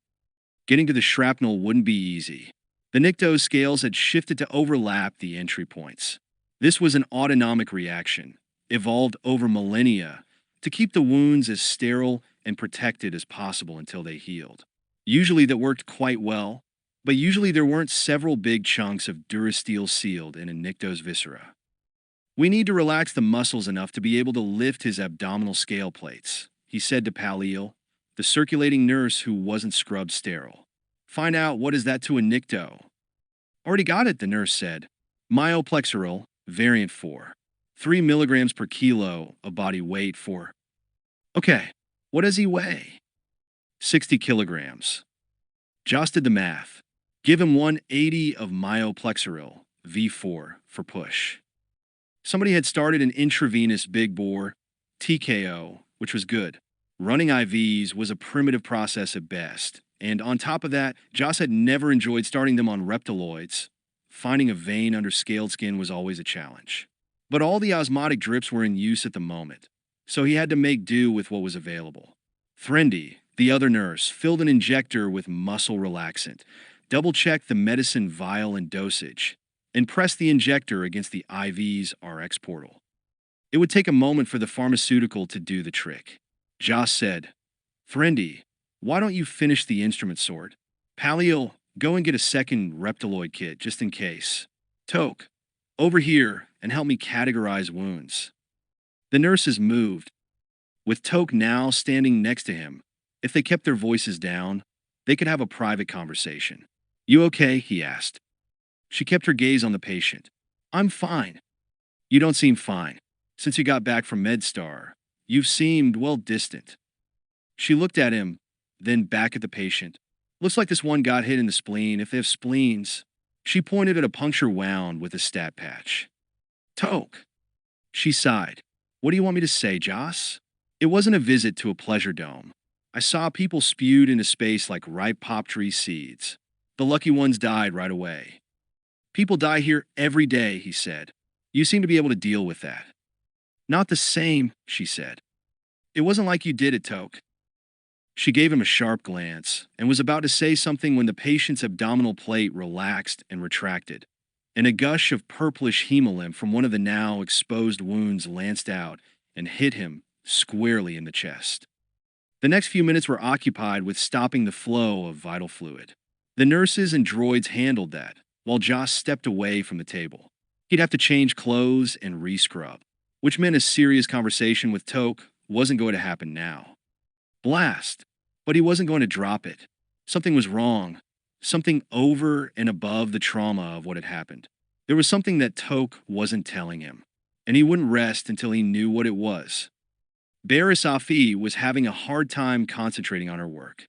Getting to the shrapnel wouldn't be easy. The Nikto scales had shifted to overlap the entry points. This was an autonomic reaction, evolved over millennia, to keep the wounds as sterile and protected as possible until they healed. Usually that worked quite well, but usually there weren't several big chunks of durasteel sealed in a Nicto's viscera. We need to relax the muscles enough to be able to lift his abdominal scale plates, he said to Palil, the circulating nurse who wasn't scrubbed sterile. Find out what is that to a Nicto. Already got it, the nurse said. Myoplexeril, variant 4. 3 milligrams per kilo of body weight for... Okay, what does he weigh? 60 kilograms. Joss did the math. Give him 180 of myoplexeril, V4, for push. Somebody had started an intravenous big bore, TKO, which was good. Running IVs was a primitive process at best, and on top of that, Joss had never enjoyed starting them on reptiloids. Finding a vein under scaled skin was always a challenge. But all the osmotic drips were in use at the moment, so he had to make do with what was available. Threndy, the other nurse, filled an injector with muscle relaxant, double-checked the medicine vial and dosage, and pressed the injector against the IV's RX portal. It would take a moment for the pharmaceutical to do the trick. Joss said, Threndy, why don't you finish the instrument sort? Palil, go and get a second reptiloid kit, just in case. Toke, over here and help me categorize wounds. The nurses moved, with Toke now standing next to him. If they kept their voices down, they could have a private conversation. You okay? He asked. She kept her gaze on the patient. I'm fine. You don't seem fine. Since you got back from MedStar, you've seemed, well, distant. She looked at him, then back at the patient. Looks like this one got hit in the spleen. If they have spleens. She pointed at a puncture wound with a stat patch. Toke. She sighed. What do you want me to say, Joss? It wasn't a visit to a pleasure dome. I saw people spewed into space like ripe pop tree seeds. The lucky ones died right away. People die here every day, he said. You seem to be able to deal with that. Not the same, she said. It wasn't like you did it, Toke. She gave him a sharp glance and was about to say something when the patient's abdominal plate relaxed and retracted, and a gush of purplish hemolymph from one of the now exposed wounds lanced out and hit him squarely in the chest. The next few minutes were occupied with stopping the flow of vital fluid. The nurses and droids handled that, while Joss stepped away from the table. He'd have to change clothes and re-scrub, which meant a serious conversation with Toke wasn't going to happen now. Blast! But he wasn't going to drop it. Something was wrong. Something over and above the trauma of what had happened. There was something that Toke wasn't telling him, and he wouldn't rest until he knew what it was. Baris was having a hard time concentrating on her work.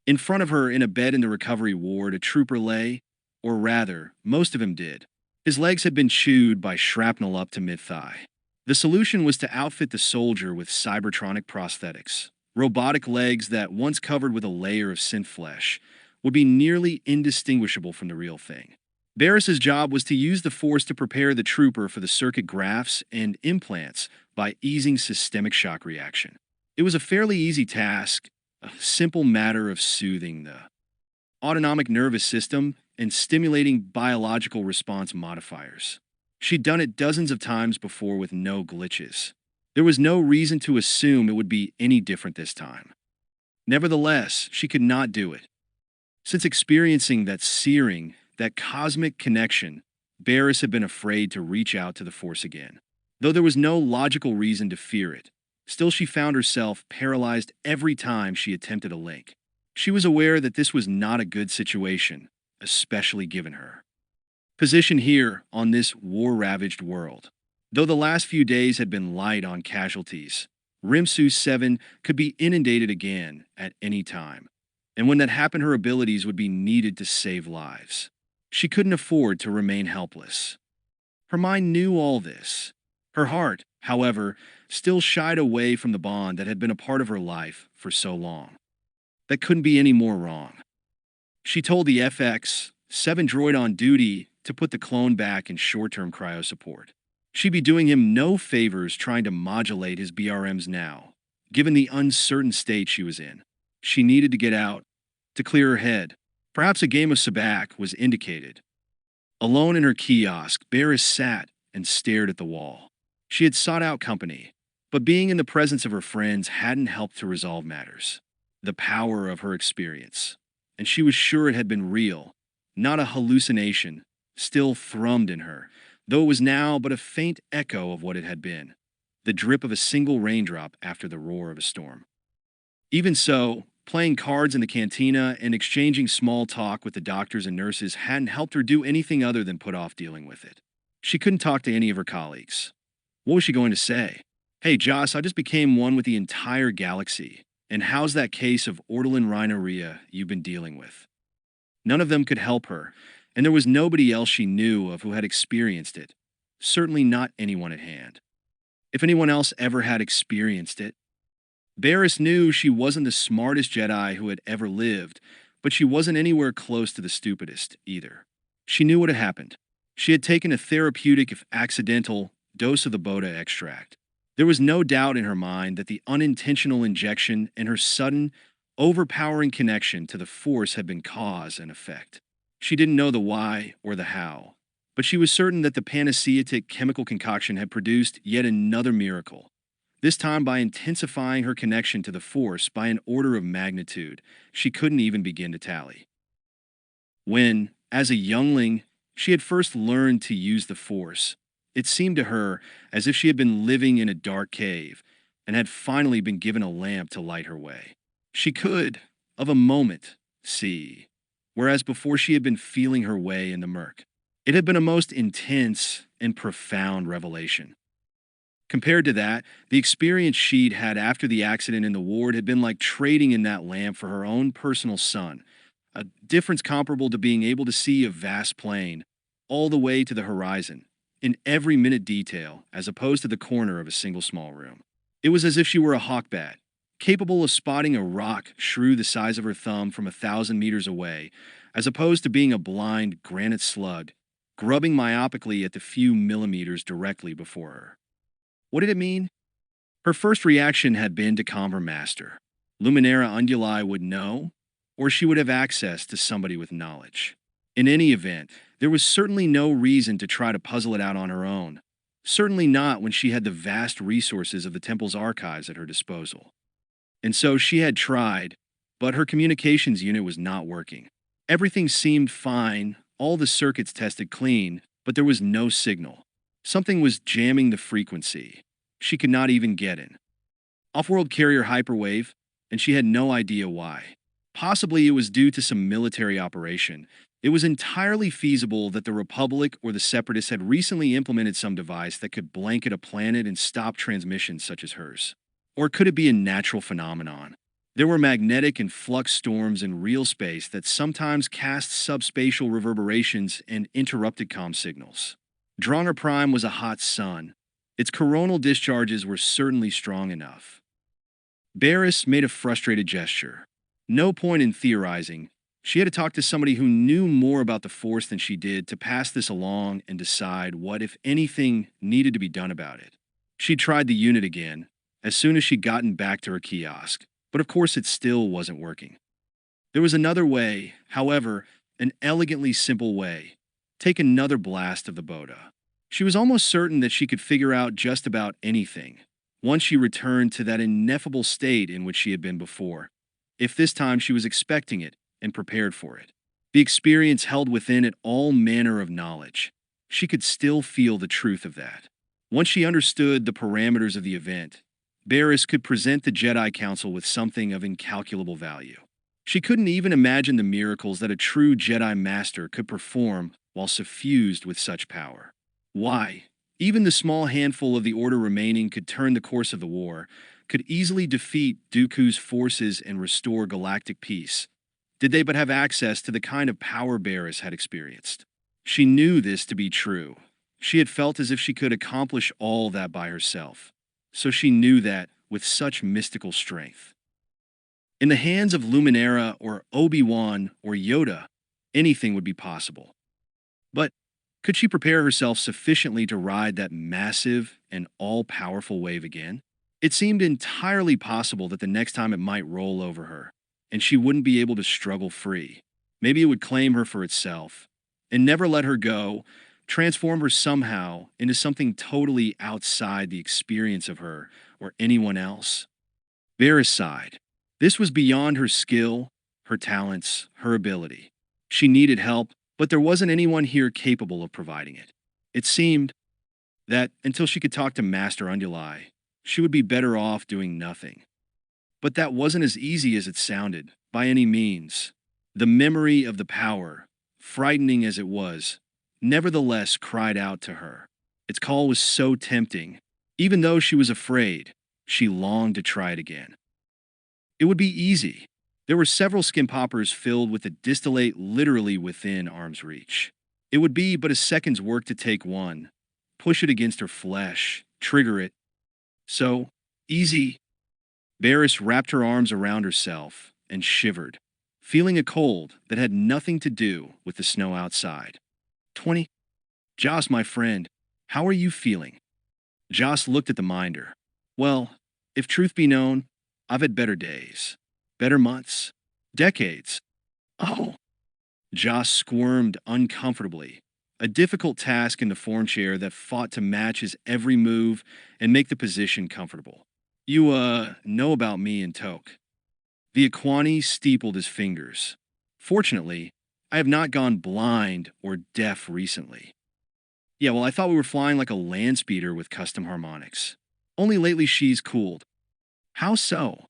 In front of her, in a bed in the recovery ward, a trooper lay, or rather, most of him did. His legs had been chewed by shrapnel up to mid-thigh. The solution was to outfit the soldier with cybertronic prosthetics. Robotic legs that, once covered with a layer of synth flesh, would be nearly indistinguishable from the real thing. Baris's job was to use the force to prepare the trooper for the circuit grafts and implants by easing systemic shock reaction. It was a fairly easy task, a simple matter of soothing the autonomic nervous system and stimulating biological response modifiers. She'd done it dozens of times before with no glitches. There was no reason to assume it would be any different this time. Nevertheless, she could not do it. Since experiencing that searing, that cosmic connection, Baris had been afraid to reach out to the Force again. Though there was no logical reason to fear it, still she found herself paralyzed every time she attempted a link. She was aware that this was not a good situation, especially given her position here on this war-ravaged world. Though the last few days had been light on casualties, Rimsu 7 could be inundated again at any time, and when that happened her abilities would be needed to save lives. She couldn't afford to remain helpless. Her mind knew all this. Her heart, however, still shied away from the bond that had been a part of her life for so long. That couldn't be any more wrong. She told the FX-7 droid on duty to put the clone back in short-term cryo support. She'd be doing him no favors trying to modulate his BRMs now, given the uncertain state she was in. She needed to get out, to clear her head. Perhaps a game of sabacc was indicated. Alone in her kiosk, Baris sat and stared at the wall. She had sought out company, But being in the presence of her friends hadn't helped to resolve matters. The power of her experience, and she was sure it had been real, not a hallucination, still thrummed in her, though it was now but a faint echo of what it had been, the drip of a single raindrop after the roar of a storm. Even so, playing cards in the cantina and exchanging small talk with the doctors and nurses hadn't helped her do anything other than put off dealing with it. She couldn't talk to any of her colleagues. What was she going to say? Hey, Joss, I just became one with the entire galaxy. And how's that case of ortolan rhinorrhea you've been dealing with? None of them could help her, and there was nobody else she knew of who had experienced it. Certainly not anyone at hand. If anyone else ever had experienced it. Baris knew she wasn't the smartest Jedi who had ever lived, but she wasn't anywhere close to the stupidest either. She knew what had happened. She had taken a therapeutic, if accidental, dose of the Bota extract. There was no doubt in her mind that the unintentional injection and her sudden, overpowering connection to the Force had been cause and effect. She didn't know the why or the how, but she was certain that the panaceitic chemical concoction had produced yet another miracle, this time by intensifying her connection to the Force by an order of magnitude she couldn't even begin to tally. When, as a youngling, she had first learned to use the Force, it seemed to her as if she had been living in a dark cave and had finally been given a lamp to light her way. She could, of a moment, see, whereas before she had been feeling her way in the murk. It had been a most intense and profound revelation. Compared to that, the experience she'd had after the accident in the ward had been like trading in that lamp for her own personal sun, a difference comparable to being able to see a vast plain all the way to the horizon, in every minute detail, as opposed to the corner of a single small room. It was as if she were a hawkbat, capable of spotting a rock shrew the size of her thumb from 1,000 meters away, as opposed to being a blind granite slug, grubbing myopically at the few millimeters directly before her. What did it mean? Her first reaction had been to calm her master. Luminara Unduli would know, or she would have access to somebody with knowledge. In any event, there was certainly no reason to try to puzzle it out on her own. Certainly not when she had the vast resources of the temple's archives at her disposal. And so she had tried, but her communications unit was not working. Everything seemed fine, all the circuits tested clean, but there was no signal. Something was jamming the frequency. She could not even get in. Off-world carrier hyperwave, and she had no idea why. Possibly it was due to some military operation. It was entirely feasible that the Republic or the Separatists had recently implemented some device that could blanket a planet and stop transmissions such as hers. Or could it be a natural phenomenon? There were magnetic and flux storms in real space that sometimes cast subspatial reverberations and interrupted comm signals. Dronger Prime was a hot sun. Its coronal discharges were certainly strong enough. Baris made a frustrated gesture. No point in theorizing. She had to talk to somebody who knew more about the Force than she did to pass this along and decide what, if anything, needed to be done about it. She tried the unit again, as soon as she'd gotten back to her kiosk, but of course it still wasn't working. There was another way, however, an elegantly simple way. Take another blast of the Bota. She was almost certain that she could figure out just about anything, once she returned to that ineffable state in which she had been before, if this time she was expecting it and prepared for it. The experience held within it all manner of knowledge. She could still feel the truth of that. Once she understood the parameters of the event, Baris could present the Jedi Council with something of incalculable value. She couldn't even imagine the miracles that a true Jedi Master could perform while suffused with such power. Why? Even the small handful of the Order remaining could turn the course of the war, could easily defeat Dooku's forces and restore galactic peace, did they but have access to the kind of power Baris had experienced. She knew this to be true. She had felt as if she could accomplish all that by herself. So she knew that with such mystical strength. In the hands of Luminara or Obi-Wan or Yoda, anything would be possible. But could she prepare herself sufficiently to ride that massive and all-powerful wave again? It seemed entirely possible that the next time it might roll over her, and she wouldn't be able to struggle free. Maybe it would claim her for itself, and never let her go, transform her somehow into something totally outside the experience of her or anyone else. Baris sighed. This was beyond her skill, her talents, her ability. She needed help, but there wasn't anyone here capable of providing it. It seemed that, until she could talk to Master Unduli, she would be better off doing nothing. But that wasn't as easy as it sounded, by any means. The memory of the power, frightening as it was, nevertheless cried out to her. Its call was so tempting. Even though she was afraid, she longed to try it again. It would be easy. There were several skin poppers filled with the distillate literally within arm's reach. It would be but a second's work to take one, push it against her flesh, trigger it. So, easy. Baris wrapped her arms around herself and shivered, feeling a cold that had nothing to do with the snow outside. 20. Joss, my friend, how are you feeling? Joss looked at the minder. Well, if truth be known, I've had better days, better months, decades. Oh. Joss squirmed uncomfortably, a difficult task in the form chair that fought to match his every move and make the position comfortable. You, know about me and Toke. The Aani steepled his fingers. Fortunately, I have not gone blind or deaf recently. Yeah, well, I thought we were flying like a land speeder with custom harmonics. Only lately she's cooled. How so?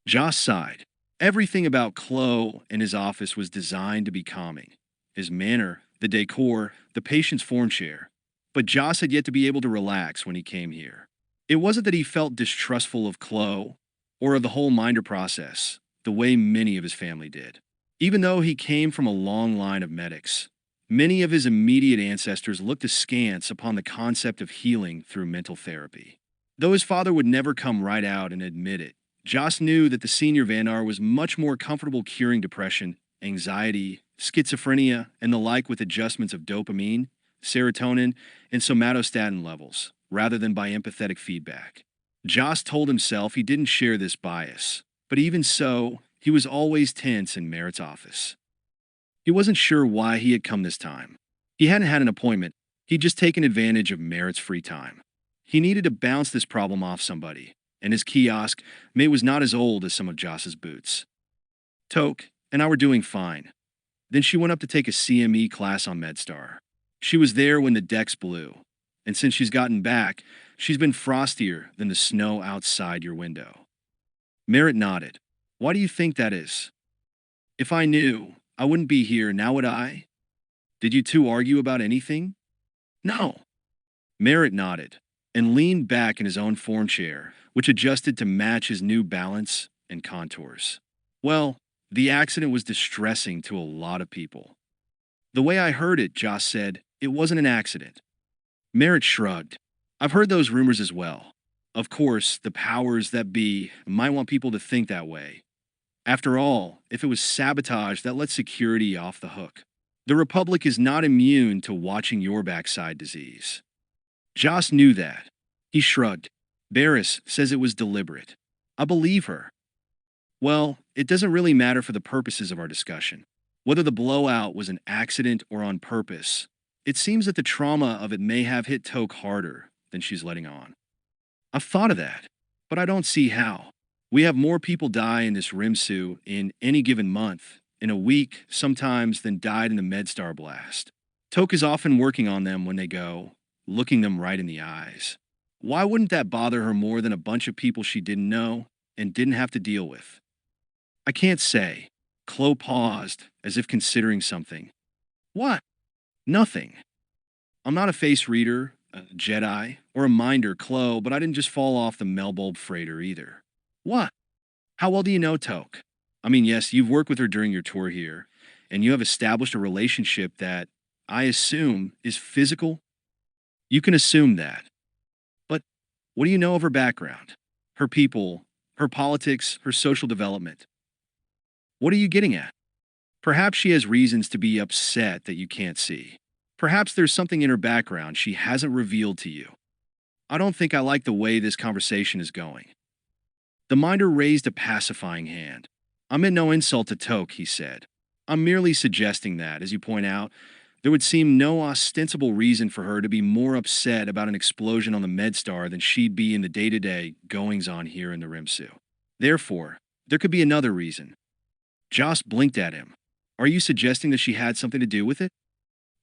Joss sighed. Everything about Chloe and his office was designed to be calming. His manner, the decor, the patient's form chair. But Joss had yet to be able to relax when he came here. It wasn't that he felt distrustful of Chloe or of the whole minder process, the way many of his family did. Even though he came from a long line of medics, many of his immediate ancestors looked askance upon the concept of healing through mental therapy. Though his father would never come right out and admit it, Joss knew that the senior Vanar was much more comfortable curing depression, anxiety, schizophrenia, and the like with adjustments of dopamine, serotonin, and somatostatin levels, rather than by empathetic feedback. Joss told himself he didn't share this bias, but even so, he was always tense in Merritt's office. He wasn't sure why he had come this time. He hadn't had an appointment, he'd just taken advantage of Merritt's free time. He needed to bounce this problem off somebody, and his kiosk mate was not as old as some of Joss's boots. Toke and I were doing fine. Then she went up to take a CME class on MedStar. She was there when the decks blew, and since she's gotten back, she's been frostier than the snow outside your window. Merritt nodded. Why do you think that is? If I knew, I wouldn't be here, now would I? Did you two argue about anything? No. Merritt nodded and leaned back in his own form chair, which adjusted to match his new balance and contours. Well, the accident was distressing to a lot of people. The way I heard it, Joss said, it wasn't an accident. Merritt shrugged. I've heard those rumors as well. Of course, the powers that be might want people to think that way. After all, if it was sabotage that let security off the hook, the Republic is not immune to watching your backside disease. Joss knew that. He shrugged. Baris says it was deliberate. I believe her. Well, it doesn't really matter for the purposes of our discussion. Whether the blowout was an accident or on purpose, it seems that the trauma of it may have hit Toke harder than she's letting on. I've thought of that, but I don't see how. We have more people die in this Rimsu in any given month, in a week, sometimes, than died in the MedStar blast. Toke is often working on them when they go, looking them right in the eyes. Why wouldn't that bother her more than a bunch of people she didn't know and didn't have to deal with? I can't say. Chloe paused, as if considering something. What? Nothing. I'm not a face reader, a Jedi, or a minder, Chloe, but I didn't just fall off the Melbulb freighter either. What? How well do you know Toke? I mean, yes, you've worked with her during your tour here, and you have established a relationship that, I assume, is physical. You can assume that. But what do you know of her background? Her people, her politics, her social development? What are you getting at? Perhaps she has reasons to be upset that you can't see. Perhaps there's something in her background she hasn't revealed to you. I don't think I like the way this conversation is going. The minder raised a pacifying hand. I meant no insult to Toke, he said. I'm merely suggesting that, as you point out, There would seem no ostensible reason for her to be more upset about an explosion on the MedStar than she'd be in the day-to-day goings-on here in the Rimsu. Therefore, there could be another reason. Joss blinked at him. Are you suggesting that she had something to do with it?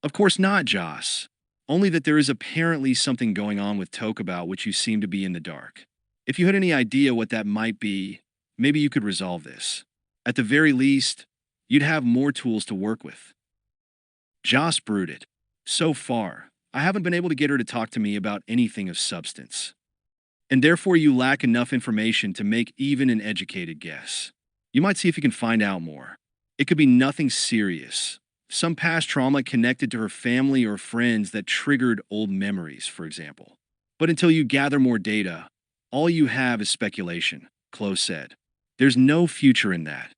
Of course not, Joss. Only that there is apparently something going on with Toke about which you seem to be in the dark. If you had any idea what that might be, maybe you could resolve this. At the very least, you'd have more tools to work with. Joss brooded. So far, I haven't been able to get her to talk to me about anything of substance. And therefore you lack enough information to make even an educated guess. You might see if you can find out more. It could be nothing serious. Some past trauma connected to her family or friends that triggered old memories, for example. But until you gather more data, all you have is speculation, Chloe said. There's no future in that.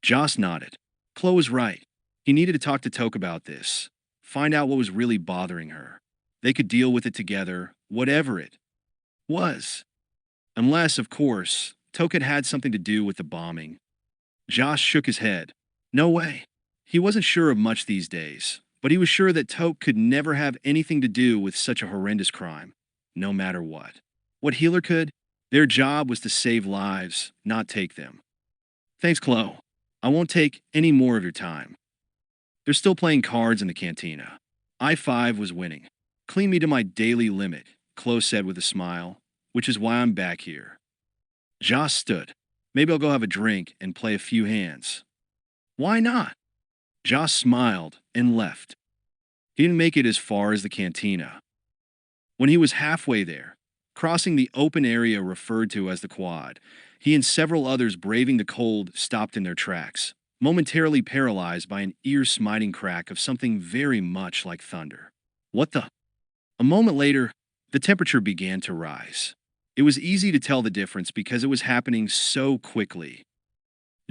Joss nodded. Chloe was right. He needed to talk to Toke about this. Find out what was really bothering her. They could deal with it together, whatever it was. Unless, of course, Toke had had something to do with the bombing. Joss shook his head. No way. He wasn't sure of much these days, but he was sure that Toke could never have anything to do with such a horrendous crime, no matter what. What Healer could, their job was to save lives, not take them. Thanks, Chloe. I won't take any more of your time. They're still playing cards in the cantina. I-5 was winning. Clean me to my daily limit, Chloe said with a smile, which is why I'm back here. Joss stood. Maybe I'll go have a drink and play a few hands. Why not? Joss smiled and left. He didn't make it as far as the cantina. When he was halfway there, crossing the open area referred to as the quad, he and several others braving the cold stopped in their tracks, momentarily paralyzed by an ear-smiting crack of something very much like thunder. What the? A moment later, the temperature began to rise. It was easy to tell the difference because it was happening so quickly.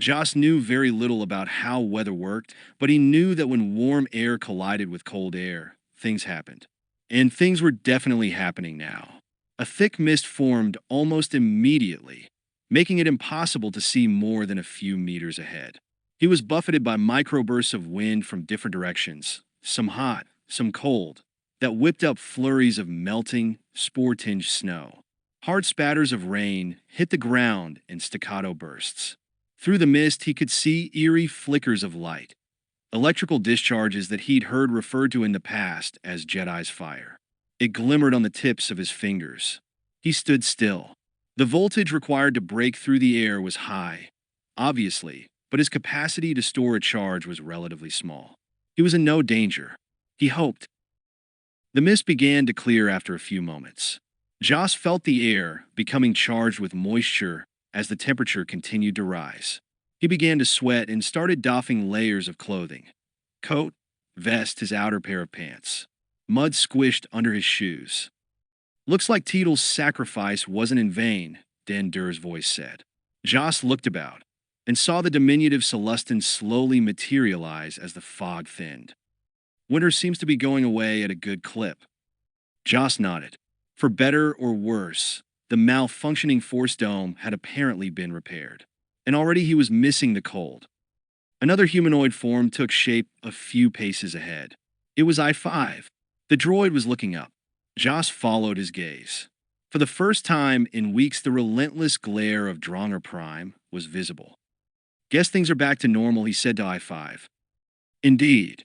Joss knew very little about how weather worked, but he knew that when warm air collided with cold air, things happened. And things were definitely happening now. A thick mist formed almost immediately, making it impossible to see more than a few meters ahead. He was buffeted by microbursts of wind from different directions, some hot, some cold, that whipped up flurries of melting, spore-tinged snow. Hard spatters of rain hit the ground in staccato bursts. Through the mist, he could see eerie flickers of light, electrical discharges that he'd heard referred to in the past as Jedi's fire. It glimmered on the tips of his fingers. He stood still. The voltage required to break through the air was high, obviously, but his capacity to store a charge was relatively small. He was in no danger. He hoped. The mist began to clear after a few moments. Joss felt the air becoming charged with moisture as the temperature continued to rise. He began to sweat and started doffing layers of clothing. Coat, vest, his outer pair of pants. Mud squished under his shoes. Looks like Teetle's sacrifice wasn't in vain, Dan Durr's voice said. Joss looked about and saw the diminutive Celestin slowly materialize as the fog thinned. Winter seems to be going away at a good clip. Joss nodded. For better or worse, the malfunctioning force dome had apparently been repaired, and already he was missing the cold. Another humanoid form took shape a few paces ahead. It was I-5. The droid was looking up. Joss followed his gaze. For the first time in weeks, the relentless glare of Dronger Prime was visible. Guess things are back to normal, he said to I-5. Indeed.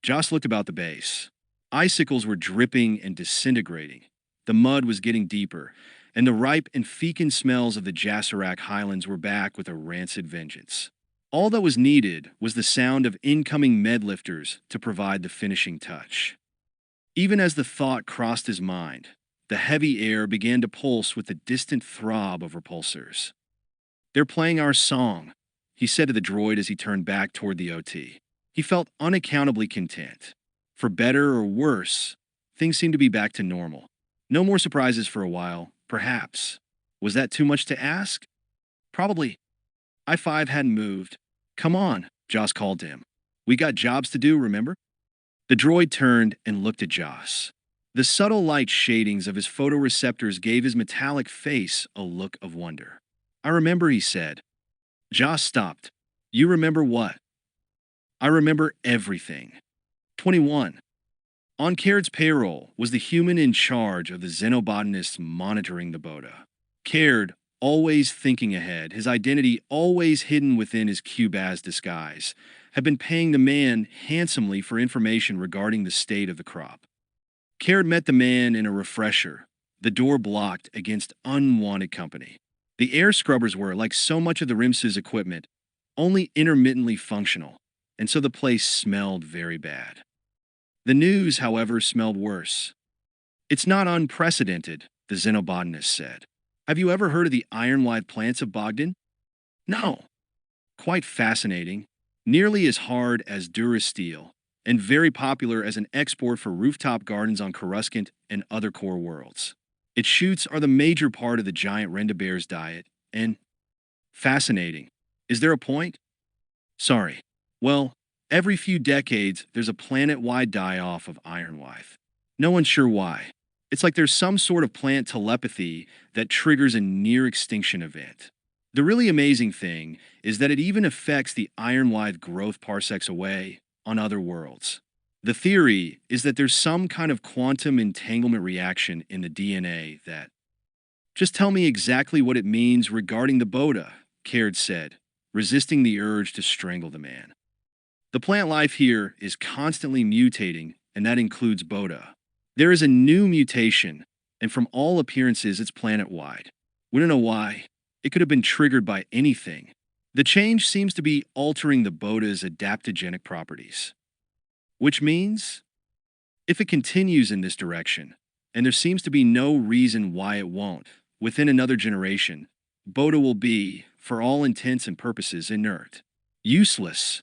Joss looked about the base. Icicles were dripping and disintegrating. The mud was getting deeper, and the ripe and fecund smells of the Jasserak Highlands were back with a rancid vengeance. All that was needed was the sound of incoming medlifters to provide the finishing touch. Even as the thought crossed his mind, the heavy air began to pulse with the distant throb of repulsors. They're playing our song, he said to the droid as he turned back toward the OT. He felt unaccountably content. For better or worse, things seemed to be back to normal. No more surprises for a while, perhaps. Was that too much to ask? Probably. I-5 hadn't moved. Come on, Joss called to him. We got jobs to do, remember? The droid turned and looked at Joss. The subtle light shadings of his photoreceptors gave his metallic face a look of wonder. I remember, he said. Joss stopped. You remember what? I remember everything. 21. On Caird's payroll was the human in charge of the xenobotanists monitoring the Bota. Caird, always thinking ahead, his identity always hidden within his Cubaz disguise, had been paying the man handsomely for information regarding the state of the crop. Caird met the man in a refresher, the door blocked against unwanted company. The air scrubbers were, like so much of the RIMS's equipment, only intermittently functional, and so the place smelled very bad. The news, however, smelled worse. It's not unprecedented, the xenobotanist said. Have you ever heard of the iron-wide plants of Bogdan? No. Quite fascinating, nearly as hard as Durasteel, and very popular as an export for rooftop gardens on Coruscant and other core worlds. Its shoots are the major part of the giant Rendabear's diet, and fascinating. Is there a point? Sorry. Well, every few decades, there's a planet-wide die-off of ironwithe. No one's sure why. It's like there's some sort of plant telepathy that triggers a near-extinction event. The really amazing thing is that it even affects the ironwithe growth parsecs away on other worlds. The theory is that there's some kind of quantum entanglement reaction in the DNA that... Just tell me exactly what it means regarding the Bota, Caird said, resisting the urge to strangle the man. The plant life here is constantly mutating, and that includes Bota. There is a new mutation, and from all appearances it's planet-wide. We don't know why. It could have been triggered by anything. The change seems to be altering the Bota's adaptogenic properties. Which means, if it continues in this direction, and there seems to be no reason why it won't, within another generation, Bota will be, for all intents and purposes, inert. Useless.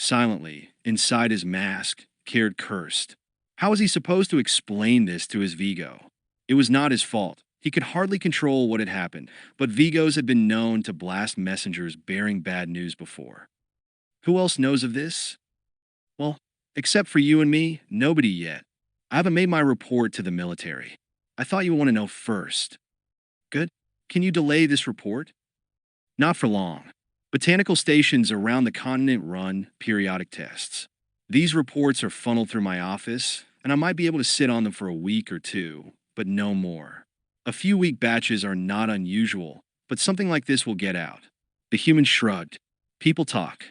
Silently, inside his mask, Caird cursed. How was he supposed to explain this to his Vigo? It was not his fault. He could hardly control what had happened, but Vigos had been known to blast messengers bearing bad news before. Who else knows of this? Well, except for you and me, nobody yet. I haven't made my report to the military. I thought you would want to know first. Good. Can you delay this report? Not for long. Botanical stations around the continent run periodic tests. These reports are funneled through my office, and I might be able to sit on them for a week or two, but no more. A few week batches are not unusual, but something like this will get out. The human shrugged. People talk.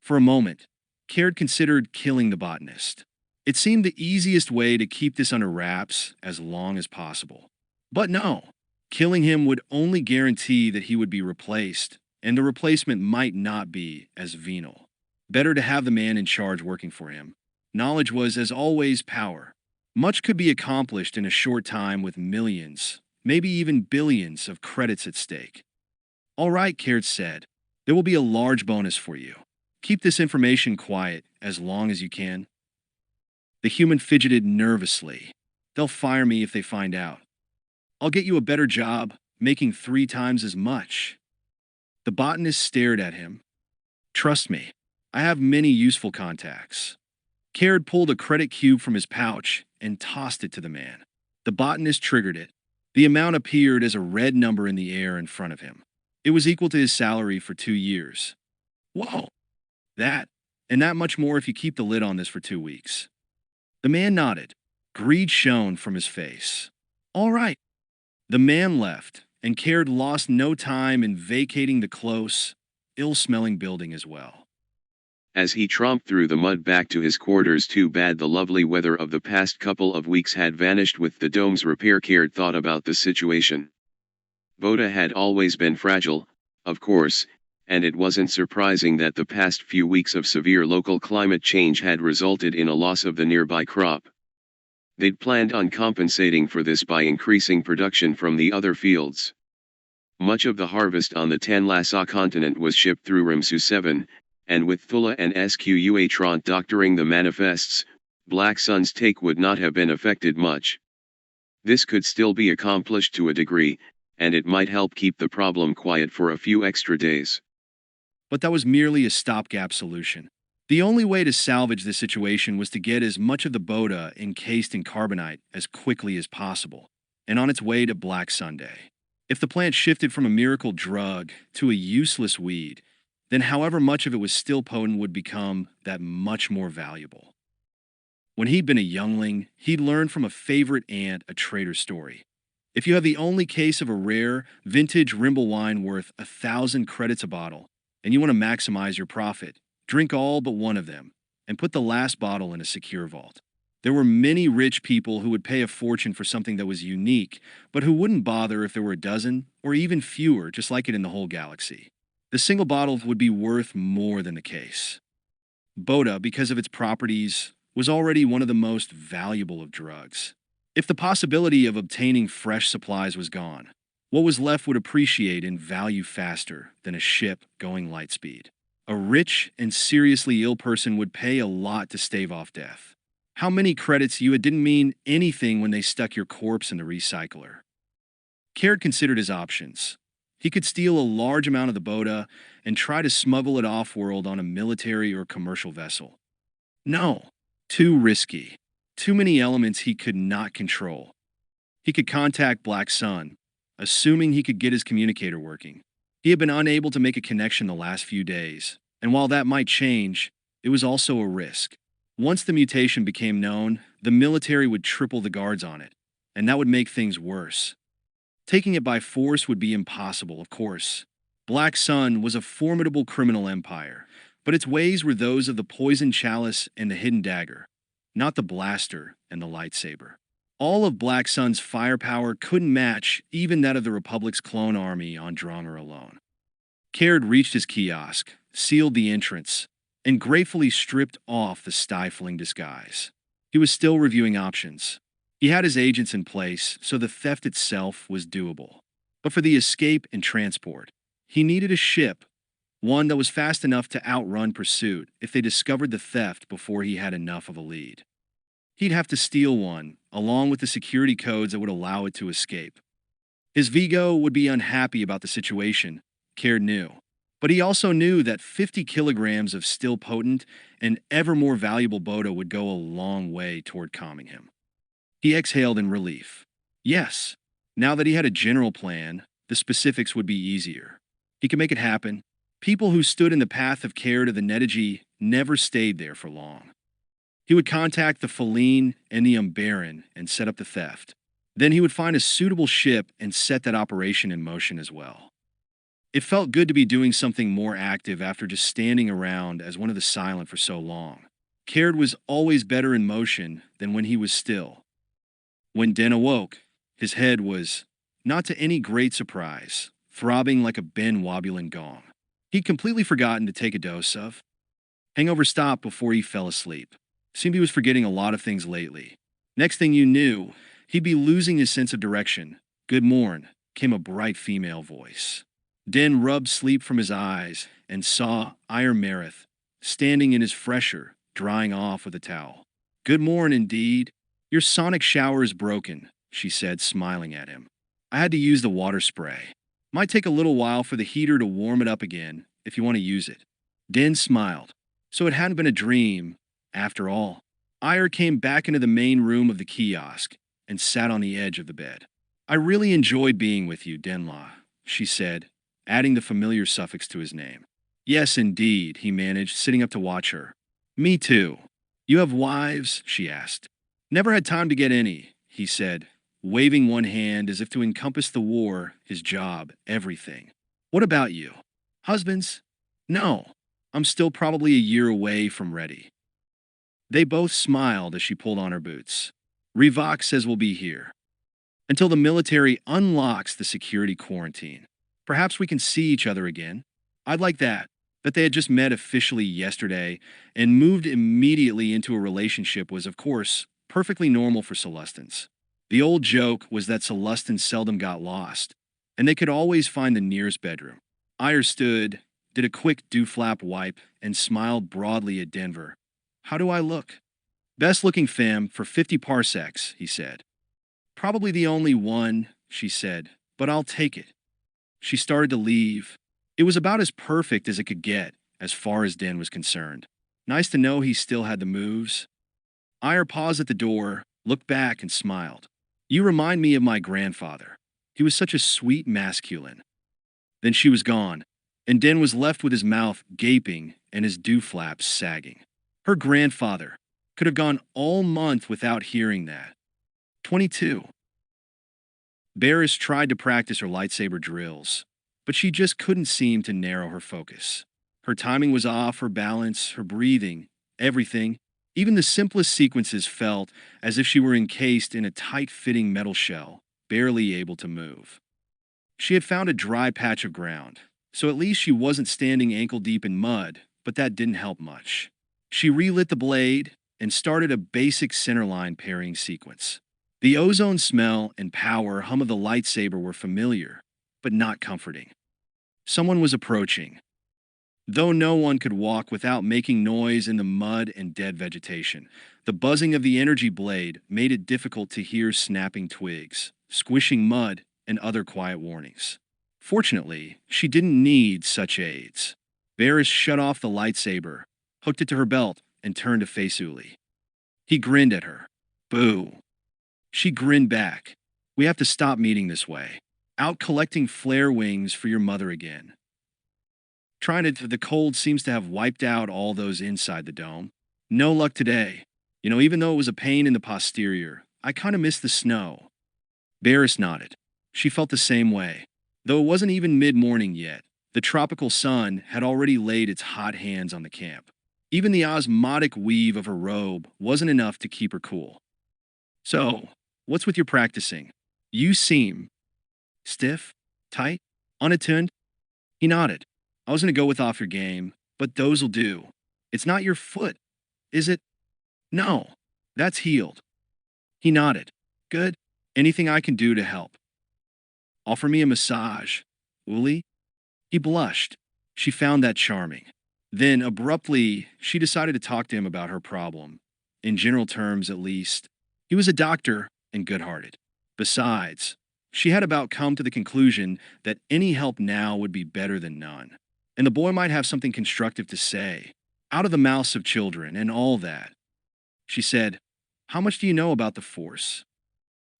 For a moment, Caird considered killing the botanist. It seemed the easiest way to keep this under wraps as long as possible. But no, killing him would only guarantee that he would be replaced, and the replacement might not be as venal. Better to have the man in charge working for him. Knowledge was, as always, power. Much could be accomplished in a short time with millions, maybe even billions of credits at stake. All right, Caird said. There will be a large bonus for you. Keep this information quiet as long as you can. The human fidgeted nervously. They'll fire me if they find out. I'll get you a better job, making 3 times as much. The botanist stared at him. Trust me, I have many useful contacts. Caird pulled a credit cube from his pouch and tossed it to the man. The botanist triggered it. The amount appeared as a red number in the air in front of him. It was equal to his salary for 2 years. Whoa! That, and that much more if you keep the lid on this for 2 weeks. The man nodded. Greed shone from his face. All right. The man left, and Caird lost no time in vacating the close, ill-smelling building as well. As he tromped through the mud back to his quarters, too bad the lovely weather of the past couple of weeks had vanished with the dome's repair. Caird thought about the situation. Bota had always been fragile, of course, and it wasn't surprising that the past few weeks of severe local climate change had resulted in a loss of the nearby crop. They'd planned on compensating for this by increasing production from the other fields. Much of the harvest on the Tanlasa continent was shipped through Rimsu 7, and with Thula and Squatron doctoring the manifests, Black Sun's take would not have been affected much. This could still be accomplished to a degree, and it might help keep the problem quiet for a few extra days. But that was merely a stopgap solution. The only way to salvage this situation was to get as much of the Bota encased in carbonite as quickly as possible, and on its way to Black Sunday. If the plant shifted from a miracle drug to a useless weed, then however much of it was still potent would become that much more valuable. When he'd been a youngling, he'd learned from a favorite aunt a trader's story. If you have the only case of a rare, vintage Rimble wine worth 1,000 credits a bottle, and you want to maximize your profit, drink all but one of them, and put the last bottle in a secure vault. There were many rich people who would pay a fortune for something that was unique, but who wouldn't bother if there were a dozen, or even fewer, just like it in the whole galaxy. The single bottle would be worth more than the case. Bota, because of its properties, was already one of the most valuable of drugs. If the possibility of obtaining fresh supplies was gone, what was left would appreciate in value faster than a ship going light speed. A rich and seriously ill person would pay a lot to stave off death. How many credits you had didn't mean anything when they stuck your corpse in the recycler. Caird considered his options. He could steal a large amount of the Bota and try to smuggle it off-world on a military or commercial vessel. No, too risky. Too many elements he could not control. He could contact Black Sun, assuming he could get his communicator working. He had been unable to make a connection the last few days, and while that might change, it was also a risk. Once the mutation became known, the military would triple the guards on it, and that would make things worse. Taking it by force would be impossible, of course. Black Sun was a formidable criminal empire, but its ways were those of the poison chalice and the hidden dagger, not the blaster and the lightsaber. All of Black Sun's firepower couldn't match even that of the Republic's clone army on Dronger alone. Caird reached his kiosk, sealed the entrance, and gratefully stripped off the stifling disguise. He was still reviewing options. He had his agents in place, so the theft itself was doable. But for the escape and transport, he needed a ship, one that was fast enough to outrun pursuit if they discovered the theft before he had enough of a lead. He'd have to steal one, along with the security codes that would allow it to escape. His Vigo would be unhappy about the situation, Caird knew. But he also knew that 50 kilograms of still potent and ever more valuable Bota would go a long way toward calming him. He exhaled in relief. Yes, now that he had a general plan, the specifics would be easier. He could make it happen. People who stood in the path of Caird of the Netigi never stayed there for long. He would contact the Feline and the Umbaran and set up the theft. Then he would find a suitable ship and set that operation in motion as well. It felt good to be doing something more active after just standing around as one of the silent for so long. Caird was always better in motion than when he was still. When Den awoke, his head was, not to any great surprise, throbbing like a Ben-Wobulin gong. He'd completely forgotten to take a dose of. Hangover stopped before he fell asleep. Seemed he was forgetting a lot of things lately. Next thing you knew, he'd be losing his sense of direction. Good morn, came a bright female voice. Den rubbed sleep from his eyes and saw Ire Merith standing in his fresher, drying off with a towel. Good morn, indeed. Your sonic shower is broken, she said, smiling at him. I had to use the water spray. Might take a little while for the heater to warm it up again, if you want to use it. Den smiled. So it hadn't been a dream, after all. Ire came back into the main room of the kiosk and sat on the edge of the bed. I really enjoyed being with you, Denla, she said, adding the familiar suffix to his name. Yes, indeed, he managed, sitting up to watch her. Me too. You have wives? She asked. Never had time to get any, he said, waving one hand as if to encompass the war, his job, everything. What about you? Husbands? No, I'm still probably a year away from ready. They both smiled as she pulled on her boots. Rivak says we'll be here until the military unlocks the security quarantine. Perhaps we can see each other again. I'd like that. That they had just met officially yesterday and moved immediately into a relationship was, of course, perfectly normal for Celestins. The old joke was that Celestins seldom got lost, and they could always find the nearest bedroom. Ire stood, did a quick dew-flap wipe, and smiled broadly at Denver. How do I look? Best-looking femme for 50 parsecs, he said. Probably the only one, she said, but I'll take it. She started to leave. It was about as perfect as it could get, as far as Den was concerned. Nice to know he still had the moves. Ire paused at the door, looked back, and smiled. You remind me of my grandfather. He was such a sweet masculine. Then she was gone, and Den was left with his mouth gaping and his dew flaps sagging. Her grandfather. Could have gone all month without hearing that. 22. Baris tried to practice her lightsaber drills, but she just couldn't seem to narrow her focus. Her timing was off, her balance, her breathing, everything. Even the simplest sequences felt as if she were encased in a tight-fitting metal shell, barely able to move. She had found a dry patch of ground, so at least she wasn't standing ankle-deep in mud, but that didn't help much. She relit the blade and started a basic centerline parrying sequence. The ozone smell and power hum of the lightsaber were familiar, but not comforting. Someone was approaching, though no one could walk without making noise in the mud and dead vegetation. The buzzing of the energy blade made it difficult to hear snapping twigs, squishing mud, and other quiet warnings. Fortunately, she didn't need such aids. Baris shut off the lightsaber, hooked it to her belt, and turned to face Uli. He grinned at her. Boo. She grinned back. We have to stop meeting this way. Out collecting flare wings for your mother again. The cold seems to have wiped out all those inside the dome. No luck today. Even though it was a pain in the posterior, I kind of missed the snow. Baris nodded. She felt the same way. Though it wasn't even mid-morning yet, the tropical sun had already laid its hot hands on the camp. Even the osmotic weave of her robe wasn't enough to keep her cool. So, what's with your practicing? You seem stiff, tight, unattuned? He nodded. I was going to go with off your game, but those'll do. It's not your foot, is it? No, that's healed. He nodded. Good. Anything I can do to help? Offer me a massage. Uli? He blushed. She found that charming. Then, abruptly, she decided to talk to him about her problem. In general terms, at least. He was a doctor and good-hearted. Besides, she had about come to the conclusion that any help now would be better than none. And the boy might have something constructive to say, out of the mouths of children and all that. She said, How much do you know about the Force?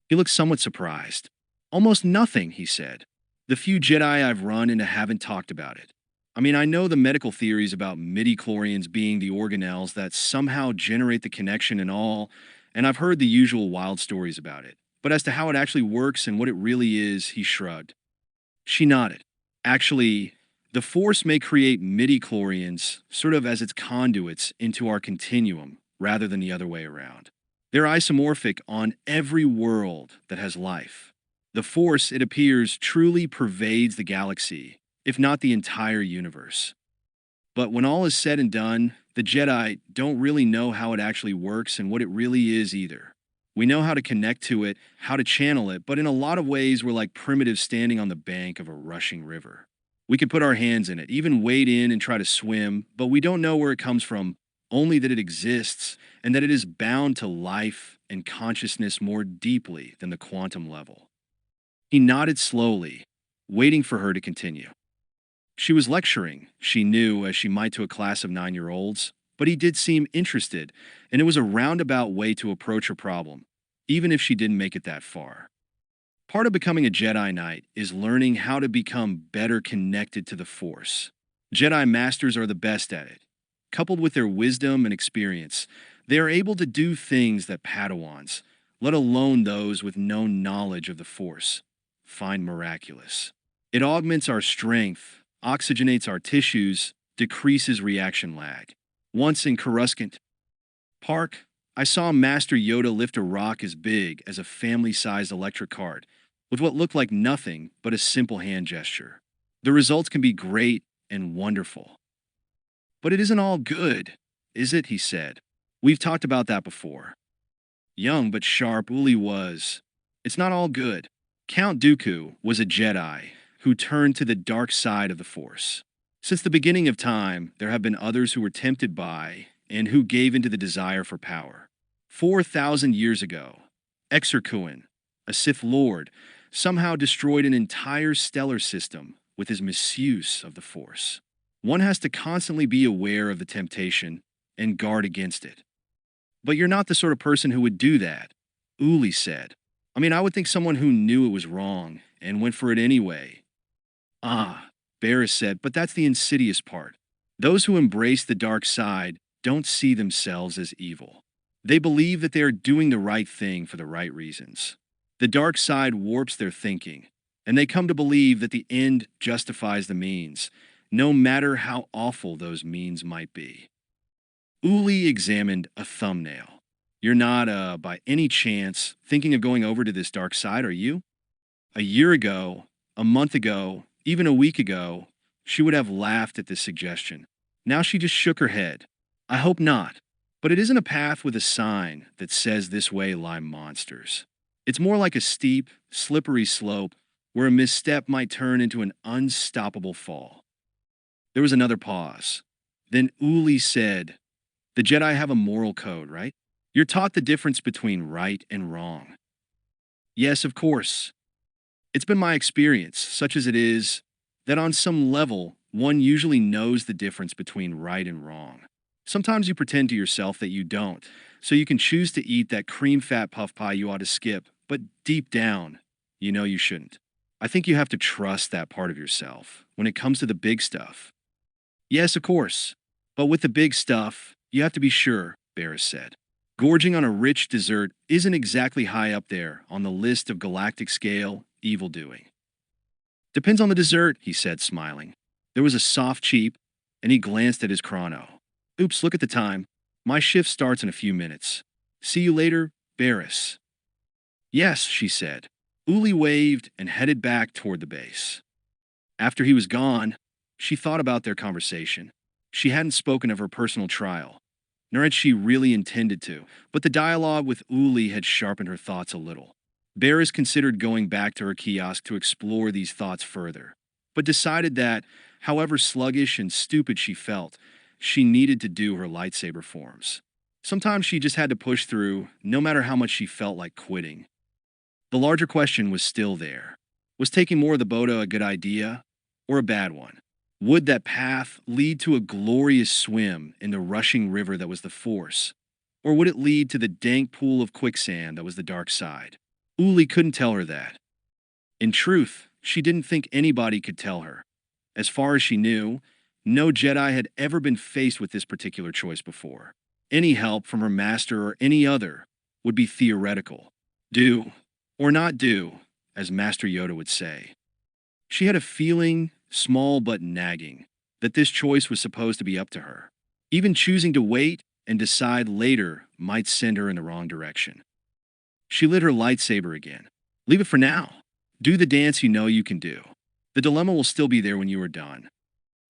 He looked somewhat surprised. Almost nothing, he said. The few Jedi I've run into haven't talked about it. I know the medical theories about midi-chlorians being the organelles that somehow generate the connection and all, and I've heard the usual wild stories about it. But as to how it actually works and what it really is, he shrugged. She nodded. Actually, the Force may create midi-chlorians sort of as its conduits into our continuum, rather than the other way around. They're isomorphic on every world that has life. The Force, it appears, truly pervades the galaxy, if not the entire universe. But when all is said and done, the Jedi don't really know how it actually works and what it really is either. We know how to connect to it, how to channel it, but in a lot of ways we're like primitives standing on the bank of a rushing river. We could put our hands in it, even wade in and try to swim, but we don't know where it comes from, only that it exists and that it is bound to life and consciousness more deeply than the quantum level. He nodded slowly, waiting for her to continue. She was lecturing, she knew, as she might to a class of 9-year-olds, but he did seem interested, and it was a roundabout way to approach her problem, even if she didn't make it that far. Part of becoming a Jedi Knight is learning how to become better connected to the Force. Jedi Masters are the best at it. Coupled with their wisdom and experience, they are able to do things that Padawans, let alone those with no knowledge of the Force, find miraculous. It augments our strength, oxygenates our tissues, decreases reaction lag. Once in Coruscant Park, I saw Master Yoda lift a rock as big as a family-sized electric cart with what looked like nothing but a simple hand gesture. The results can be great and wonderful. But it isn't all good, is it? He said. We've talked about that before. Young but sharp, Uli was. It's not all good. Count Dooku was a Jedi who turned to the dark side of the Force. Since the beginning of time, there have been others who were tempted by and who gave into the desire for power. 4,000 years ago, Exarchuan, a Sith Lord, somehow destroyed an entire stellar system with his misuse of the Force. One has to constantly be aware of the temptation and guard against it. But you're not the sort of person who would do that, Uli said. I would think someone who knew it was wrong and went for it anyway. Ah, Baris said, but that's the insidious part. Those who embrace the dark side don't see themselves as evil. They believe that they are doing the right thing for the right reasons. The dark side warps their thinking, and they come to believe that the end justifies the means, no matter how awful those means might be. Uli examined a thumbnail. You're not, by any chance, thinking of going over to this dark side, are you? A year ago, a month ago, even a week ago, she would have laughed at this suggestion. Now she just shook her head. I hope not. But it isn't a path with a sign that says this way lie monsters. It's more like a steep, slippery slope where a misstep might turn into an unstoppable fall. There was another pause. Then Uli said, the Jedi have a moral code, right? You're taught the difference between right and wrong. Yes, of course. It's been my experience, such as it is, that on some level, one usually knows the difference between right and wrong. Sometimes you pretend to yourself that you don't, so you can choose to eat that cream-fat puff pie you ought to skip, but deep down, you know you shouldn't. I think you have to trust that part of yourself when it comes to the big stuff. Yes, of course. But with the big stuff, you have to be sure, Baris said. Gorging on a rich dessert isn't exactly high up there on the list of galactic scale evil-doing. Depends on the dessert, he said, smiling. There was a soft cheep, and he glanced at his chrono. Oops, look at the time. My shift starts in a few minutes. See you later, Baris. Yes, she said. Uli waved and headed back toward the base. After he was gone, she thought about their conversation. She hadn't spoken of her personal trial, nor had she really intended to, but the dialogue with Uli had sharpened her thoughts a little. Baris considered going back to her kiosk to explore these thoughts further, but decided that, however sluggish and stupid she felt, she needed to do her lightsaber forms. Sometimes she just had to push through, no matter how much she felt like quitting. The larger question was still there. Was taking more of the Bota a good idea, or a bad one? Would that path lead to a glorious swim in the rushing river that was the Force, or would it lead to the dank pool of quicksand that was the dark side? Uli couldn't tell her that. In truth, she didn't think anybody could tell her. As far as she knew, no Jedi had ever been faced with this particular choice before. Any help from her master or any other would be theoretical. Do, or not do, as Master Yoda would say. She had a feeling, small but nagging, that this choice was supposed to be up to her. Even choosing to wait and decide later might send her in the wrong direction. She lit her lightsaber again. Leave it for now. Do the dance you know you can do. The dilemma will still be there when you are done.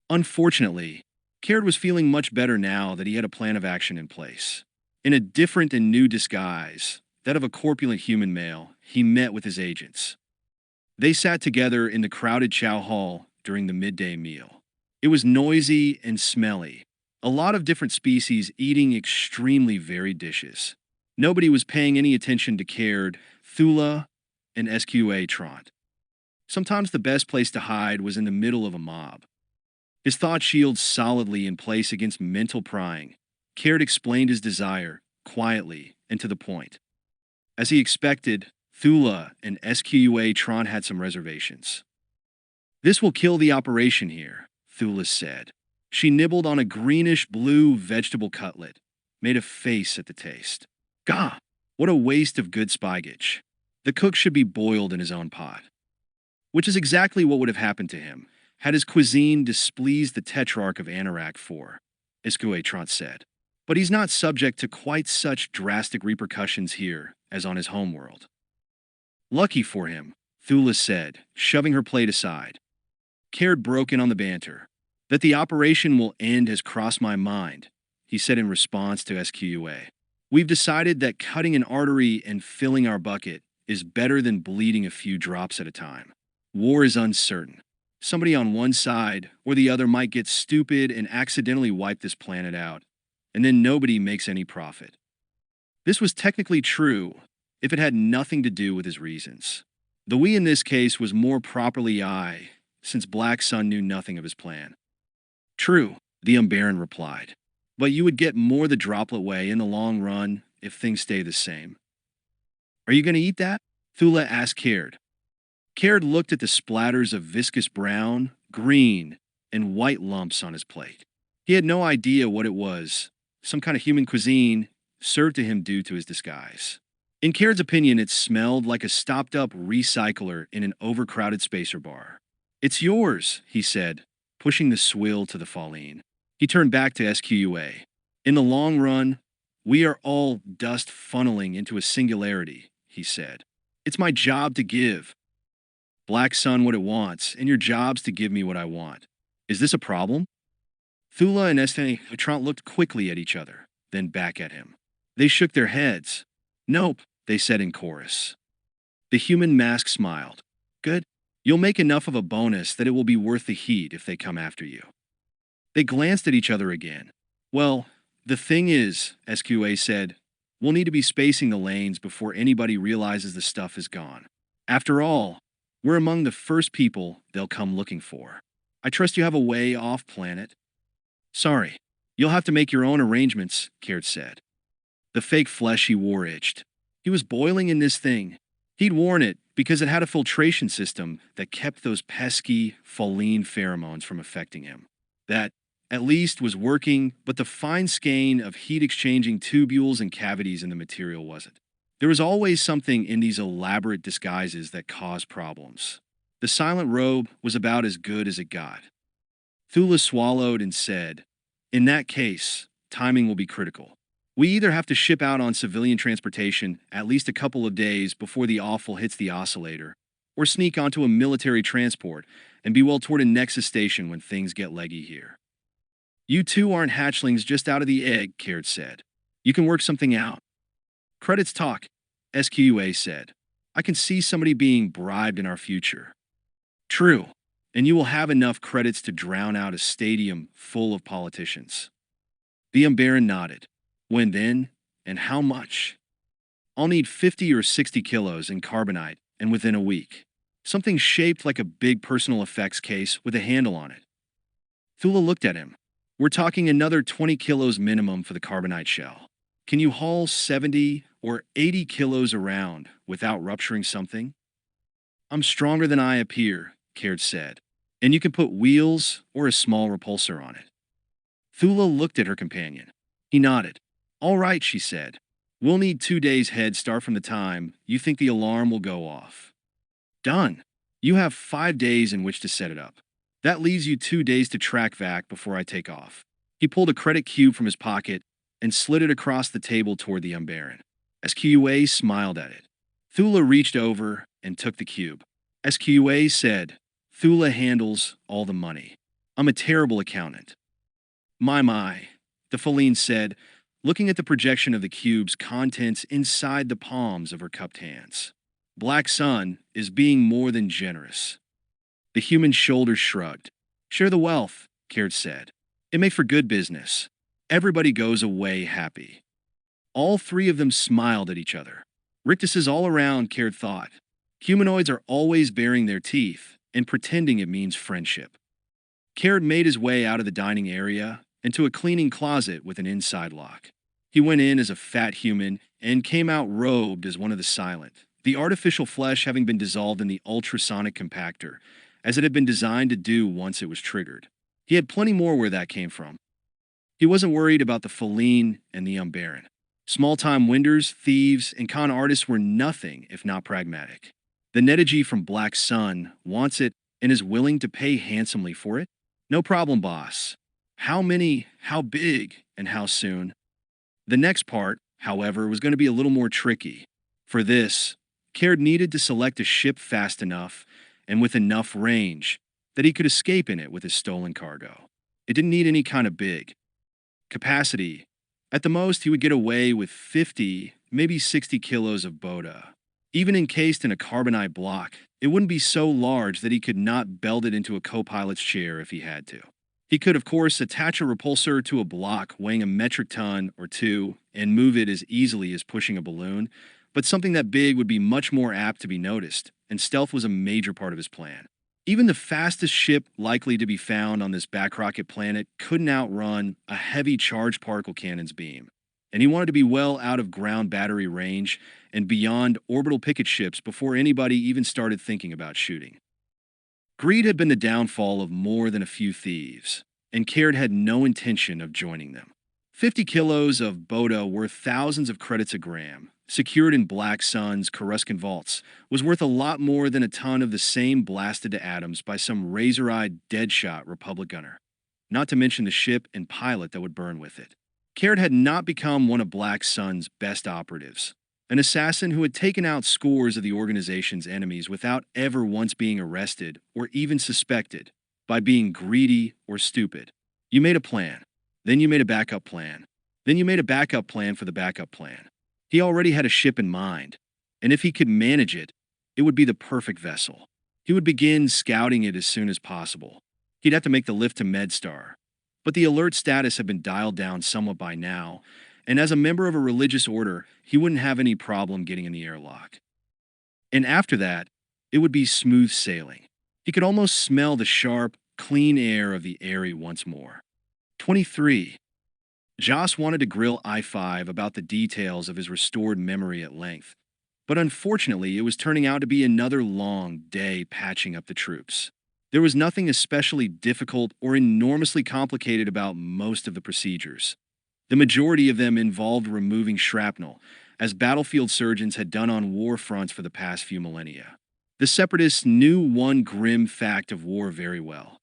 Unfortunately, Caird was feeling much better now that he had a plan of action in place. In a different and new disguise, that of a corpulent human male, he met with his agents. They sat together in the crowded chow hall during the midday meal. It was noisy and smelly, a lot of different species eating extremely varied dishes. Nobody was paying any attention to Caird, Thula, and SQA Trant. Sometimes the best place to hide was in the middle of a mob. His thought shield solidly in place against mental prying, Caird explained his desire, quietly and to the point. As he expected, Thula and SQA Tron had some reservations. This will kill the operation here, Thula said. She nibbled on a greenish-blue vegetable cutlet, made a face at the taste. Gah! What a waste of good spigage. The cook should be boiled in his own pot. Which is exactly what would have happened to him, had his cuisine displeased the Tetrarch of Anorak IV, SQA Tron said. But he's not subject to quite such drastic repercussions here as on his homeworld. Lucky for him, Thula said, shoving her plate aside. Caird broke in on the banter. That the operation will end has crossed my mind, he said in response to SQA. We've decided that cutting an artery and filling our bucket is better than bleeding a few drops at a time. War is uncertain. Somebody on one side or the other might get stupid and accidentally wipe this planet out, and then nobody makes any profit. This was technically true if it had nothing to do with his reasons. The we in this case was more properly I, since Black Sun knew nothing of his plan. True, the Umbaran replied, but you would get more the droplet way in the long run if things stay the same. Are you going to eat that? Thula asked Caird. Caird looked at the splatters of viscous brown, green, and white lumps on his plate. He had no idea what it was, some kind of human cuisine, served to him due to his disguise. In Caird's opinion, it smelled like a stopped-up recycler in an overcrowded spacer bar. "It's yours," he said, pushing the swill to the Falleen. He turned back to SQUA. "In the long run, we are all dust funneling into a singularity," he said. "It's my job to give Black Sun what it wants, and your job's to give me what I want. Is this a problem?" Thula and Estanitrant looked quickly at each other, then back at him. They shook their heads. "Nope," they said in chorus. The human mask smiled. "Good. You'll make enough of a bonus that it will be worth the heat if they come after you." They glanced at each other again. "Well, the thing is," SQA said, "we'll need to be spacing the lanes before anybody realizes the stuff is gone. After all, we're among the first people they'll come looking for. I trust you have a way off planet." "Sorry, you'll have to make your own arrangements," Caird said. The fake flesh he wore itched. He was boiling in this thing. He'd worn it because it had a filtration system that kept those pesky, Falleen pheromones from affecting him. That, at least, was working, but the fine skein of heat-exchanging tubules and cavities in the material wasn't. There was always something in these elaborate disguises that caused problems. The silent robe was about as good as it got. Thula swallowed and said, "In that case, timing will be critical. We either have to ship out on civilian transportation at least a couple of days before the offal hits the oscillator, or sneak onto a military transport and be well toward a Nexus station when things get leggy here." "You two aren't hatchlings just out of the egg," Caird said. "You can work something out." "Credits talk," SQA said. "I can see somebody being bribed in our future." "True, and you will have enough credits to drown out a stadium full of politicians." The Baron nodded. "When then, and how much?" "I'll need 50 or 60 kilos in carbonite, and within a week. Something shaped like a big personal effects case with a handle on it." Thula looked at him. "We're talking another 20 kilos minimum for the carbonite shell. Can you haul 70 or 80 kilos around without rupturing something?" "I'm stronger than I appear," Caird said, "and you can put wheels or a small repulsor on it." Thula looked at her companion. He nodded. "All right," she said. "We'll need 2 days head start from the time you think the alarm will go off." "Done. You have 5 days in which to set it up. That leaves you 2 days to track back before I take off." He pulled a credit cube from his pocket and slid it across the table toward the Baron. SQA smiled at it. Thula reached over and took the cube. SQA said, "Thula handles all the money. I'm a terrible accountant." My, the Falleen said, looking at the projection of the cube's contents inside the palms of her cupped hands. "Black Sun is being more than generous." The human shoulders shrugged. "Share the wealth," Caird said. "It makes for good business. Everybody goes away happy." All three of them smiled at each other. Rictuses all around, Caird thought. Humanoids are always baring their teeth and pretending it means friendship. Caird made his way out of the dining area and to a cleaning closet with an inside lock. He went in as a fat human and came out robed as one of the silent, the artificial flesh having been dissolved in the ultrasonic compactor, as it had been designed to do once it was triggered. He had plenty more where that came from. He wasn't worried about the Falleen and the Baron. Small-time winders, thieves, and con artists were nothing if not pragmatic. The Netaji from Black Sun wants it and is willing to pay handsomely for it? No problem, boss. How many, how big, and how soon? The next part, however, was going to be a little more tricky. For this, Caird needed to select a ship fast enough and with enough range that he could escape in it with his stolen cargo. It didn't need any kind of big capacity. At the most, he would get away with 50, maybe 60 kilos of Bota. Even encased in a carbonite block, it wouldn't be so large that he could not belt it into a co-pilot's chair if he had to. He could, of course, attach a repulsor to a block weighing a metric ton or two and move it as easily as pushing a balloon, but something that big would be much more apt to be noticed, and stealth was a major part of his plan. Even the fastest ship likely to be found on this backrocket planet couldn't outrun a heavy charged particle cannon's beam, and he wanted to be well out of ground battery range and beyond orbital picket ships before anybody even started thinking about shooting. Greed had been the downfall of more than a few thieves, and Caird had no intention of joining them. 50 kilos of Bota worth thousands of credits a gram, secured in Black Sun's Coruscant vaults, was worth a lot more than a ton of the same blasted to atoms by some razor-eyed, dead-shot Republic gunner. Not to mention the ship and pilot that would burn with it. Caird had not become one of Black Sun's best operatives, an assassin who had taken out scores of the organization's enemies without ever once being arrested or even suspected by being greedy or stupid. You made a plan. Then you made a backup plan. Then you made a backup plan for the backup plan. He already had a ship in mind, and if he could manage it, it would be the perfect vessel. He would begin scouting it as soon as possible. He'd have to make the lift to MedStar, but the alert status had been dialed down somewhat by now, and as a member of a religious order, he wouldn't have any problem getting in the airlock. And after that, it would be smooth sailing. He could almost smell the sharp, clean air of the Eyrie once more. 23. Joss wanted to grill I-5 about the details of his restored memory at length, but unfortunately it was turning out to be another long day patching up the troops. There was nothing especially difficult or enormously complicated about most of the procedures. The majority of them involved removing shrapnel, as battlefield surgeons had done on war fronts for the past few millennia. The Separatists knew one grim fact of war very well.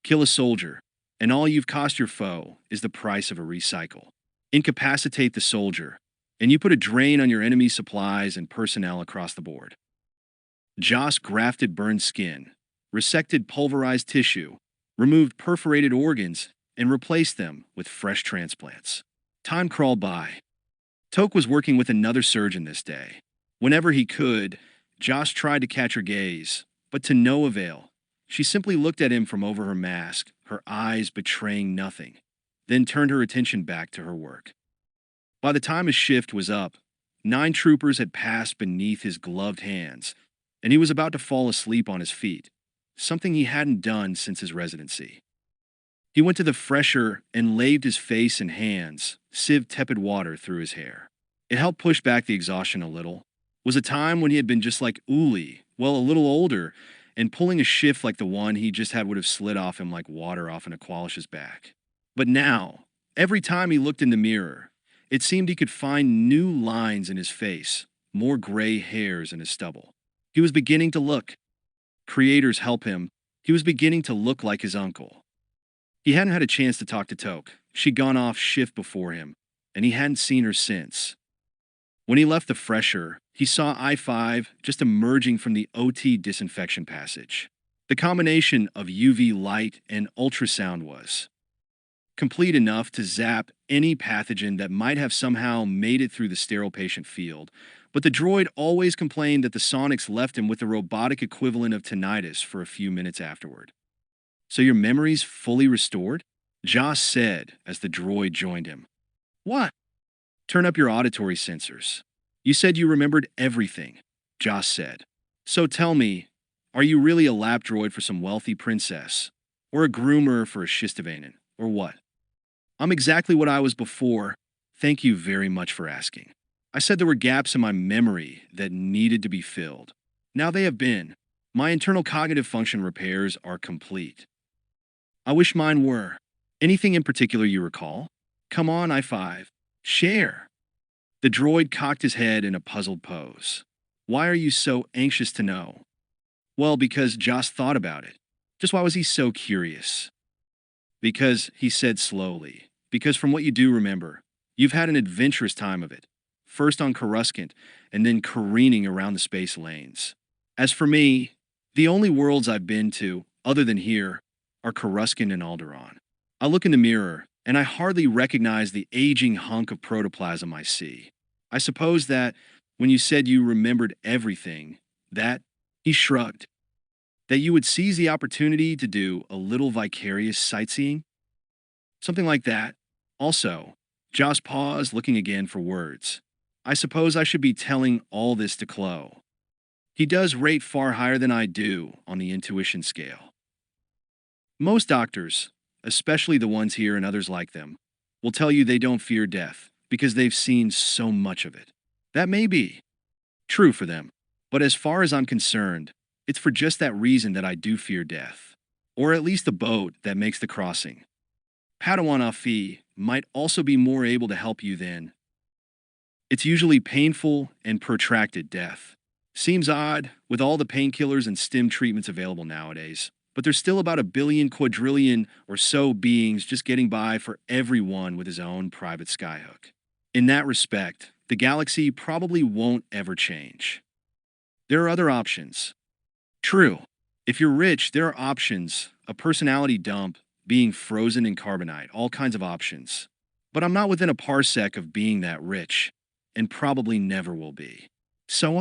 Kill a soldier, and all you've cost your foe is the price of a recycle. Incapacitate the soldier, and you put a drain on your enemy's supplies and personnel across the board. Joss grafted burned skin, resected pulverized tissue, removed perforated organs, and replaced them with fresh transplants. Time crawled by. Toke was working with another surgeon this day. Whenever he could, Joss tried to catch her gaze, but to no avail. She simply looked at him from over her mask, her eyes betraying nothing, then turned her attention back to her work. By the time his shift was up, 9 troopers had passed beneath his gloved hands, and he was about to fall asleep on his feet, something he hadn't done since his residency. He went to the fresher and laved his face and hands, sieved tepid water through his hair. It helped push back the exhaustion a little. It was a time when he had been just like Uli, well, a little older, and pulling a shift like the one he just had would have slid off him like water off an Aqualish's back. But now, every time he looked in the mirror, it seemed he could find new lines in his face, more gray hairs in his stubble. He was beginning to look. Creators help him. He was beginning to look like his uncle. He hadn't had a chance to talk to Toke. She'd gone off shift before him, and he hadn't seen her since. When he left the fresher, he saw I-5 just emerging from the OT disinfection passage. The combination of UV light and ultrasound was complete enough to zap any pathogen that might have somehow made it through the sterile patient field, but the droid always complained that the sonics left him with the robotic equivalent of tinnitus for a few minutes afterward. "So your memory's fully restored?" Joss said as the droid joined him. "What?" "Turn up your auditory sensors. You said you remembered everything," Joss said. "So tell me, are you really a lap droid for some wealthy princess? Or a groomer for a Shistavanen? Or what?" "I'm exactly what I was before. Thank you very much for asking. I said there were gaps in my memory that needed to be filled. Now they have been. My internal cognitive function repairs are complete. I wish mine were. Anything in particular you recall? Come on, I-5. Share." The droid cocked his head in a puzzled pose. "Why are you so anxious to know?" "Well, because Joss thought about it. Just why was he so curious?" "Because," he said slowly, "because from what you do remember, you've had an adventurous time of it. First on Coruscant, and then careening around the space lanes. As for me, the only worlds I've been to, other than here, are Coruscant and Alderaan. I look in the mirror, and I hardly recognize the aging hunk of protoplasm I see. I suppose that, when you said you remembered everything, that," he shrugged, "that you would seize the opportunity to do a little vicarious sightseeing? Something like that. Also," Joss paused, looking again for words, "I suppose I should be telling all this to Chloe. He does rate far higher than I do on the intuition scale. Most doctors, especially the ones here and others like them, will tell you they don't fear death because they've seen so much of it. That may be true for them, but as far as I'm concerned, it's for just that reason that I do fear death, or at least the boat that makes the crossing. Padawan Afi, might also be more able to help you then. It's usually painful and protracted death. Seems odd, with all the painkillers and stim treatments available nowadays, but there's still about a billion quadrillion or so beings just getting by for everyone with his own private skyhook. In that respect, the galaxy probably won't ever change. There are other options. True. If you're rich, there are options, a personality dump, being frozen in carbonite, all kinds of options. But I'm not within a parsec of being that rich, and probably never will be. So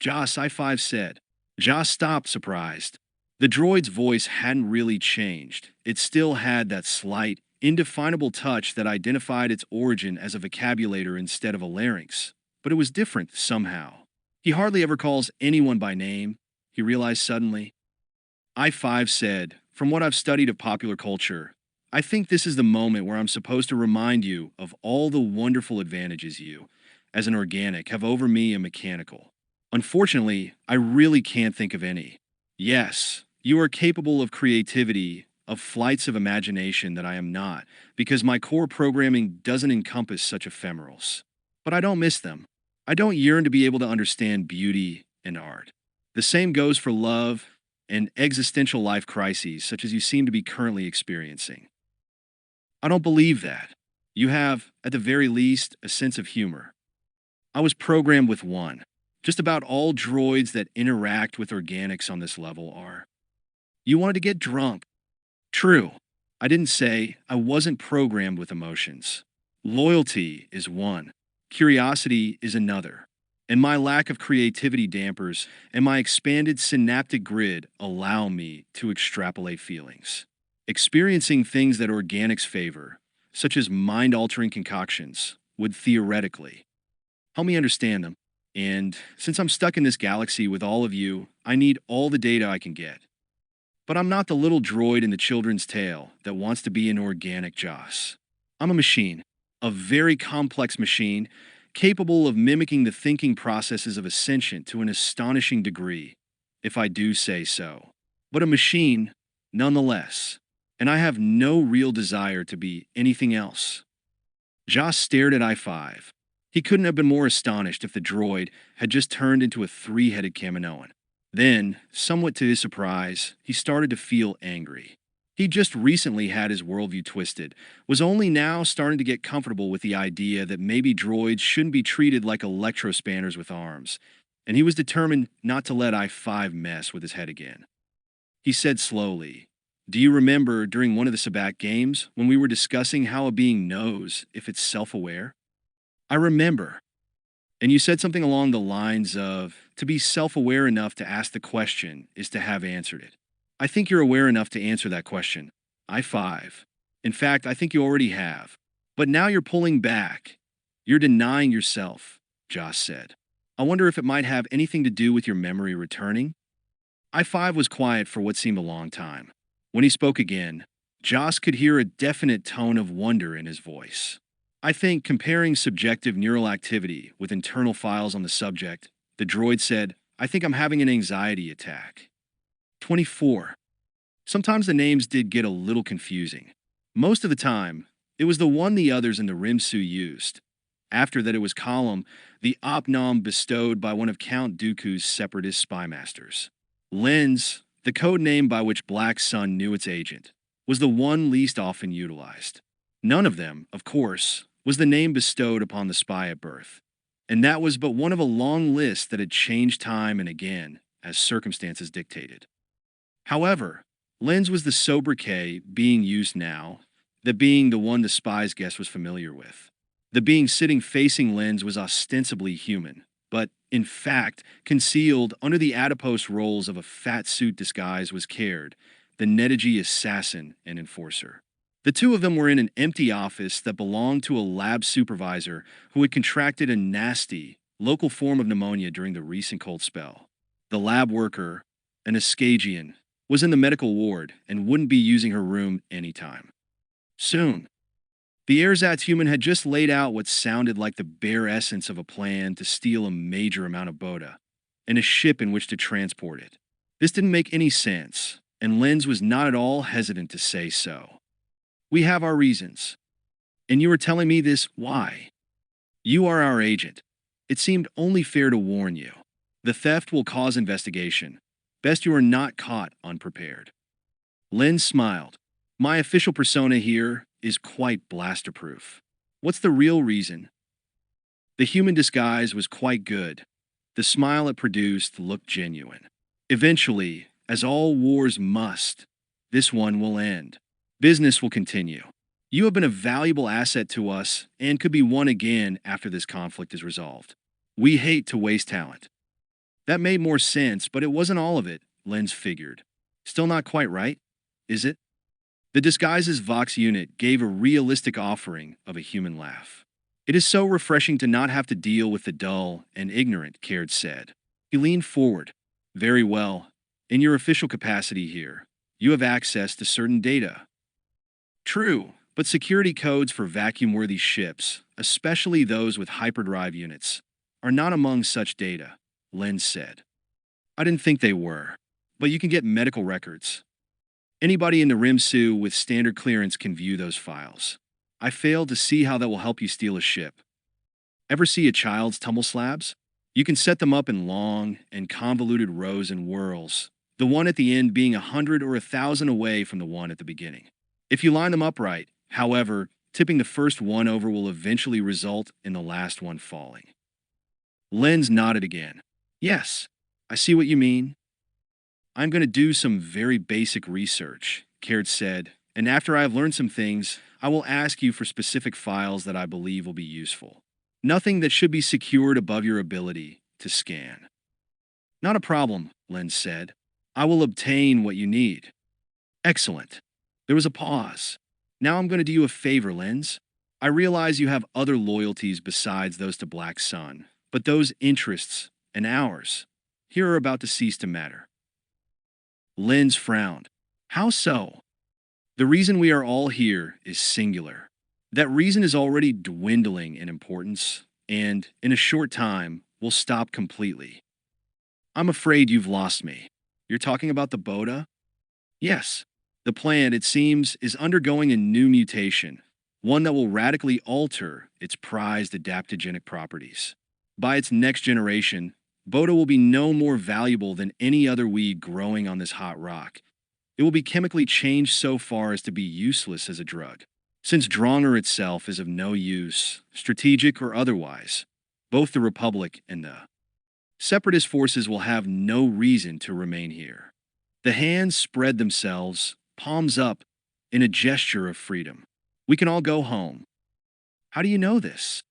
Sci-Fi said. Joss stopped, surprised. The droid's voice hadn't really changed. It still had that slight, indefinable touch that identified its origin as a vocabulator instead of a larynx. But it was different somehow. He hardly ever calls anyone by name, he realized suddenly. I-5 said, from what I've studied of popular culture, I think this is the moment where I'm supposed to remind you of all the wonderful advantages you, as an organic, have over me, a mechanical. Unfortunately, I really can't think of any. Yes, you are capable of creativity, of flights of imagination that I am not, because my core programming doesn't encompass such ephemerals. But I don't miss them. I don't yearn to be able to understand beauty and art. The same goes for love and existential life crises such as you seem to be currently experiencing. I don't believe that. You have, at the very least, a sense of humor. I was programmed with one. Just about all droids that interact with organics on this level are. You wanted to get drunk. True. I didn't say I wasn't programmed with emotions. Loyalty is one. Curiosity is another. And my lack of creativity dampers and my expanded synaptic grid allow me to extrapolate feelings. Experiencing things that organics favor, such as mind-altering concoctions, would theoretically help me understand them. And since I'm stuck in this galaxy with all of you, I need all the data I can get. But I'm not the little droid in the children's tale that wants to be an organic Joss. I'm a machine, a very complex machine, capable of mimicking the thinking processes of a sentient to an astonishing degree, if I do say so. But a machine, nonetheless. And I have no real desire to be anything else. Joss stared at I-5. He couldn't have been more astonished if the droid had just turned into a three-headed Kaminoan. Then, somewhat to his surprise, he started to feel angry. He just recently had his worldview twisted, was only now starting to get comfortable with the idea that maybe droids shouldn't be treated like electrospanners with arms, and he was determined not to let I-5 mess with his head again. He said slowly, do you remember during one of the Sabat games when we were discussing how a being knows if it's self-aware? I remember. And you said something along the lines of, to be self-aware enough to ask the question is to have answered it. I think you're aware enough to answer that question. I-5. In fact, I think you already have. But now you're pulling back. You're denying yourself, Joss said. I wonder if it might have anything to do with your memory returning? I-5 was quiet for what seemed a long time. When he spoke again, Joss could hear a definite tone of wonder in his voice. I think comparing subjective neural activity with internal files on the subject, the droid said, I think I'm having an anxiety attack. 24. Sometimes the names did get a little confusing. Most of the time, it was the one the others in the Rimsu used. After that it was Column, the opnom bestowed by one of Count Dooku's separatist spy masters. Lens, the code name by which Black Sun knew its agent, was the one least often utilized. None of them, of course, was the name bestowed upon the spy at birth, and that was but one of a long list that had changed time and again as circumstances dictated. However, Lens was the sobriquet being used now, that being the one the spy's guest was familiar with. The being sitting facing Lens was ostensibly human, but, in fact, concealed under the adipose rolls of a fat suit disguise was Caird, the Netigi assassin and enforcer. The two of them were in an empty office that belonged to a lab supervisor who had contracted a nasty, local form of pneumonia during the recent cold spell. The lab worker, an Escagian, was in the medical ward and wouldn't be using her room anytime soon. The ersatz human had just laid out what sounded like the bare essence of a plan to steal a major amount of Bota, and a ship in which to transport it. This didn't make any sense, and Lens was not at all hesitant to say so. We have our reasons. And you were telling me this, why? You are our agent. It seemed only fair to warn you. The theft will cause investigation. Best you are not caught unprepared. Lynn smiled. My official persona here is quite blaster-proof. What's the real reason? The human disguise was quite good. The smile it produced looked genuine. Eventually, as all wars must, this one will end. Business will continue. You have been a valuable asset to us and could be one again after this conflict is resolved. We hate to waste talent. That made more sense, but it wasn't all of it, Lenz figured. Still not quite right, is it? The disguise's Vox unit gave a realistic offering of a human laugh. It is so refreshing to not have to deal with the dull and ignorant, Caird said. He leaned forward. Very well. In your official capacity here, you have access to certain data. True, but security codes for vacuum-worthy ships, especially those with hyperdrive units, are not among such data, Lenz said. I didn't think they were, but you can get medical records. Anybody in the Rimsu with standard clearance can view those files. I fail to see how that will help you steal a ship. Ever see a child's tumble slabs? You can set them up in long and convoluted rows and whirls, the one at the end being 100 or 1,000 away from the one at the beginning. If you line them up right, however, tipping the first one over will eventually result in the last one falling. Lenz nodded again. Yes, I see what you mean. I'm going to do some very basic research, Caird said, and after I have learned some things, I will ask you for specific files that I believe will be useful. Nothing that should be secured above your ability to scan. Not a problem, Lenz said. I will obtain what you need. Excellent. There was a pause. Now I'm going to do you a favor, Lenz. I realize you have other loyalties besides those to Black Sun, but those interests and ours here are about to cease to matter. Lenz frowned. How so? The reason we are all here is singular. That reason is already dwindling in importance, and in a short time, will stop completely. I'm afraid you've lost me. You're talking about the Bota? Yes. The plant, it seems, is undergoing a new mutation, one that will radically alter its prized adaptogenic properties. By its next generation, Bota will be no more valuable than any other weed growing on this hot rock. It will be chemically changed so far as to be useless as a drug. Since Dronger itself is of no use, strategic or otherwise, both the Republic and the Separatist forces will have no reason to remain here. The hands spread themselves, palms up, in a gesture of freedom. We can all go home. How do you know this?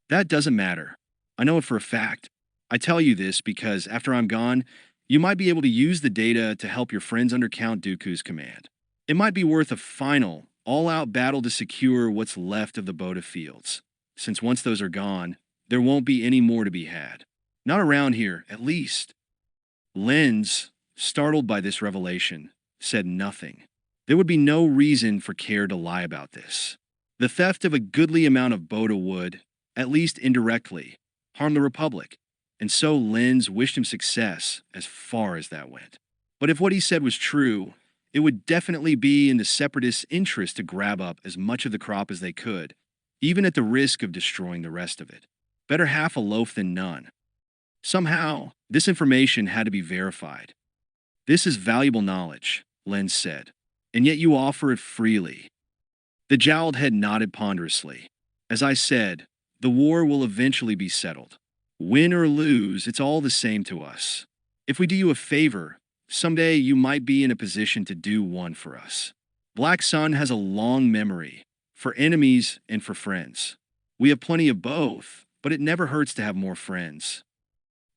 That doesn't matter. I know it for a fact. I tell you this because after I'm gone, you might be able to use the data to help your friends under Count Dooku's command. It might be worth a final, all-out battle to secure what's left of the Bota fields, since once those are gone, there won't be any more to be had. Not around here, at least. Lenz, startled by this revelation, said nothing. There would be no reason for Caird to lie about this. The theft of a goodly amount of Bota would, at least indirectly, harm the Republic, and so Lenz wished him success as far as that went. But if what he said was true, it would definitely be in the Separatists' interest to grab up as much of the crop as they could, even at the risk of destroying the rest of it. Better half a loaf than none. Somehow, this information had to be verified. This is valuable knowledge, Lenz said, and yet you offer it freely. The jowled head nodded ponderously. As I said, the war will eventually be settled. Win or lose, it's all the same to us. If we do you a favor, someday you might be in a position to do one for us. Black Sun has a long memory, for enemies and for friends. We have plenty of both, but it never hurts to have more friends.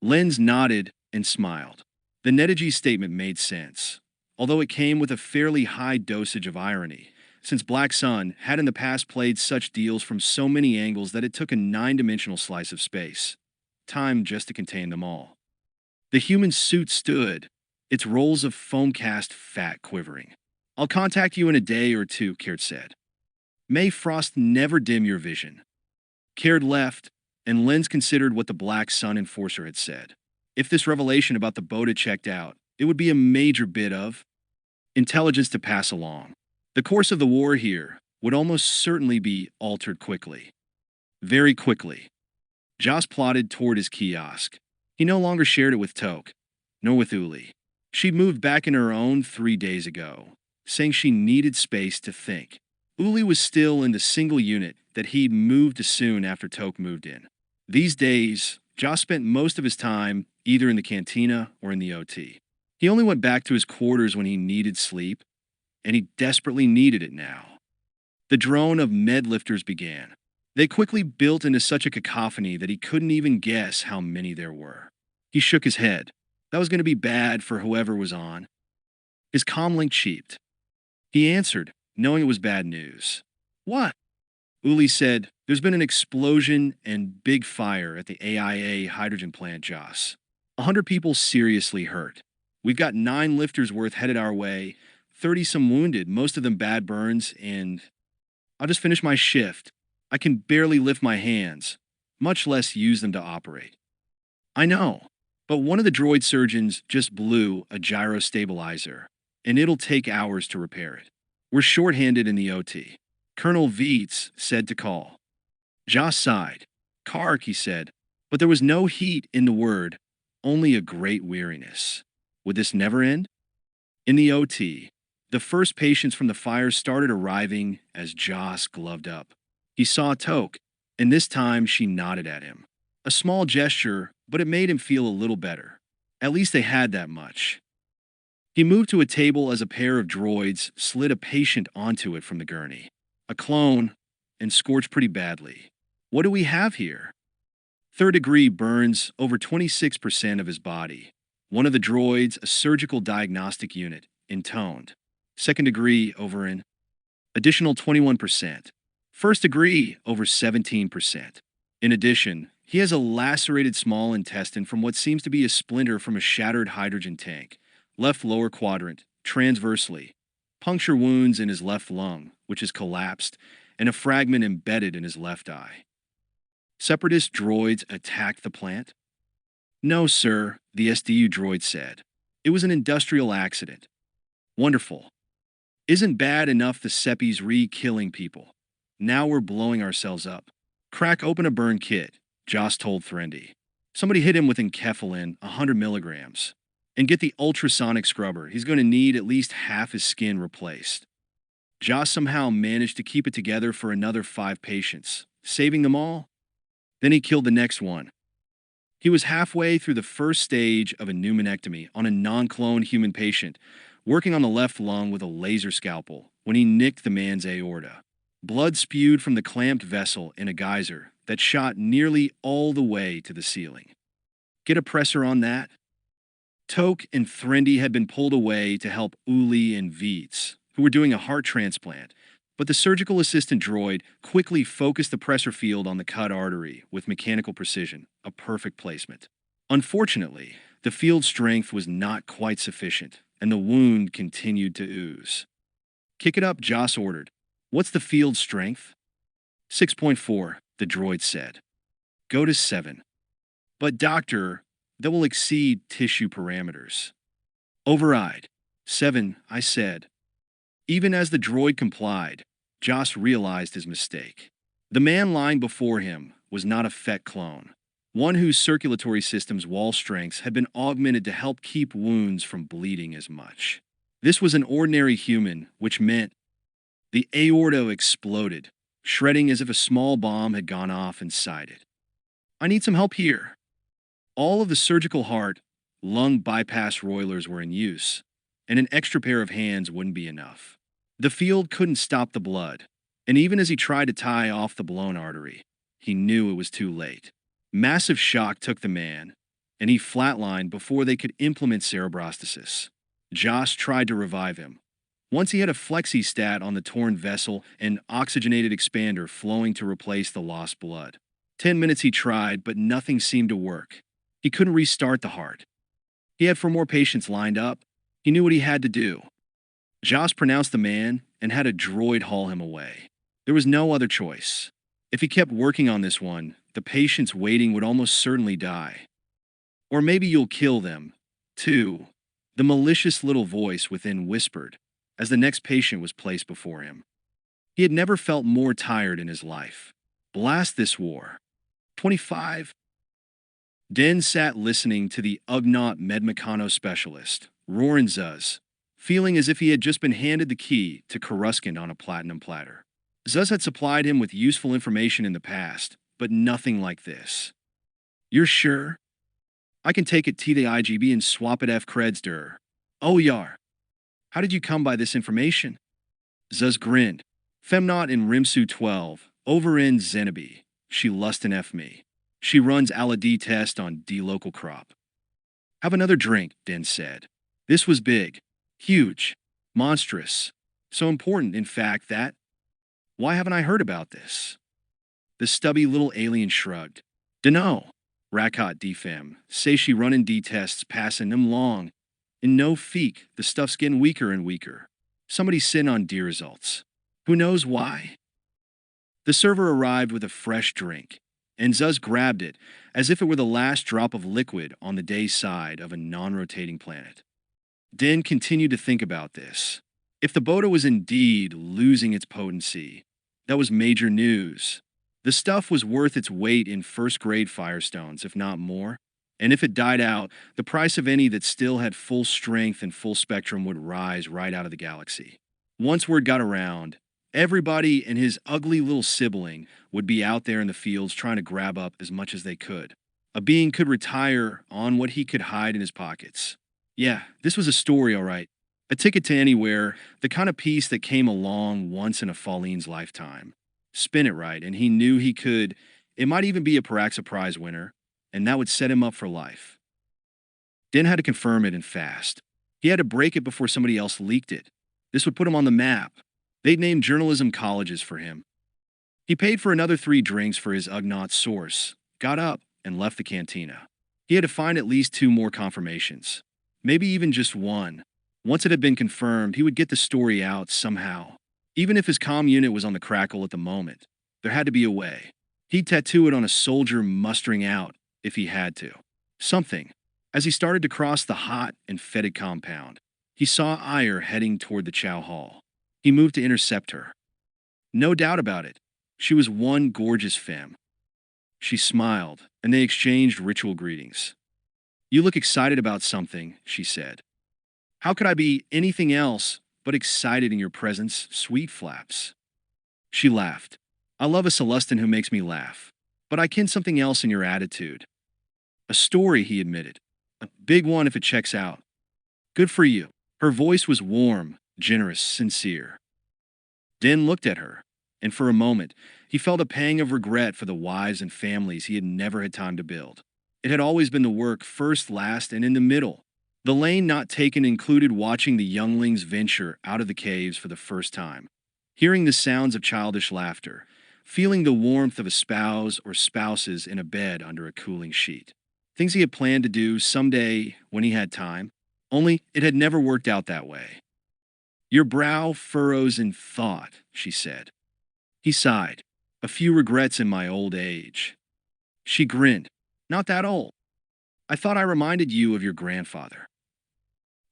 Lenz nodded and smiled. The Netigi statement made sense, although it came with a fairly high dosage of irony, since Black Sun had in the past played such deals from so many angles that it took a 9-dimensional slice of space. Time just to contain them all. The human suit stood, its rolls of foam-cast fat quivering. I'll contact you in a day or two, Caird said. May frost never dim your vision. Caird left, and Lenz considered what the Black Sun enforcer had said. If this revelation about the Bota checked out, it would be a major bit of intelligence to pass along. The course of the war here, would almost certainly be altered quickly. Very quickly. Joss plodded toward his kiosk. He no longer shared it with Toke, nor with Uli. She'd moved back in her own 3 days ago, saying she needed space to think. Uli was still in the single unit that he'd moved to soon after Toke moved in. These days, Joss spent most of his time either in the cantina or in the OT. He only went back to his quarters when he needed sleep, and he desperately needed it now. The drone of med lifters began. They quickly built into such a cacophony that he couldn't even guess how many there were. He shook his head. That was going to be bad for whoever was on. His comlink cheeped. He answered, knowing it was bad news. What? Uli said, there's been an explosion and big fire at the AIA hydrogen plant, Joss. 100 people seriously hurt. We've got 9 lifters worth headed our way, 30-some wounded, most of them bad burns, and I'll just finish my shift. I can barely lift my hands, much less use them to operate. I know, but one of the droid surgeons just blew a gyro stabilizer, and it'll take hours to repair it. We're short-handed in the OT. Colonel Veets said to call. Joss sighed. Kark, he said, but there was no heat in the word, only a great weariness. Would this never end? In the OT, the first patients from the fire started arriving as Joss gloved up. He saw Toke, and this time she nodded at him. A small gesture, but it made him feel a little better. At least they had that much. He moved to a table as a pair of droids slid a patient onto it from the gurney. A clone, and scorched pretty badly. What do we have here? Third degree burns over 26% of his body. One of the droids, a surgical diagnostic unit, intoned. Second degree over an additional 21%. First degree over 17%. In addition, he has a lacerated small intestine from what seems to be a splinter from a shattered hydrogen tank. Left lower quadrant, transversely. Puncture wounds in his left lung, which has collapsed, and a fragment embedded in his left eye. Separatist droids attacked the plant? No, sir, the SDU droid said. It was an industrial accident. Wonderful. Isn't bad enough the Seppies re-killing people. Now we're blowing ourselves up. Crack open a burn kit, Joss told Threndy. Somebody hit him with enkephalin, 100 milligrams. And get the ultrasonic scrubber. He's going to need at least half his skin replaced. Joss somehow managed to keep it together for another 5 patients, saving them all. Then he killed the next one. He was halfway through the first stage of a pneumonectomy on a non-cloned human patient, working on the left lung with a laser scalpel, when he nicked the man's aorta. Blood spewed from the clamped vessel in a geyser that shot nearly all the way to the ceiling. Get a presser on that? Toke and Threndy had been pulled away to help Uli and Veets, who were doing a heart transplant, but the surgical assistant droid quickly focused the pressure field on the cut artery with mechanical precision, a perfect placement. Unfortunately, the field strength was not quite sufficient, and the wound continued to ooze. Kick it up, Joss ordered. What's the field strength? 6.4, the droid said. Go to 7. But doctor, that will exceed tissue parameters. Override. 7, I said. Even as the droid complied, Joss realized his mistake. The man lying before him was not a Fett clone, one whose circulatory system's wall strengths had been augmented to help keep wounds from bleeding as much. This was an ordinary human, which meant the aorta exploded, shredding as if a small bomb had gone off inside it. I need some help here. All of the surgical heart, lung bypass roilers were in use, and an extra pair of hands wouldn't be enough. The field couldn't stop the blood, and even as he tried to tie off the blown artery, he knew it was too late. Massive shock took the man, and he flatlined before they could implement cerebrostasis. Joss tried to revive him. Once he had a flexi-stat on the torn vessel and oxygenated expander flowing to replace the lost blood. 10 minutes he tried, but nothing seemed to work. He couldn't restart the heart. He had 4 more patients lined up. He knew what he had to do. Joss pronounced the man and had a droid haul him away. There was no other choice. If he kept working on this one, the patients waiting would almost certainly die. Or maybe you'll kill them, too, the malicious little voice within whispered, as the next patient was placed before him. He had never felt more tired in his life. Blast this war. 25. Den sat listening to the Ugnaught Medmecano specialist, roaring Zuz, feeling as if he had just been handed the key to Coruscant on a platinum platter. Zuz had supplied him with useful information in the past, but nothing like this. You're sure? I can take it to the IGB and swap it F creds der. Oh yar. How did you come by this information? Zuz grinned. Femnot in Rimsu 12, over in Zenobi. She lust and F me. She runs Ala-D test on D local crop. Have another drink, Den said. This was big. Huge. Monstrous. So important, in fact, that... Why haven't I heard about this? The stubby little alien shrugged. Dunno. Rakat defem. Say she runnin' D tests passin' them long. In no feek, the stuff's getting weaker and weaker. Somebody's sitting on D results. Who knows why? The server arrived with a fresh drink, and Zuz grabbed it as if it were the last drop of liquid on the day side of a non-rotating planet. Den continued to think about this. If the Bota was indeed losing its potency, that was major news. The stuff was worth its weight in first-grade firestones, if not more. And if it died out, the price of any that still had full strength and full spectrum would rise right out of the galaxy. Once word got around, everybody and his ugly little sibling would be out there in the fields trying to grab up as much as they could. A being could retire on what he could hide in his pockets. Yeah, this was a story, all right. A ticket to anywhere, the kind of piece that came along once in a Falline's lifetime. Spin it right, and he knew he could. It might even be a Paraxa Prize winner, and that would set him up for life. Den had to confirm it and fast. He had to break it before somebody else leaked it. This would put him on the map. They'd named journalism colleges for him. He paid for another 3 drinks for his Ugnaught source, got up, and left the cantina. He had to find at least 2 more confirmations. Maybe even just one. Once it had been confirmed, he would get the story out somehow. Even if his comm unit was on the crackle at the moment, there had to be a way. He'd tattoo it on a soldier mustering out, if he had to. Something. As he started to cross the hot and fetid compound, he saw Ire heading toward the Chow Hall. He moved to intercept her. No doubt about it. She was one gorgeous femme. She smiled, and they exchanged ritual greetings. You look excited about something, she said. How could I be anything else but excited in your presence, sweet flaps? She laughed. I love a Celestin who makes me laugh, but I ken something else in your attitude. A story, he admitted. A big one if it checks out. Good for you. Her voice was warm, generous, sincere. Den looked at her, and for a moment, he felt a pang of regret for the wives and families he had never had time to build. It had always been the work first, last, and in the middle. The lane not taken included watching the younglings venture out of the caves for the first time, hearing the sounds of childish laughter, feeling the warmth of a spouse or spouses in a bed under a cooling sheet. Things he had planned to do someday when he had time, only it had never worked out that way. Your brow furrows in thought, she said. He sighed. A few regrets in my old age. She grinned. Not that old. I thought I reminded you of your grandfather.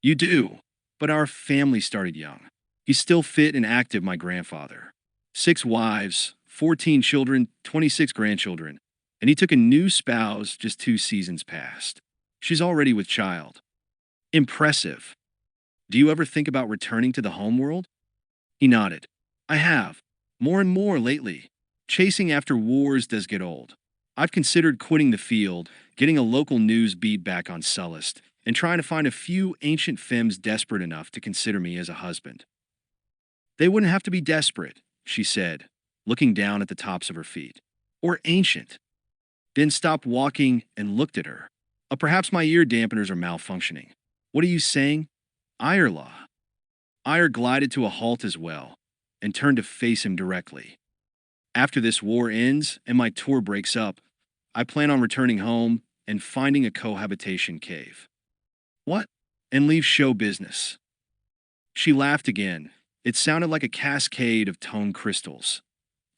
You do, but our family started young. He's still fit and active, my grandfather. 6 wives, 14 children, 26 grandchildren, and he took a new spouse just 2 seasons past. She's already with child. Impressive. Do you ever think about returning to the homeworld? He nodded. I have. More and more lately. Chasing after wars does get old. I've considered quitting the field, getting a local news beat back on Sullust, and trying to find a few ancient femmes desperate enough to consider me as a husband. They wouldn't have to be desperate, she said, looking down at the tops of her feet. Or ancient. Then stopped walking and looked at her. Perhaps my ear dampeners are malfunctioning. What are you saying? Irelaw. Ire glided to a halt as well, and turned to face him directly. After this war ends and my tour breaks up, I plan on returning home and finding a cohabitation cave. What? And leave show business. She laughed again. It sounded like a cascade of tone crystals.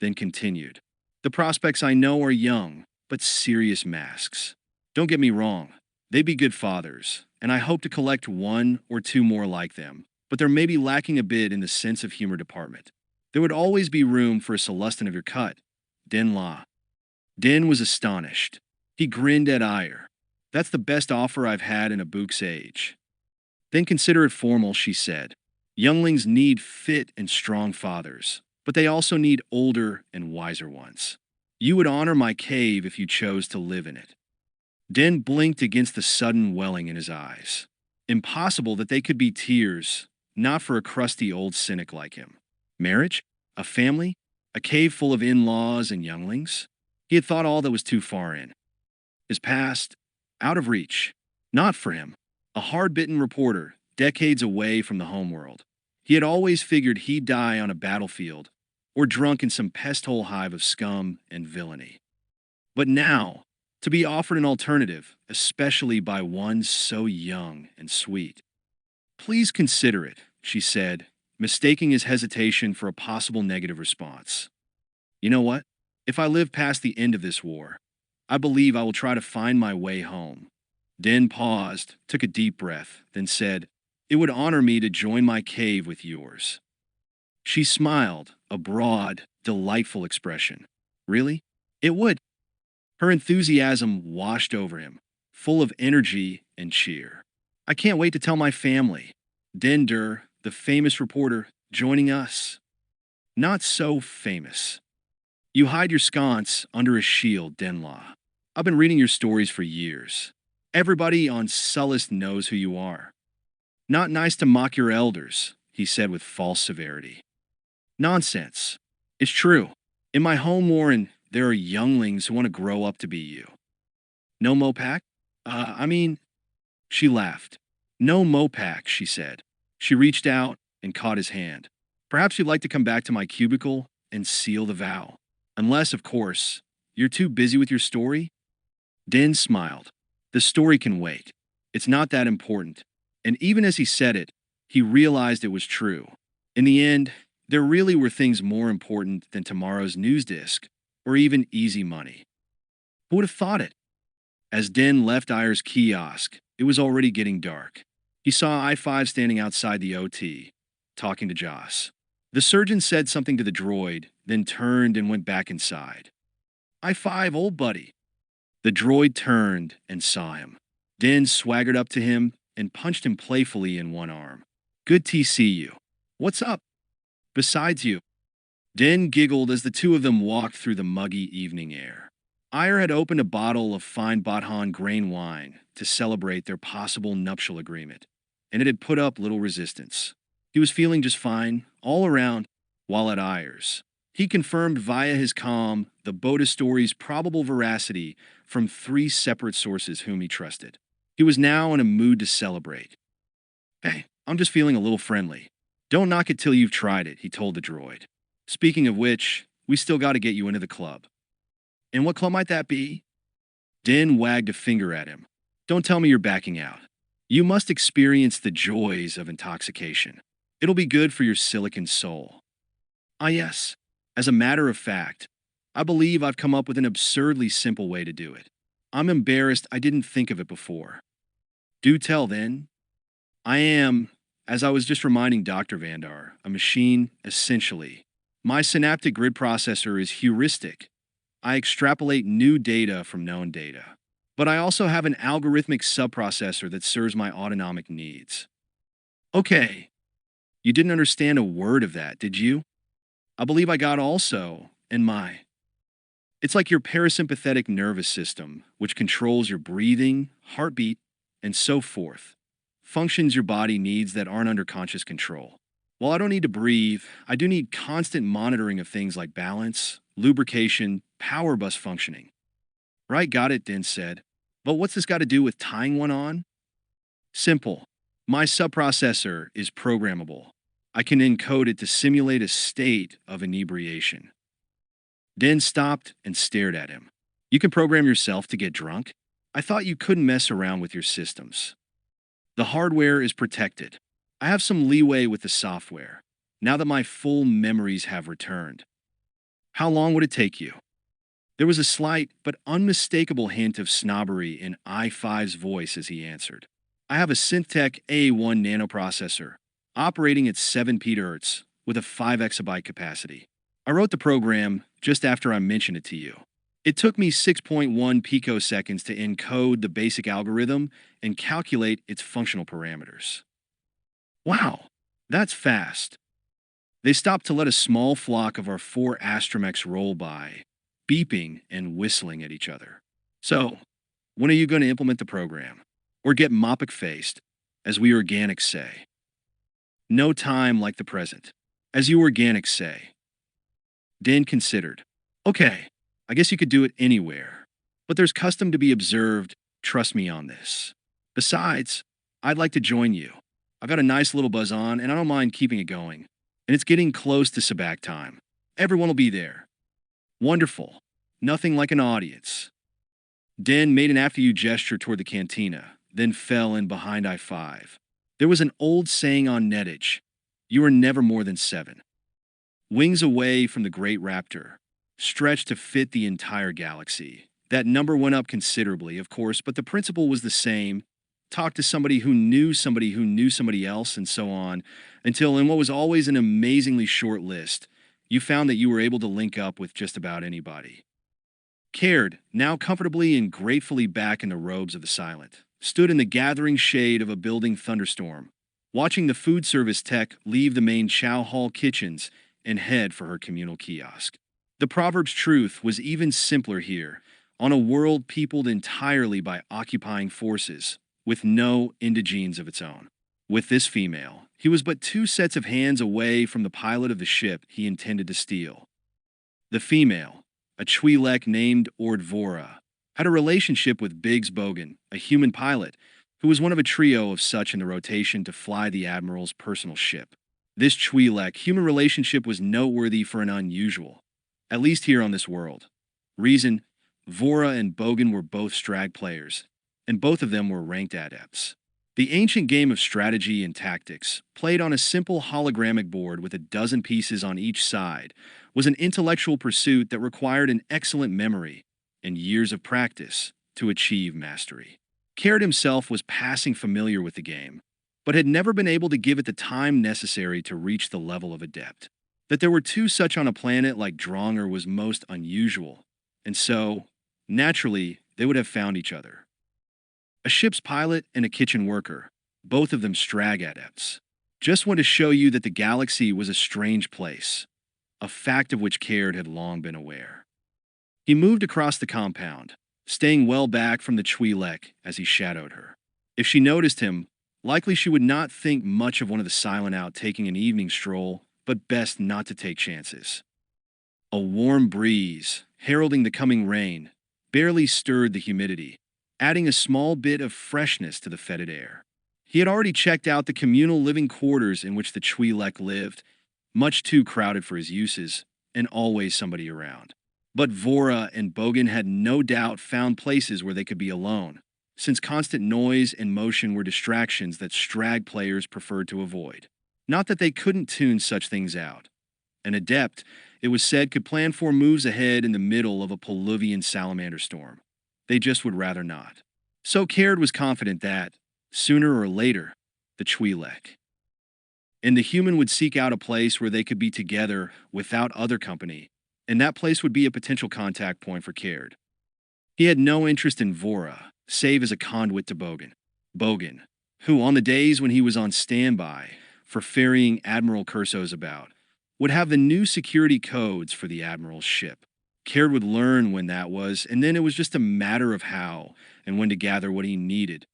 Then continued. The prospects I know are young, but serious masks. Don't get me wrong. They'd be good fathers, and I hope to collect 1 or 2 more like them, but they're maybe lacking a bit in the sense of humor department. There would always be room for a Celestin of your cut. Din La. Din was astonished. He grinned at ire. That's the best offer I've had in a book's age. Then consider it formal, she said. Younglings need fit and strong fathers, but they also need older and wiser ones. You would honor my cave if you chose to live in it. Din blinked against the sudden welling in his eyes. Impossible that they could be tears, not for a crusty old cynic like him. Marriage? A family? A cave full of in-laws and younglings? He had thought all that was too far in. His past, out of reach. Not for him. A hard-bitten reporter, decades away from the homeworld. He had always figured he'd die on a battlefield or drunk in some pest-hole hive of scum and villainy. But now, to be offered an alternative, especially by one so young and sweet. Please consider it, she said, mistaking his hesitation for a possible negative response. You know what? If I live past the end of this war, I believe I will try to find my way home. Din paused, took a deep breath, then said, It would honor me to join my cave with yours. She smiled, a broad, delightful expression. Really? It would. Her enthusiasm washed over him, full of energy and cheer. I can't wait to tell my family. Din Der, the famous reporter, joining us. Not so famous. You hide your sconce under a shield, Denlaw. I've been reading your stories for years. Everybody on Sullust knows who you are. Not nice to mock your elders, he said with false severity. Nonsense. It's true. In my home warren, there are younglings who want to grow up to be you. No Mopak? She laughed. No Mopak, she said. She reached out and caught his hand. Perhaps you'd like to come back to my cubicle and seal the vow. Unless, of course, you're too busy with your story? Din smiled. The story can wait. It's not that important. And even as he said it, he realized it was true. In the end, there really were things more important than tomorrow's news disc, or even easy money. Who would have thought it? As Din left Ayer's kiosk, it was already getting dark. He saw I-5 standing outside the OT, talking to Joss. The surgeon said something to the droid, then turned and went back inside. I-5, old buddy. The droid turned and saw him. Din swaggered up to him and punched him playfully in one arm. Good to see you. What's up? Besides you. Din giggled as the two of them walked through the muggy evening air. Ayer had opened a bottle of fine Bothan grain wine to celebrate their possible nuptial agreement, and it had put up little resistance. He was feeling just fine, all around, while at Ayer's. He confirmed via his comm the Bota story's probable veracity from 3 separate sources whom he trusted. He was now in a mood to celebrate. Hey, I'm just feeling a little friendly. Don't knock it till you've tried it, he told the droid. Speaking of which, we still got to get you into the club. And what club might that be? Din wagged a finger at him. Don't tell me you're backing out. You must experience the joys of intoxication. It'll be good for your silicon soul. Ah, yes. As a matter of fact, I believe I've come up with an absurdly simple way to do it. I'm embarrassed I didn't think of it before. Do tell, then. I am, as I was just reminding Dr. Vandar, a machine, essentially. My synaptic grid processor is heuristic. I extrapolate new data from known data. But I also have an algorithmic subprocessor that serves my autonomic needs. Okay. You didn't understand a word of that, did you? I believe I got also, and my. It's like your parasympathetic nervous system, which controls your breathing, heartbeat, and so forth. Functions your body needs that aren't under conscious control. While I don't need to breathe, I do need constant monitoring of things like balance, lubrication, power bus functioning. Right, got it, Din said. But what's this got to do with tying one on? Simple. My subprocessor is programmable. I can encode it to simulate a state of inebriation. Din stopped and stared at him. You can program yourself to get drunk? I thought you couldn't mess around with your systems. The hardware is protected. I have some leeway with the software, now that my full memories have returned. How long would it take you? There was a slight but unmistakable hint of snobbery in I-5's voice as he answered. I have a Syntec A1 nanoprocessor, operating at 7 pHz, with a 5 exabyte capacity. I wrote the program just after I mentioned it to you. It took me 6.1 picoseconds to encode the basic algorithm and calculate its functional parameters. Wow, that's fast. They stopped to let a small flock of our 4 astromechs roll by, beeping and whistling at each other. So, when are you going to implement the program? Or get mopic-faced, as we organics say? No time like the present, as you organics say. Dan considered. Okay, I guess you could do it anywhere. But there's custom to be observed, trust me on this. Besides, I'd like to join you. I've got a nice little buzz on, and I don't mind keeping it going. And it's getting close to Sabak time. Everyone will be there. Wonderful. Nothing like an audience. Den made an after-you gesture toward the cantina, then fell in behind I-5. There was an old saying on Netage, you are never more than 7. Wings away from the great raptor, stretched to fit the entire galaxy. That number went up considerably, of course, but the principle was the same. Talk to somebody who knew somebody else, and so on, until in what was always an amazingly short list, you found that you were able to link up with just about anybody. Caird, now comfortably and gratefully back in the robes of the silent, stood in the gathering shade of a building thunderstorm, watching the food service tech leave the main chow hall kitchens and head for her communal kiosk. The proverb's truth was even simpler here, on a world peopled entirely by occupying forces, with no indigenes of its own. With this female, he was but 2 sets of hands away from the pilot of the ship he intended to steal. The female, a Twi'lek named Ordvora, had a relationship with Biggs Bogan, a human pilot, who was one of a trio of such in the rotation to fly the Admiral's personal ship. This Twi'lek human relationship was noteworthy for an unusual, at least here on this world. Reason, Vora and Bogan were both Strag players, and both of them were ranked adepts. The ancient game of strategy and tactics, played on a simple hologrammic board with a dozen pieces on each side, was an intellectual pursuit that required an excellent memory and years of practice to achieve mastery. Caird himself was passing familiar with the game, but had never been able to give it the time necessary to reach the level of adept. That there were 2 such on a planet like Dronger was most unusual, and so, naturally, they would have found each other. A ship's pilot and a kitchen worker, both of them Strag adepts. Just want to show you that the galaxy was a strange place, a fact of which Caird had long been aware. He moved across the compound, staying well back from the Twi'lek as he shadowed her. If she noticed him, likely she would not think much of one of the silent out taking an evening stroll, but best not to take chances. A warm breeze, heralding the coming rain, barely stirred the humidity, adding a small bit of freshness to the fetid air. He had already checked out the communal living quarters in which the Twi'lek lived, much too crowded for his uses, and always somebody around. But Vora and Bogan had no doubt found places where they could be alone, since constant noise and motion were distractions that Strag players preferred to avoid. Not that they couldn't tune such things out. An adept, it was said, could plan 4 moves ahead in the middle of a Poluvian salamander storm. They just would rather not. So Caird was confident that, sooner or later, the Twi'lek and the human would seek out a place where they could be together without other company, and that place would be a potential contact point for Caird. He had no interest in Vora, save as a conduit to Bogan. Bogan, who on the days when he was on standby for ferrying Admiral Cursos about, would have the new security codes for the Admiral's ship. Caird would learn when that was, and then it was just a matter of how and when to gather what he needed.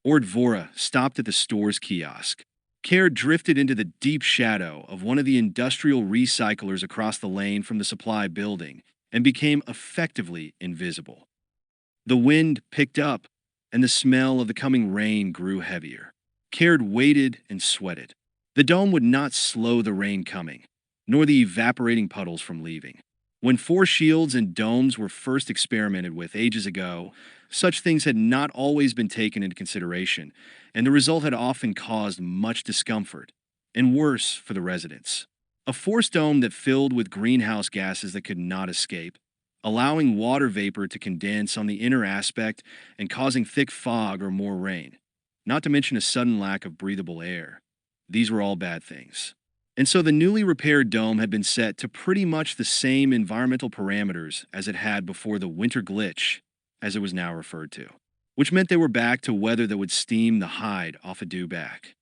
Ordvora stopped at the store's kiosk. Caird drifted into the deep shadow of one of the industrial recyclers across the lane from the supply building and became effectively invisible. The wind picked up, and the smell of the coming rain grew heavier. Caird waited and sweated. The dome would not slow the rain coming, nor the evaporating puddles from leaving. When force shields and domes were first experimented with ages ago, such things had not always been taken into consideration, and the result had often caused much discomfort, and worse for the residents. A force dome that filled with greenhouse gases that could not escape, allowing water vapor to condense on the inner aspect and causing thick fog or more rain, not to mention a sudden lack of breathable air. These were all bad things. And so the newly repaired dome had been set to pretty much the same environmental parameters as it had before the winter glitch, as it was now referred to, which meant they were back to weather that would steam the hide off a dewback.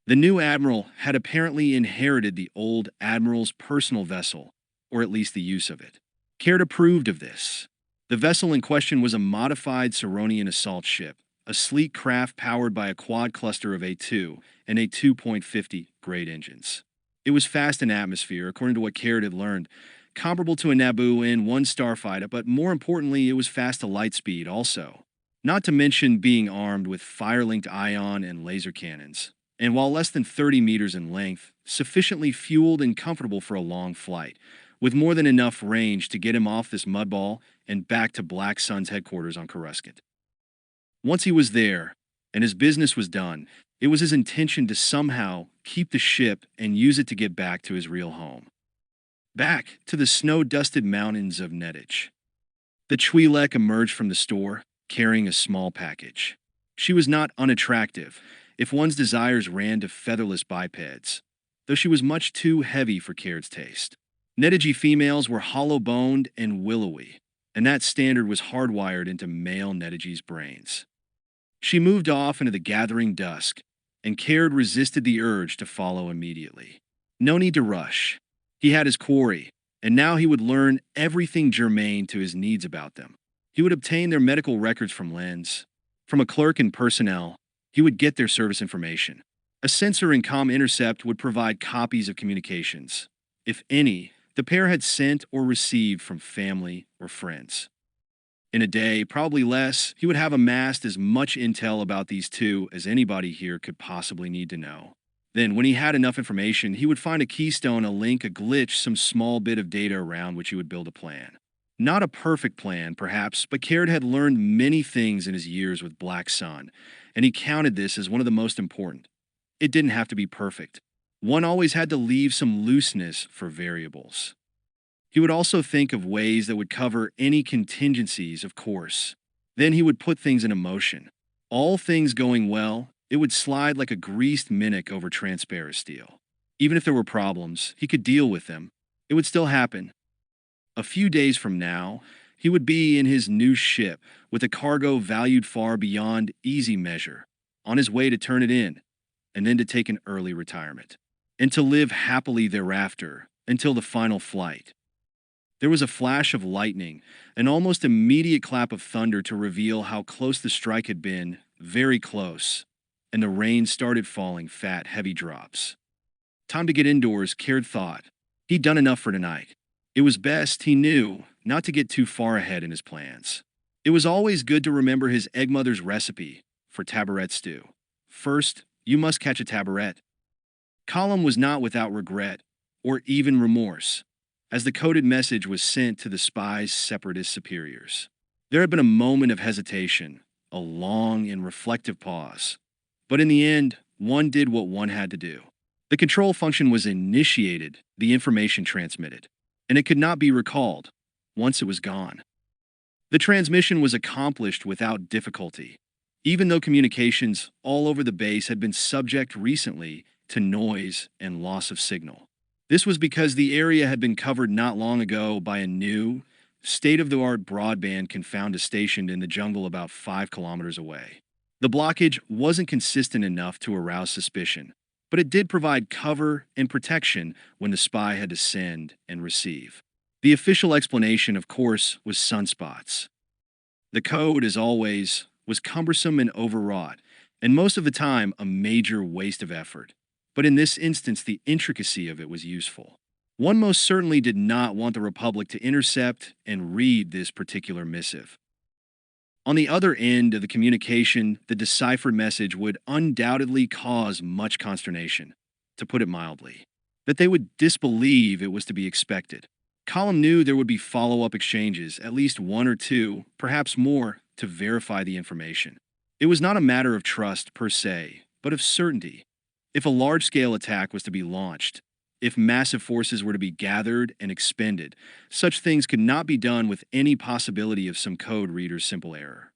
The new admiral had apparently inherited the old admiral's personal vessel, or at least the use of it. Caird approved of this. The vessel in question was a modified Saronian assault ship, a sleek craft powered by a quad cluster of A2 and a 2.50 grade engines. It was fast in atmosphere, according to what Caird had learned, comparable to a Naboo in one starfighter, but more importantly, it was fast to light speed also. Not to mention being armed with fire-linked ion and laser cannons. And while less than 30 meters in length, sufficiently fueled and comfortable for a long flight, with more than enough range to get him off this mudball and back to Black Sun's headquarters on Coruscant. Once he was there, and his business was done, it was his intention to somehow keep the ship and use it to get back to his real home. Back to the snow-dusted mountains of Nettich. The Twi'lek emerged from the store, carrying a small package. She was not unattractive, if one's desires ran to featherless bipeds, though she was much too heavy for Caird's taste. Nettiji females were hollow-boned and willowy, and that standard was hardwired into male Nettiji's brains. She moved off into the gathering dusk, and Caird resisted the urge to follow immediately. No need to rush. He had his quarry, and now he would learn everything germane to his needs about them. He would obtain their medical records from Lens. From a clerk in personnel, he would get their service information. A sensor in comm intercept would provide copies of communications, if any, the pair had sent or received from family or friends. In a day, probably less, he would have amassed as much intel about these two as anybody here could possibly need to know. Then, when he had enough information, he would find a keystone, a link, a glitch, some small bit of data around which he would build a plan. Not a perfect plan, perhaps, but Caird had learned many things in his years with Black Sun, and he counted this as one of the most important. It didn't have to be perfect. One always had to leave some looseness for variables. He would also think of ways that would cover any contingencies, of course. Then he would put things into motion. All things going well, it would slide like a greased minnock over transparent steel. Even if there were problems, he could deal with them. It would still happen. A few days from now, he would be in his new ship with a cargo valued far beyond easy measure, on his way to turn it in, and then to take an early retirement, and to live happily thereafter until the final flight. There was a flash of lightning, an almost immediate clap of thunder to reveal how close the strike had been, very close, and the rain started falling fat, heavy drops. Time to get indoors, Caird thought. He'd done enough for tonight. It was best, he knew, not to get too far ahead in his plans. It was always good to remember his egg mother's recipe for tabaret stew. First, you must catch a tabaret. Colum was not without regret, or even remorse, as the coded message was sent to the spy's separatist superiors. There had been a moment of hesitation, a long and reflective pause. But in the end, one did what one had to do. The control function was initiated, the information transmitted, and it could not be recalled once it was gone. The transmission was accomplished without difficulty, even though communications all over the base had been subject recently to noise and loss of signal. This was because the area had been covered not long ago by a new, state-of-the-art broadband confounded stationed in the jungle about 5 kilometers away. The blockage wasn't consistent enough to arouse suspicion, but it did provide cover and protection when the spy had to send and receive. The official explanation, of course, was sunspots. The code, as always, was cumbersome and overwrought, and most of the time a major waste of effort. But in this instance, the intricacy of it was useful. One most certainly did not want the Republic to intercept and read this particular missive. On the other end of the communication, the deciphered message would undoubtedly cause much consternation, to put it mildly. That they would disbelieve it was to be expected. Colum knew there would be follow-up exchanges, at least one or two, perhaps more, to verify the information. It was not a matter of trust per se, but of certainty. If a large-scale attack was to be launched, if massive forces were to be gathered and expended, such things could not be done with any possibility of some code reader's simple error.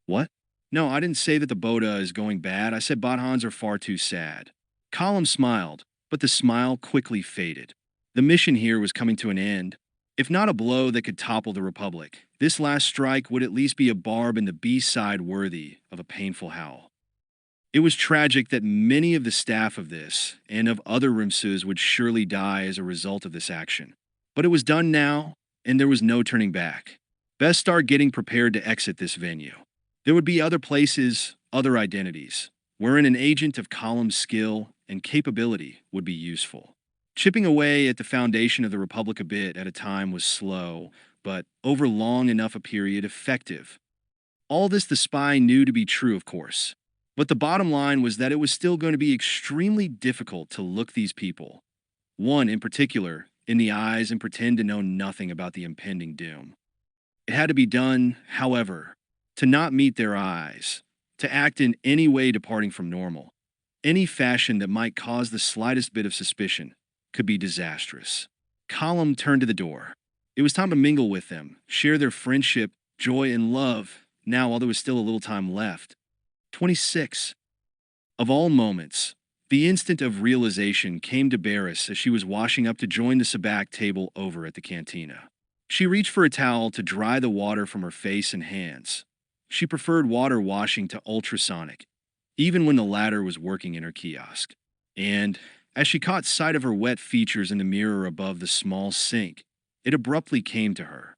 What? No, I didn't say that the Bota is going bad. I said Bothans are far too sad. Colum smiled, but the smile quickly faded. The mission here was coming to an end. If not a blow that could topple the Republic, this last strike would at least be a barb in the B-side worthy of a painful howl. It was tragic that many of the staff of this and of other Rimsus would surely die as a result of this action. But it was done now, and there was no turning back. Best start getting prepared to exit this venue. There would be other places, other identities, wherein an agent of Column's skill and capability would be useful. Chipping away at the foundation of the Republic a bit at a time was slow, but over long enough a period effective. All this the spy knew to be true, of course. But the bottom line was that it was still going to be extremely difficult to look these people, one in particular, in the eyes and pretend to know nothing about the impending doom. It had to be done, however, to not meet their eyes, to act in any way departing from normal. Any fashion that might cause the slightest bit of suspicion could be disastrous. Column turned to the door. It was time to mingle with them, share their friendship, joy, and love, now while there was still a little time left. 26. Of all moments, the instant of realization came to Baris as she was washing up to join the sabacc table over at the cantina. She reached for a towel to dry the water from her face and hands. She preferred water washing to ultrasonic, even when the latter was working in her kiosk. And, as she caught sight of her wet features in the mirror above the small sink, it abruptly came to her.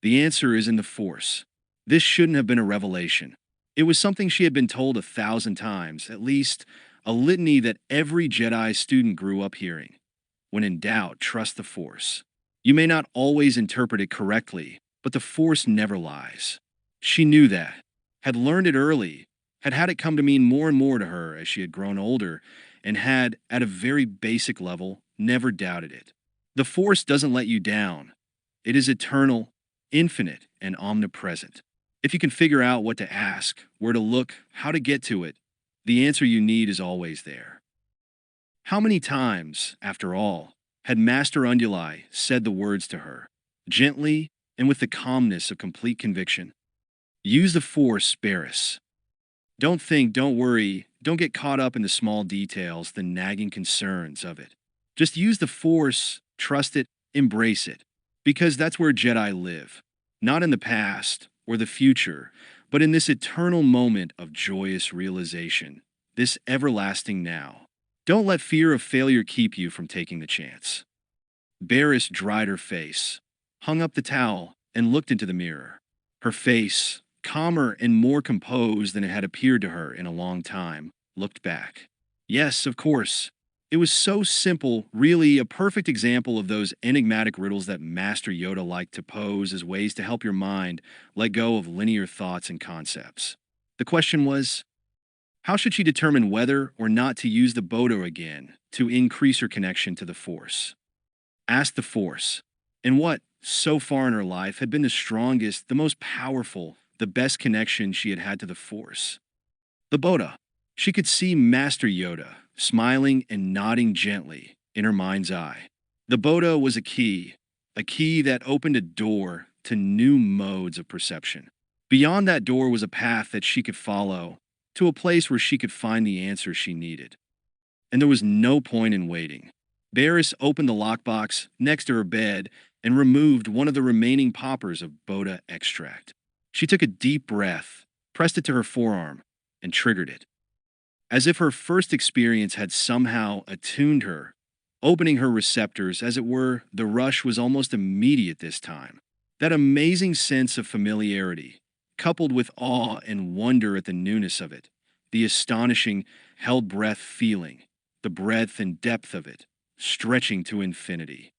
The answer is in the Force. This shouldn't have been a revelation. It was something she had been told 1,000 times, at least a litany that every Jedi student grew up hearing. When in doubt, trust the Force. You may not always interpret it correctly, but the Force never lies. She knew that, had learned it early, had had it come to mean more and more to her as she had grown older, and had, at a very basic level, never doubted it. The Force doesn't let you down. It is eternal, infinite, and omnipresent. If you can figure out what to ask, where to look, how to get to it, the answer you need is always there. How many times, after all, had Master Unduli said the words to her, gently and with the calmness of complete conviction? Use the Force, Baris. Don't think, don't worry, don't get caught up in the small details, the nagging concerns of it. Just use the Force, trust it, embrace it, because that's where Jedi live. Not in the past or the future, but in this eternal moment of joyous realization, this everlasting now. Don't let fear of failure keep you from taking the chance. Baris dried her face, hung up the towel, and looked into the mirror. Her face, calmer and more composed than it had appeared to her in a long time, looked back. Yes, of course. It was so simple, really a perfect example of those enigmatic riddles that Master Yoda liked to pose as ways to help your mind let go of linear thoughts and concepts. The question was, how should she determine whether or not to use the Bota again to increase her connection to the Force? Ask the Force. And what, so far in her life, had been the strongest, the most powerful, the best connection she had had to the Force? The Bota. She could see Master Yoda, smiling and nodding gently in her mind's eye. The Bota was a key that opened a door to new modes of perception. Beyond that door was a path that she could follow, to a place where she could find the answer she needed. And there was no point in waiting. Baris opened the lockbox next to her bed and removed one of the remaining poppers of Bota extract. She took a deep breath, pressed it to her forearm, and triggered it. As if her first experience had somehow attuned her, opening her receptors, as it were, the rush was almost immediate this time. That amazing sense of familiarity, coupled with awe and wonder at the newness of it, the astonishing, held breath feeling, the breadth and depth of it, stretching to infinity.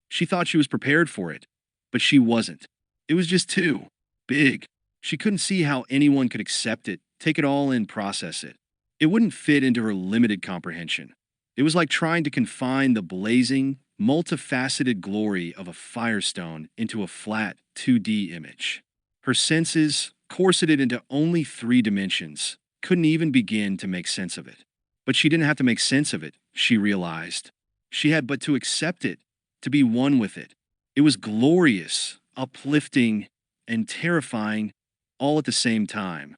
She thought she was prepared for it, but she wasn't. It was just too big. She couldn't see how anyone could accept it, take it all in, process it. It wouldn't fit into her limited comprehension. It was like trying to confine the blazing, multifaceted glory of a firestone into a flat, 2D image. Her senses, corseted into only 3 dimensions, couldn't even begin to make sense of it. But she didn't have to make sense of it, she realized. She had but to accept it, to be one with it. It was glorious, uplifting, and terrifying all at the same time.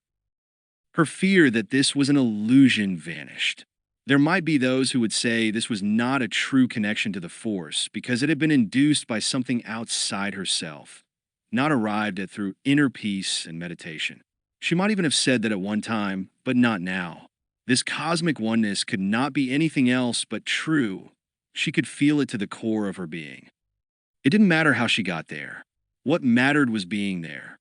Her fear that this was an illusion vanished. There might be those who would say this was not a true connection to the Force because it had been induced by something outside herself, not arrived at through inner peace and meditation. She might even have said that at one time, but not now. This cosmic oneness could not be anything else but true. She could feel it to the core of her being. It didn't matter how she got there. What mattered was being there.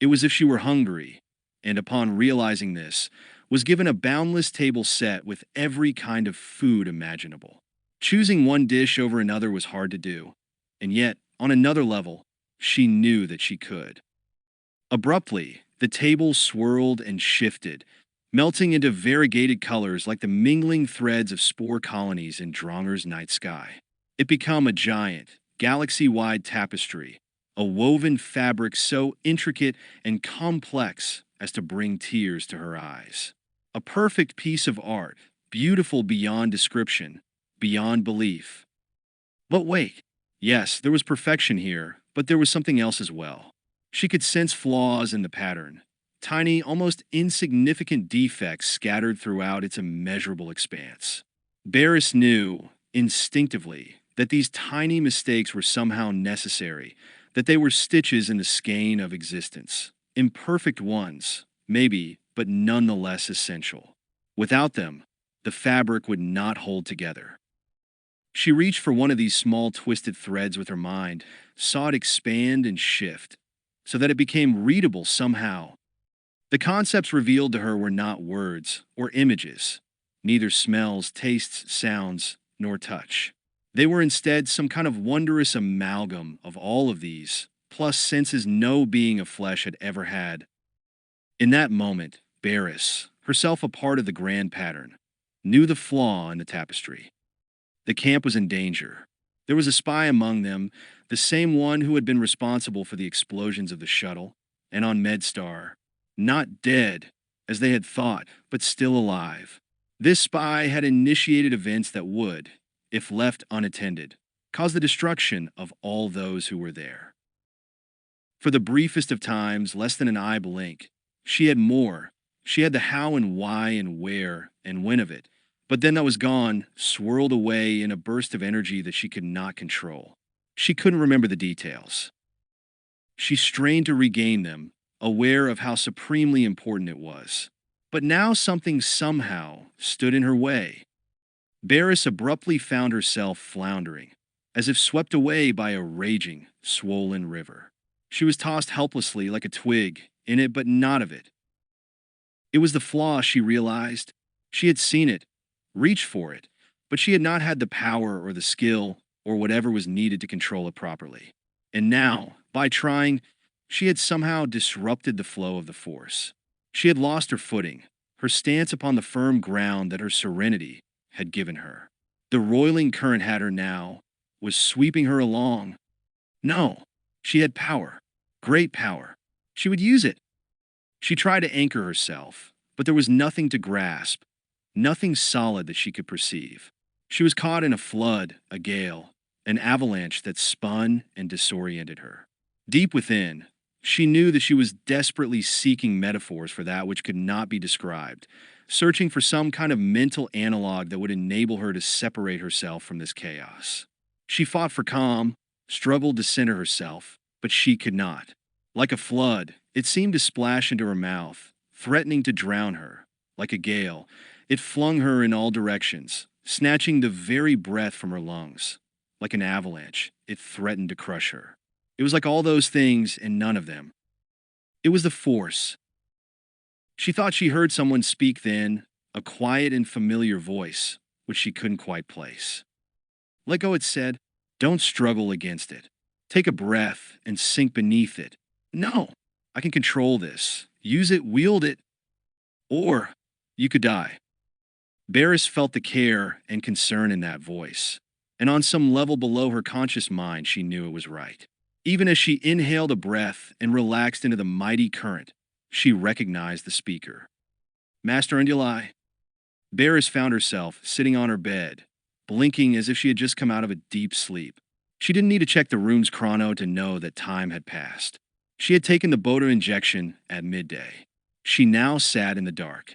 It was as if she were hungry, and upon realizing this, was given a boundless table set with every kind of food imaginable. Choosing one dish over another was hard to do, and yet, on another level, she knew that she could. Abruptly, the table swirled and shifted, melting into variegated colors like the mingling threads of spore colonies in Dronger's night sky. It became a giant, galaxy-wide tapestry, a woven fabric so intricate and complex as to bring tears to her eyes. A perfect piece of art, beautiful beyond description, beyond belief. But wait, yes, there was perfection here, but there was something else as well. She could sense flaws in the pattern, tiny, almost insignificant defects scattered throughout its immeasurable expanse. Baris knew, instinctively, that these tiny mistakes were somehow necessary, that they were stitches in the skein of existence. Imperfect ones, maybe, but nonetheless essential. Without them, the fabric would not hold together. She reached for one of these small twisted threads with her mind, saw it expand and shift, so that it became readable somehow. The concepts revealed to her were not words or images, neither smells, tastes, sounds, nor touch. They were instead some kind of wondrous amalgam of all of these, plus senses no being of flesh had ever had. In that moment, Baris, herself a part of the grand pattern, knew the flaw in the tapestry. The camp was in danger. There was a spy among them, the same one who had been responsible for the explosions of the shuttle, and on MedStar. Not dead, as they had thought, but still alive. This spy had initiated events that would, if left unattended, cause the destruction of all those who were there. For the briefest of times, less than an eye blink, she had more. She had the how and why and where and when of it. But then that was gone, swirled away in a burst of energy that she could not control. She couldn't remember the details. She strained to regain them, aware of how supremely important it was. But now something somehow stood in her way. Baris abruptly found herself floundering, as if swept away by a raging, swollen river. She was tossed helplessly like a twig, in it but not of it. It was the flaw, she realized. She had seen it, reached for it, but she had not had the power or the skill or whatever was needed to control it properly. And now, by trying, she had somehow disrupted the flow of the Force. She had lost her footing, her stance upon the firm ground that her serenity had given her. The roiling current had her now, was sweeping her along. No, she had power, great power. She would use it. She tried to anchor herself, but there was nothing to grasp, nothing solid that she could perceive. She was caught in a flood, a gale, an avalanche that spun and disoriented her. Deep within, she knew that she was desperately seeking metaphors for that which could not be described, searching for some kind of mental analog that would enable her to separate herself from this chaos. She fought for calm, struggled to center herself, but she could not. Like a flood, it seemed to splash into her mouth, threatening to drown her. Like a gale, it flung her in all directions, snatching the very breath from her lungs. Like an avalanche, it threatened to crush her. It was like all those things and none of them. It was the Force. She thought she heard someone speak then, a quiet and familiar voice, which she couldn't quite place. Let go, it said. Don't struggle against it. Take a breath and sink beneath it. No, I can control this. Use it, wield it. Or you could die. Baris felt the care and concern in that voice, and on some level below her conscious mind, she knew it was right. Even as she inhaled a breath and relaxed into the mighty current, she recognized the speaker. Master Unduli. Baris found herself sitting on her bed, blinking as if she had just come out of a deep sleep. She didn't need to check the room's chrono to know that time had passed. She had taken the Bota injection at midday. She now sat in the dark.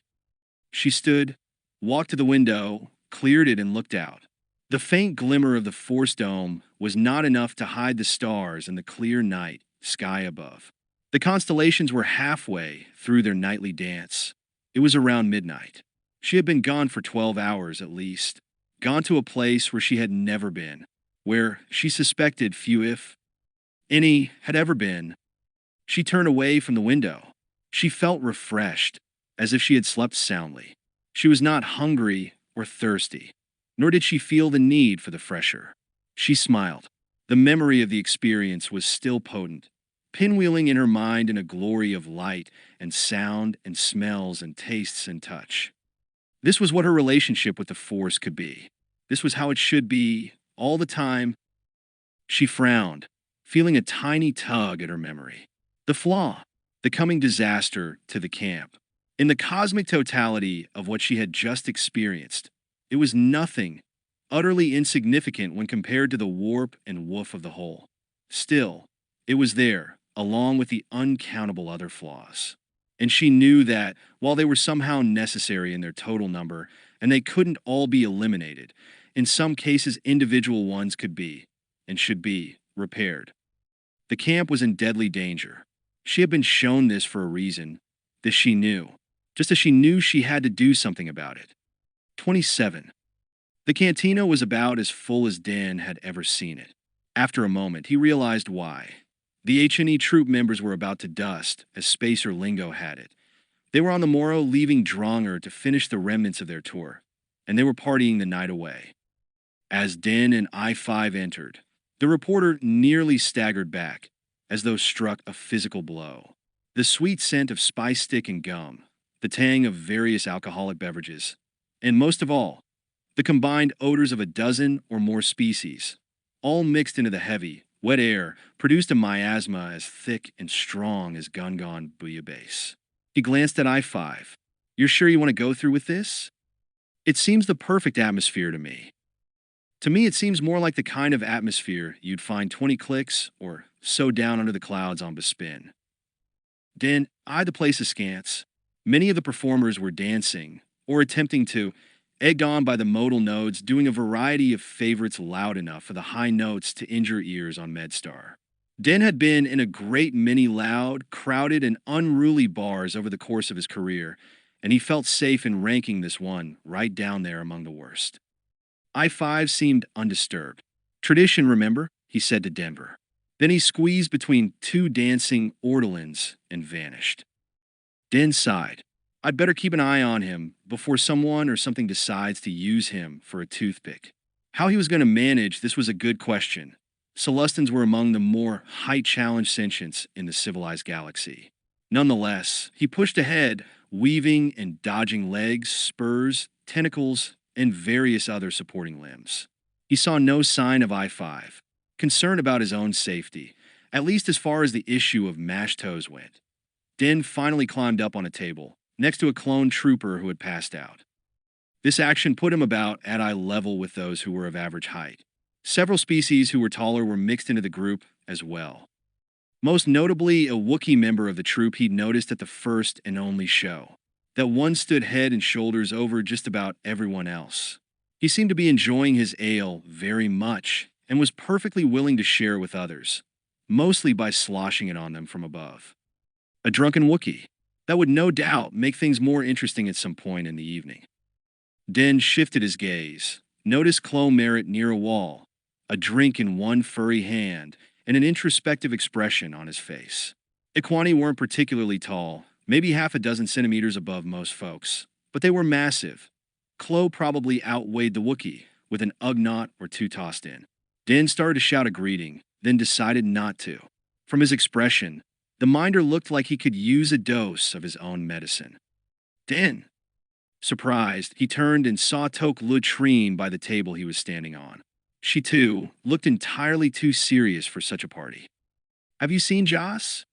She stood, walked to the window, cleared it, and looked out. The faint glimmer of the Force Dome was not enough to hide the stars and the clear night sky above. The constellations were halfway through their nightly dance. It was around midnight. She had been gone for 12 hours at least, gone to a place where she had never been, where she suspected few, if any, had ever been. She turned away from the window. She felt refreshed, as if she had slept soundly. She was not hungry or thirsty, nor did she feel the need for the fresh air. She smiled. The memory of the experience was still potent, pinwheeling in her mind in a glory of light and sound and smells and tastes and touch. This was what her relationship with the Force could be. This was how it should be, all the time. She frowned, feeling a tiny tug at her memory. The flaw, the coming disaster to the camp. In the cosmic totality of what she had just experienced, it was nothing, utterly insignificant when compared to the warp and woof of the whole. Still, it was there, along with the uncountable other flaws. And she knew that, while they were somehow necessary in their total number, and they couldn't all be eliminated, in some cases individual ones could be, and should be, repaired. The camp was in deadly danger. She had been shown this for a reason. This she knew, just as she knew she had to do something about it. 27. The cantina was about as full as Dan had ever seen it. After a moment, he realized why. The H&E troop members were about to dust, as Spacer lingo had it. They were on the morrow leaving Dronger to finish the remnants of their tour, and they were partying the night away. As Den and I-5 entered, the reporter nearly staggered back, as though struck a physical blow. The sweet scent of spice stick and gum, the tang of various alcoholic beverages, and most of all, the combined odors of a dozen or more species, all mixed into the heavy, wet air, produced a miasma as thick and strong as Gungan bouillabaisse. He glanced at I-5. "You're sure you want to go through with this? It seems the perfect atmosphere to me. To me, it seems more like the kind of atmosphere you'd find 20 clicks or so down under the clouds on Bespin." Dan eyed the place askance. Many of the performers were dancing, or attempting to, egged on by the modal nodes, doing a variety of favorites loud enough for the high notes to injure ears on MedStar. Dan had been in a great many loud, crowded, and unruly bars over the course of his career, and he felt safe in ranking this one right down there among the worst. I-5 seemed undisturbed. "Tradition, remember?" he said to Denver. Then he squeezed between two dancing ortolans and vanished. Den sighed. "I'd better keep an eye on him before someone or something decides to use him for a toothpick." How he was going to manage this was a good question. Celestins were among the more height-challenged sentients in the civilized galaxy. Nonetheless, he pushed ahead, weaving and dodging legs, spurs, tentacles, and various other supporting limbs. He saw no sign of I-5, concerned about his own safety, at least as far as the issue of mashed toes went. Den finally climbed up on a table, next to a clone trooper who had passed out. This action put him about at eye level with those who were of average height. Several species who were taller were mixed into the group as well. Most notably, a Wookiee member of the troop he'd noticed at the first and only show. That one stood head and shoulders over just about everyone else. He seemed to be enjoying his ale very much and was perfectly willing to share with others, mostly by sloshing it on them from above. A drunken Wookiee. That would no doubt make things more interesting at some point in the evening. Den shifted his gaze, noticed Clo Merritt near a wall, a drink in one furry hand, and an introspective expression on his face. Iquani weren't particularly tall, maybe half a dozen centimeters above most folks, but they were massive. Clo probably outweighed the Wookiee, with an Ugnaught or two tossed in. Den started to shout a greeting, then decided not to. From his expression, the Minder looked like he could use a dose of his own medicine. "Den!" Surprised, he turned and saw Tok Lutrine by the table he was standing on. She, too, looked entirely too serious for such a party. "Have you seen Joss?"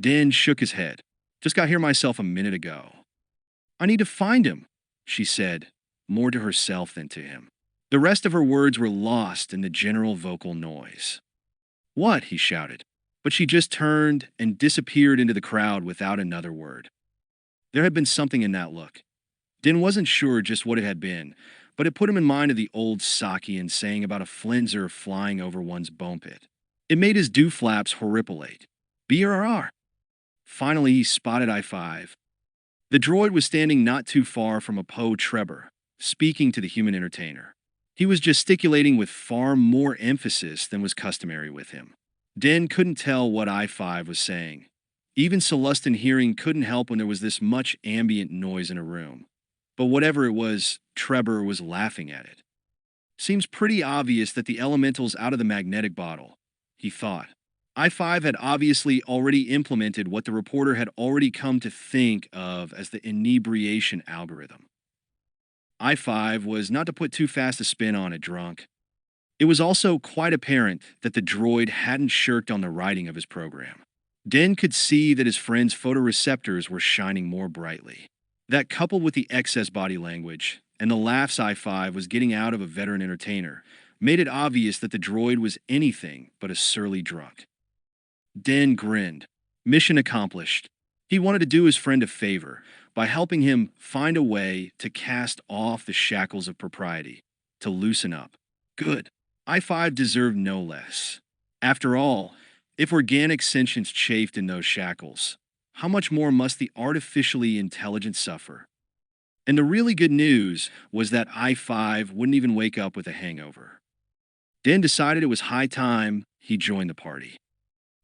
Den shook his head. "Just got here myself a minute ago." "I need to find him," she said, more to herself than to him. The rest of her words were lost in the general vocal noise. "What?" he shouted, but she just turned and disappeared into the crowd without another word. There had been something in that look. Den wasn't sure just what it had been, but it put him in mind of the old Sakian saying about a flenser flying over one's bone pit. It made his dew flaps horripilate. BRR. Finally, he spotted I-5. The droid was standing not too far from a Poe Trebor, speaking to the human entertainer. He was gesticulating with far more emphasis than was customary with him. Den couldn't tell what I-5 was saying. Even Celestin hearing couldn't help when there was this much ambient noise in a room. But whatever it was, Trebor was laughing at it. Seems pretty obvious that the elemental's out of the magnetic bottle, he thought. I-5 had obviously already implemented what the reporter had already come to think of as the inebriation algorithm. I-5 was not to put too fast a spin on it, drunk. It was also quite apparent that the droid hadn't shirked on the writing of his program. Den could see that his friend's photoreceptors were shining more brightly. That, coupled with the excess body language and the laughs I-5 was getting out of a veteran entertainer, made it obvious that the droid was anything but a surly drunk. Den grinned. Mission accomplished. He wanted to do his friend a favor by helping him find a way to cast off the shackles of propriety, to loosen up. Good. I-5 deserved no less. After all, if organic sentience chafed in those shackles, how much more must the artificially intelligent suffer? And the really good news was that I-5 wouldn't even wake up with a hangover. Den decided it was high time he joined the party.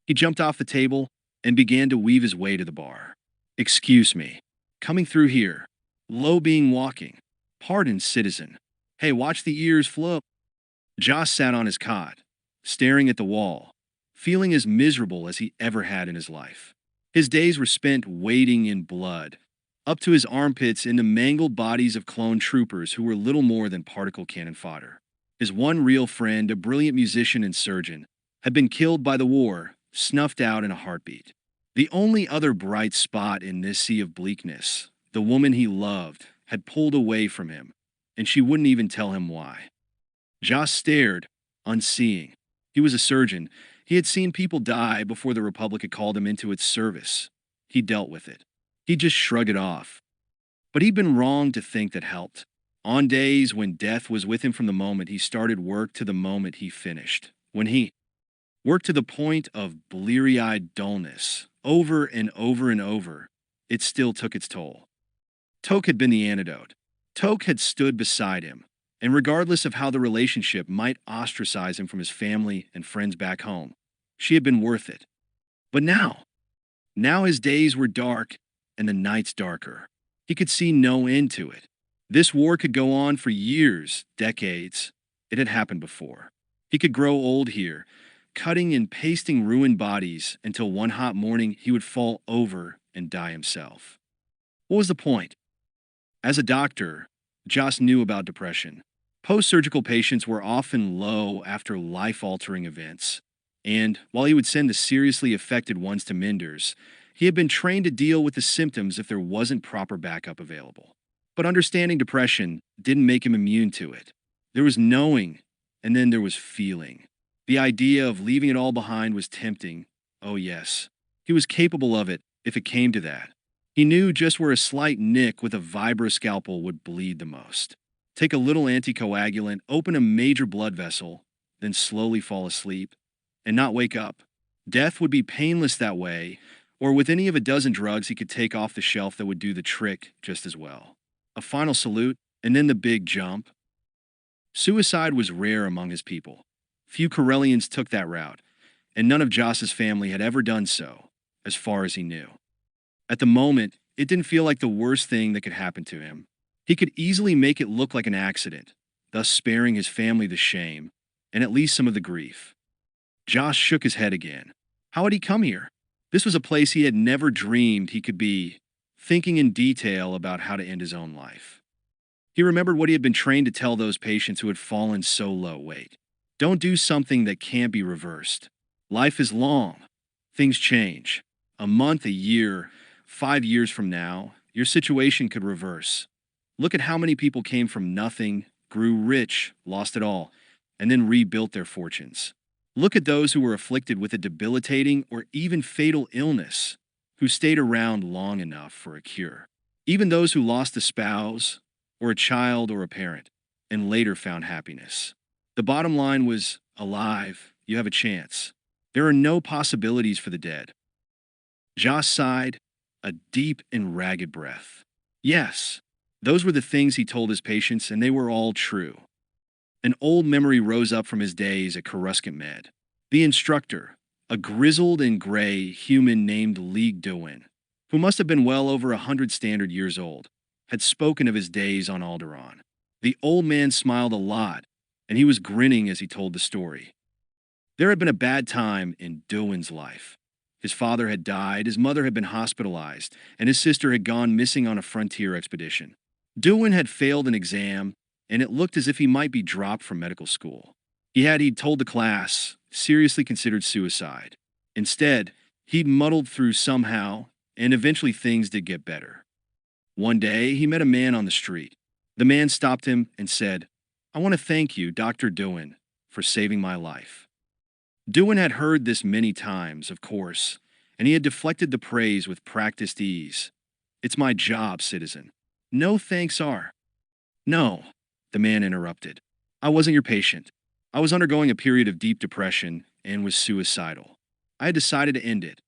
He jumped off the table and began to weave his way to the bar. Excuse me. Coming through here. Low being walking. Pardon, citizen. Hey, watch the ears flow. Joss sat on his cot, staring at the wall, feeling as miserable as he ever had in his life. His days were spent wading in blood, up to his armpits in the mangled bodies of clone troopers who were little more than particle cannon fodder. His one real friend, a brilliant musician and surgeon, had been killed by the war, snuffed out in a heartbeat. The only other bright spot in this sea of bleakness, the woman he loved, had pulled away from him, and she wouldn't even tell him why. Joss stared, unseeing. He was a surgeon. He had seen people die before the Republic had called him into its service. He dealt with it. He just shrugged it off. But he'd been wrong to think that helped. On days when death was with him from the moment he started work to the moment he finished, when he worked to the point of bleary-eyed dullness, over and over and over, it still took its toll. Toke had been the antidote. Toke had stood beside him, and regardless of how the relationship might ostracize him from his family and friends back home, she had been worth it. But now his days were dark and the nights darker. He could see no end to it. This war could go on for years, decades. It had happened before. He could grow old here, cutting and pasting ruined bodies until one hot morning he would fall over and die himself. What was the point? As a doctor, Joss knew about depression. Post-surgical patients were often low after life-altering events, and while he would send the seriously affected ones to Menders, he had been trained to deal with the symptoms if there wasn't proper backup available. But understanding depression didn't make him immune to it. There was knowing, and then there was feeling. The idea of leaving it all behind was tempting. Oh yes, he was capable of it if it came to that. He knew just where a slight nick with a vibroscalpel would bleed the most. Take a little anticoagulant, open a major blood vessel, then slowly fall asleep, and not wake up. Death would be painless that way, or with any of a dozen drugs he could take off the shelf that would do the trick just as well. A final salute, and then the big jump. Suicide was rare among his people. Few Corellians took that route, and none of Joss's family had ever done so, as far as he knew. At the moment, it didn't feel like the worst thing that could happen to him. He could easily make it look like an accident, thus sparing his family the shame, and at least some of the grief. Joss shook his head again. How had he come here? This was a place he had never dreamed he could be, thinking in detail about how to end his own life. He remembered what he had been trained to tell those patients who had fallen so low. Wait, don't do something that can't be reversed. Life is long. Things change. A month, a year, 5 years from now, your situation could reverse. Look at how many people came from nothing, grew rich, lost it all, and then rebuilt their fortunes. Look at those who were afflicted with a debilitating or even fatal illness, who stayed around long enough for a cure. Even those who lost a spouse, or a child, or a parent, and later found happiness. The bottom line was, alive, you have a chance. There are no possibilities for the dead. Joss sighed, a deep and ragged breath. Yes, those were the things he told his patients, and they were all true. An old memory rose up from his days at Coruscant Med. The instructor, a grizzled and gray human named Lee Dewin, who must have been well over 100 standard years old, had spoken of his days on Alderaan. The old man smiled a lot, and he was grinning as he told the story. There had been a bad time in Dewin's life. His father had died, his mother had been hospitalized, and his sister had gone missing on a frontier expedition. Dewin had failed an exam, and it looked as if he might be dropped from medical school. He'd told the class, seriously considered suicide. Instead, he'd muddled through somehow, and eventually things did get better. One day, he met a man on the street. The man stopped him and said, "I want to thank you, Dr. Dewin, for saving my life." Dewin had heard this many times, of course, and he had deflected the praise with practiced ease. "It's my job, citizen. No thanks are." "No," the man interrupted. "I wasn't your patient. I was undergoing a period of deep depression and was suicidal. I had decided to end it.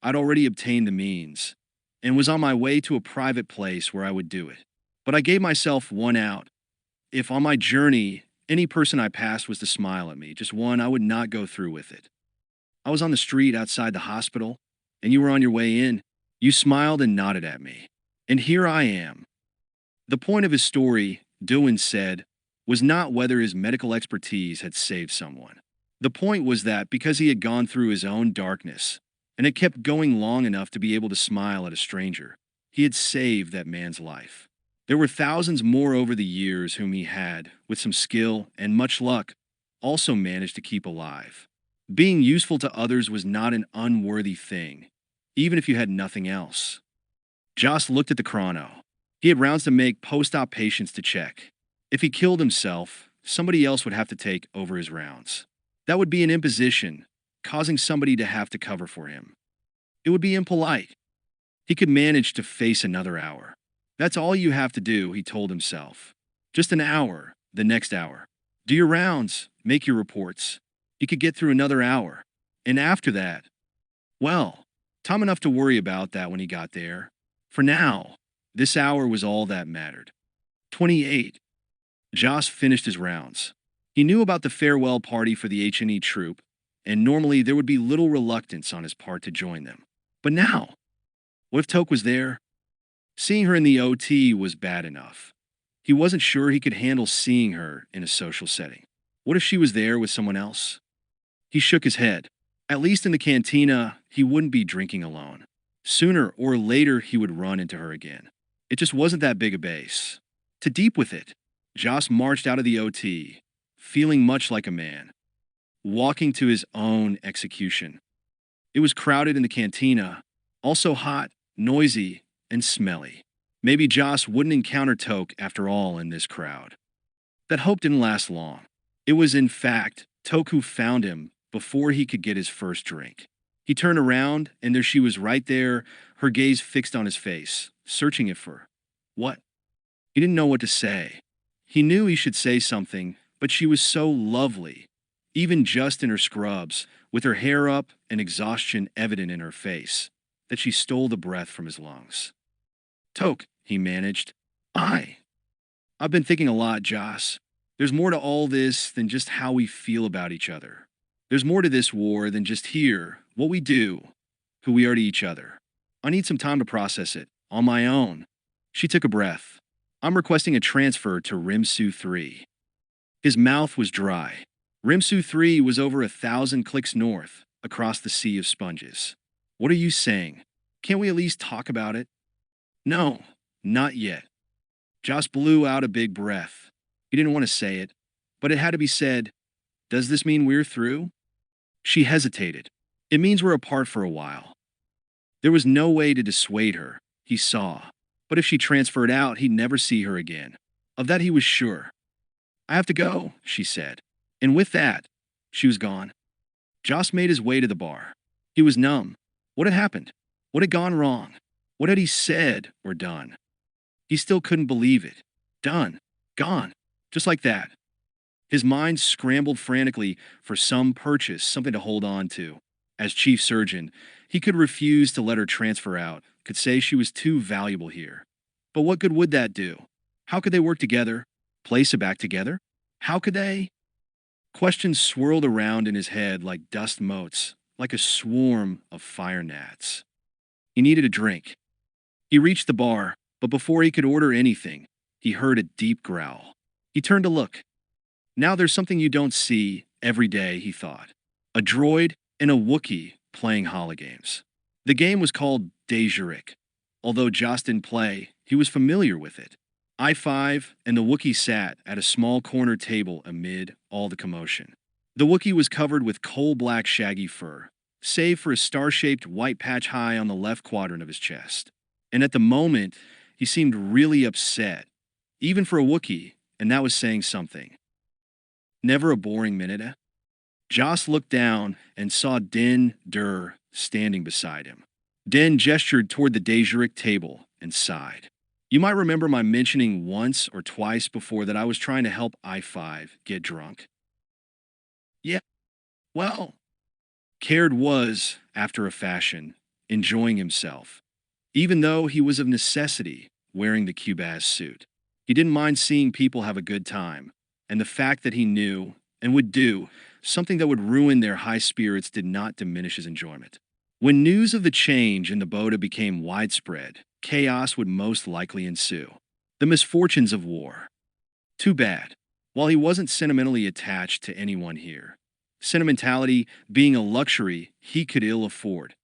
I'd already obtained the means and was on my way to a private place where I would do it. But I gave myself one out. If on my journey, any person I passed was to smile at me, just one, I would not go through with it. I was on the street outside the hospital, and you were on your way in. You smiled and nodded at me. And here I am." The point of his story, Dewin said, was not whether his medical expertise had saved someone. The point was that because he had gone through his own darkness, and had kept going long enough to be able to smile at a stranger, he had saved that man's life. There were thousands more over the years whom he had, with some skill and much luck, also managed to keep alive. Being useful to others was not an unworthy thing, even if you had nothing else. Joss looked at the chrono. He had rounds to make post-op patients to check. If he killed himself, somebody else would have to take over his rounds. That would be an imposition, causing somebody to have to cover for him. It would be impolite. He could manage to face another hour. That's all you have to do, he told himself. Just an hour, the next hour. Do your rounds, make your reports. He could get through another hour. And after that, well, time enough to worry about that when he got there. For now, this hour was all that mattered. 28. Joss finished his rounds. He knew about the farewell party for the H&E troop, and normally there would be little reluctance on his part to join them. But now, what if Toke was there? Seeing her in the OT was bad enough. He wasn't sure he could handle seeing her in a social setting. What if she was there with someone else? He shook his head. At least in the cantina, he wouldn't be drinking alone. Sooner or later, he would run into her again. It just wasn't that big a base. To deep with it, Joss marched out of the OT, feeling much like a man, walking to his own execution. It was crowded in the cantina, also hot, noisy, and smelly. Maybe Joss wouldn't encounter Toke after all in this crowd. That hope didn't last long. It was, in fact, Toke who found him before he could get his first drink. He turned around, and there she was right there, her gaze fixed on his face, searching it for what? He didn't know what to say. He knew he should say something, but she was so lovely, even just in her scrubs, with her hair up and exhaustion evident in her face, that she stole the breath from his lungs. "Toke," he managed. I've been thinking a lot, Joss. There's more to all this than just how we feel about each other. There's more to this war than just here, what we do, who we are to each other. I need some time to process it, on my own." She took a breath. "I'm requesting a transfer to Rimsu 3. His mouth was dry. Rimsu 3 was over 1,000 clicks north, across the sea of sponges. "What are you saying? Can't we at least talk about it?" "No, not yet." Joss blew out a big breath. He didn't want to say it, but it had to be said. "Does this mean we're through?" She hesitated. "It means we're apart for a while." There was no way to dissuade her, he saw. But if she transferred out, he'd never see her again. Of that he was sure. "I have to go," she said. And with that, she was gone. Joss made his way to the bar. He was numb. What had happened? What had gone wrong? What had he said or done? He still couldn't believe it. Done. Gone. Just like that. His mind scrambled frantically for some purchase, something to hold on to. As chief surgeon, he could refuse to let her transfer out, could say she was too valuable here. But what good would that do? How could they work together? Place it back together? How could they? Questions swirled around in his head like dust motes, like a swarm of fire gnats. He needed a drink. He reached the bar, but before he could order anything, he heard a deep growl. He turned to look. Now there's something you don't see every day, he thought. A droid and a Wookiee playing hologames. The game was called Dejarik. Although Joss didn't play, he was familiar with it. I-5 and the Wookiee sat at a small corner table amid all the commotion. The Wookiee was covered with coal-black shaggy fur, save for a star-shaped white patch high on the left quadrant of his chest. And at the moment, he seemed really upset, even for a Wookiee, and that was saying something. Never a boring minute, eh? Joss looked down and saw Din Dur standing beside him. Din gestured toward the Dejarik table and sighed. You might remember my mentioning once or twice before that I was trying to help I-5 get drunk. Yeah, well, Caird was, after a fashion, enjoying himself, even though he was of necessity wearing the Cubaz suit. He didn't mind seeing people have a good time, and the fact that he knew, and would do, something that would ruin their high spirits did not diminish his enjoyment. When news of the change in the Bota became widespread, chaos would most likely ensue. The misfortunes of war. Too bad. While he wasn't sentimentally attached to anyone here, sentimentality being a luxury he could ill afford,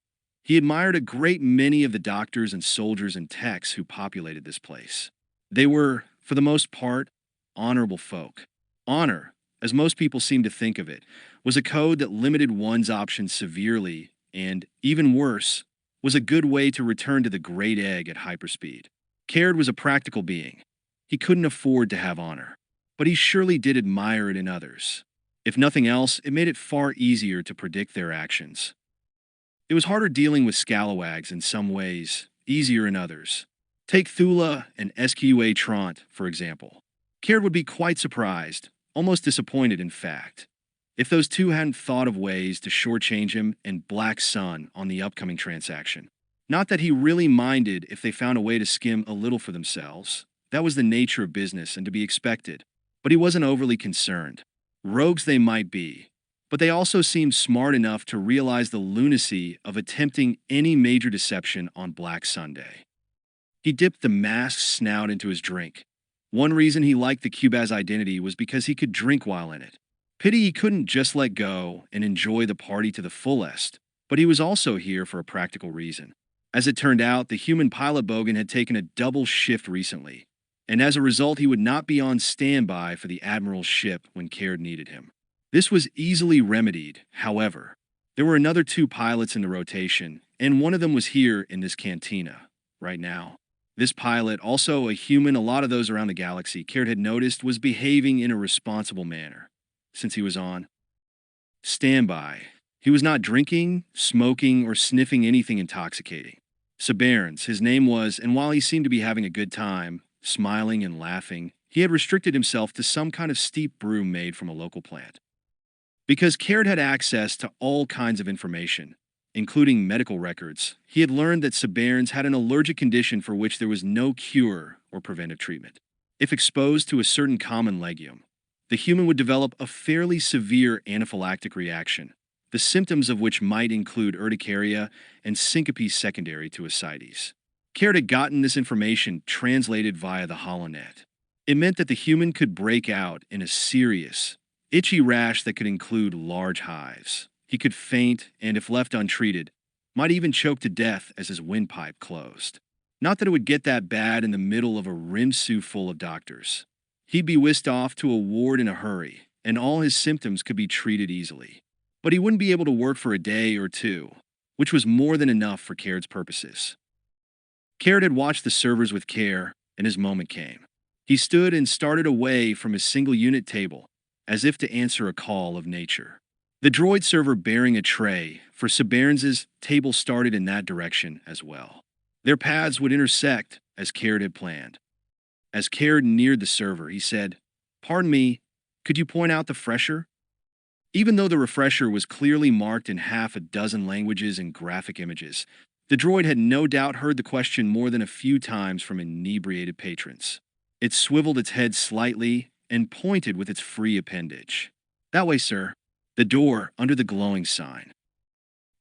he admired a great many of the doctors and soldiers and techs who populated this place. They were, for the most part, honorable folk. Honor, as most people seem to think of it, was a code that limited one's options severely and, even worse, was a good way to return to the great egg at hyperspeed. Caird was a practical being. He couldn't afford to have honor, but he surely did admire it in others. If nothing else, it made it far easier to predict their actions. It was harder dealing with scalawags in some ways, easier in others. Take Thula and SQA Trant, for example. Caird would be quite surprised, almost disappointed in fact, if those two hadn't thought of ways to shortchange him and Black Sun on the upcoming transaction. Not that he really minded if they found a way to skim a little for themselves. That was the nature of business and to be expected. But he wasn't overly concerned. Rogues they might be, but they also seemed smart enough to realize the lunacy of attempting any major deception on Black Sunday. He dipped the masked snout into his drink. One reason he liked the Cubaz identity was because he could drink while in it. Pity he couldn't just let go and enjoy the party to the fullest, but he was also here for a practical reason. As it turned out, the human pilot Bogan had taken a double shift recently, and as a result he would not be on standby for the Admiral's ship when Caird needed him. This was easily remedied, however. There were another two pilots in the rotation, and one of them was here in this cantina, right now. This pilot, also a human a lot of those around the galaxy Caird had noticed, was behaving in a responsible manner since he was on standby. He was not drinking, smoking, or sniffing anything intoxicating. Sabotage, his name was, and while he seemed to be having a good time, smiling and laughing, he had restricted himself to some kind of steep brew made from a local plant. Because Caird had access to all kinds of information, including medical records, he had learned that Sabotage had an allergic condition for which there was no cure or preventive treatment. If exposed to a certain common legume, the human would develop a fairly severe anaphylactic reaction, the symptoms of which might include urticaria and syncope secondary to ascites. Caird had gotten this information translated via the holonet. It meant that the human could break out in a serious, itchy rash that could include large hives. He could faint and, if left untreated, might even choke to death as his windpipe closed. Not that it would get that bad in the middle of a rimsue full of doctors. He'd be whisked off to a ward in a hurry, and all his symptoms could be treated easily. But he wouldn't be able to work for a day or two, which was more than enough for Caird's purposes. Caird had watched the servers with care, and his moment came. He stood and started away from his single-unit table, as if to answer a call of nature. The droid server bearing a tray for Sabern's table started in that direction as well. Their paths would intersect as Caird had planned. As Caird neared the server, he said, "Pardon me, could you point out the fresher?" Even though the refresher was clearly marked in half a dozen languages and graphic images, the droid had no doubt heard the question more than a few times from inebriated patrons. It swiveled its head slightly and pointed with its free appendage. "That way, sir." The door under the glowing sign.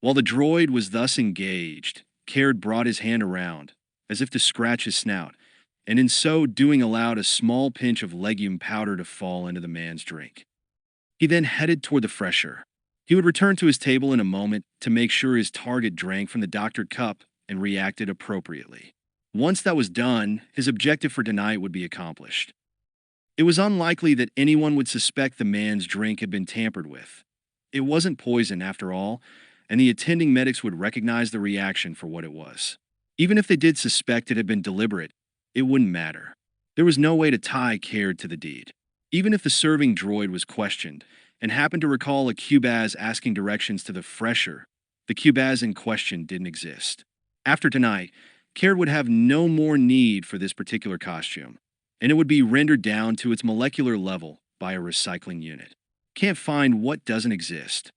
While the droid was thus engaged, Caird brought his hand around, as if to scratch his snout, and in so doing allowed a small pinch of legume powder to fall into the man's drink. He then headed toward the fresher. He would return to his table in a moment to make sure his target drank from the doctored cup and reacted appropriately. Once that was done, his objective for tonight would be accomplished. It was unlikely that anyone would suspect the man's drink had been tampered with. It wasn't poison, after all, and the attending medics would recognize the reaction for what it was. Even if they did suspect it had been deliberate, it wouldn't matter. There was no way to tie Caird to the deed. Even if the serving droid was questioned and happened to recall a Cubaz asking directions to the fresher, the Cubaz in question didn't exist. After tonight, Caird would have no more need for this particular costume, and it would be rendered down to its molecular level by a recycling unit. Can't find what doesn't exist.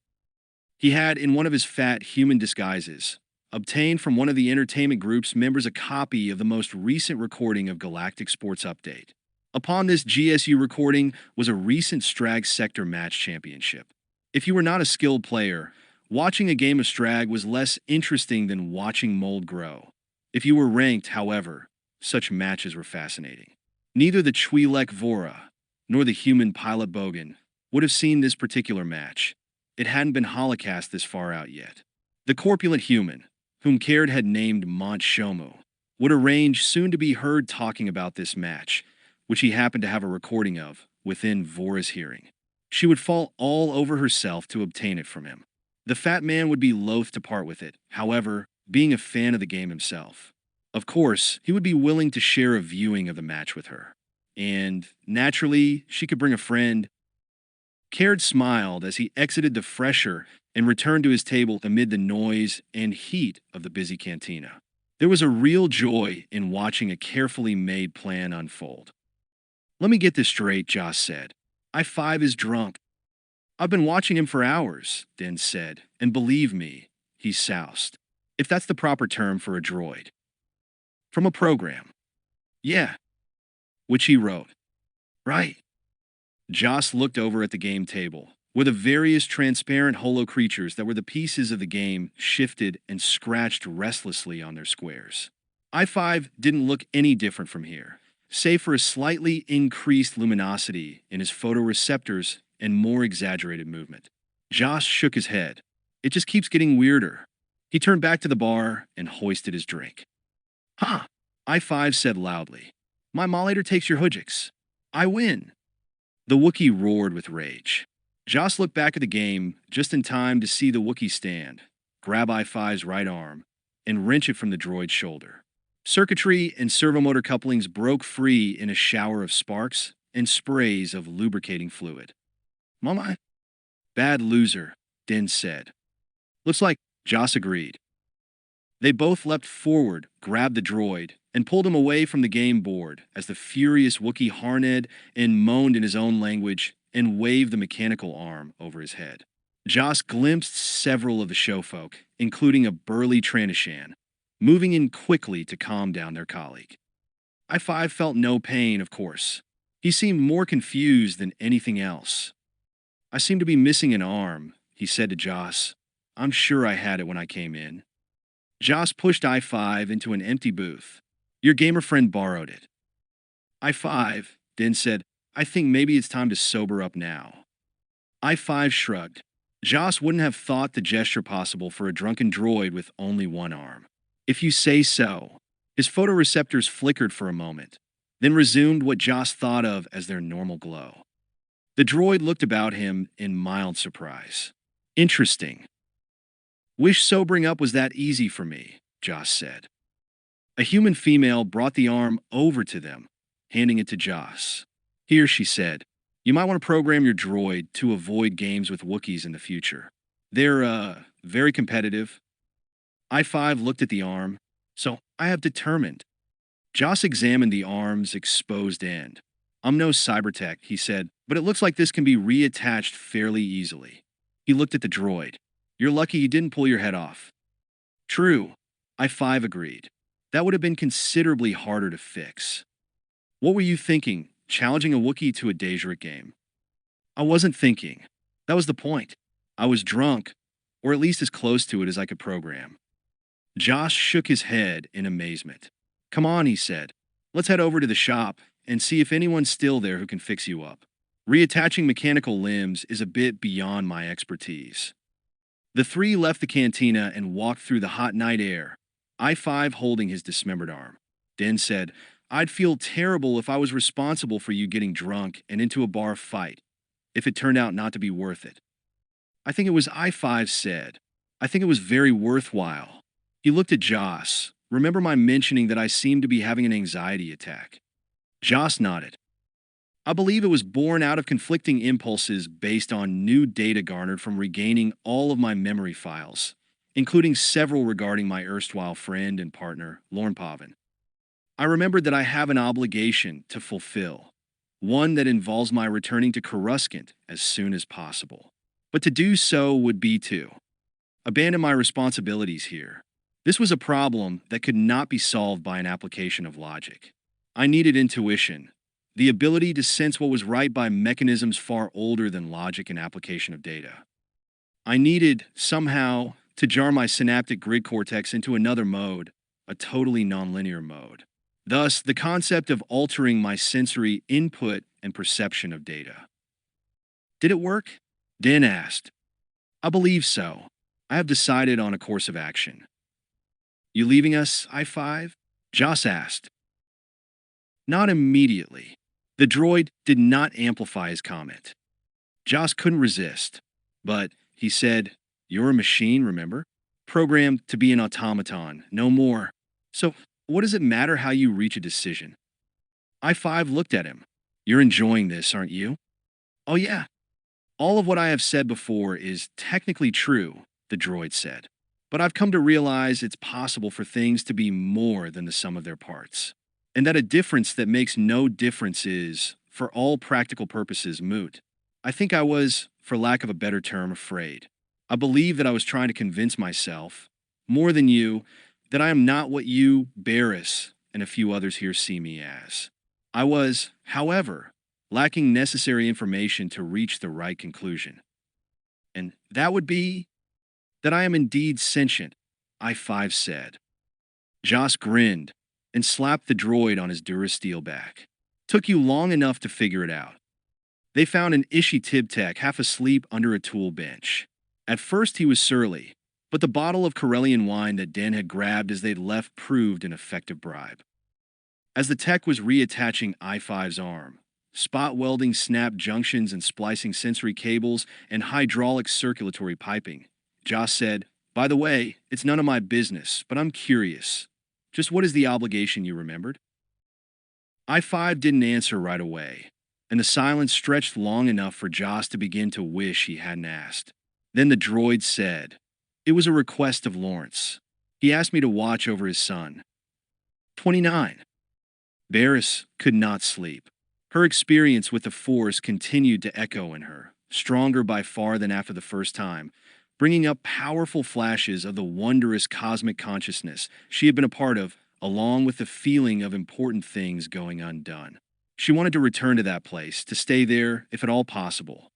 He had, in one of his fat human disguises, obtained from one of the entertainment group's members a copy of the most recent recording of Galactic Sports Update. Upon this GSU recording was a recent Strag Sector Match Championship. If you were not a skilled player, watching a game of Strag was less interesting than watching mold grow. If you were ranked, however, such matches were fascinating. Neither the Twi'lek Vora nor the human pilot Bogan would have seen this particular match. It hadn't been holocast this far out yet. The corpulent human, whom Caird had named Mont Shomu, would arrange soon to be heard talking about this match, which he happened to have a recording of, within Vora's hearing. She would fall all over herself to obtain it from him. The fat man would be loath to part with it, however, being a fan of the game himself. Of course, he would be willing to share a viewing of the match with her. And, naturally, she could bring a friend. Caird smiled as he exited the fresher and returned to his table amid the noise and heat of the busy cantina. There was a real joy in watching a carefully made plan unfold. "Let me get this straight," Joss said. "I-5 is drunk." "I've been watching him for hours," Den said, "and believe me, he's soused. If that's the proper term for a droid. From a program." "Yeah." "Which he wrote." "Right." Joss looked over at the game table, where the various transparent holo creatures that were the pieces of the game shifted and scratched restlessly on their squares. I-5 didn't look any different from here, save for a slightly increased luminosity in his photoreceptors and more exaggerated movement. Joss shook his head. "It just keeps getting weirder." He turned back to the bar and hoisted his drink. "Huh," I-5 said loudly. "My mollator takes your hujix. I win." The Wookiee roared with rage. Joss looked back at the game just in time to see the Wookiee stand, grab I-5's right arm, and wrench it from the droid's shoulder. Circuitry and servomotor couplings broke free in a shower of sparks and sprays of lubricating fluid. "Mama?" "Bad loser," Den said. "Looks like," Joss agreed. They both leapt forward, grabbed the droid, and pulled him away from the game board as the furious Wookiee harned and moaned in his own language and waved the mechanical arm over his head. Joss glimpsed several of the showfolk, including a burly Tranishan, moving in quickly to calm down their colleague. I-5 felt no pain, of course. He seemed more confused than anything else. "I seem to be missing an arm," he said to Joss. "I'm sure I had it when I came in." Joss pushed I-5 into an empty booth. "Your gamer friend borrowed it." I-5 then said, "I think maybe it's time to sober up now." I-5 shrugged. Joss wouldn't have thought the gesture possible for a drunken droid with only one arm. "If you say so." His photoreceptors flickered for a moment, then resumed what Joss thought of as their normal glow. The droid looked about him in mild surprise. "Interesting. Wish sobering up was that easy for me," Joss said. A human female brought the arm over to them, handing it to Joss. "Here," she said. "You might want to program your droid to avoid games with Wookiees in the future. They're, very competitive." I-5 looked at the arm. "So I have determined." Joss examined the arm's exposed end. I'm no cybertech, he said, but it looks like this can be reattached fairly easily. He looked at the droid. You're lucky you didn't pull your head off. True, I-5 agreed. That would have been considerably harder to fix. What were you thinking, challenging a Wookiee to a Daedric game? I wasn't thinking. That was the point. I was drunk, or at least as close to it as I could program. Josh shook his head in amazement. Come on, he said. Let's head over to the shop and see if anyone's still there who can fix you up. Reattaching mechanical limbs is a bit beyond my expertise. The three left the cantina and walked through the hot night air, I-5 holding his dismembered arm. Den said, I'd feel terrible if I was responsible for you getting drunk and into a bar fight, if it turned out not to be worth it. I think it was I-5 said. I think it was very worthwhile. He looked at Joss. Remember my mentioning that I seemed to be having an anxiety attack? Joss nodded. I believe it was born out of conflicting impulses based on new data garnered from regaining all of my memory files, including several regarding my erstwhile friend and partner, Lorne Pavin. I remembered that I have an obligation to fulfill, one that involves my returning to Coruscant as soon as possible. But to do so would be to abandon my responsibilities here. This was a problem that could not be solved by an application of logic. I needed intuition, the ability to sense what was right by mechanisms far older than logic and application of data. I needed, somehow, to jar my synaptic grid cortex into another mode, a totally nonlinear mode. Thus, the concept of altering my sensory input and perception of data. Did it work? Den asked. I believe so. I have decided on a course of action. You leaving us, I-5? Joss asked. Not immediately. The droid did not amplify his comment. Joss couldn't resist. But, he said, you're a machine, remember? Programmed to be an automaton, no more. So, what does it matter how you reach a decision? I-5 looked at him. You're enjoying this, aren't you? Oh yeah. All of what I have said before is technically true, the droid said. But I've come to realize it's possible for things to be more than the sum of their parts. And that a difference that makes no difference is, for all practical purposes, moot. I think I was, for lack of a better term, afraid. I believe that I was trying to convince myself, more than you, that I am not what you, Baris, and a few others here see me as. I was, however, lacking necessary information to reach the right conclusion. And that would be that I am indeed sentient, I-5 said. Joss grinned and slapped the droid on his Durasteel back. Took you long enough to figure it out. They found an Ishi Tibtech half asleep under a tool bench. At first he was surly, but the bottle of Corellian wine that Den had grabbed as they'd left proved an effective bribe. As the tech was reattaching I-5's arm, spot welding snapped junctions and splicing sensory cables and hydraulic circulatory piping, Joss said, by the way, it's none of my business, but I'm curious. Just what is the obligation you remembered? I-5 didn't answer right away, and the silence stretched long enough for Joss to begin to wish he hadn't asked. Then the droid said, it was a request of Lawrence. He asked me to watch over his son. 29. Baris could not sleep. Her experience with the Force continued to echo in her, stronger by far than after the first time, bringing up powerful flashes of the wondrous cosmic consciousness she had been a part of, along with the feeling of important things going undone. She wanted to return to that place, to stay there, if at all possible.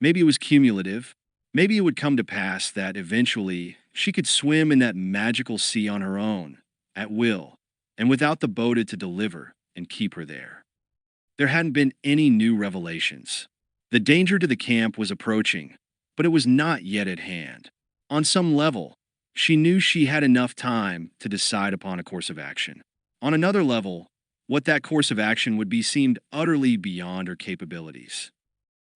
Maybe it was cumulative. Maybe it would come to pass that, eventually, she could swim in that magical sea on her own, at will, and without the Bota to deliver and keep her there. There hadn't been any new revelations. The danger to the camp was approaching, but it was not yet at hand. On some level, she knew she had enough time to decide upon a course of action. On another level, what that course of action would be seemed utterly beyond her capabilities.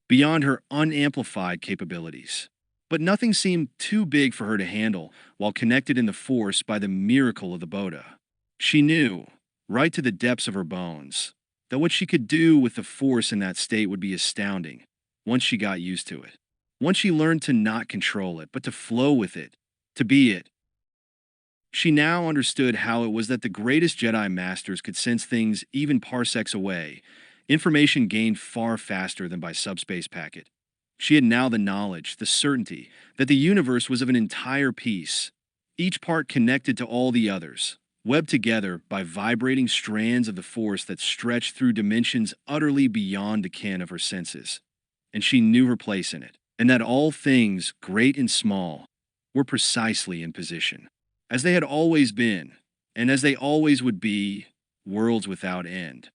Beyond her unamplified capabilities. But nothing seemed too big for her to handle while connected in the Force by the miracle of the Bota. She knew, right to the depths of her bones, that what she could do with the Force in that state would be astounding, once she got used to it. Once she learned to not control it, but to flow with it, to be it. She now understood how it was that the greatest Jedi masters could sense things even parsecs away, information gained far faster than by subspace packet. She had now the knowledge, the certainty, that the universe was of an entire piece, each part connected to all the others, webbed together by vibrating strands of the Force that stretched through dimensions utterly beyond the ken of her senses. And she knew her place in it, and that all things, great and small, were precisely in position, as they had always been, and as they always would be, worlds without end.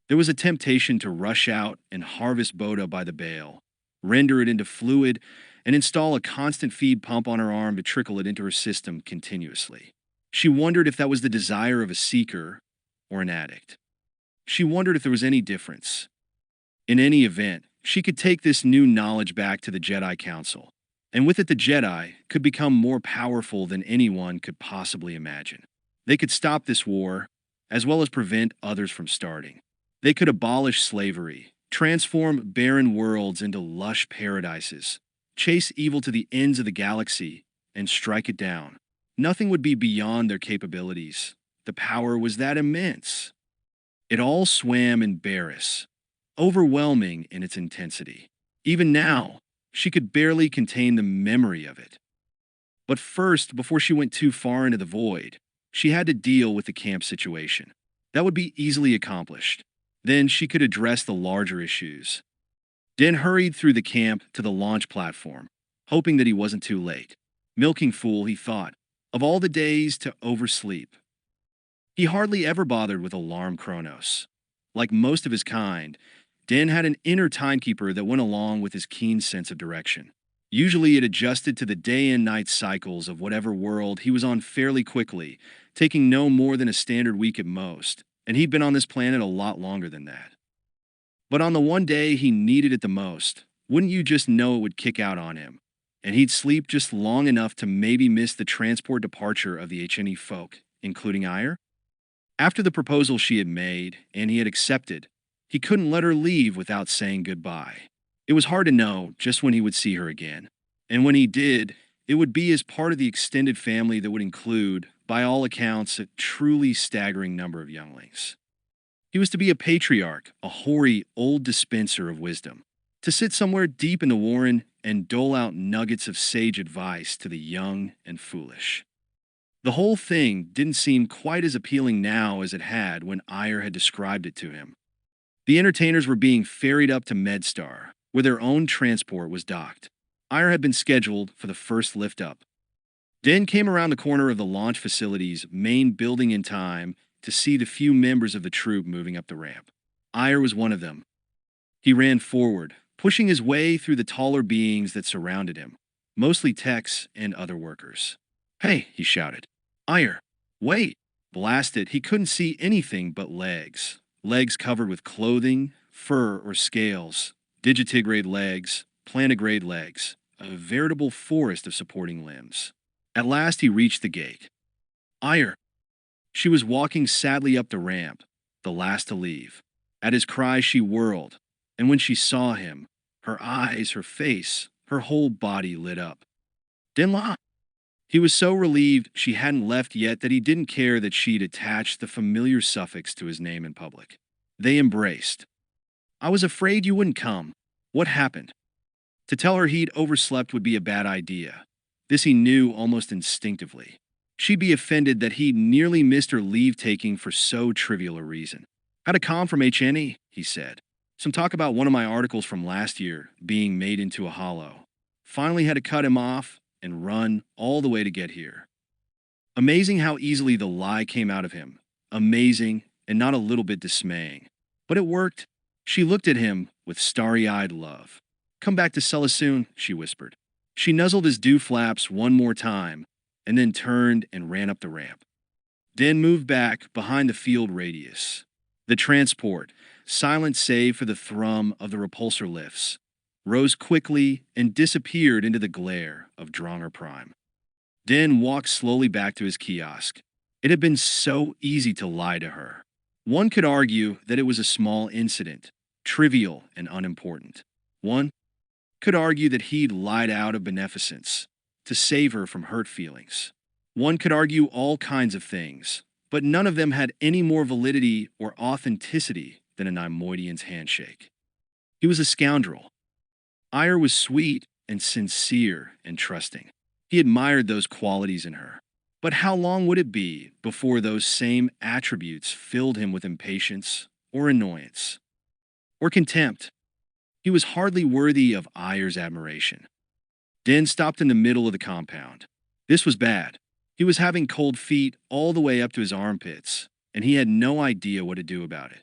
There was a temptation to rush out and harvest Bota by the bale, render it into fluid, and install a constant feed pump on her arm to trickle it into her system continuously. She wondered if that was the desire of a seeker or an addict. She wondered if there was any difference. In any event, she could take this new knowledge back to the Jedi Council, and with it the Jedi could become more powerful than anyone could possibly imagine. They could stop this war, as well as prevent others from starting. They could abolish slavery, transform barren worlds into lush paradises, chase evil to the ends of the galaxy, and strike it down. Nothing would be beyond their capabilities. The power was that immense. It all swam in Baris, overwhelming in its intensity. Even now, she could barely contain the memory of it. But first, before she went too far into the void, she had to deal with the camp situation. That would be easily accomplished. Then she could address the larger issues. Den hurried through the camp to the launch platform, hoping that he wasn't too late. Milking fool, he thought, of all the days to oversleep. He hardly ever bothered with alarm chronos. Like most of his kind, Den had an inner timekeeper that went along with his keen sense of direction. Usually it adjusted to the day and night cycles of whatever world he was on fairly quickly, taking no more than a standard week at most, and he'd been on this planet a lot longer than that. But on the one day he needed it the most, wouldn't you just know it would kick out on him, and he'd sleep just long enough to maybe miss the transport departure of the HNE folk, including Ire? After the proposal she had made, and he had accepted, he couldn't let her leave without saying goodbye. It was hard to know just when he would see her again, and when he did, it would be as part of the extended family that would include, by all accounts, a truly staggering number of younglings. He was to be a patriarch, a hoary old dispenser of wisdom, to sit somewhere deep in the warren and dole out nuggets of sage advice to the young and foolish. The whole thing didn't seem quite as appealing now as it had when Ire had described it to him. The entertainers were being ferried up to MedStar, where their own transport was docked. Ire had been scheduled for the first lift-up. Den came around the corner of the launch facility's main building in time to see the few members of the troop moving up the ramp. Ire was one of them. He ran forward, pushing his way through the taller beings that surrounded him, mostly techs and other workers. "Hey," he shouted. "Ire, wait!" Blasted, he couldn't see anything but legs. Legs covered with clothing, fur, or scales. Digitigrade legs, plantigrade legs. A veritable forest of supporting limbs. At last he reached the gate. "Ire!" She was walking sadly up the ramp, the last to leave. At his cry she whirled, and when she saw him, her eyes, her face, her whole body lit up. "Dinla!" He was so relieved she hadn't left yet that he didn't care that she'd attached the familiar suffix to his name in public. They embraced. "I was afraid you wouldn't come. What happened?" To tell her he'd overslept would be a bad idea. This he knew almost instinctively. She'd be offended that he'd nearly missed her leave-taking for so trivial a reason. "Had a comm from HNE," he said. "Some talk about one of my articles from last year being made into a hollow. Finally had to cut him off and run all the way to get here." Amazing how easily the lie came out of him. Amazing and not a little bit dismaying. But it worked. She looked at him with starry-eyed love. "Come back to Sulla soon," she whispered. She nuzzled his dew flaps one more time, and then turned and ran up the ramp. Den moved back behind the field radius. The transport, silent save for the thrum of the repulsor lifts, rose quickly and disappeared into the glare of Dronger Prime. Den walked slowly back to his kiosk. It had been so easy to lie to her. One could argue that it was a small incident, trivial and unimportant. One could argue that he'd lied out of beneficence to save her from hurt feelings. One could argue all kinds of things, but none of them had any more validity or authenticity than a Neimoidian's handshake. He was a scoundrel. Ire was sweet and sincere and trusting. He admired those qualities in her. But how long would it be before those same attributes filled him with impatience or annoyance or contempt? He was hardly worthy of Ire's admiration. Den stopped in the middle of the compound. This was bad. He was having cold feet all the way up to his armpits, and he had no idea what to do about it.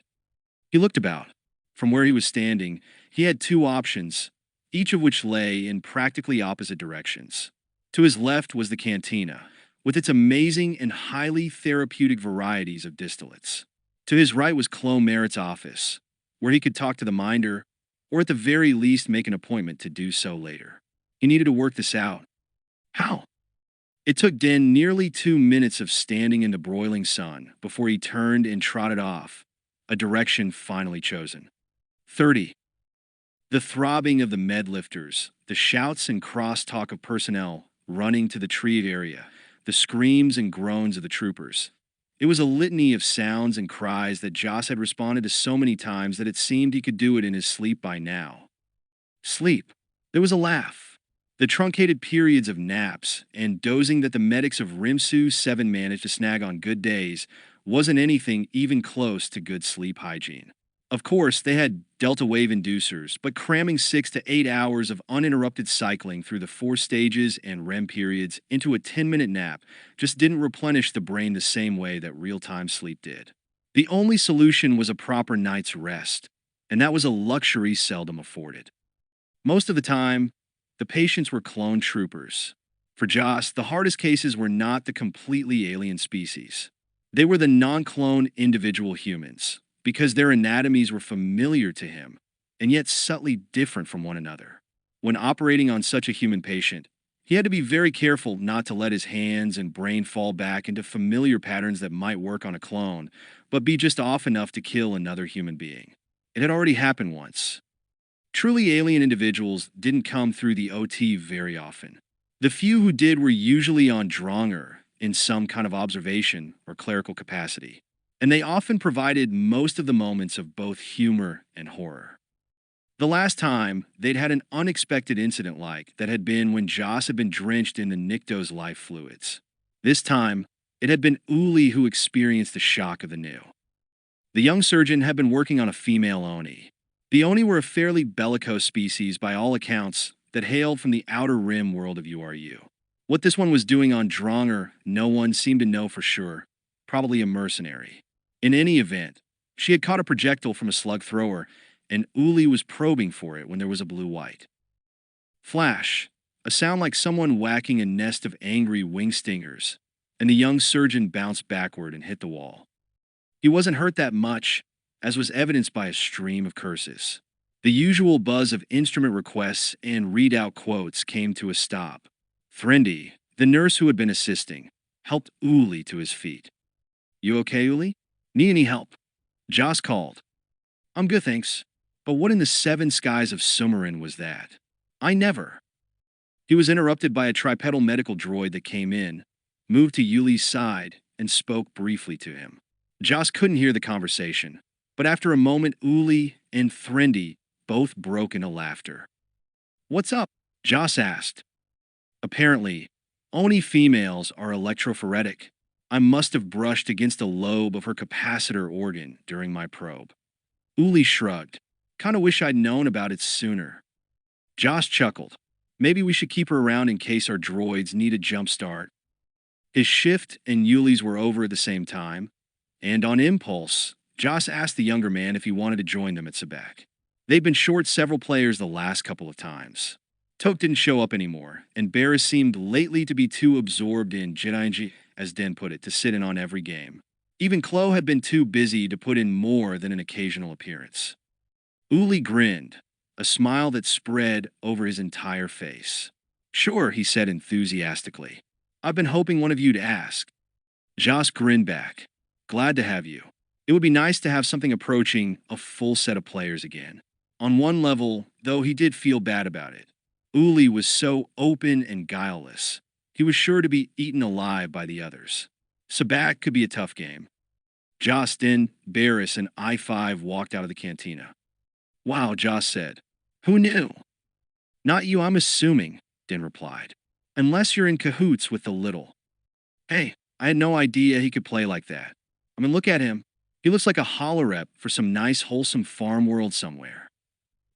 He looked about. From where he was standing, he had two options, each of which lay in practically opposite directions. To his left was the cantina, with its amazing and highly therapeutic varieties of distillates. To his right was Chloe Merritt's office, where he could talk to the minder, or at the very least make an appointment to do so later. He needed to work this out. How? It took Den nearly 2 minutes of standing in the broiling sun before he turned and trotted off, a direction finally chosen. 30. The throbbing of the med lifters, the shouts and cross-talk of personnel running to the treat area, the screams and groans of the troopers. It was a litany of sounds and cries that Joss had responded to so many times that it seemed he could do it in his sleep by now. Sleep. There was a laugh. The truncated periods of naps and dozing that the medics of Rimsu 7 managed to snag on good days wasn't anything even close to good sleep hygiene. Of course, they had delta wave inducers, but cramming 6 to 8 hours of uninterrupted cycling through the 4 stages and REM periods into a 10-minute nap just didn't replenish the brain the same way that real-time sleep did. The only solution was a proper night's rest, and that was a luxury seldom afforded. Most of the time, the patients were clone troopers. For Joss, the hardest cases were not the completely alien species. They were the non-clone individual humans, because their anatomies were familiar to him, and yet subtly different from one another. When operating on such a human patient, he had to be very careful not to let his hands and brain fall back into familiar patterns that might work on a clone, but be just off enough to kill another human being. It had already happened once. Truly alien individuals didn't come through the OT very often. The few who did were usually on Dronger in some kind of observation or clerical capacity, and they often provided most of the moments of both humor and horror. The last time they'd had an unexpected incident like that had been when Joss had been drenched in the Nikto's life fluids. This time, it had been Uli who experienced the shock of the new. The young surgeon had been working on a female Oni. The Oni were a fairly bellicose species by all accounts that hailed from the outer rim world of URU. What this one was doing on Dronger, no one seemed to know for sure, probably a mercenary. In any event, she had caught a projectile from a slug thrower, and Uli was probing for it when there was a blue-white flash, a sound like someone whacking a nest of angry wing stingers, and the young surgeon bounced backward and hit the wall. He wasn't hurt that much, as was evidenced by a stream of curses. The usual buzz of instrument requests and readout quotes came to a stop. Threndi, the nurse who had been assisting, helped Uli to his feet. "You okay, Uli? Need any help?" Joss called. "I'm good, thanks. But what in the 7 skies of Sumerin was that? I never." He was interrupted by a tripedal medical droid that came in, moved to Uli's side, and spoke briefly to him. Joss couldn't hear the conversation, but after a moment Uli and Threndi both broke into laughter. "What's up?" Joss asked. "Apparently, Oni females are electrophoretic. I must have brushed against a lobe of her capacitor organ during my probe." Uli shrugged. "Kinda wish I'd known about it sooner." Joss chuckled. "Maybe we should keep her around in case our droids need a jump start." His shift and Yuli's were over at the same time, and on impulse, Joss asked the younger man if he wanted to join them at Sabak. They'd been short several players the last couple of times. Toke didn't show up anymore, and Baris seemed lately to be too absorbed in Jedi, as Den put it, to sit in on every game. Even Chloe had been too busy to put in more than an occasional appearance. Uli grinned, a smile that spread over his entire face. "Sure," he said enthusiastically. "I've been hoping one of you'd ask." Joss grinned back. "Glad to have you. It would be nice to have something approaching a full set of players again." On one level, though, he did feel bad about it. Uli was so open and guileless. he was sure to be eaten alive by the others. Sabak could be a tough game. Joss, Din, Baris, and I-5 walked out of the cantina. Wow, Joss said. Who knew? Not you, I'm assuming, Din replied. Unless you're in cahoots with the little. Hey, I had no idea he could play like that. I mean, look at him. He looks like a holorep for some nice, wholesome farm world somewhere.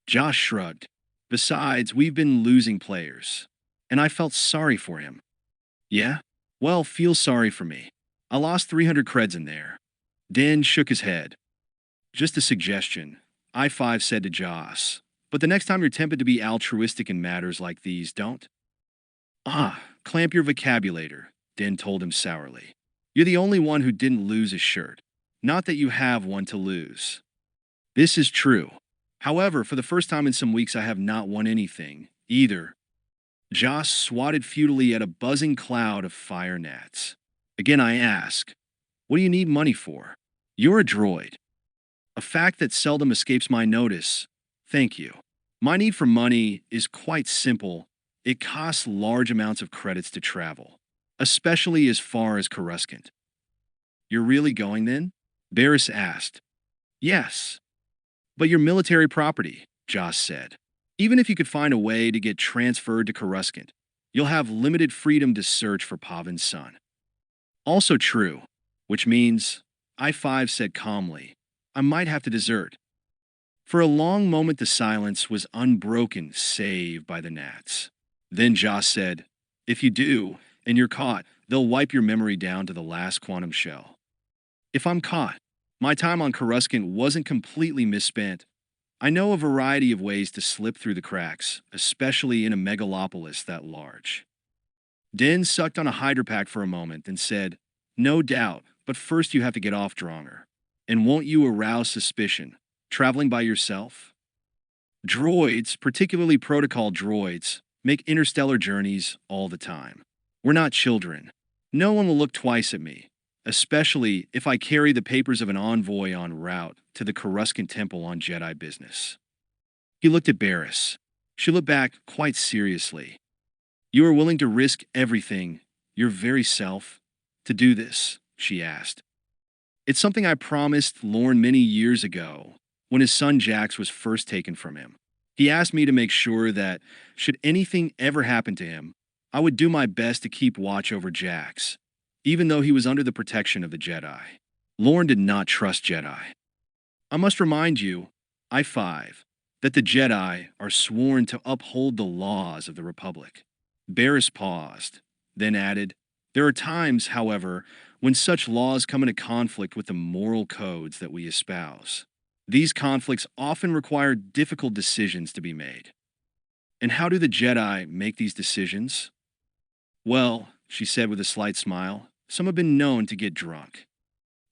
Josh shrugged. Besides, we've been losing players. And I felt sorry for him. Yeah? Well, feel sorry for me. I lost 300 creds in there. Din shook his head. Just a suggestion, I-5 said to Joss. But the next time you're tempted to be altruistic in matters like these, don't. Clamp your vocabulator, Din told him sourly. You're the only one who didn't lose his shirt. Not that you have one to lose. This is true. However, for the first time in some weeks I have not won anything, either. Joss swatted futilely at a buzzing cloud of fire gnats. Again I ask, what do you need money for? You're a droid. A fact that seldom escapes my notice. Thank you. My need for money is quite simple. It costs large amounts of credits to travel, especially as far as Coruscant. You're really going then? Baris asked. Yes. But you're military property, Joss said. Even if you could find a way to get transferred to Coruscant, you'll have limited freedom to search for Pavin's son. Also true, which means, I-5 said calmly, I might have to desert. For a long moment the silence was unbroken save by the gnats. Then Joss said, if you do, and you're caught, they'll wipe your memory down to the last quantum shell. If I'm caught, my time on Coruscant wasn't completely misspent. I know a variety of ways to slip through the cracks, especially in a megalopolis that large. Din sucked on a hydropack for a moment and said, no doubt, but first you have to get off Dronger. And won't you arouse suspicion, traveling by yourself? Droids, particularly protocol droids, make interstellar journeys all the time. We're not children. No one will look twice at me, especially if I carry the papers of an envoy en route to the Coruscant Temple on Jedi business. He looked at Baris. She looked back quite seriously. You are willing to risk everything, your very self, to do this, she asked. It's something I promised Lorne many years ago, when his son Jax was first taken from him. He asked me to make sure that, should anything ever happen to him, I would do my best to keep watch over Jax, even though he was under the protection of the Jedi. Lorne did not trust Jedi. I must remind you, I-5, that the Jedi are sworn to uphold the laws of the Republic. Baris paused, then added, there are times, however, when such laws come into conflict with the moral codes that we espouse. These conflicts often require difficult decisions to be made. And how do the Jedi make these decisions? Well, she said with a slight smile, some have been known to get drunk.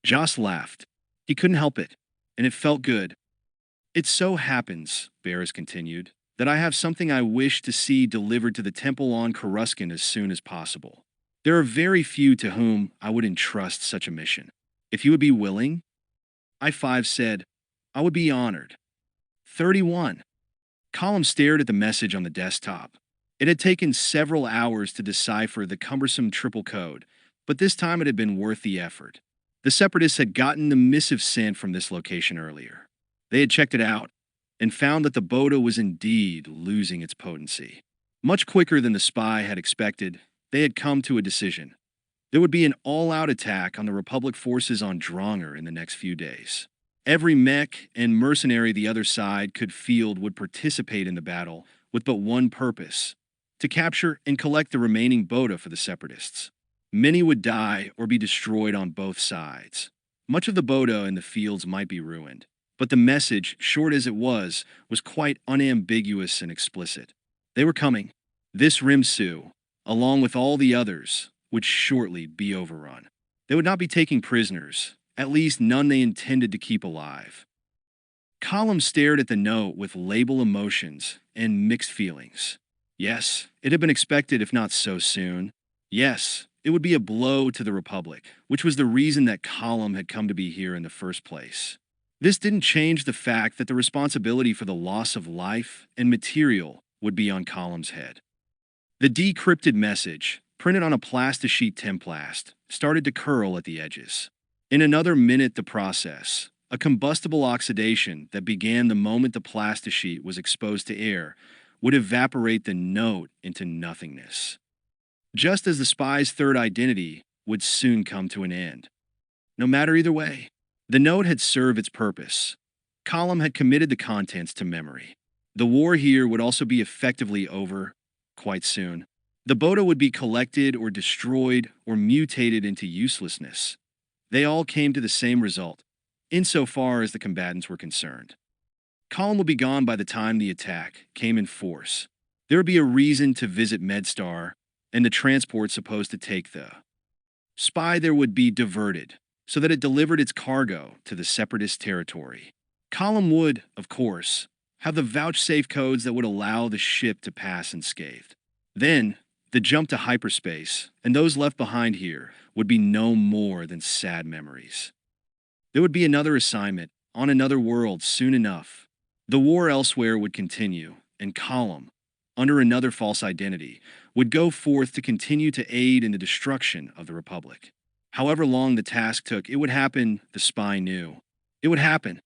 Joss laughed. He couldn't help it, and it felt good. It so happens, Baris continued, that I have something I wish to see delivered to the temple on Coruscant as soon as possible. There are very few to whom I would entrust such a mission. If you would be willing, I-5 said, I would be honored. 31. Column stared at the message on the desktop. It had taken several hours to decipher the cumbersome triple code, but this time it had been worth the effort. The Separatists had gotten the missive sent from this location earlier. They had checked it out and found that the Bota was indeed losing its potency. Much quicker than the spy had expected, they had come to a decision. There would be an all-out attack on the Republic forces on Dronger in the next few days. Every mech and mercenary the other side could field would participate in the battle with but one purpose: to capture and collect the remaining Bota for the Separatists. Many would die or be destroyed on both sides. Much of the Bota in the fields might be ruined, but the message, short as it was quite unambiguous and explicit. They were coming. This Rimsu, along with all the others, would shortly be overrun. They would not be taking prisoners, at least none they intended to keep alive. Column stared at the note with labile emotions and mixed feelings. Yes, it had been expected if not so soon. Yes, it would be a blow to the Republic, which was the reason that Column had come to be here in the first place. This didn't change the fact that the responsibility for the loss of life and material would be on Column's head. The decrypted message, printed on a plastisheet templast, started to curl at the edges. In another minute, the process, a combustible oxidation that began the moment the plastisheet was exposed to air, would evaporate the note into nothingness. Just as the spy's third identity would soon come to an end. No matter either way, the note had served its purpose. Column had committed the contents to memory. The war here would also be effectively over quite soon. The Bota would be collected or destroyed or mutated into uselessness. They all came to the same result, insofar as the combatants were concerned. Column would be gone by the time the attack came in force. There would be a reason to visit MedStar, and the transport supposed to take the spy there would be diverted, so that it delivered its cargo to the Separatist territory. Column would, of course, have the vouchsafe codes that would allow the ship to pass unscathed. Then, the jump to hyperspace, and those left behind here, would be no more than sad memories. There would be another assignment, on another world soon enough. The war elsewhere would continue, and Column, under another false identity, would go forth to continue to aid in the destruction of the Republic. However long the task took, it would happen, the spy knew. It would happen.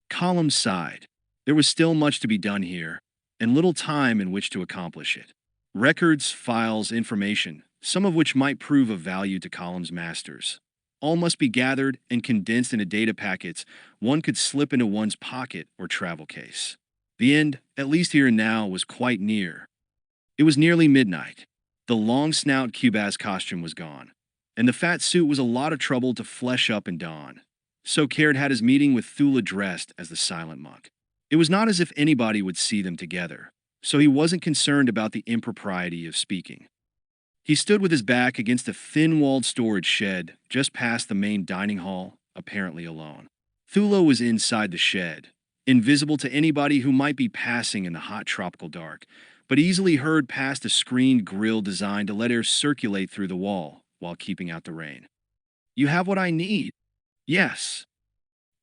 Column sighed. There was still much to be done here, and little time in which to accomplish it. Records, files, information, some of which might prove of value to Column's masters. All must be gathered and condensed into data packets one could slip into one's pocket or travel case. The end, at least here and now, was quite near. It was nearly midnight. The long snout Cubaz costume was gone, and the fat suit was a lot of trouble to flesh up and don. So Caird had his meeting with Thula dressed as the silent monk. It was not as if anybody would see them together, so he wasn't concerned about the impropriety of speaking. He stood with his back against a thin-walled storage shed just past the main dining hall, apparently alone. Thula was inside the shed, invisible to anybody who might be passing in the hot tropical dark, but easily heard past a screened grill designed to let air circulate through the wall while keeping out the rain. "You have what I need." "Yes."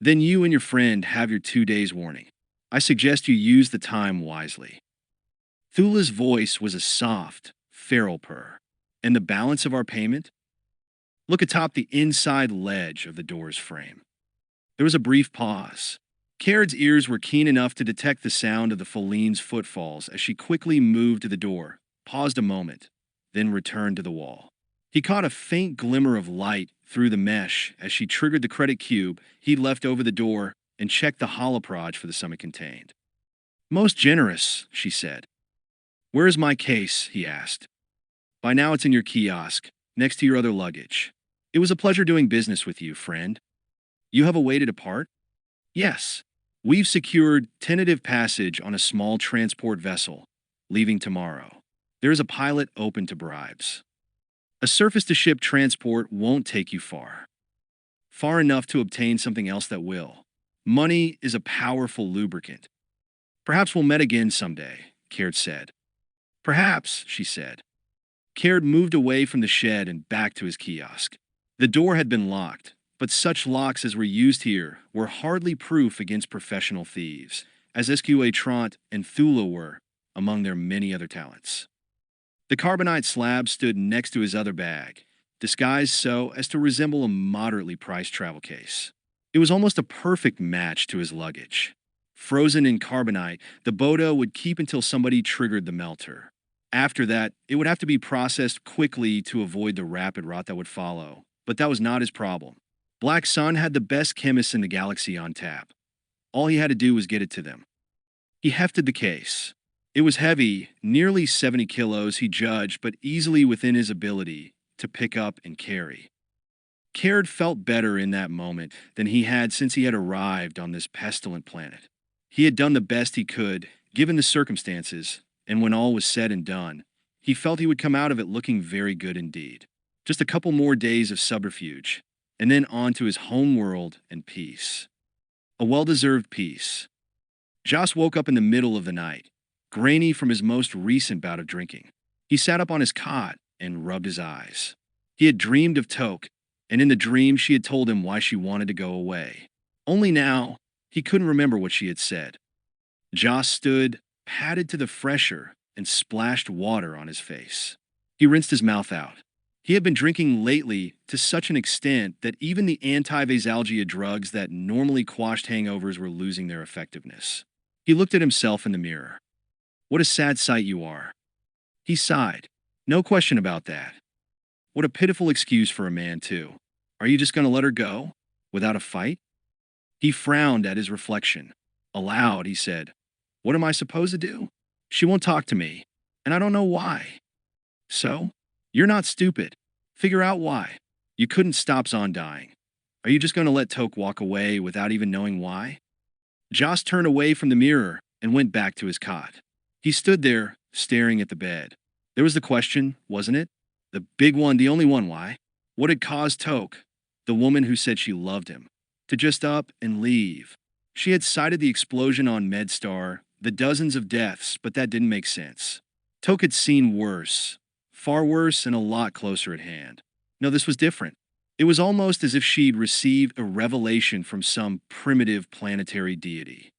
"Then you and your friend have your 2 days' warning. I suggest you use the time wisely." Thula's voice was a soft, feral purr. "And the balance of our payment?" "Look atop the inside ledge of the door's frame." There was a brief pause. Caird's ears were keen enough to detect the sound of the Feline's footfalls as she quickly moved to the door, paused a moment, then returned to the wall. He caught a faint glimmer of light through the mesh as she triggered the credit cube he'd left over the door and checked the holoproj for the sum it contained. "Most generous," she said. "Where is my case?" he asked. "By now it's in your kiosk, next to your other luggage. It was a pleasure doing business with you, friend." "You have a way to depart?" "Yes. We've secured tentative passage on a small transport vessel, leaving tomorrow. There is a pilot open to bribes. A surface-to-ship transport won't take you far. Far enough to obtain something else that will. Money is a powerful lubricant. Perhaps we'll meet again someday," Caird said. "Perhaps," she said. Caird moved away from the shed and back to his kiosk. The door had been locked, but such locks as were used here were hardly proof against professional thieves, as SQA Trant and Thula were, among their many other talents. The carbonite slab stood next to his other bag, disguised so as to resemble a moderately priced travel case. It was almost a perfect match to his luggage. Frozen in carbonite, the Bota would keep until somebody triggered the melter. After that, it would have to be processed quickly to avoid the rapid rot that would follow, but that was not his problem. Black Sun had the best chemists in the galaxy on tap. All he had to do was get it to them. He hefted the case. It was heavy, nearly 70 kilos, he judged, but easily within his ability to pick up and carry. Caird felt better in that moment than he had since he had arrived on this pestilent planet. He had done the best he could, given the circumstances, and when all was said and done, he felt he would come out of it looking very good indeed. Just a couple more days of subterfuge, and then on to his home world and peace. A well-deserved peace. Joss woke up in the middle of the night, grainy from his most recent bout of drinking. He sat up on his cot and rubbed his eyes. He had dreamed of Toke, and in the dream she had told him why she wanted to go away. Only now, he couldn't remember what she had said. Joss stood, padded to the fresher, and splashed water on his face. He rinsed his mouth out. He had been drinking lately to such an extent that even the anti-vasalgia drugs that normally quashed hangovers were losing their effectiveness. He looked at himself in the mirror. What a sad sight you are. He sighed. No question about that. What a pitiful excuse for a man, too. Are you just going to let her go? Without a fight? He frowned at his reflection. Aloud, he said, What am I supposed to do? She won't talk to me, and I don't know why. So? You're not stupid. Figure out why. You couldn't stop Zahn dying. Are you just going to let Toke walk away without even knowing why? Joss turned away from the mirror and went back to his cot. He stood there, staring at the bed. There was the question, wasn't it? The big one, the only one, why? What had caused Toke, the woman who said she loved him, to just up and leave? She had cited the explosion on MedStar, the dozens of deaths, but that didn't make sense. Toke had seen worse, far worse and a lot closer at hand. No, this was different. It was almost as if she'd received a revelation from some primitive planetary deity.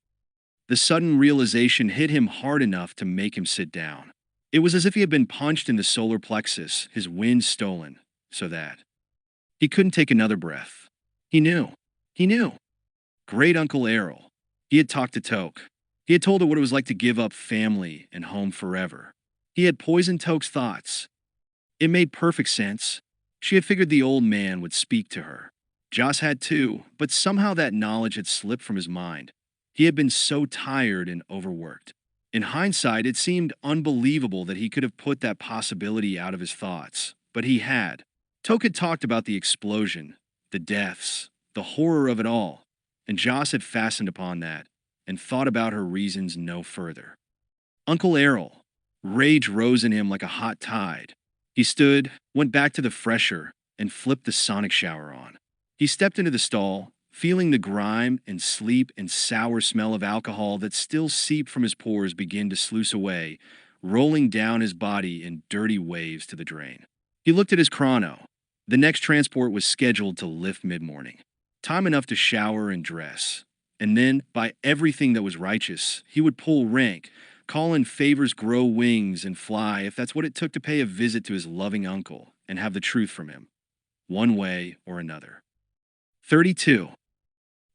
The sudden realization hit him hard enough to make him sit down. It was as if he had been punched in the solar plexus, his wind stolen, so that he couldn't take another breath. He knew. He knew. Great Uncle Errol. He had talked to Toke. He had told her what it was like to give up family and home forever. He had poisoned Toke's thoughts. It made perfect sense. She had figured the old man would speak to her. Joss had too, but somehow that knowledge had slipped from his mind. He had been so tired and overworked. In hindsight, it seemed unbelievable that he could have put that possibility out of his thoughts, but he had. Toke had talked about the explosion, the deaths, the horror of it all, and Joss had fastened upon that and thought about her reasons no further. Uncle Errol. Rage rose in him like a hot tide. He stood, went back to the fresher, and flipped the sonic shower on. He stepped into the stall, feeling the grime and sleep and sour smell of alcohol that still seeped from his pores begin to sluice away, rolling down his body in dirty waves to the drain. He looked at his chrono. The next transport was scheduled to lift mid-morning. Time enough to shower and dress. And then, by everything that was righteous, he would pull rank, call in favors, grow wings, and fly if that's what it took to pay a visit to his loving uncle and have the truth from him, one way or another. 32.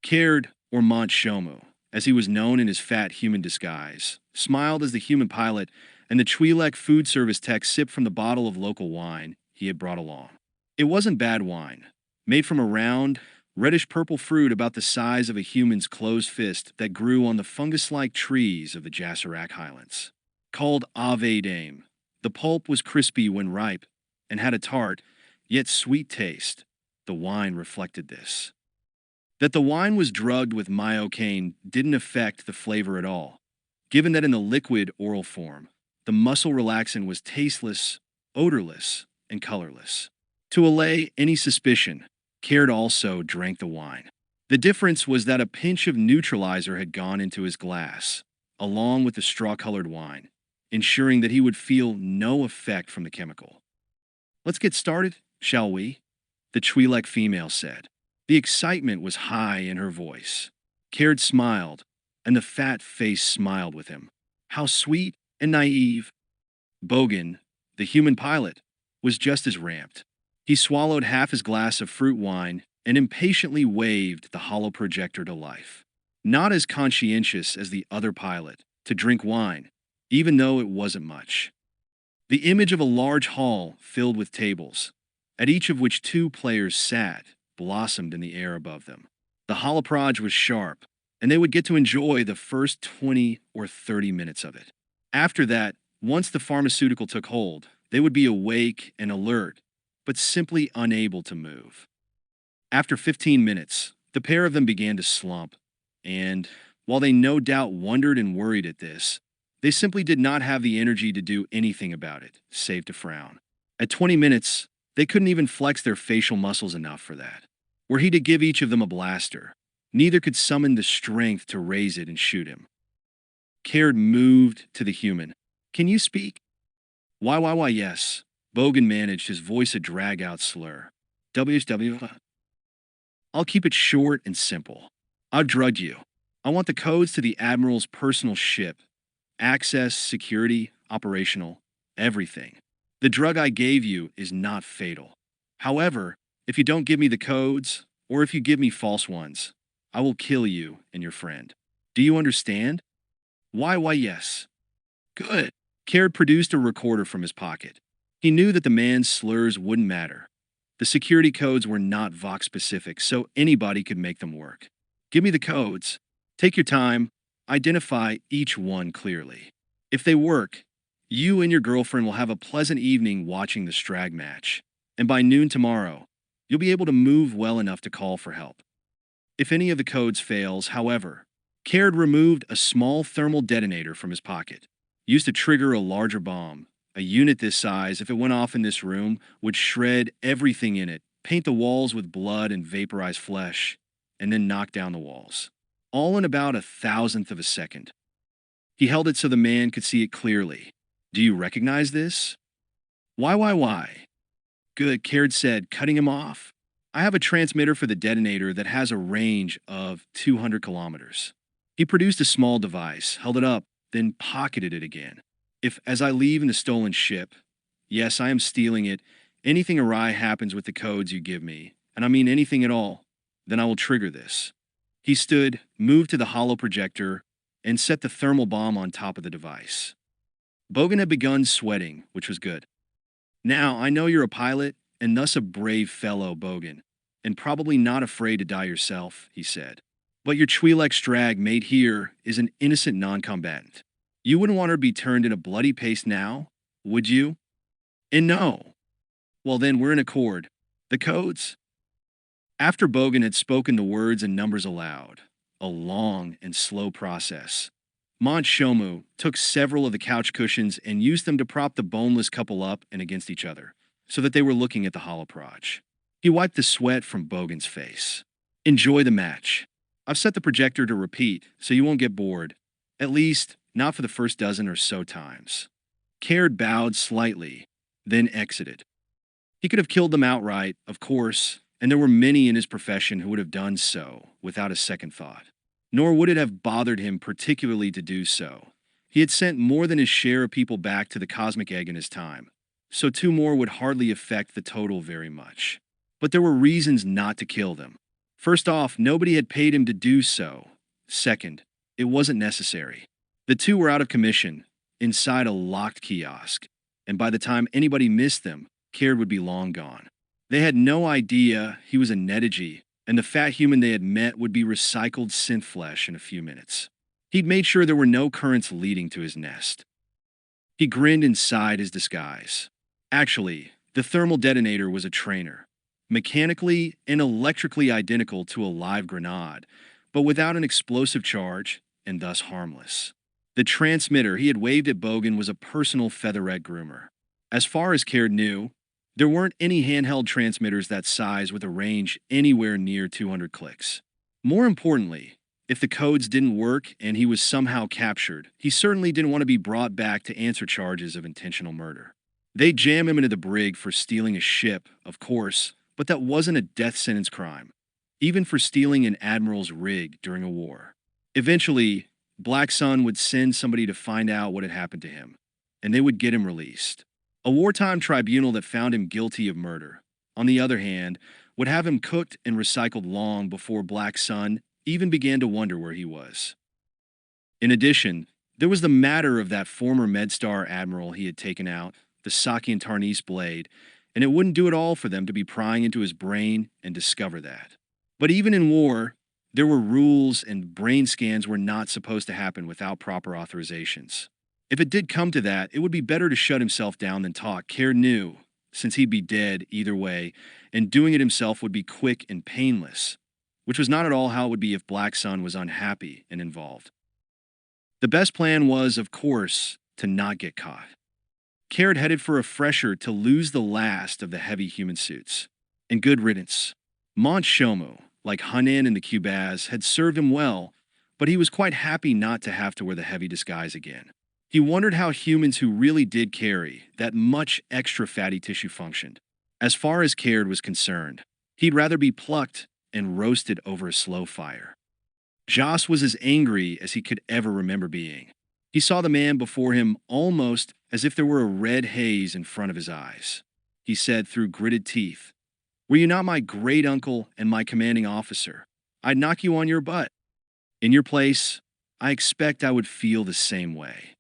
Caird, or Mont Shomu, as he was known in his fat human disguise, smiled as the human pilot and the Twi'lek food service tech sipped from the bottle of local wine he had brought along. It wasn't bad wine, made from a round, reddish-purple fruit about the size of a human's closed fist that grew on the fungus-like trees of the Jasserak Highlands. Called Ave Dame, the pulp was crispy when ripe and had a tart, yet sweet taste. The wine reflected this. That the wine was drugged with myocaine didn't affect the flavor at all, given that in the liquid oral form, the muscle relaxant was tasteless, odorless, and colorless. To allay any suspicion, Caird also drank the wine. The difference was that a pinch of neutralizer had gone into his glass, along with the straw-colored wine, ensuring that he would feel no effect from the chemical. Let's get started, shall we? The Twi'lek female said. The excitement was high in her voice. Caird smiled, and the fat face smiled with him. How sweet and naive. Bogan, the human pilot, was just as ramped. He swallowed half his glass of fruit wine and impatiently waved the hollow projector to life. Not as conscientious as the other pilot, to drink wine, even though it wasn't much. The image of a large hall filled with tables, at each of which two players sat, blossomed in the air above them. The holoproj was sharp, and they would get to enjoy the first 20 or 30 minutes of it. After that, once the pharmaceutical took hold, they would be awake and alert, but simply unable to move. After 15 minutes, the pair of them began to slump, and, while they no doubt wondered and worried at this, they simply did not have the energy to do anything about it, save to frown. At 20 minutes, they couldn't even flex their facial muscles enough for that. Were he to give each of them a blaster, neither could summon the strength to raise it and shoot him. Caird moved to the human. Can you speak? Why, yes. Bogan managed, his voice a drag-out slur. WHW. I'll keep it short and simple. I've drugged you. I want the codes to the Admiral's personal ship. Access, security, operational, everything. The drug I gave you is not fatal. However, if you don't give me the codes, or if you give me false ones, I will kill you and your friend. Do you understand? Why, yes. Good. Caird produced a recorder from his pocket. He knew that the man's slurs wouldn't matter. The security codes were not Vox-specific, so anybody could make them work. Give me the codes. Take your time. Identify each one clearly. If they work, you and your girlfriend will have a pleasant evening watching the Strag match. And by noon tomorrow, you'll be able to move well enough to call for help. If any of the codes fails, however, Caird removed a small thermal detonator from his pocket, used to trigger a larger bomb. A unit this size, if it went off in this room, would shred everything in it, paint the walls with blood and vaporize flesh, and then knock down the walls. All in about 1,000th of a second. He held it so the man could see it clearly. Do you recognize this? Why? Good, Caird said, cutting him off. I have a transmitter for the detonator that has a range of 200 kilometers. He produced a small device, held it up, then pocketed it again. If, as I leave in the stolen ship, yes, I am stealing it, anything awry happens with the codes you give me, and I mean anything at all, then I will trigger this. He stood, moved to the hollow projector, and set the thermal bomb on top of the device. Bogan had begun sweating, which was good. Now, I know you're a pilot, and thus a brave fellow, Bogan, and probably not afraid to die yourself, he said. But your Twi'lek drag mate here is an innocent non-combatant. You wouldn't want her to be turned into bloody paste now, would you? And no. Well then, we're in accord. The codes? After Bogan had spoken the words and numbers aloud, a long and slow process, Mont Shomu took several of the couch cushions and used them to prop the boneless couple up and against each other, so that they were looking at the holoproj. He wiped the sweat from Bogan's face. Enjoy the match. I've set the projector to repeat, so you won't get bored. At least, not for the first dozen or so times. Caird bowed slightly, then exited. He could have killed them outright, of course, and there were many in his profession who would have done so without a second thought. Nor would it have bothered him particularly to do so. He had sent more than his share of people back to the cosmic egg in his time, so 2 more would hardly affect the total very much. But there were reasons not to kill them. First off, nobody had paid him to do so. Second, it wasn't necessary. The 2 were out of commission, inside a locked kiosk, and by the time anybody missed them, Caird would be long gone. They had no idea he was a Netigi, and the fat human they had met would be recycled synth flesh in a few minutes. He'd made sure there were no currents leading to his nest. He grinned inside his disguise. Actually, the thermal detonator was a trainer, mechanically and electrically identical to a live grenade, but without an explosive charge and thus harmless. The transmitter he had waved at Bogan was a personal featherette groomer. As far as Caird knew, there weren't any handheld transmitters that size with a range anywhere near 200 clicks. More importantly, if the codes didn't work and he was somehow captured, he certainly didn't want to be brought back to answer charges of intentional murder. They'd jam him into the brig for stealing a ship, of course, but that wasn't a death sentence crime, even for stealing an admiral's rig during a war. Eventually, Black Sun would send somebody to find out what had happened to him, and they would get him released. A wartime tribunal that found him guilty of murder, on the other hand, would have him cooked and recycled long before Black Sun even began to wonder where he was. In addition, there was the matter of that former MedStar admiral he had taken out, the Sakian Tarnis blade, and it wouldn't do at all for them to be prying into his brain and discover that. But even in war, there were rules, and brain scans were not supposed to happen without proper authorizations. If it did come to that, it would be better to shut himself down than talk, Caird knew, since he'd be dead either way, and doing it himself would be quick and painless, which was not at all how it would be if Black Sun was unhappy and involved. The best plan was, of course, to not get caught. Caird headed for a fresher to lose the last of the heavy human suits. And good riddance. Mont Shomu, like Hunan and the Cubaz, had served him well, but he was quite happy not to have to wear the heavy disguise again. He wondered how humans who really did carry that much extra fatty tissue functioned. As far as Caird was concerned, he'd rather be plucked and roasted over a slow fire. Joss was as angry as he could ever remember being. He saw the man before him almost as if there were a red haze in front of his eyes. He said through gritted teeth, "Were you not my great uncle and my commanding officer, I'd knock you on your butt. In your place, I expect I would feel the same way."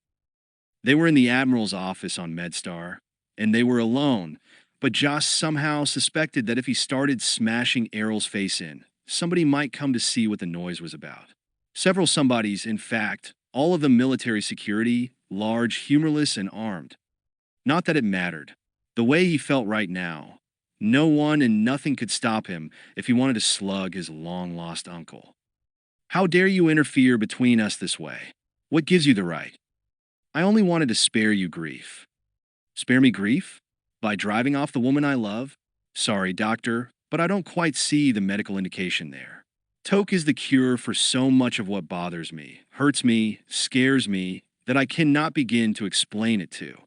They were in the Admiral's office on MedStar, and they were alone, but Joss somehow suspected that if he started smashing Errol's face in, somebody might come to see what the noise was about. Several somebodies, in fact, all of them military security, large, humorless, and armed. Not that it mattered. The way he felt right now, no one and nothing could stop him if he wanted to slug his long-lost uncle. "How dare you interfere between us this way? What gives you the right?" "I only wanted to spare you grief." "Spare me grief? By driving off the woman I love? Sorry, doctor, but I don't quite see the medical indication there. Toke is the cure for so much of what bothers me, hurts me, scares me, that I cannot begin to explain it to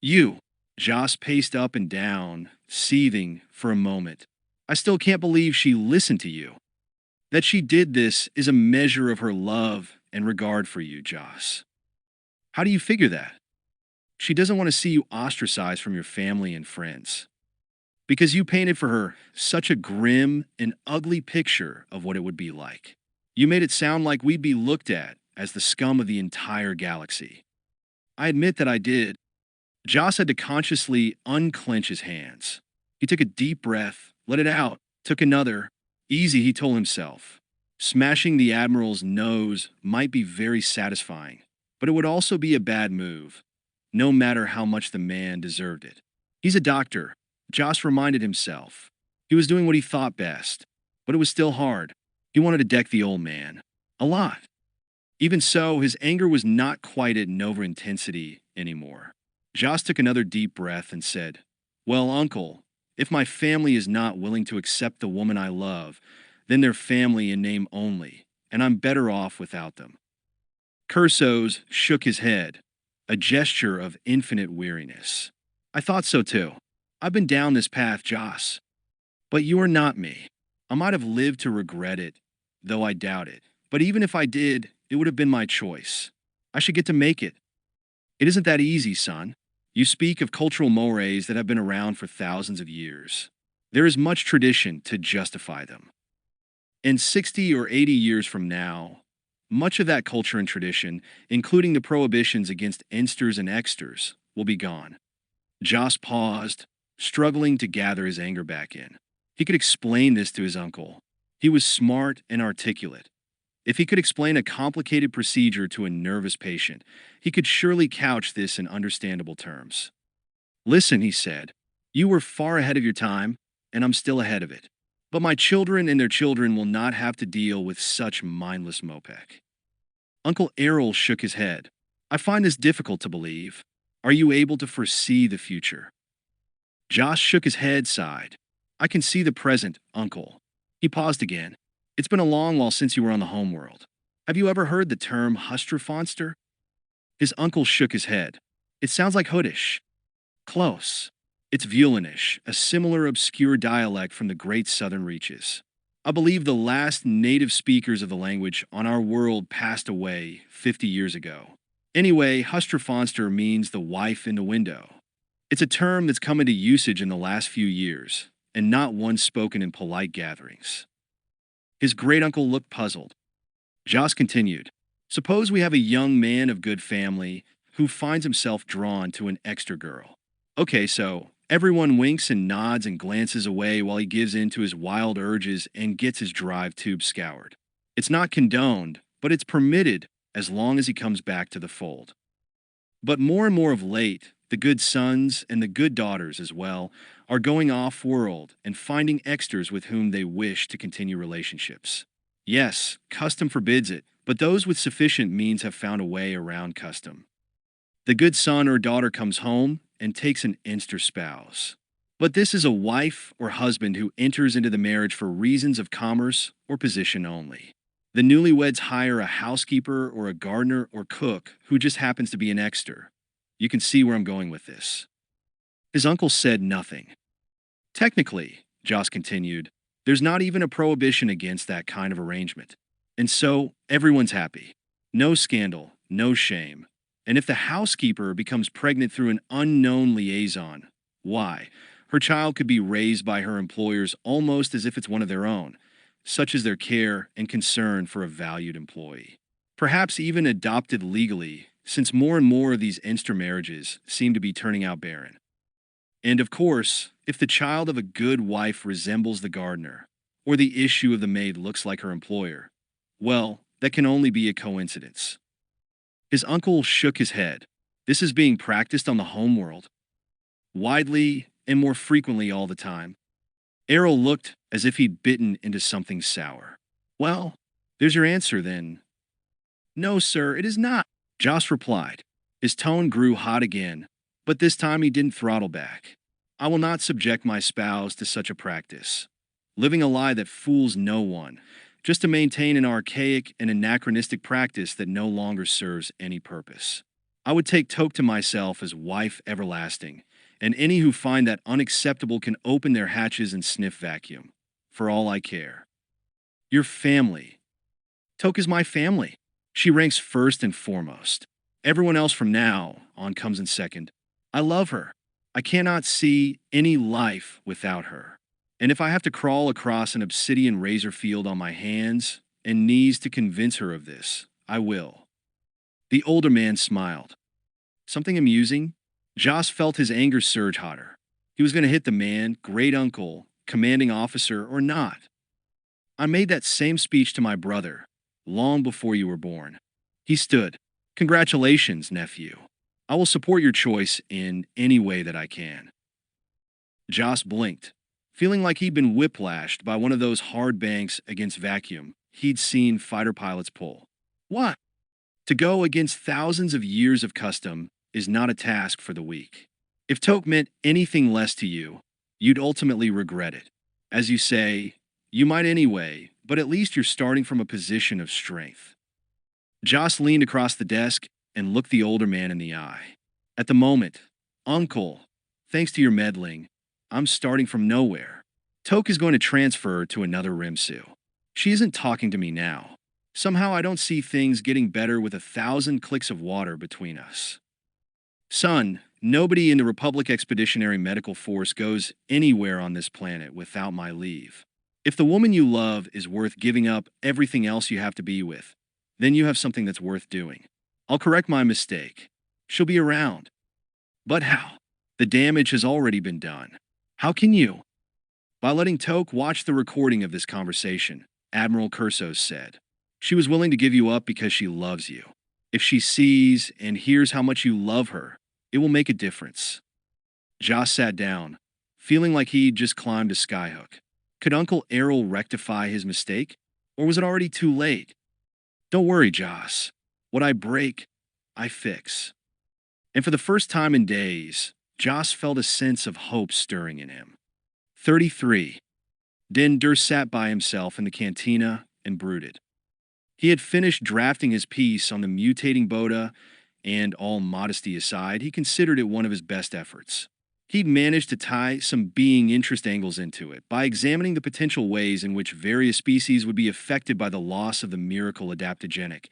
you." Joss paced up and down, seething for a moment. "I still can't believe she listened to you. That she did this is a measure of her love and regard for you, Joss." "How do you figure that?" "She doesn't want to see you ostracized from your family and friends. Because you painted for her such a grim and ugly picture of what it would be like. You made it sound like we'd be looked at as the scum of the entire galaxy." "I admit that I did." Joss had to consciously unclench his hands. He took a deep breath, let it out, took another. Easy, he told himself. Smashing the Admiral's nose might be very satisfying, but it would also be a bad move, no matter how much the man deserved it. He's a doctor, Joss reminded himself. He was doing what he thought best, but it was still hard. He wanted to deck the old man. A lot. Even so, his anger was not quite at Nova intensity anymore. Joss took another deep breath and said, "Well, Uncle, if my family is not willing to accept the woman I love, then they're family in name only, and I'm better off without them." Cursos shook his head, a gesture of infinite weariness. "I thought so too. I've been down this path, Joss. But you are not me. I might have lived to regret it, though I doubt it. But even if I did, it would have been my choice. I should get to make it. It isn't that easy, son. You speak of cultural mores that have been around for thousands of years. There is much tradition to justify them. And 60 or 80 years from now, much of that culture and tradition, including the prohibitions against ensters and exters, will be gone." Joss paused, struggling to gather his anger back in. He could explain this to his uncle. He was smart and articulate. If he could explain a complicated procedure to a nervous patient, he could surely couch this in understandable terms. "Listen," he said, "you were far ahead of your time, and I'm still ahead of it. But my children and their children will not have to deal with such mindless mopek." Uncle Errol shook his head. "I find this difficult to believe. Are you able to foresee the future?" Josh shook his head, sighed. "I can see the present, Uncle." He paused again. "It's been a long while since you were on the homeworld. Have you ever heard the term Hustrafonster?" His uncle shook his head. "It sounds like Hoodish." "Close. It's Violinish, a similar obscure dialect from the great southern reaches. I believe the last native speakers of the language on our world passed away 50 years ago. Anyway, Hustrafonster means the wife in the window. It's a term that's come into usage in the last few years, and not one spoken in polite gatherings." His great-uncle looked puzzled. Joss continued, "Suppose we have a young man of good family who finds himself drawn to an extra girl. Okay, so everyone winks and nods and glances away while he gives in to his wild urges and gets his drive tube scoured. It's not condoned, but it's permitted as long as he comes back to the fold. But more and more of late, the good sons and the good daughters as well are going off-world and finding extras with whom they wish to continue relationships. Yes, custom forbids it, but those with sufficient means have found a way around custom. The good son or daughter comes home and takes an inster spouse. But this is a wife or husband who enters into the marriage for reasons of commerce or position only. The newlyweds hire a housekeeper or a gardener or cook who just happens to be an extra. You can see where I'm going with this." His uncle said nothing. "Technically," Joss continued, "there's not even a prohibition against that kind of arrangement. And so, everyone's happy. No scandal, no shame. And if the housekeeper becomes pregnant through an unknown liaison, why? Her child could be raised by her employers almost as if it's one of their own, such as their care and concern for a valued employee. Perhaps even adopted legally, since more and more of these intermarriages seem to be turning out barren. And of course, if the child of a good wife resembles the gardener, or the issue of the maid looks like her employer, well, that can only be a coincidence. His uncle shook his head. This is being practiced on the homeworld, widely and more frequently all the time. Errol looked as if he'd bitten into something sour. Well, there's your answer then. No, sir, it is not, Joss replied. His tone grew hot again, but this time he didn't throttle back. I will not subject my spouse to such a practice, living a lie that fools no one, just to maintain an archaic and anachronistic practice that no longer serves any purpose. I would take Toke to myself as wife everlasting, and any who find that unacceptable can open their hatches and sniff vacuum, for all I care. Your family. Toke is my family. She ranks first and foremost. Everyone else from now on comes in second. I love her. I cannot see any life without her. And if I have to crawl across an obsidian razor field on my hands and knees to convince her of this, I will. The older man smiled. Something amusing? Joss felt his anger surge hotter. He was going to hit the man, great uncle, commanding officer, or not. I made that same speech to my brother, long before you were born. He stood. Congratulations, nephew. I will support your choice in any way that I can. Joss blinked, feeling like he'd been whiplashed by one of those hard banks against vacuum he'd seen fighter pilots pull. What? To go against thousands of years of custom is not a task for the weak. If Toke meant anything less to you, you'd ultimately regret it. As you say, you might anyway, but at least you're starting from a position of strength. Joss leaned across the desk and looked the older man in the eye. At the moment, Uncle, thanks to your meddling, I'm starting from nowhere. Toke is going to transfer to another Rimsu. She isn't talking to me now. Somehow I don't see things getting better with 1,000 clicks of water between us. Son, nobody in the Republic Expeditionary Medical Force goes anywhere on this planet without my leave. If the woman you love is worth giving up everything else you have to be with, then you have something that's worth doing. I'll correct my mistake. She'll be around. But how? The damage has already been done. How can you? By letting Toke watch the recording of this conversation, Admiral Kursos said. She was willing to give you up because she loves you. If she sees and hears how much you love her, it will make a difference. Joss sat down, feeling like he'd just climbed a skyhook. Could Uncle Errol rectify his mistake? Or was it already too late? Don't worry, Joss. What I break, I fix. And for the first time in days, Joss felt a sense of hope stirring in him. 33. Din Dur sat by himself in the cantina and brooded. He had finished drafting his piece on the mutating Bota, and all modesty aside, he considered it one of his best efforts. He'd managed to tie some being interest angles into it by examining the potential ways in which various species would be affected by the loss of the miracle adaptogenic,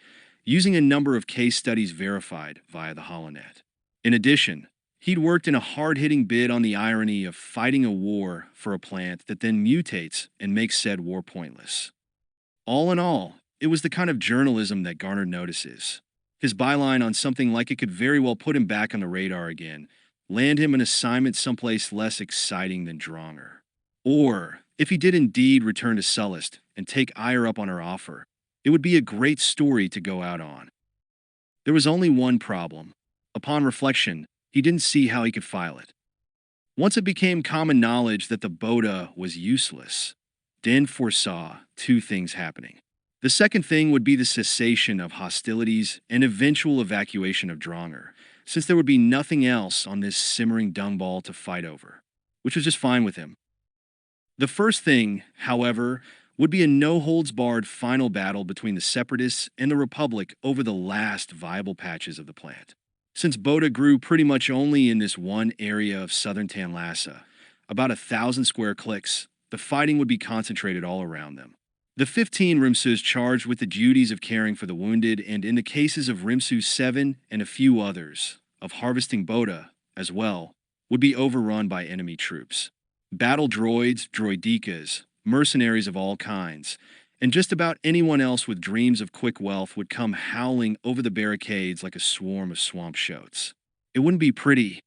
using a number of case studies verified via the HoloNet. In addition, he'd worked in a hard-hitting bid on the irony of fighting a war for a plant that then mutates and makes said war pointless. All in all, it was the kind of journalism that garnered notices. His byline on something like it could very well put him back on the radar again, land him an assignment someplace less exciting than Dronger. Or, if he did indeed return to Sullust and take Ire up on her offer, it would be a great story to go out on. There was only one problem. Upon reflection, he didn't see how he could file it. Once it became common knowledge that the Bota was useless, Din foresaw two things happening. The second thing would be the cessation of hostilities and eventual evacuation of Dronger, since there would be nothing else on this simmering dungball to fight over, which was just fine with him. The first thing, however, would be a no-holds-barred final battle between the Separatists and the Republic over the last viable patches of the plant. Since Bota grew pretty much only in this one area of southern Tanlassa, about 1,000 square clicks, the fighting would be concentrated all around them. The 15 Rimsus charged with the duties of caring for the wounded, and in the cases of Rimsu 7 and a few others, of harvesting Bota as well, would be overrun by enemy troops. Battle droids, droidekas, mercenaries of all kinds, and just about anyone else with dreams of quick wealth would come howling over the barricades like a swarm of swamp shoats. It wouldn't be pretty.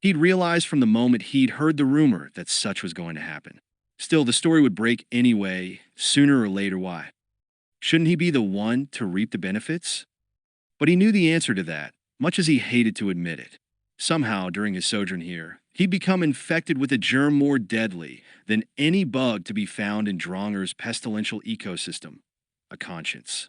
He'd realized from the moment he'd heard the rumor that such was going to happen. Still, the story would break anyway, sooner or later. Why? Shouldn't he be the one to reap the benefits? But he knew the answer to that, much as he hated to admit it. Somehow, during his sojourn here, he'd become infected with a germ more deadly than any bug to be found in Dronger's pestilential ecosystem, a conscience.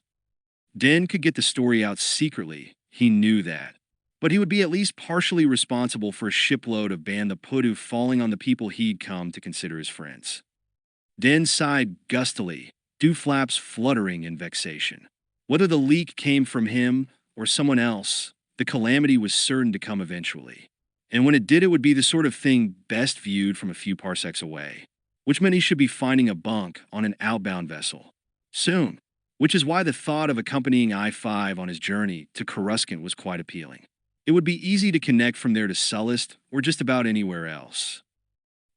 Den could get the story out secretly, he knew that. But he would be at least partially responsible for a shipload of Ban the Pudu falling on the people he'd come to consider his friends. Den sighed gustily, dew flaps fluttering in vexation. Whether the leak came from him or someone else, the calamity was certain to come eventually. And when it did, it would be the sort of thing best viewed from a few parsecs away, which meant he should be finding a bunk on an outbound vessel soon, which is why the thought of accompanying I-5 on his journey to Coruscant was quite appealing. It would be easy to connect from there to Sullust or just about anywhere else.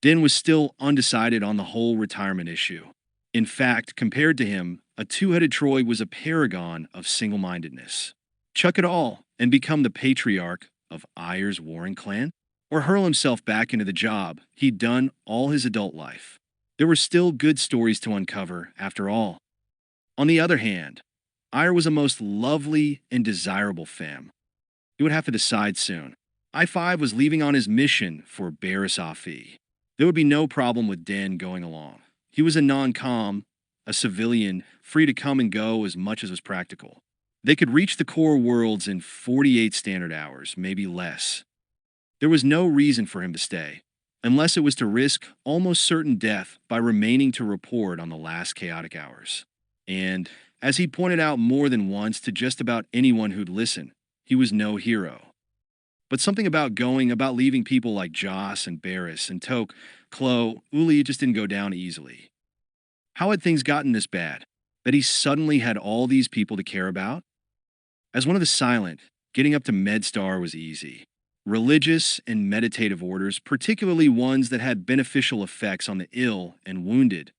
Den was still undecided on the whole retirement issue. In fact, compared to him, a two-headed droid was a paragon of single-mindedness. Chuck it all and become the patriarch of Ayer's warring clan? Or hurl himself back into the job he'd done all his adult life? There were still good stories to uncover, after all. On the other hand, Ayer was a most lovely and desirable femme. He would have to decide soon. I-5 was leaving on his mission for Baris. There would be no problem with Den going along. He was a non-com, a civilian, free to come and go as much as was practical. They could reach the core worlds in 48 standard hours, maybe less. There was no reason for him to stay, unless it was to risk almost certain death by remaining to report on the last chaotic hours. And, as he pointed out more than once to just about anyone who'd listen, he was no hero. But something about leaving people like Joss and Baris and Toke, Klo, Uli just didn't go down easily. How had things gotten this bad, that he suddenly had all these people to care about? As one of the silent, getting up to MedStar was easy. Religious and meditative orders, particularly ones that had beneficial effects on the ill and wounded,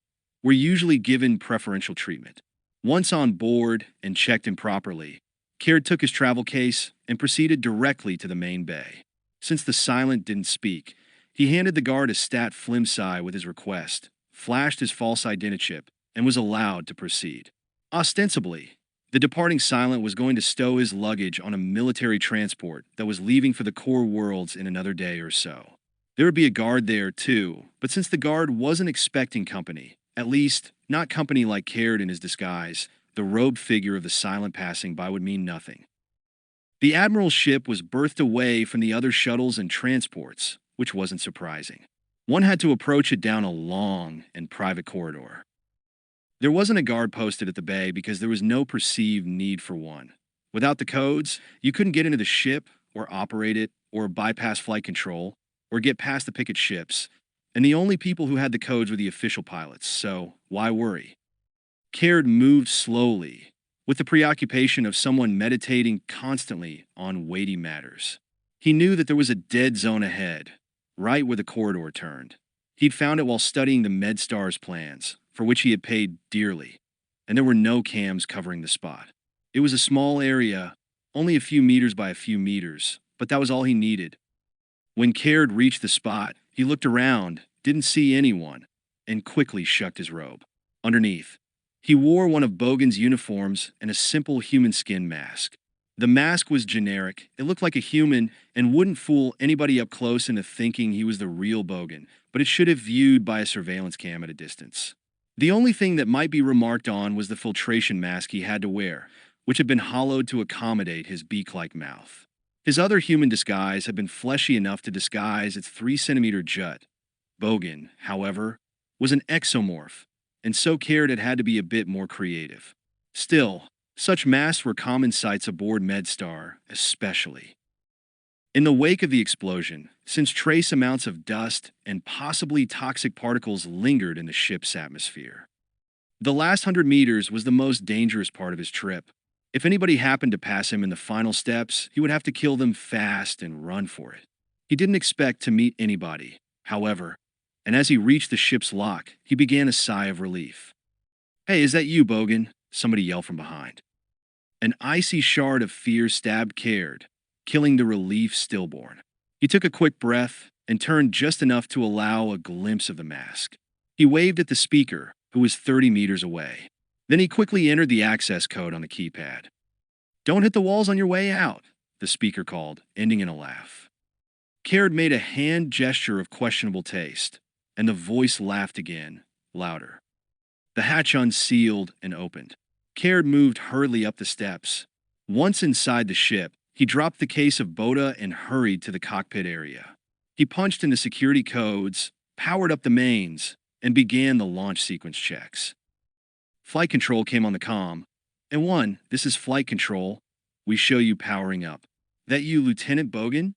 were usually given preferential treatment. Once on board and checked in properly, Caird took his travel case and proceeded directly to the main bay. Since the silent didn't speak, he handed the guard a stat flimsi with his request, flashed his false identichip, and was allowed to proceed. Ostensibly, the departing silent was going to stow his luggage on a military transport that was leaving for the core worlds in another day or so. There would be a guard there, too, but since the guard wasn't expecting company, at least not company like Caird in his disguise, the robed figure of the silent passing by would mean nothing. The Admiral's ship was berthed away from the other shuttles and transports, which wasn't surprising. One had to approach it down a long and private corridor. There wasn't a guard posted at the bay because there was no perceived need for one. Without the codes, you couldn't get into the ship, or operate it, or bypass flight control, or get past the picket ships, and the only people who had the codes were the official pilots, so why worry? Caird moved slowly, with the preoccupation of someone meditating constantly on weighty matters. He knew that there was a dead zone ahead, right where the corridor turned. He'd found it while studying the MedStar's plans, for which he had paid dearly, and there were no cams covering the spot. It was a small area, only a few meters by a few meters, but that was all he needed. When Caird reached the spot, he looked around, didn't see anyone, and quickly shucked his robe. Underneath, he wore one of Bogan's uniforms and a simple human skin mask. The mask was generic, it looked like a human, and wouldn't fool anybody up close into thinking he was the real Bogan, but it should have viewed by a surveillance cam at a distance. The only thing that might be remarked on was the filtration mask he had to wear, which had been hollowed to accommodate his beak-like mouth. His other human disguise had been fleshy enough to disguise its 3-centimeter jut. Bogan, however, was an exomorph, and so Caird had to be a bit more creative. Still, such masks were common sights aboard MedStar, especially. In the wake of the explosion, since trace amounts of dust and possibly toxic particles lingered in the ship's atmosphere, The last 100 meters was the most dangerous part of his trip. If anybody happened to pass him in the final steps, he would have to kill them fast and run for it. He didn't expect to meet anybody, however, and as he reached the ship's lock, he began a sigh of relief. "Hey, is that you, Bogan?" somebody yelled from behind. An icy shard of fear stabbed Caird, killing the relief stillborn. He took a quick breath and turned just enough to allow a glimpse of the mask. He waved at the speaker, who was 30 meters away. Then he quickly entered the access code on the keypad. "Don't hit the walls on your way out," the speaker called, ending in a laugh. Caird made a hand gesture of questionable taste, and the voice laughed again, louder. The hatch unsealed and opened. Caird moved hurriedly up the steps. Once inside the ship, he dropped the case of Bota and hurried to the cockpit area. He punched in the security codes, powered up the mains, and began the launch sequence checks. Flight control came on the comm. "And this is flight control. We show you powering up. That you, Lieutenant Bogan?"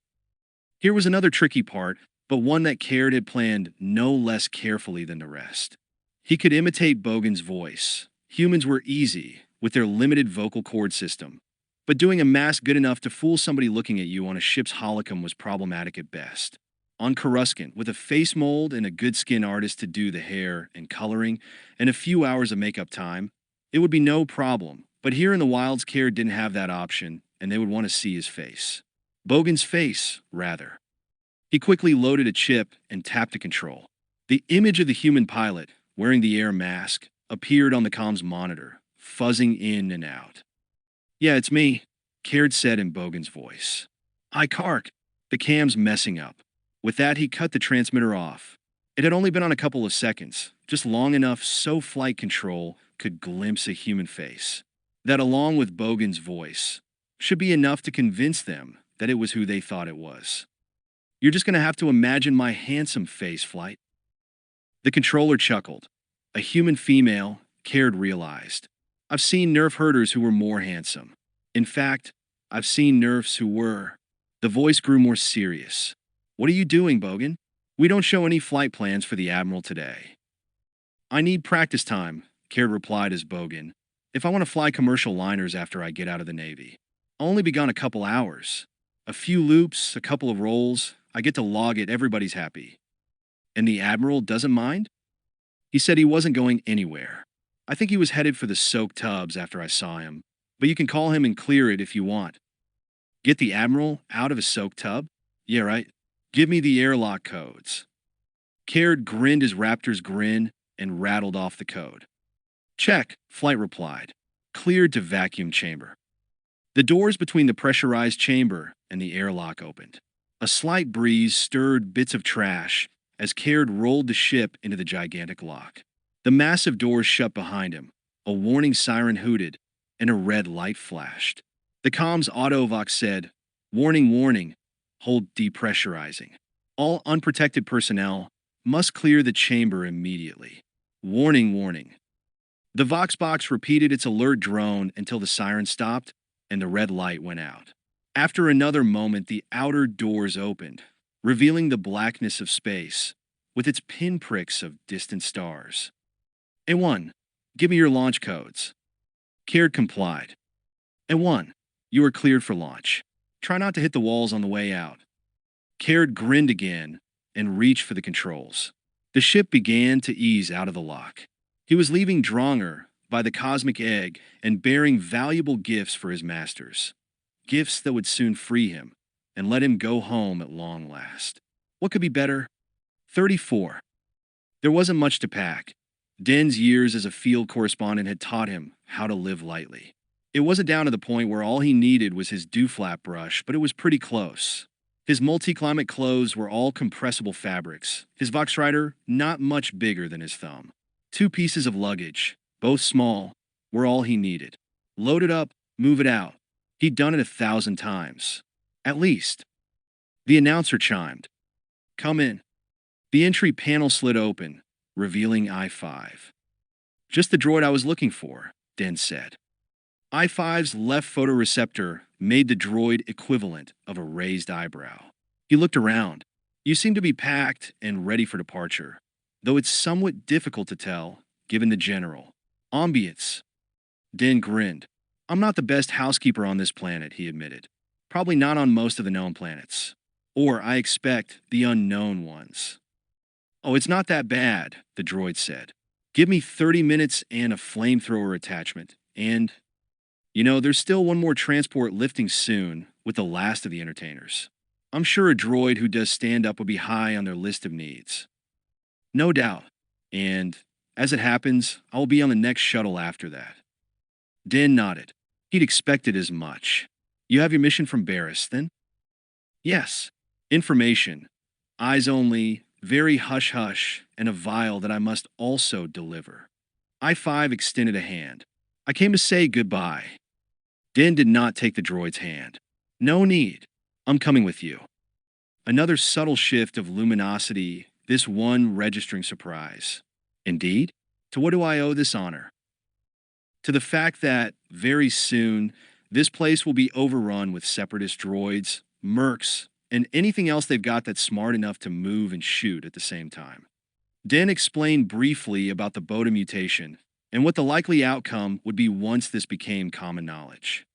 Here was another tricky part, but one that Caird had planned no less carefully than the rest. He could imitate Bogan's voice. Humans were easy, with their limited vocal cord system. But doing a mask good enough to fool somebody looking at you on a ship's holocron was problematic at best. On Coruscant, with a face mold and a good skin artist to do the hair and coloring, and a few hours of makeup time, it would be no problem. But here in the wilds, Caird didn't have that option, and they would want to see his face. Bogan's face, rather. He quickly loaded a chip and tapped a control. The image of the human pilot, wearing the air mask, appeared on the comms monitor, fuzzing in and out. "Yeah, it's me," Caird said in Bogan's voice. "I Kark. The cam's messing up." With that, he cut the transmitter off. It had only been on a couple of seconds, just long enough so flight control could glimpse a human face. That, along with Bogan's voice, should be enough to convince them that it was who they thought it was. "You're just going to have to imagine my handsome face, Flight." The controller chuckled. A human female, Caird realized. "I've seen nerf herders who were more handsome. In fact, I've seen nerfs who were." The voice grew more serious. "What are you doing, Bogan?" "We don't show any flight plans for the Admiral today." "I need practice time," Caird replied as Bogan. "If I want to fly commercial liners after I get out of the Navy. I'll only be gone a couple hours. A few loops, a couple of rolls, I get to log it, everybody's happy." "And the Admiral doesn't mind?" "He said he wasn't going anywhere. I think he was headed for the soaked tubs after I saw him, but you can call him and clear it if you want." "Get the Admiral out of a soaked tub?" "Yeah, right. Give me the airlock codes." Caird grinned his raptor's grin and rattled off the code. "Check," Flight replied. "Cleared to vacuum chamber." The doors between the pressurized chamber and the airlock opened. A slight breeze stirred bits of trash as Caird rolled the ship into the gigantic lock. The massive doors shut behind him, a warning siren hooted, and a red light flashed. The comms autovox said, "Warning, warning, hold depressurizing. All unprotected personnel must clear the chamber immediately. Warning, warning." The Vox box repeated its alert drone until the siren stopped and the red light went out. After another moment, the outer doors opened, revealing the blackness of space, with its pinpricks of distant stars. "A1, give me your launch codes." Caird complied. "A1, you are cleared for launch. Try not to hit the walls on the way out." Caird grinned again and reached for the controls. The ship began to ease out of the lock. He was leaving Dronger by the cosmic egg and bearing valuable gifts for his masters. Gifts that would soon free him and let him go home at long last. What could be better? 34. There wasn't much to pack. Den's years as a field correspondent had taught him how to live lightly. It wasn't down to the point where all he needed was his dewflap brush, but it was pretty close. His multi-climate clothes were all compressible fabrics. His Voxrider not much bigger than his thumb. 2 pieces of luggage, both small, were all he needed. Load it up, move it out. He'd done it 1,000 times. At least. The announcer chimed. "Come in." The entry panel slid open, revealing I-5. "Just the droid I was looking for," Den said. I-5's left photoreceptor made the droid equivalent of a raised eyebrow. He looked around. "You seem to be packed and ready for departure, though it's somewhat difficult to tell, given the general." Ambience. Din grinned. I'm not the best housekeeper on this planet, he admitted. Probably not on most of the known planets. Or, I expect, the unknown ones. Oh, it's not that bad, the droid said. Give me 30 minutes and a flamethrower attachment, and, there's still one more transport lifting soon with the last of the entertainers. I'm sure a droid who does stand-up would be high on their list of needs. No doubt. And, as it happens, I will be on the next shuttle after that. Din nodded. He'd expected as much. You have your mission from Baris, then? Yes. Information. Eyes only, very hush-hush, and a vial that I must also deliver. I-5 extended a hand. I came to say goodbye. Din did not take the droid's hand. No need. I'm coming with you. Another subtle shift of luminosity, this one registering surprise. Indeed? To what do I owe this honor? To the fact that, very soon, this place will be overrun with separatist droids, mercs, and anything else they've got that's smart enough to move and shoot at the same time. Din explained briefly about the Bota mutation and what the likely outcome would be once this became common knowledge.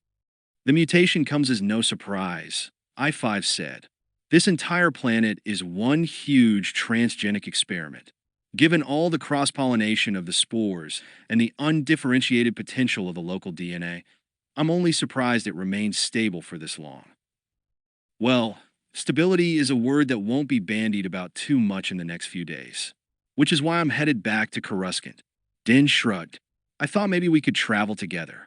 The mutation comes as no surprise, I-5 said. This entire planet is one huge transgenic experiment. Given all the cross-pollination of the spores and the undifferentiated potential of the local DNA, I'm only surprised it remains stable for this long. Well, stability is a word that won't be bandied about too much in the next few days, which is why I'm headed back to Coruscant. Din shrugged. I thought maybe we could travel together.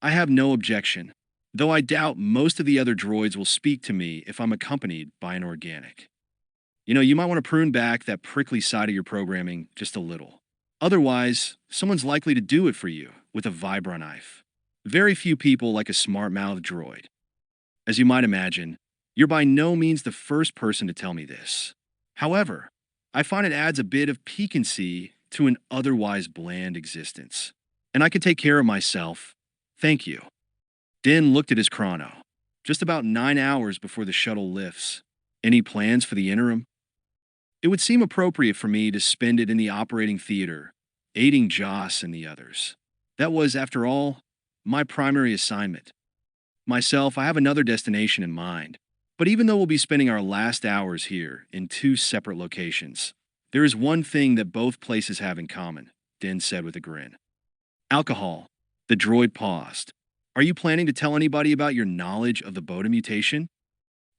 I have no objection, though I doubt most of the other droids will speak to me if I'm accompanied by an organic. You might want to prune back that prickly side of your programming just a little. Otherwise, someone's likely to do it for you with a vibra knife. Very few people like a smart-mouthed droid. As you might imagine, you're by no means the first person to tell me this. However, I find it adds a bit of piquancy to an otherwise bland existence. And I can take care of myself. Thank you. Din looked at his chrono. Just about 9 hours before the shuttle lifts. Any plans for the interim? It would seem appropriate for me to spend it in the operating theater, aiding Joss and the others. That was, after all, my primary assignment. Myself, I have another destination in mind. But even though we'll be spending our last hours here in 2 separate locations, there is one thing that both places have in common, Din said with a grin. Alcohol. The droid paused. Are you planning to tell anybody about your knowledge of the Bota mutation?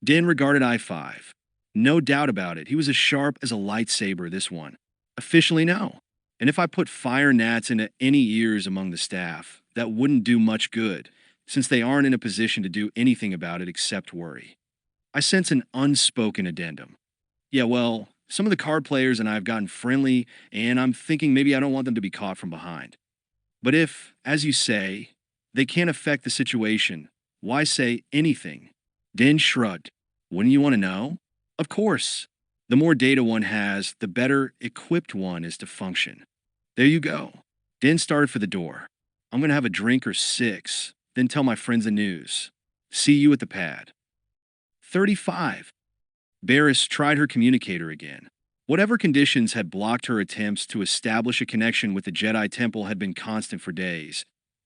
Din regarded I-5. No doubt about it, he was as sharp as a lightsaber, this one. Officially, no. And if I put fire gnats into any ears among the staff, that wouldn't do much good, since they aren't in a position to do anything about it except worry. I sense an unspoken addendum. Yeah, well, some of the card players and I have gotten friendly, and I'm thinking maybe I don't want them to be caught from behind. But if, as you say, they can't affect the situation, why say anything? Din shrugged. Wouldn't you want to know? Of course. The more data one has, the better equipped one is to function. There you go. Din started for the door. I'm going to have a drink or 6, then tell my friends the news. See you at the pad. 35. Baris tried her communicator again. Whatever conditions had blocked her attempts to establish a connection with the Jedi Temple had been constant for days,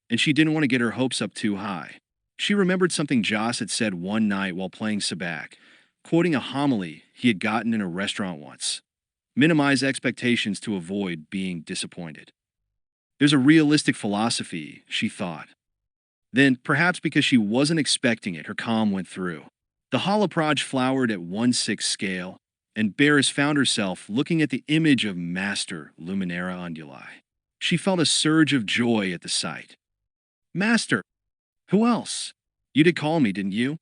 and she didn't want to get her hopes up too high. She remembered something Joss had said one night while playing Sabak, quoting a homily he had gotten in a restaurant once. Minimize expectations to avoid being disappointed. There's a realistic philosophy, she thought. Then, perhaps because she wasn't expecting it, her calm went through. The holoproj flowered at 1/6 scale, and Baris found herself looking at the image of Master Luminara Unduli. She felt a surge of joy at the sight. Master! Who else? You did call me, didn't you?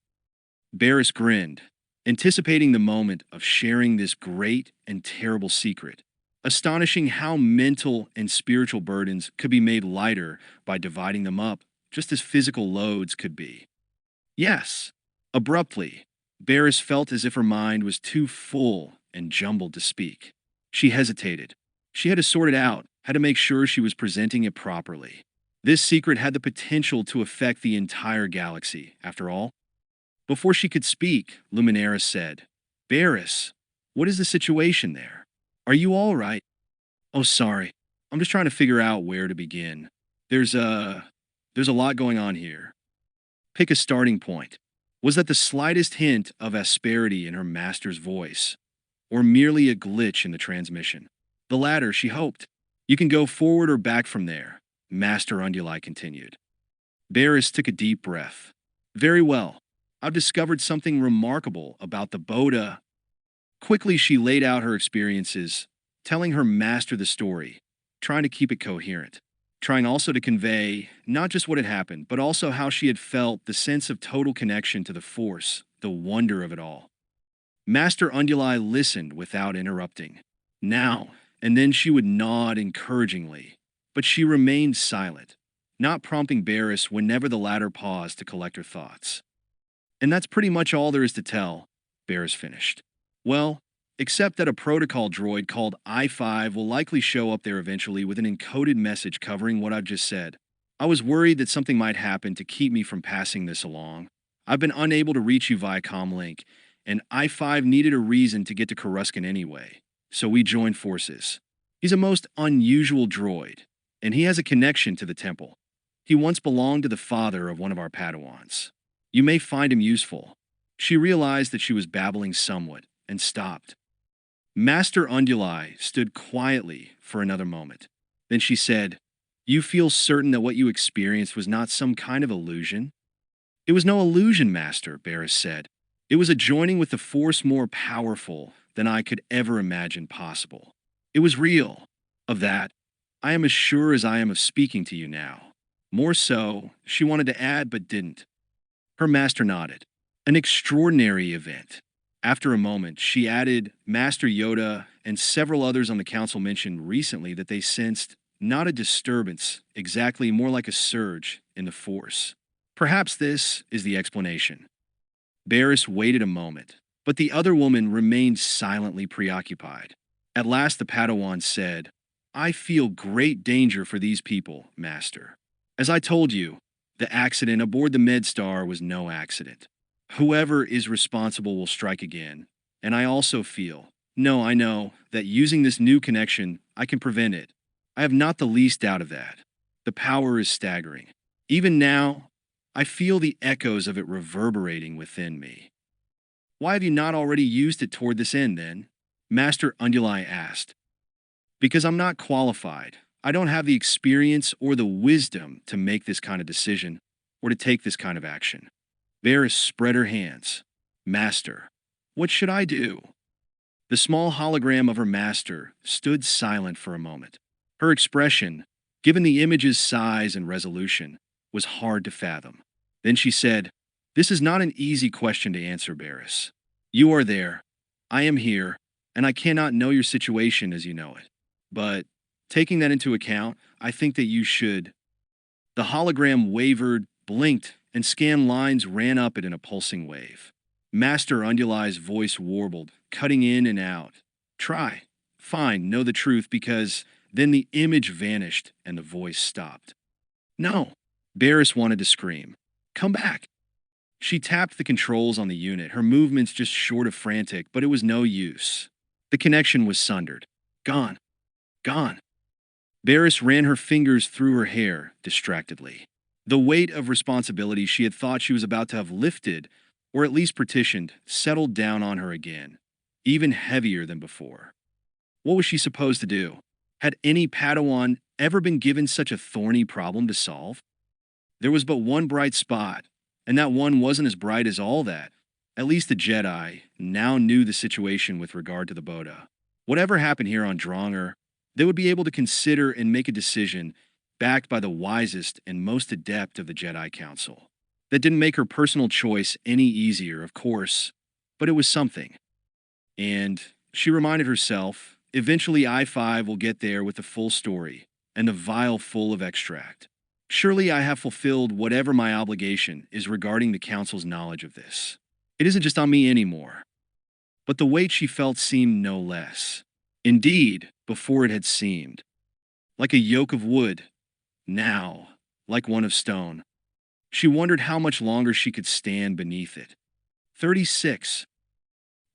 Baris grinned, anticipating the moment of sharing this great and terrible secret, astonishing how mental and spiritual burdens could be made lighter by dividing them up, just as physical loads could be. Yes. Abruptly, Baris felt as if her mind was too full and jumbled to speak. She hesitated. She had to sort it out, had to make sure she was presenting it properly. This secret had the potential to affect the entire galaxy, after all. Before she could speak, Luminara said, Baris, what is the situation there? Are you all right? Oh, sorry. I'm just trying to figure out where to begin. There's a there's a lot going on here. Pick a starting point. Was that the slightest hint of asperity in her master's voice, or merely a glitch in the transmission? The latter, she hoped. You can go forward or back from there, Master Unduli continued. Baris took a deep breath. Very well. I've discovered something remarkable about the Bota. Quickly, she laid out her experiences, telling her master the story, trying to keep it coherent, trying also to convey not just what had happened, but also how she had felt the sense of total connection to the Force, the wonder of it all. Master Unduli listened without interrupting. Now and then she would nod encouragingly, but she remained silent, not prompting Baris whenever the latter paused to collect her thoughts. And that's pretty much all there is to tell, Baris finished. Well, except that a protocol droid called I-5 will likely show up there eventually with an encoded message covering what I've just said. I was worried that something might happen to keep me from passing this along. I've been unable to reach you via comlink, and I-5 needed a reason to get to Coruscant anyway, so we joined forces. He's a most unusual droid, and he has a connection to the temple. He once belonged to the father of one of our Padawans. You may find him useful. She realized that she was babbling somewhat, and stopped. Master Unduli stood quietly for another moment. Then she said, You feel certain that what you experienced was not some kind of illusion? It was no illusion, Master, Baris said. It was a joining with the Force more powerful than I could ever imagine possible. It was real. Of that, I am as sure as I am of speaking to you now. More so, she wanted to add but didn't. Her master nodded. An extraordinary event. After a moment, she added, Master Yoda and several others on the council mentioned recently that they sensed not a disturbance, exactly more like a surge in the Force. Perhaps this is the explanation. Baris waited a moment, but the other woman remained silently preoccupied. At last the Padawan said, I feel great danger for these people, Master. As I told you, the accident aboard the MedStar was no accident. Whoever is responsible will strike again, and I also feel, no, I know, that using this new connection, I can prevent it. I have not the least doubt of that. The power is staggering. Even now, I feel the echoes of it reverberating within me. Why have you not already used it toward this end, then? Master Unduli asked. Because I'm not qualified. I don't have the experience or the wisdom to make this kind of decision or to take this kind of action. Baris spread her hands. Master, what should I do? The small hologram of her master stood silent for a moment. Her expression, given the image's size and resolution, was hard to fathom. Then she said, This is not an easy question to answer, Baris. You are there, I am here, and I cannot know your situation as you know it. But, taking that into account, I think that you should. The hologram wavered, blinked, and scanned lines ran up it in a pulsing wave. Master Unduli's voice warbled, cutting in and out. Try. Fine, know the truth, because then the image vanished and the voice stopped. No. Baris wanted to scream. Come back. She tapped the controls on the unit, her movements just short of frantic, but it was no use. The connection was sundered. Gone. Gone. Baris ran her fingers through her hair distractedly. The weight of responsibility she had thought she was about to have lifted, or at least partitioned, settled down on her again, even heavier than before. What was she supposed to do? Had any Padawan ever been given such a thorny problem to solve? There was but one bright spot, and that one wasn't as bright as all that. At least the Jedi now knew the situation with regard to the Bota. Whatever happened here on Dronger, they would be able to consider and make a decision backed by the wisest and most adept of the Jedi Council. That didn't make her personal choice any easier, of course, but it was something. And she reminded herself, eventually I-5 will get there with the full story and the vial full of extract. Surely I have fulfilled whatever my obligation is regarding the Council's knowledge of this. It isn't just on me anymore. But the weight she felt seemed no less. Indeed, before it had seemed. Like a yoke of wood. Now, like one of stone. She wondered how much longer she could stand beneath it. 36.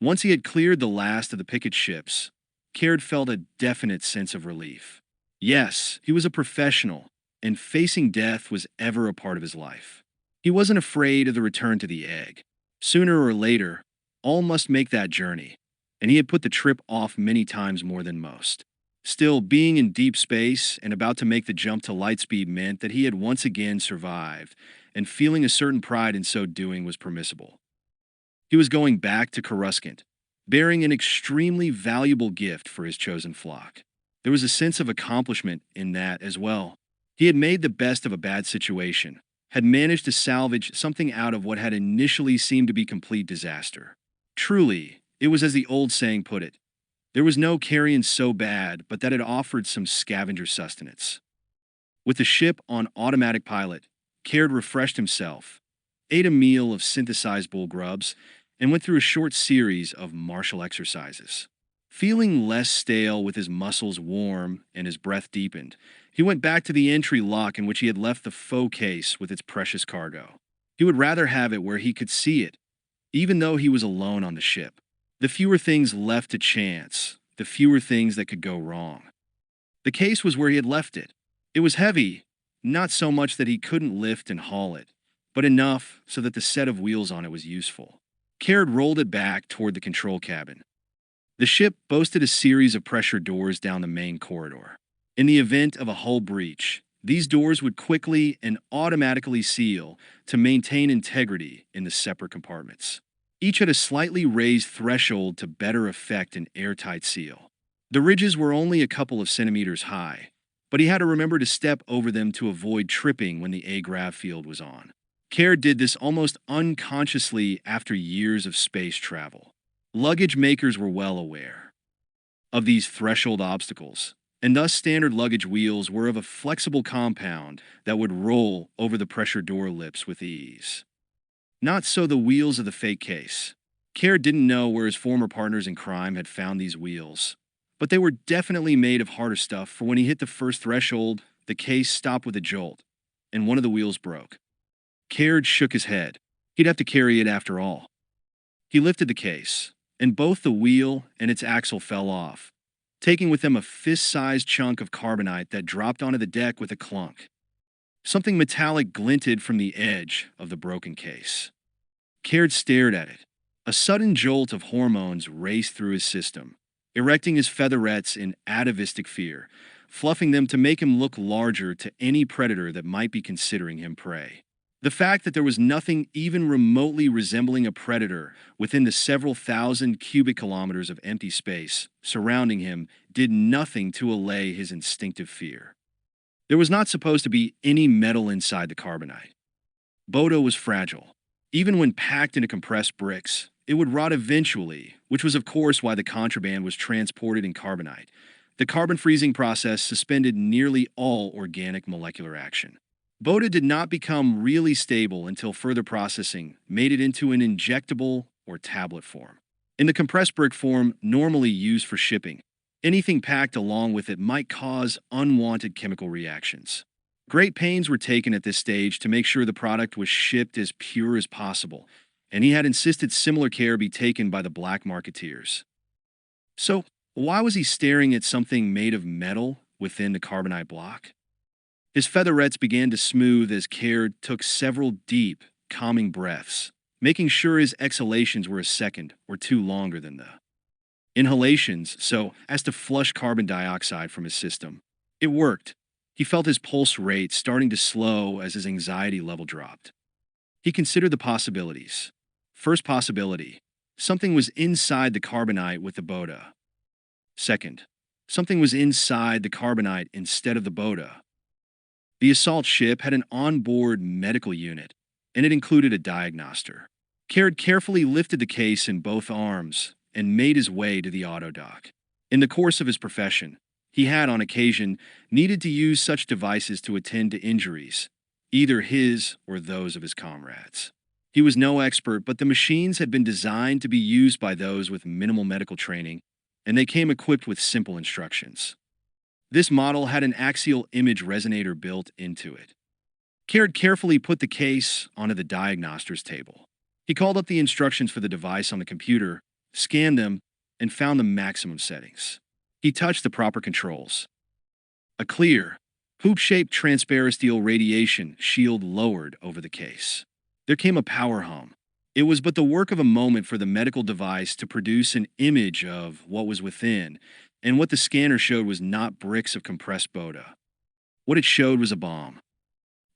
Once he had cleared the last of the picket ships, Caird felt a definite sense of relief. Yes, he was a professional, and facing death was ever a part of his life. He wasn't afraid of the return to the egg. Sooner or later, all must make that journey, and he had put the trip off many times more than most. Still, being in deep space and about to make the jump to lightspeed meant that he had once again survived, and feeling a certain pride in so doing was permissible. He was going back to Coruscant, bearing an extremely valuable gift for his chosen flock. There was a sense of accomplishment in that as well. He had made the best of a bad situation, had managed to salvage something out of what had initially seemed to be complete disaster. Truly, it was as the old saying put it, there was no carrion so bad but that it offered some scavenger sustenance. With the ship on automatic pilot, Caird refreshed himself, ate a meal of synthesized bull grubs, and went through a short series of martial exercises. Feeling less stale with his muscles warm and his breath deepened, he went back to the entry lock in which he had left the faux case with its precious cargo. He would rather have it where he could see it, even though he was alone on the ship. The fewer things left to chance, the fewer things that could go wrong. The case was where he had left it. It was heavy, not so much that he couldn't lift and haul it, but enough so that the set of wheels on it was useful. Caird rolled it back toward the control cabin. The ship boasted a series of pressure doors down the main corridor. In the event of a hull breach, these doors would quickly and automatically seal to maintain integrity in the separate compartments. Each had a slightly raised threshold to better effect an airtight seal. The ridges were only a couple of centimeters high, but he had to remember to step over them to avoid tripping when the A-grav field was on. Caird did this almost unconsciously after years of space travel. Luggage makers were well aware of these threshold obstacles, and thus standard luggage wheels were of a flexible compound that would roll over the pressure door lips with ease. Not so the wheels of the fake case. Caird didn't know where his former partners in crime had found these wheels, but they were definitely made of harder stuff, for when he hit the first threshold, the case stopped with a jolt, and one of the wheels broke. Caird shook his head. He'd have to carry it after all. He lifted the case, and both the wheel and its axle fell off, taking with them a fist-sized chunk of carbonite that dropped onto the deck with a clunk. Something metallic glinted from the edge of the broken case. Caird stared at it. A sudden jolt of hormones raced through his system, erecting his featherettes in atavistic fear, fluffing them to make him look larger to any predator that might be considering him prey. The fact that there was nothing even remotely resembling a predator within the several thousand cubic kilometers of empty space surrounding him did nothing to allay his instinctive fear. There was not supposed to be any metal inside the carbonite. Bota was fragile. Even when packed into compressed bricks, it would rot eventually, which was of course why the contraband was transported in carbonite. The carbon freezing process suspended nearly all organic molecular action. Bota did not become really stable until further processing made it into an injectable or tablet form. In the compressed brick form normally used for shipping, anything packed along with it might cause unwanted chemical reactions. Great pains were taken at this stage to make sure the product was shipped as pure as possible, and he had insisted similar care be taken by the black marketeers. So, why was he staring at something made of metal within the carbonite block? His featherettes began to smooth as Caird took several deep, calming breaths, making sure his exhalations were a second or two longer than the inhalations so as to flush carbon dioxide from his system. It worked. He felt his pulse rate starting to slow as his anxiety level dropped. He considered the possibilities. First possibility, something was inside the carbonite with the Bota. Second, something was inside the carbonite instead of the Bota. The assault ship had an onboard medical unit, and it included a diagnoster. Caird carefully lifted the case in both arms and made his way to the autodock. In the course of his profession, he had on occasion needed to use such devices to attend to injuries, either his or those of his comrades. He was no expert, but the machines had been designed to be used by those with minimal medical training, and they came equipped with simple instructions. This model had an axial image resonator built into it. Caird carefully put the case onto the diagnoster's table. He called up the instructions for the device on the computer, scanned them, and found the maximum settings. He touched the proper controls. A clear, hoop-shaped transparisteel radiation shield lowered over the case. There came a power hum. It was but the work of a moment for the medical device to produce an image of what was within, and what the scanner showed was not bricks of compressed Bota. What it showed was a bomb.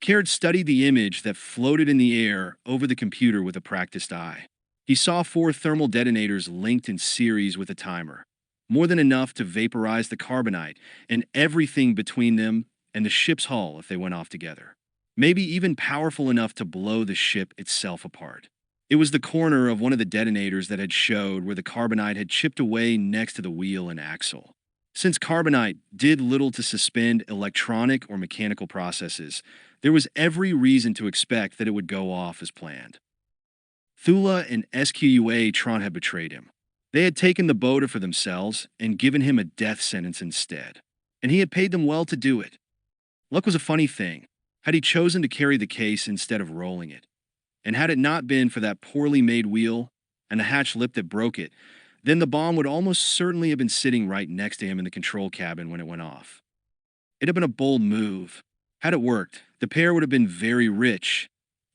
Caird studied the image that floated in the air over the computer with a practiced eye. He saw 4 thermal detonators linked in series with a timer, more than enough to vaporize the carbonite and everything between them and the ship's hull if they went off together. Maybe even powerful enough to blow the ship itself apart. It was the corner of one of the detonators that had showed where the carbonite had chipped away next to the wheel and axle. Since carbonite did little to suspend electronic or mechanical processes, there was every reason to expect that it would go off as planned. Thula and SQUA Tron had betrayed him. They had taken the Bota for themselves and given him a death sentence instead, and he had paid them well to do it. Luck was a funny thing. Had he chosen to carry the case instead of rolling it, and had it not been for that poorly made wheel and the hatch lip that broke it, then the bomb would almost certainly have been sitting right next to him in the control cabin when it went off. It had been a bold move. Had it worked, the pair would have been very rich,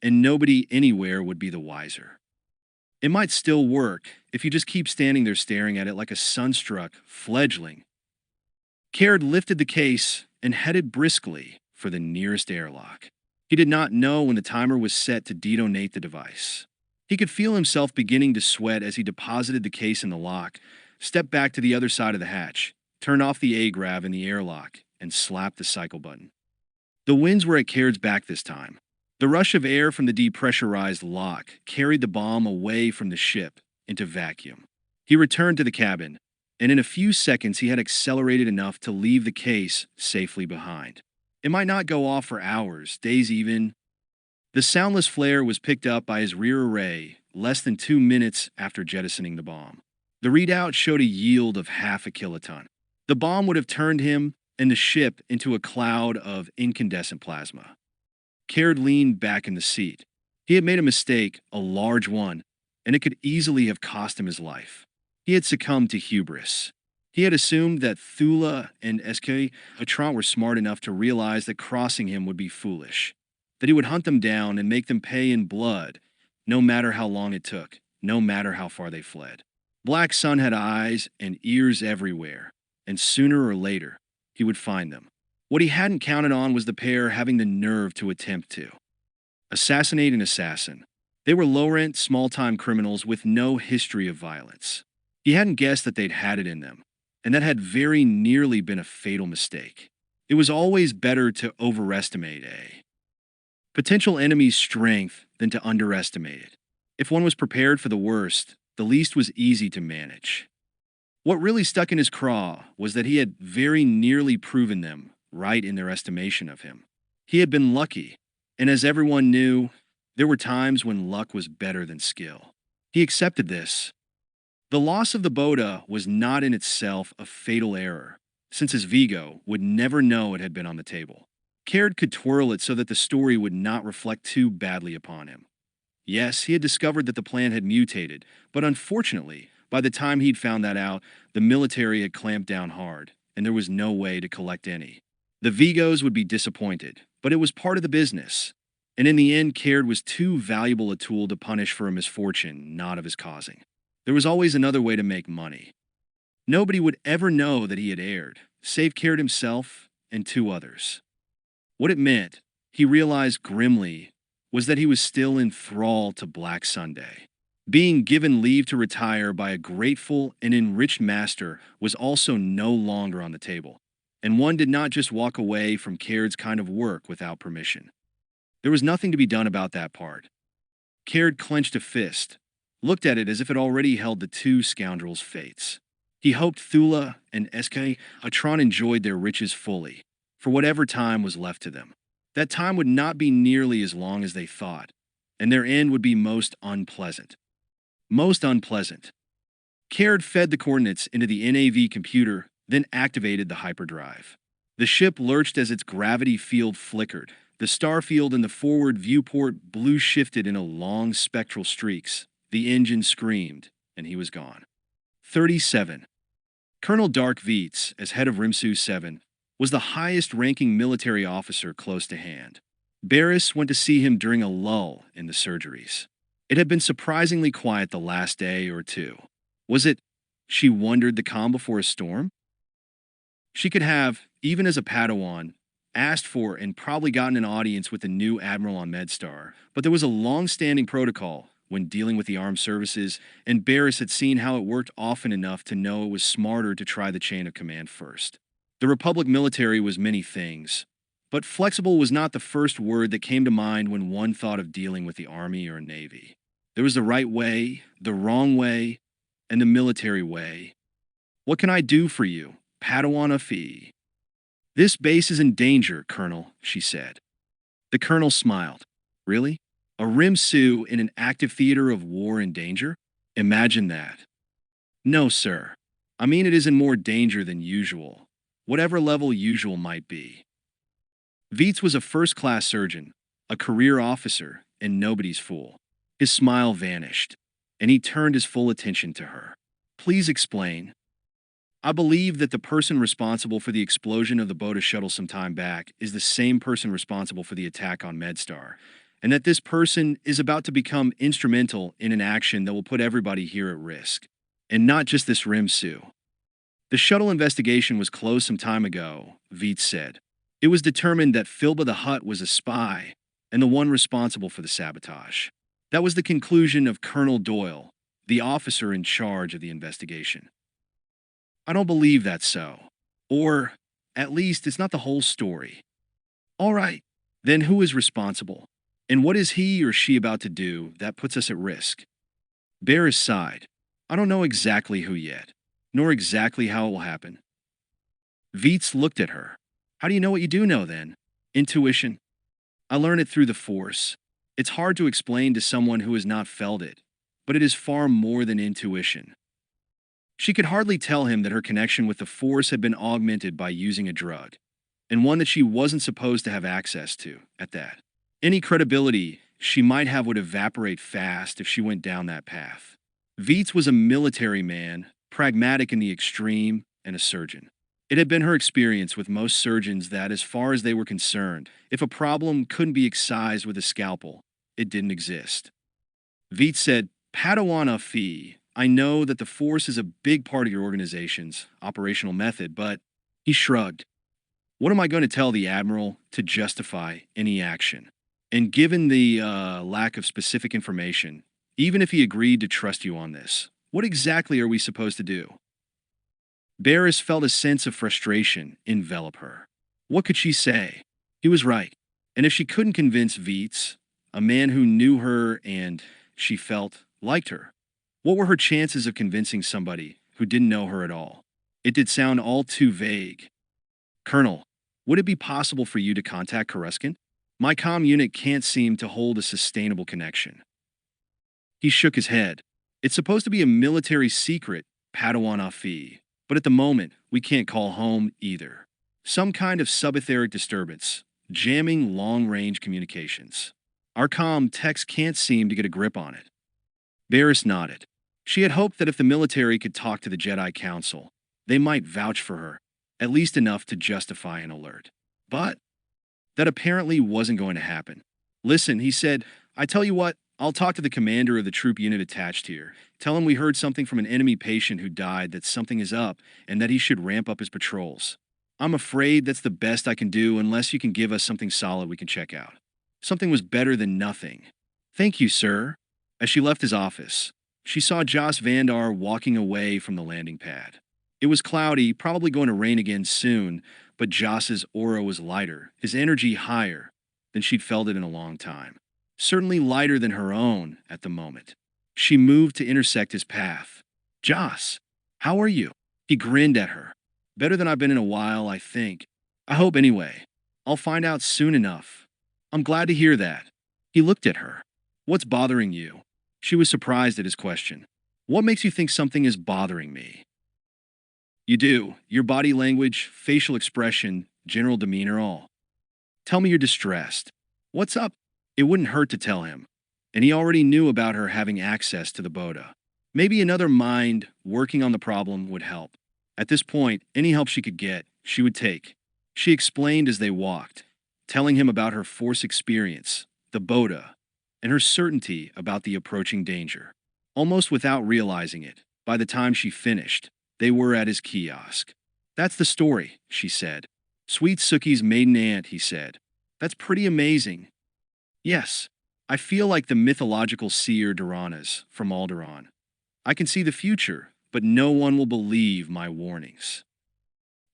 and nobody anywhere would be the wiser. It might still work if you just keep standing there staring at it like a sunstruck fledgling. Caird lifted the case and headed briskly for the nearest airlock. He did not know when the timer was set to detonate the device. He could feel himself beginning to sweat as he deposited the case in the lock, stepped back to the other side of the hatch, turned off the A-grav in the airlock, and slapped the cycle button. The winds were at Caird's back this time. The rush of air from the depressurized lock carried the bomb away from the ship into vacuum. He returned to the cabin, and in a few seconds he had accelerated enough to leave the case safely behind. It might not go off for hours, days even. The soundless flare was picked up by his rear array less than 2 minutes after jettisoning the bomb. The readout showed a yield of half a kiloton. The bomb would have turned him and the ship into a cloud of incandescent plasma. Caird leaned back in the seat. He had made a mistake, a large one, and it could easily have cost him his life. He had succumbed to hubris. He had assumed that Thula and SQUA were smart enough to realize that crossing him would be foolish, that he would hunt them down and make them pay in blood, no matter how long it took, no matter how far they fled. Black Sun had eyes and ears everywhere, and sooner or later, he would find them. What he hadn't counted on was the pair having the nerve to attempt to assassinate an assassin. They were low-rent, small-time criminals with no history of violence. He hadn't guessed that they'd had it in them, and that had very nearly been a fatal mistake. It was always better to overestimate a potential enemy's strength than to underestimate it. If one was prepared for the worst, the least was easy to manage. What really stuck in his craw was that he had very nearly proven them right in their estimation of him. He had been lucky, and as everyone knew, there were times when luck was better than skill. He accepted this. The loss of the Bota was not in itself a fatal error, since his Vigo would never know it had been on the table. Caird could twirl it so that the story would not reflect too badly upon him. Yes, he had discovered that the plan had mutated, but unfortunately, by the time he'd found that out, the military had clamped down hard, and there was no way to collect any. The Vigos would be disappointed, but it was part of the business. And in the end, Caird was too valuable a tool to punish for a misfortune not of his causing. There was always another way to make money. Nobody would ever know that he had erred, save Caird himself and 2 others. What it meant, he realized grimly, was that he was still in thrall to Black Sunday. Being given leave to retire by a grateful and enriched master was also no longer on the table, and one did not just walk away from Caird's kind of work without permission. There was nothing to be done about that part. Caird clenched a fist, looked at it as if it already held the 2 scoundrels' fates. He hoped Thula and SQUA enjoyed their riches fully, for whatever time was left to them. That time would not be nearly as long as they thought, and their end would be most unpleasant. Most unpleasant. Caird fed the coordinates into the NAV computer, then activated the hyperdrive. The ship lurched as its gravity field flickered. The star field in the forward viewport blue shifted in a long spectral streaks. The engine screamed, and he was gone. 37. Colonel Dark Veets, as head of RIMSU 7, was the highest-ranking military officer close to hand. Baris went to see him during a lull in the surgeries. It had been surprisingly quiet the last day or two. Was it, she wondered, the calm before a storm? She could have, even as a Padawan, asked for and probably gotten an audience with the new admiral on MedStar, but there was a long-standing protocol when dealing with the armed services, and Baris had seen how it worked often enough to know it was smarter to try the chain of command first. The Republic military was many things, but flexible was not the first word that came to mind when one thought of dealing with the Army or Navy. There was the right way, the wrong way, and the military way. What can I do for you, Padawan Afi? This base is in danger, Colonel, she said. The colonel smiled. Really? A Rimsu in an active theater of war in danger? Imagine that. No, sir. I mean it is in more danger than usual, whatever level usual might be. Veets was a first-class surgeon, a career officer, and nobody's fool. His smile vanished, and he turned his full attention to her. Please explain. I believe that the person responsible for the explosion of the Bota shuttle some time back is the same person responsible for the attack on MedStar, and that this person is about to become instrumental in an action that will put everybody here at risk, and not just this Rimsu. The shuttle investigation was closed some time ago, Veets said. It was determined that Philba the Hutt was a spy and the one responsible for the sabotage. That was the conclusion of Colonel Doyle, the officer in charge of the investigation. I don't believe that's so. Or, at least, it's not the whole story. All right, then who is responsible? And what is he or she about to do that puts us at risk? Baris sighed. I don't know exactly who yet, nor exactly how it will happen. Veets looked at her. How do you know what you do know, then? Intuition. I learn it through the Force. It's hard to explain to someone who has not felt it, but it is far more than intuition. She could hardly tell him that her connection with the Force had been augmented by using a drug, and one that she wasn't supposed to have access to, at that. Any credibility she might have would evaporate fast if she went down that path. Veets was a military man, pragmatic in the extreme, and a surgeon. It had been her experience with most surgeons that, as far as they were concerned, if a problem couldn't be excised with a scalpel, it didn't exist. Veets said, Padawan Afi, I know that the Force is a big part of your organization's operational method, but he shrugged. What am I going to tell the Admiral to justify any action? And given the lack of specific information, even if he agreed to trust you on this, what exactly are we supposed to do? Baris felt a sense of frustration envelop her. What could she say? He was right. And if she couldn't convince Veets, a man who knew her and, she felt, liked her, what were her chances of convincing somebody who didn't know her at all? It did sound all too vague. Colonel, would it be possible for you to contact Coruscant? My comm unit can't seem to hold a sustainable connection. He shook his head. It's supposed to be a military secret, Padawan Afi, but at the moment, we can't call home either. Some kind of subetheric disturbance, jamming long-range communications. Our comm techs can't seem to get a grip on it. Baris nodded. She had hoped that if the military could talk to the Jedi Council, they might vouch for her, at least enough to justify an alert. But that apparently wasn't going to happen. Listen, he said, I tell you what, I'll talk to the commander of the troop unit attached here. Tell him we heard something from an enemy patient who died, that something is up, and that he should ramp up his patrols. I'm afraid that's the best I can do unless you can give us something solid we can check out. Something was better than nothing. Thank you, sir. As she left his office, she saw Joss Vandar walking away from the landing pad. It was cloudy, probably going to rain again soon, but Joss's aura was lighter, his energy higher than she'd felt it in a long time. Certainly lighter than her own at the moment. She moved to intersect his path. Joss, how are you? He grinned at her. Better than I've been in a while, I think. I hope anyway. I'll find out soon enough. I'm glad to hear that. He looked at her. What's bothering you? She was surprised at his question. What makes you think something is bothering me? You do. Your body language, facial expression, general demeanor, all. Tell me you're distressed. What's up? It wouldn't hurt to tell him. And he already knew about her having access to the Bota. Maybe another mind working on the problem would help. At this point, any help she could get, she would take. She explained as they walked, telling him about her Force experience, the Bota, and her certainty about the approaching danger. Almost without realizing it, by the time she finished, they were at his kiosk. "That's the story," she said. "Sweet Suki's maiden aunt," he said. "That's pretty amazing." "Yes, I feel like the mythological seer Duranas from Alderaan. I can see the future, but no one will believe my warnings."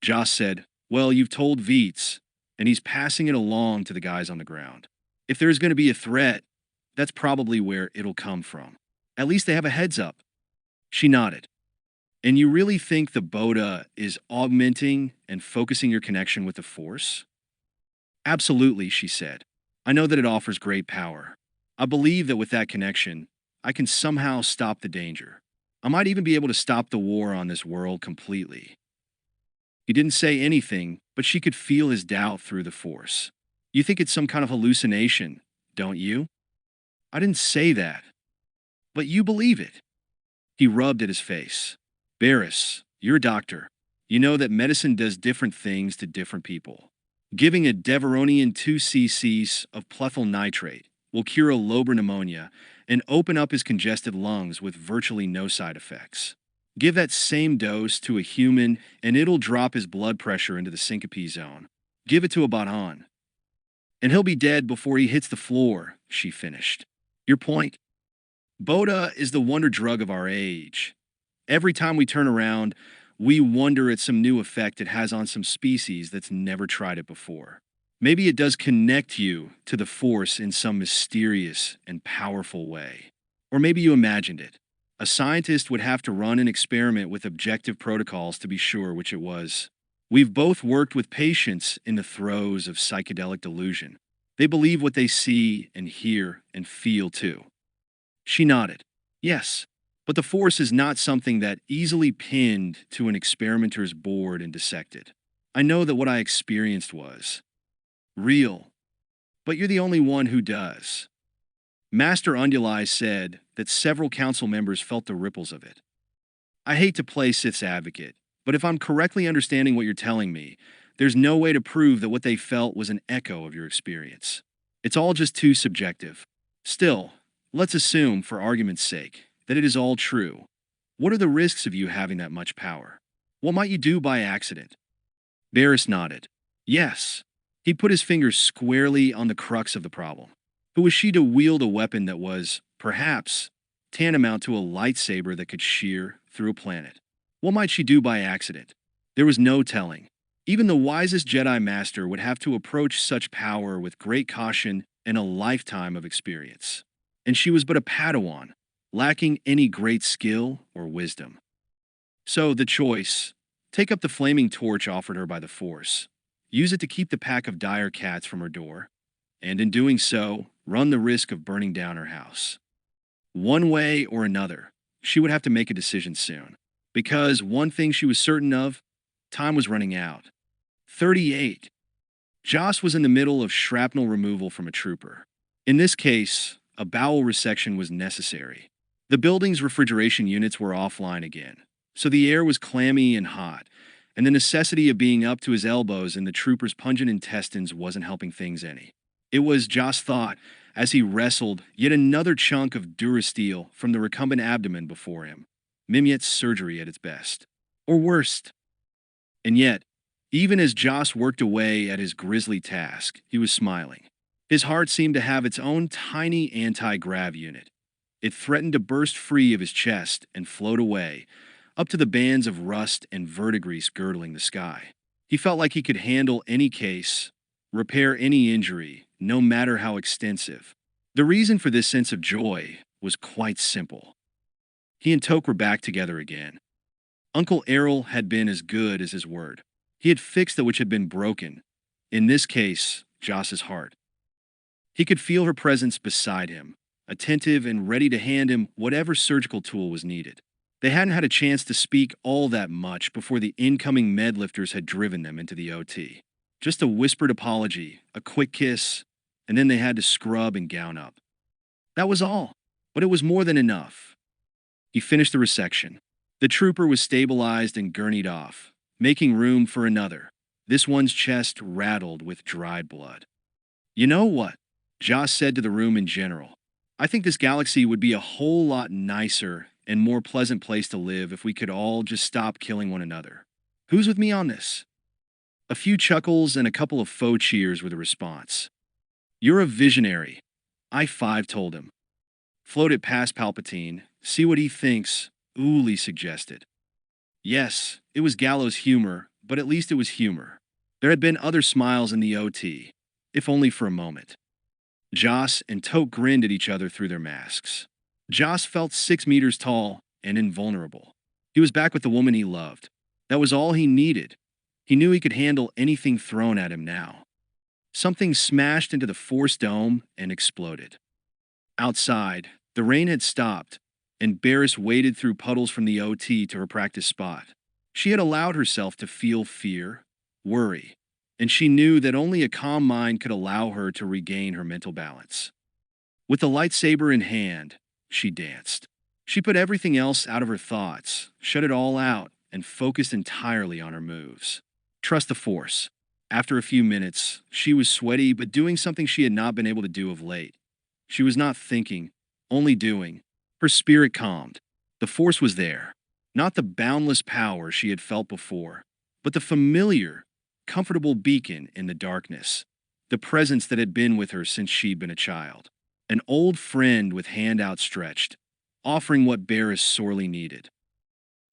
Joss said, "Well, you've told Veets, and he's passing it along to the guys on the ground. If there's going to be a threat, that's probably where it'll come from. At least they have a heads up." She nodded. "And you really think the Bota is augmenting and focusing your connection with the Force?" "Absolutely," she said. "I know that it offers great power. I believe that with that connection, I can somehow stop the danger. I might even be able to stop the war on this world completely." He didn't say anything, but she could feel his doubt through the Force. "You think it's some kind of hallucination, don't you?" "I didn't say that. But you believe it." He rubbed at his face. "Baris, you're a doctor. You know that medicine does different things to different people. Giving a Deveronian 2 cc's of plethyl nitrate will cure a lobar pneumonia and open up his congested lungs with virtually no side effects. Give that same dose to a human and it'll drop his blood pressure into the syncope zone. Give it to a Bahan, and he'll be dead before he hits the floor," she finished. "Your point? Bota is the wonder drug of our age. Every time we turn around, we wonder at some new effect it has on some species that's never tried it before. Maybe it does connect you to the Force in some mysterious and powerful way. Or maybe you imagined it. A scientist would have to run an experiment with objective protocols to be sure which it was. We've both worked with patients in the throes of psychedelic delusion. They believe what they see and hear and feel too." She nodded. "Yes, but the Force is not something that easily pinned to an experimenter's board and dissected. I know that what I experienced was real, but you're the only one who does." Master Unduli said that several council members felt the ripples of it. "I hate to play Sith's advocate, but if I'm correctly understanding what you're telling me, there's no way to prove that what they felt was an echo of your experience. It's all just too subjective. Still, let's assume, for argument's sake, that it is all true. What are the risks of you having that much power? What might you do by accident?" Baris nodded. "Yes." He put his fingers squarely on the crux of the problem. Who was she to wield a weapon that was, perhaps, tantamount to a lightsaber that could shear through a planet? What might she do by accident? There was no telling. Even the wisest Jedi Master would have to approach such power with great caution and a lifetime of experience. And she was but a Padawan, lacking any great skill or wisdom. So the choice: take up the flaming torch offered her by the Force, use it to keep the pack of dire cats from her door, and in doing so, run the risk of burning down her house. One way or another, she would have to make a decision soon. Because one thing she was certain of, time was running out. 38. Joss was in the middle of shrapnel removal from a trooper. In this case, a bowel resection was necessary. The building's refrigeration units were offline again, so the air was clammy and hot, and the necessity of being up to his elbows in the trooper's pungent intestines wasn't helping things any. It was, Joss thought, as he wrestled yet another chunk of durasteel from the recumbent abdomen before him. Mimyet's surgery at its best. Or worst. And yet, even as Joss worked away at his grisly task, he was smiling. His heart seemed to have its own tiny anti-grav unit. It threatened to burst free of his chest and float away, up to the bands of rust and verdigris girdling the sky. He felt like he could handle any case, repair any injury, no matter how extensive. The reason for this sense of joy was quite simple. He and Toke were back together again. Uncle Errol had been as good as his word. He had fixed that which had been broken, in this case, Joss's heart. He could feel her presence beside him, attentive and ready to hand him whatever surgical tool was needed. They hadn't had a chance to speak all that much before the incoming medlifters had driven them into the OT. Just a whispered apology, a quick kiss, and then they had to scrub and gown up. That was all, but it was more than enough. He finished the resection. The trooper was stabilized and gurneyed off, making room for another. This one's chest rattled with dried blood. You know what? Joss said to the room in general. I think this galaxy would be a whole lot nicer and more pleasant place to live if we could all just stop killing one another. Who's with me on this? A few chuckles and a couple of faux cheers were the response. You're a visionary, I-5 told him. Float it past Palpatine, see what he thinks, Uli suggested. Yes, it was gallows humor, but at least it was humor. There had been other smiles in the OT, if only for a moment. Joss and Toke grinned at each other through their masks. Joss felt 6 meters tall and invulnerable. He was back with the woman he loved. That was all he needed. He knew he could handle anything thrown at him now. Something smashed into the Force dome and exploded. Outside, the rain had stopped, and Baris waded through puddles from the OT to her practice spot. She had allowed herself to feel fear, worry, and she knew that only a calm mind could allow her to regain her mental balance. With the lightsaber in hand, she danced. She put everything else out of her thoughts, shut it all out, and focused entirely on her moves. Trust the Force. After a few minutes, she was sweaty but doing something she had not been able to do of late. She was not thinking, only doing. Her spirit calmed. The Force was there. Not the boundless power she had felt before, but the familiar, comfortable beacon in the darkness. The presence that had been with her since she'd been a child. An old friend with hand outstretched, offering what Baris sorely needed.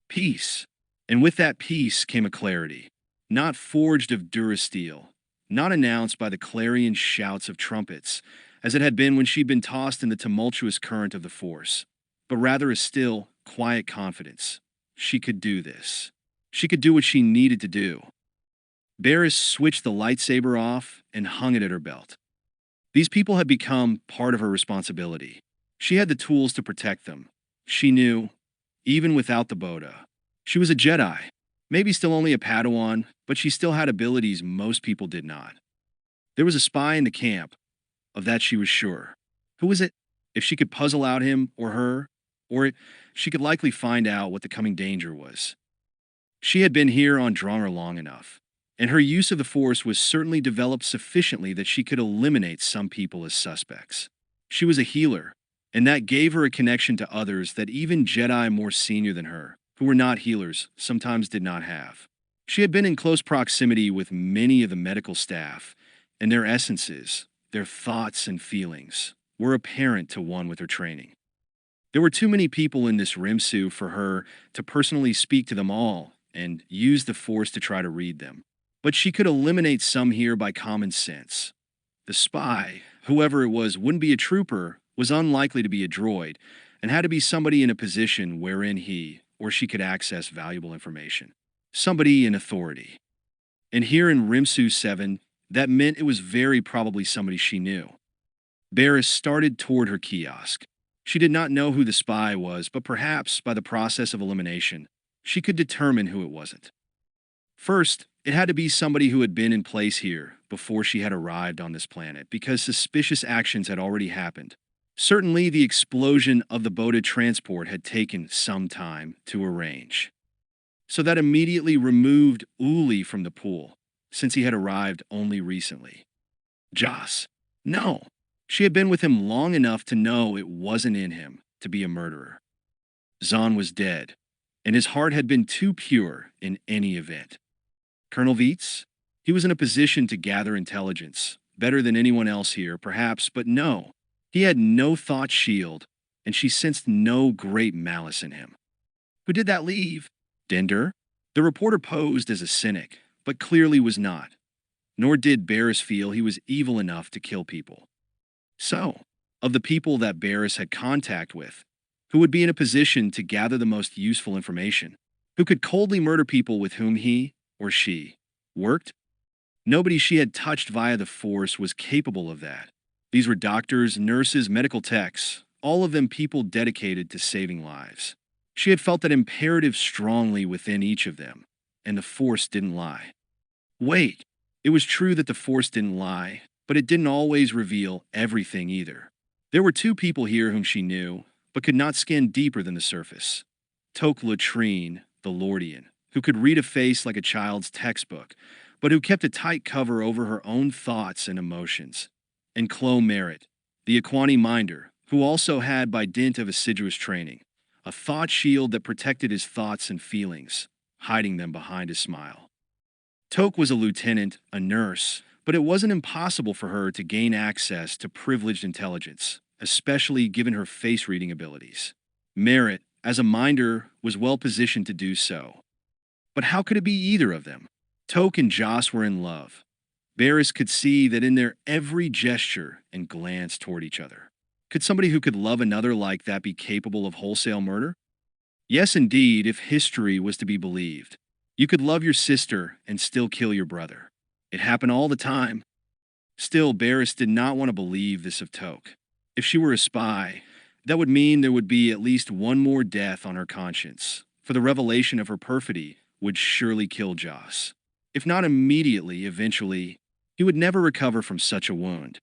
Peace. And with that peace came a clarity. Not forged of durasteel, not announced by the clarion shouts of trumpets, as it had been when she'd been tossed in the tumultuous current of the Force, but rather a still, quiet confidence. She could do this. She could do what she needed to do. Baris switched the lightsaber off and hung it at her belt. These people had become part of her responsibility. She had the tools to protect them. She knew, even without the Bota. She was a Jedi, maybe still only a Padawan, but she still had abilities most people did not. There was a spy in the camp. Of that she was sure. Who was it? If she could puzzle out him or her, or she could likely find out what the coming danger was. She had been here on Dronger long enough, and her use of the Force was certainly developed sufficiently that she could eliminate some people as suspects. She was a healer, and that gave her a connection to others that even Jedi more senior than her, who were not healers, sometimes did not have. She had been in close proximity with many of the medical staff, and their essences, their thoughts and feelings, were apparent to one with her training. There were too many people in this Rimsu for her to personally speak to them all and use the Force to try to read them. But she could eliminate some here by common sense. The spy, whoever it was, wouldn't be a trooper, was unlikely to be a droid, and had to be somebody in a position wherein he or she could access valuable information. Somebody in authority. And here in Rimsu 7, that meant it was very probably somebody she knew. Baris started toward her kiosk. She did not know who the spy was, but perhaps, by the process of elimination, she could determine who it wasn't. First, it had to be somebody who had been in place here before she had arrived on this planet, because suspicious actions had already happened. Certainly, the explosion of the Bota transport had taken some time to arrange. So that immediately removed Uli from the pool, since he had arrived only recently. Joss. No. She had been with him long enough to know it wasn't in him to be a murderer. Zahn was dead, and his heart had been too pure in any event. Colonel Vietz? He was in a position to gather intelligence, better than anyone else here, perhaps, but no. He had no thought shield, and she sensed no great malice in him. Who did that leave? Dender? The reporter posed as a cynic, but clearly was not. Nor did Baris feel he was evil enough to kill people. So, of the people that Baris had contact with, who would be in a position to gather the most useful information, who could coldly murder people with whom he, or she, worked? Nobody she had touched via the Force was capable of that. These were doctors, nurses, medical techs, all of them people dedicated to saving lives. She had felt that imperative strongly within each of them, and the Force didn't lie. Wait, it was true that the Force didn't lie, but it didn't always reveal everything either. There were two people here whom she knew, but could not scan deeper than the surface. Toke Latrine, the Lordian, who could read a face like a child's textbook, but who kept a tight cover over her own thoughts and emotions. And Chloe Merritt, the Aani minder, who also had, by dint of assiduous training, a thought shield that protected his thoughts and feelings, hiding them behind his smile. Toke was a lieutenant, a nurse, but it wasn't impossible for her to gain access to privileged intelligence, especially given her face-reading abilities. Merritt, as a minder, was well positioned to do so. But how could it be either of them? Toke and Joss were in love. Baris could see that in their every gesture and glance toward each other. Could somebody who could love another like that be capable of wholesale murder? Yes, indeed, if history was to be believed. You could love your sister and still kill your brother. It happened all the time. Still, Baris did not want to believe this of Toke. If she were a spy, that would mean there would be at least one more death on her conscience, for the revelation of her perfidy would surely kill Joss. If not immediately, eventually, he would never recover from such a wound.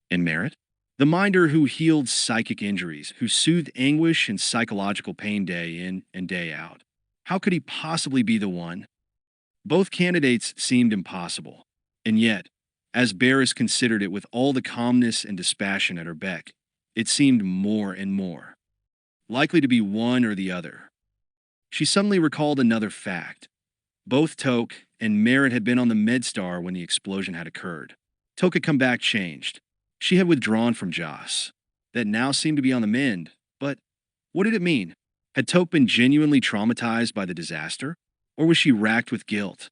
And Merritt? The minder who healed psychic injuries, who soothed anguish and psychological pain day in and day out. How could he possibly be the one? Both candidates seemed impossible. And yet, as Baris considered it with all the calmness and dispassion at her beck, it seemed more and more likely to be one or the other. She suddenly recalled another fact. Both Toke and Merritt had been on the MedStar when the explosion had occurred. Toke had come back changed. She had withdrawn from Joss. That now seemed to be on the mend, but what did it mean? Had Toke been genuinely traumatized by the disaster, or was she racked with guilt?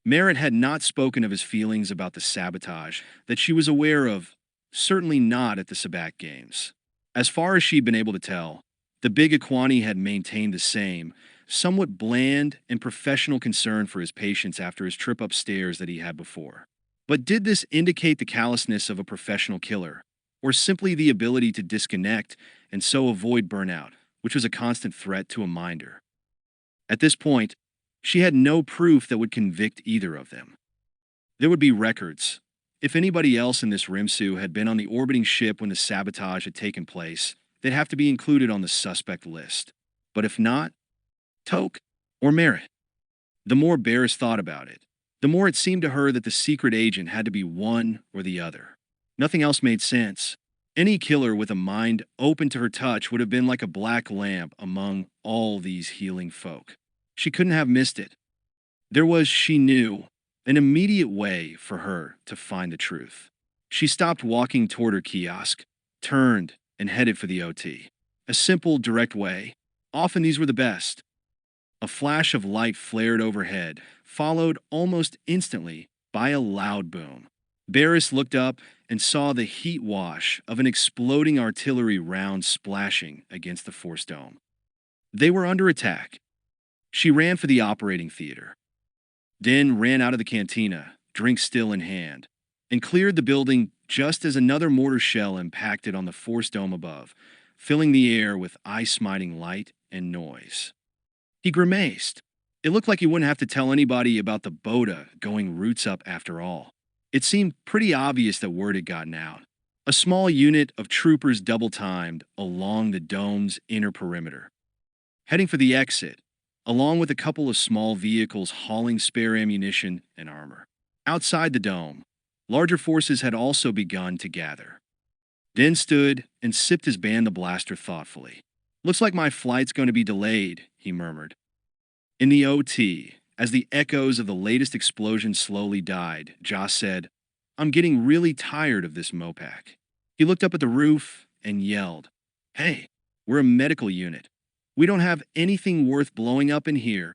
Merritt had not spoken of his feelings about the sabotage that she was aware of, certainly not at the Sabbat Games. As far as she'd been able to tell, the big Aani had maintained the same, somewhat bland and professional concern for his patients after his trip upstairs that he had before. But did this indicate the callousness of a professional killer, or simply the ability to disconnect and so avoid burnout, which was a constant threat to a minder? At this point, she had no proof that would convict either of them. There would be records. If anybody else in this Rimsu had been on the orbiting ship when the sabotage had taken place, they'd have to be included on the suspect list. But if not, Toke or Merritt? The more Baris thought about it, the more it seemed to her that the secret agent had to be one or the other. Nothing else made sense. Any killer with a mind open to her touch would have been like a black lamp among all these healing folk. She couldn't have missed it. There was, she knew, an immediate way for her to find the truth. She stopped walking toward her kiosk, turned, and headed for the OT. A simple, direct way. Often these were the best. A flash of light flared overhead, followed almost instantly by a loud boom. Baris looked up and saw the heat wash of an exploding artillery round splashing against the force dome. They were under attack. She ran for the operating theater, then ran out of the cantina, drink still in hand, and cleared the building just as another mortar shell impacted on the force dome above, filling the air with eye-smiting light and noise. He grimaced. It looked like he wouldn't have to tell anybody about the Bota going roots up after all. It seemed pretty obvious that word had gotten out. A small unit of troopers double-timed along the dome's inner perimeter, heading for the exit, along with a couple of small vehicles hauling spare ammunition and armor. Outside the dome, larger forces had also begun to gather. Den stood and sipped his Band the Blaster thoughtfully. "Looks like my flight's going to be delayed," he murmured. In the OT, as the echoes of the latest explosion slowly died, Joss said, "I'm getting really tired of this Mopac." He looked up at the roof and yelled, "Hey, we're a medical unit. We don't have anything worth blowing up in here."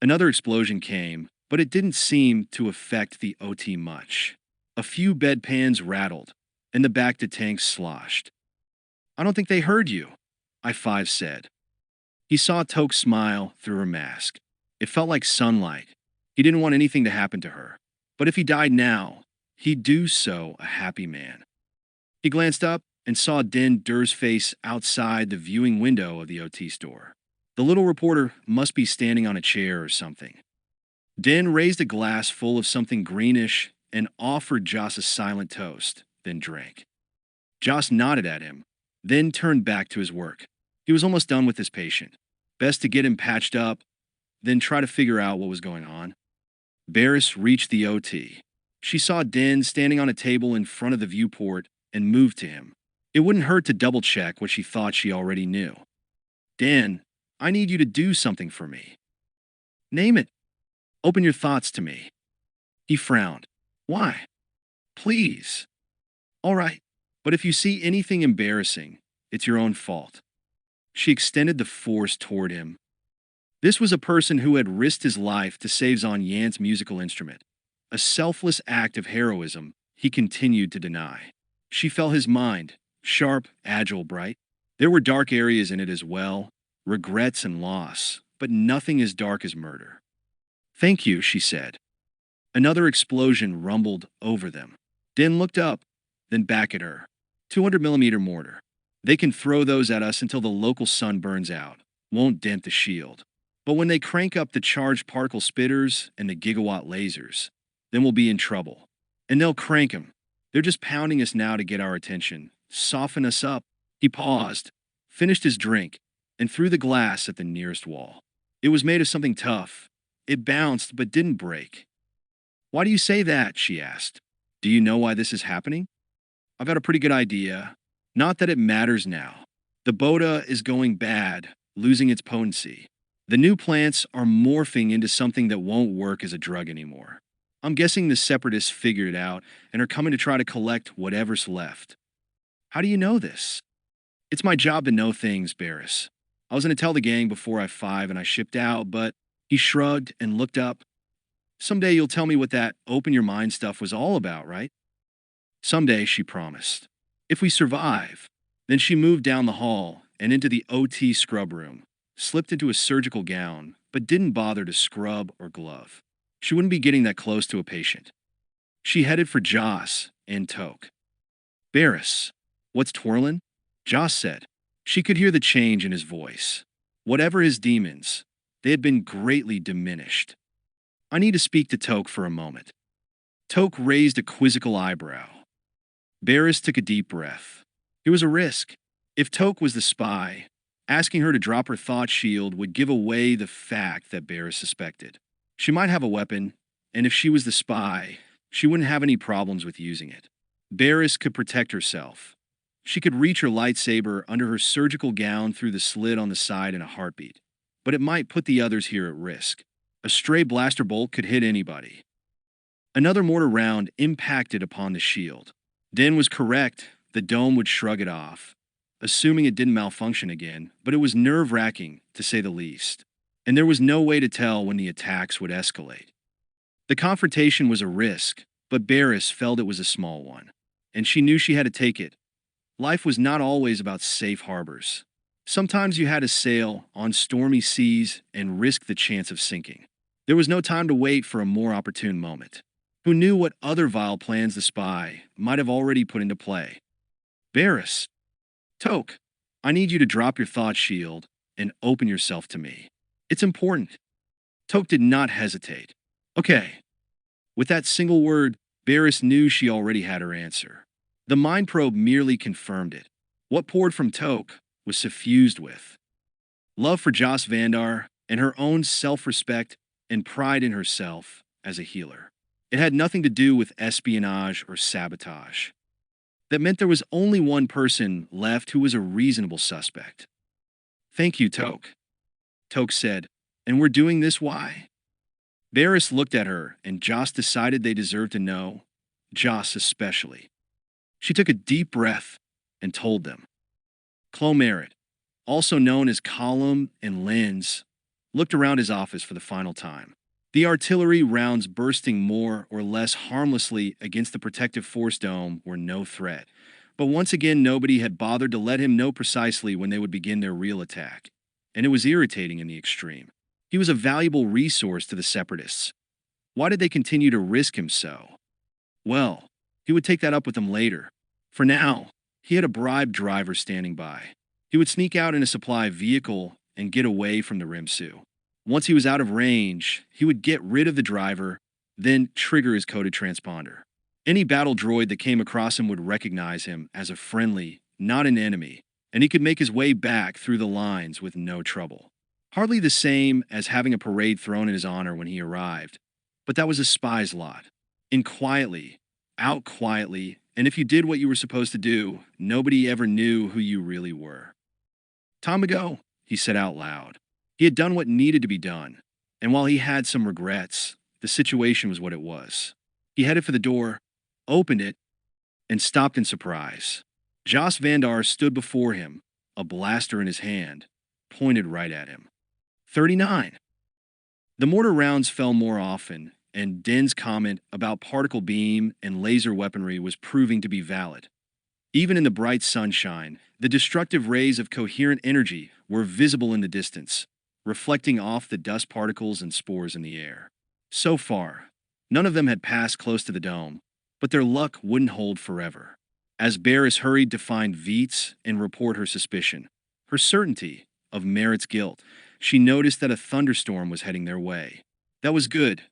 Another explosion came, but it didn't seem to affect the OT much. A few bedpans rattled, and the Bacta tanks sloshed. "I don't think they heard you," I-5 said. He saw Toke smile through her mask. It felt like sunlight. He didn't want anything to happen to her. But if he died now, he'd do so a happy man. He glanced up and saw Den Dur's face outside the viewing window of the OT store. The little reporter must be standing on a chair or something. Den raised a glass full of something greenish and offered Joss a silent toast, then drank. Joss nodded at him, then turned back to his work. He was almost done with his patient. Best to get him patched up, then try to figure out what was going on. Baris reached the OT. She saw Din standing on a table in front of the viewport and moved to him. It wouldn't hurt to double-check what she thought she already knew. Din, I need you to do something for me. Name it. Open your thoughts to me. He frowned. Why? Please. All right, but if you see anything embarrassing, it's your own fault. She extended the force toward him. This was a person who had risked his life to save Zon Yan's musical instrument. A selfless act of heroism he continued to deny. She felt his mind, sharp, agile, bright. There were dark areas in it as well, regrets and loss, but nothing as dark as murder. Thank you, she said. Another explosion rumbled over them. Din looked up, then back at her. 200mm mortar. They can throw those at us until the local sun burns out. Won't dent the shield. But when they crank up the charged particle spitters and the gigawatt lasers, then we'll be in trouble. And they'll crank 'em. They're just pounding us now to get our attention. Soften us up. He paused, finished his drink, and threw the glass at the nearest wall. It was made of something tough. It bounced but didn't break. Why do you say that? She asked. Do you know why this is happening? I've got a pretty good idea. Not that it matters now. The Bota is going bad, losing its potency. The new plants are morphing into something that won't work as a drug anymore. I'm guessing the Separatists figured it out and are coming to try to collect whatever's left. How do you know this? It's my job to know things, Baris. I was going to tell the gang before I-5 and I shipped out, but he shrugged and looked up. Someday you'll tell me what that open your mind stuff was all about, right? Someday, she promised. If we survive. Then she moved down the hall and into the OT scrub room, slipped into a surgical gown, but didn't bother to scrub or glove. She wouldn't be getting that close to a patient. She headed for Joss and Toke. Baris, what's twirling? Joss said. She could hear the change in his voice. Whatever his demons, they had been greatly diminished. I need to speak to Toke for a moment. Toke raised a quizzical eyebrow. Baris took a deep breath. It was a risk. If Toke was the spy, asking her to drop her thought shield would give away the fact that Baris suspected. She might have a weapon, and if she was the spy, she wouldn't have any problems with using it. Baris could protect herself. She could reach her lightsaber under her surgical gown through the slit on the side in a heartbeat, but it might put the others here at risk. A stray blaster bolt could hit anybody. Another mortar round impacted upon the shield. Din was correct. The dome would shrug it off, assuming it didn't malfunction again, but it was nerve-wracking, to say the least. And there was no way to tell when the attacks would escalate. The confrontation was a risk, but Baris felt it was a small one, and she knew she had to take it. Life was not always about safe harbors. Sometimes you had to sail on stormy seas and risk the chance of sinking. There was no time to wait for a more opportune moment. Who knew what other vile plans the spy might have already put into play? Baris. Toke, I need you to drop your thought shield and open yourself to me. It's important. Toke did not hesitate. Okay. With that single word, Baris knew she already had her answer. The mind probe merely confirmed it. What poured from Toke was suffused with love for Joss Vandar and her own self-respect and pride in herself as a healer. It had nothing to do with espionage or sabotage. That meant there was only one person left who was a reasonable suspect. Thank you, Toke. Toke said, and we're doing this why? Baris looked at her, and Joss decided they deserved to know, Joss especially. She took a deep breath and told them. Clomerit, also known as Column and Lens, looked around his office for the final time. The artillery rounds bursting more or less harmlessly against the protective force dome were no threat. But once again, nobody had bothered to let him know precisely when they would begin their real attack. And it was irritating in the extreme. He was a valuable resource to the Separatists. Why did they continue to risk him so? Well, he would take that up with them later. For now, he had a bribed driver standing by. He would sneak out in a supply vehicle and get away from the Rimsu. Once he was out of range, he would get rid of the driver, then trigger his coded transponder. Any battle droid that came across him would recognize him as a friendly, not an enemy, and he could make his way back through the lines with no trouble. Hardly the same as having a parade thrown in his honor when he arrived, But that was a spy's lot. In quietly, out quietly, and if you did what you were supposed to do, nobody ever knew who you really were. Time to go, he said out loud. He had done what needed to be done, and while he had some regrets, the situation was what it was. He headed for the door, opened it, and stopped in surprise. Jos Vandar stood before him, a blaster in his hand, pointed right at him. 39. The mortar rounds fell more often, and Din's comment about particle beam and laser weaponry was proving to be valid. Even in the bright sunshine, the destructive rays of coherent energy were visible in the distance, reflecting off the dust particles and spores in the air. So far, none of them had passed close to the dome, but their luck wouldn't hold forever. As Baris hurried to find Veets and report her suspicion, her certainty of Merritt's guilt, she noticed that a thunderstorm was heading their way. That was good.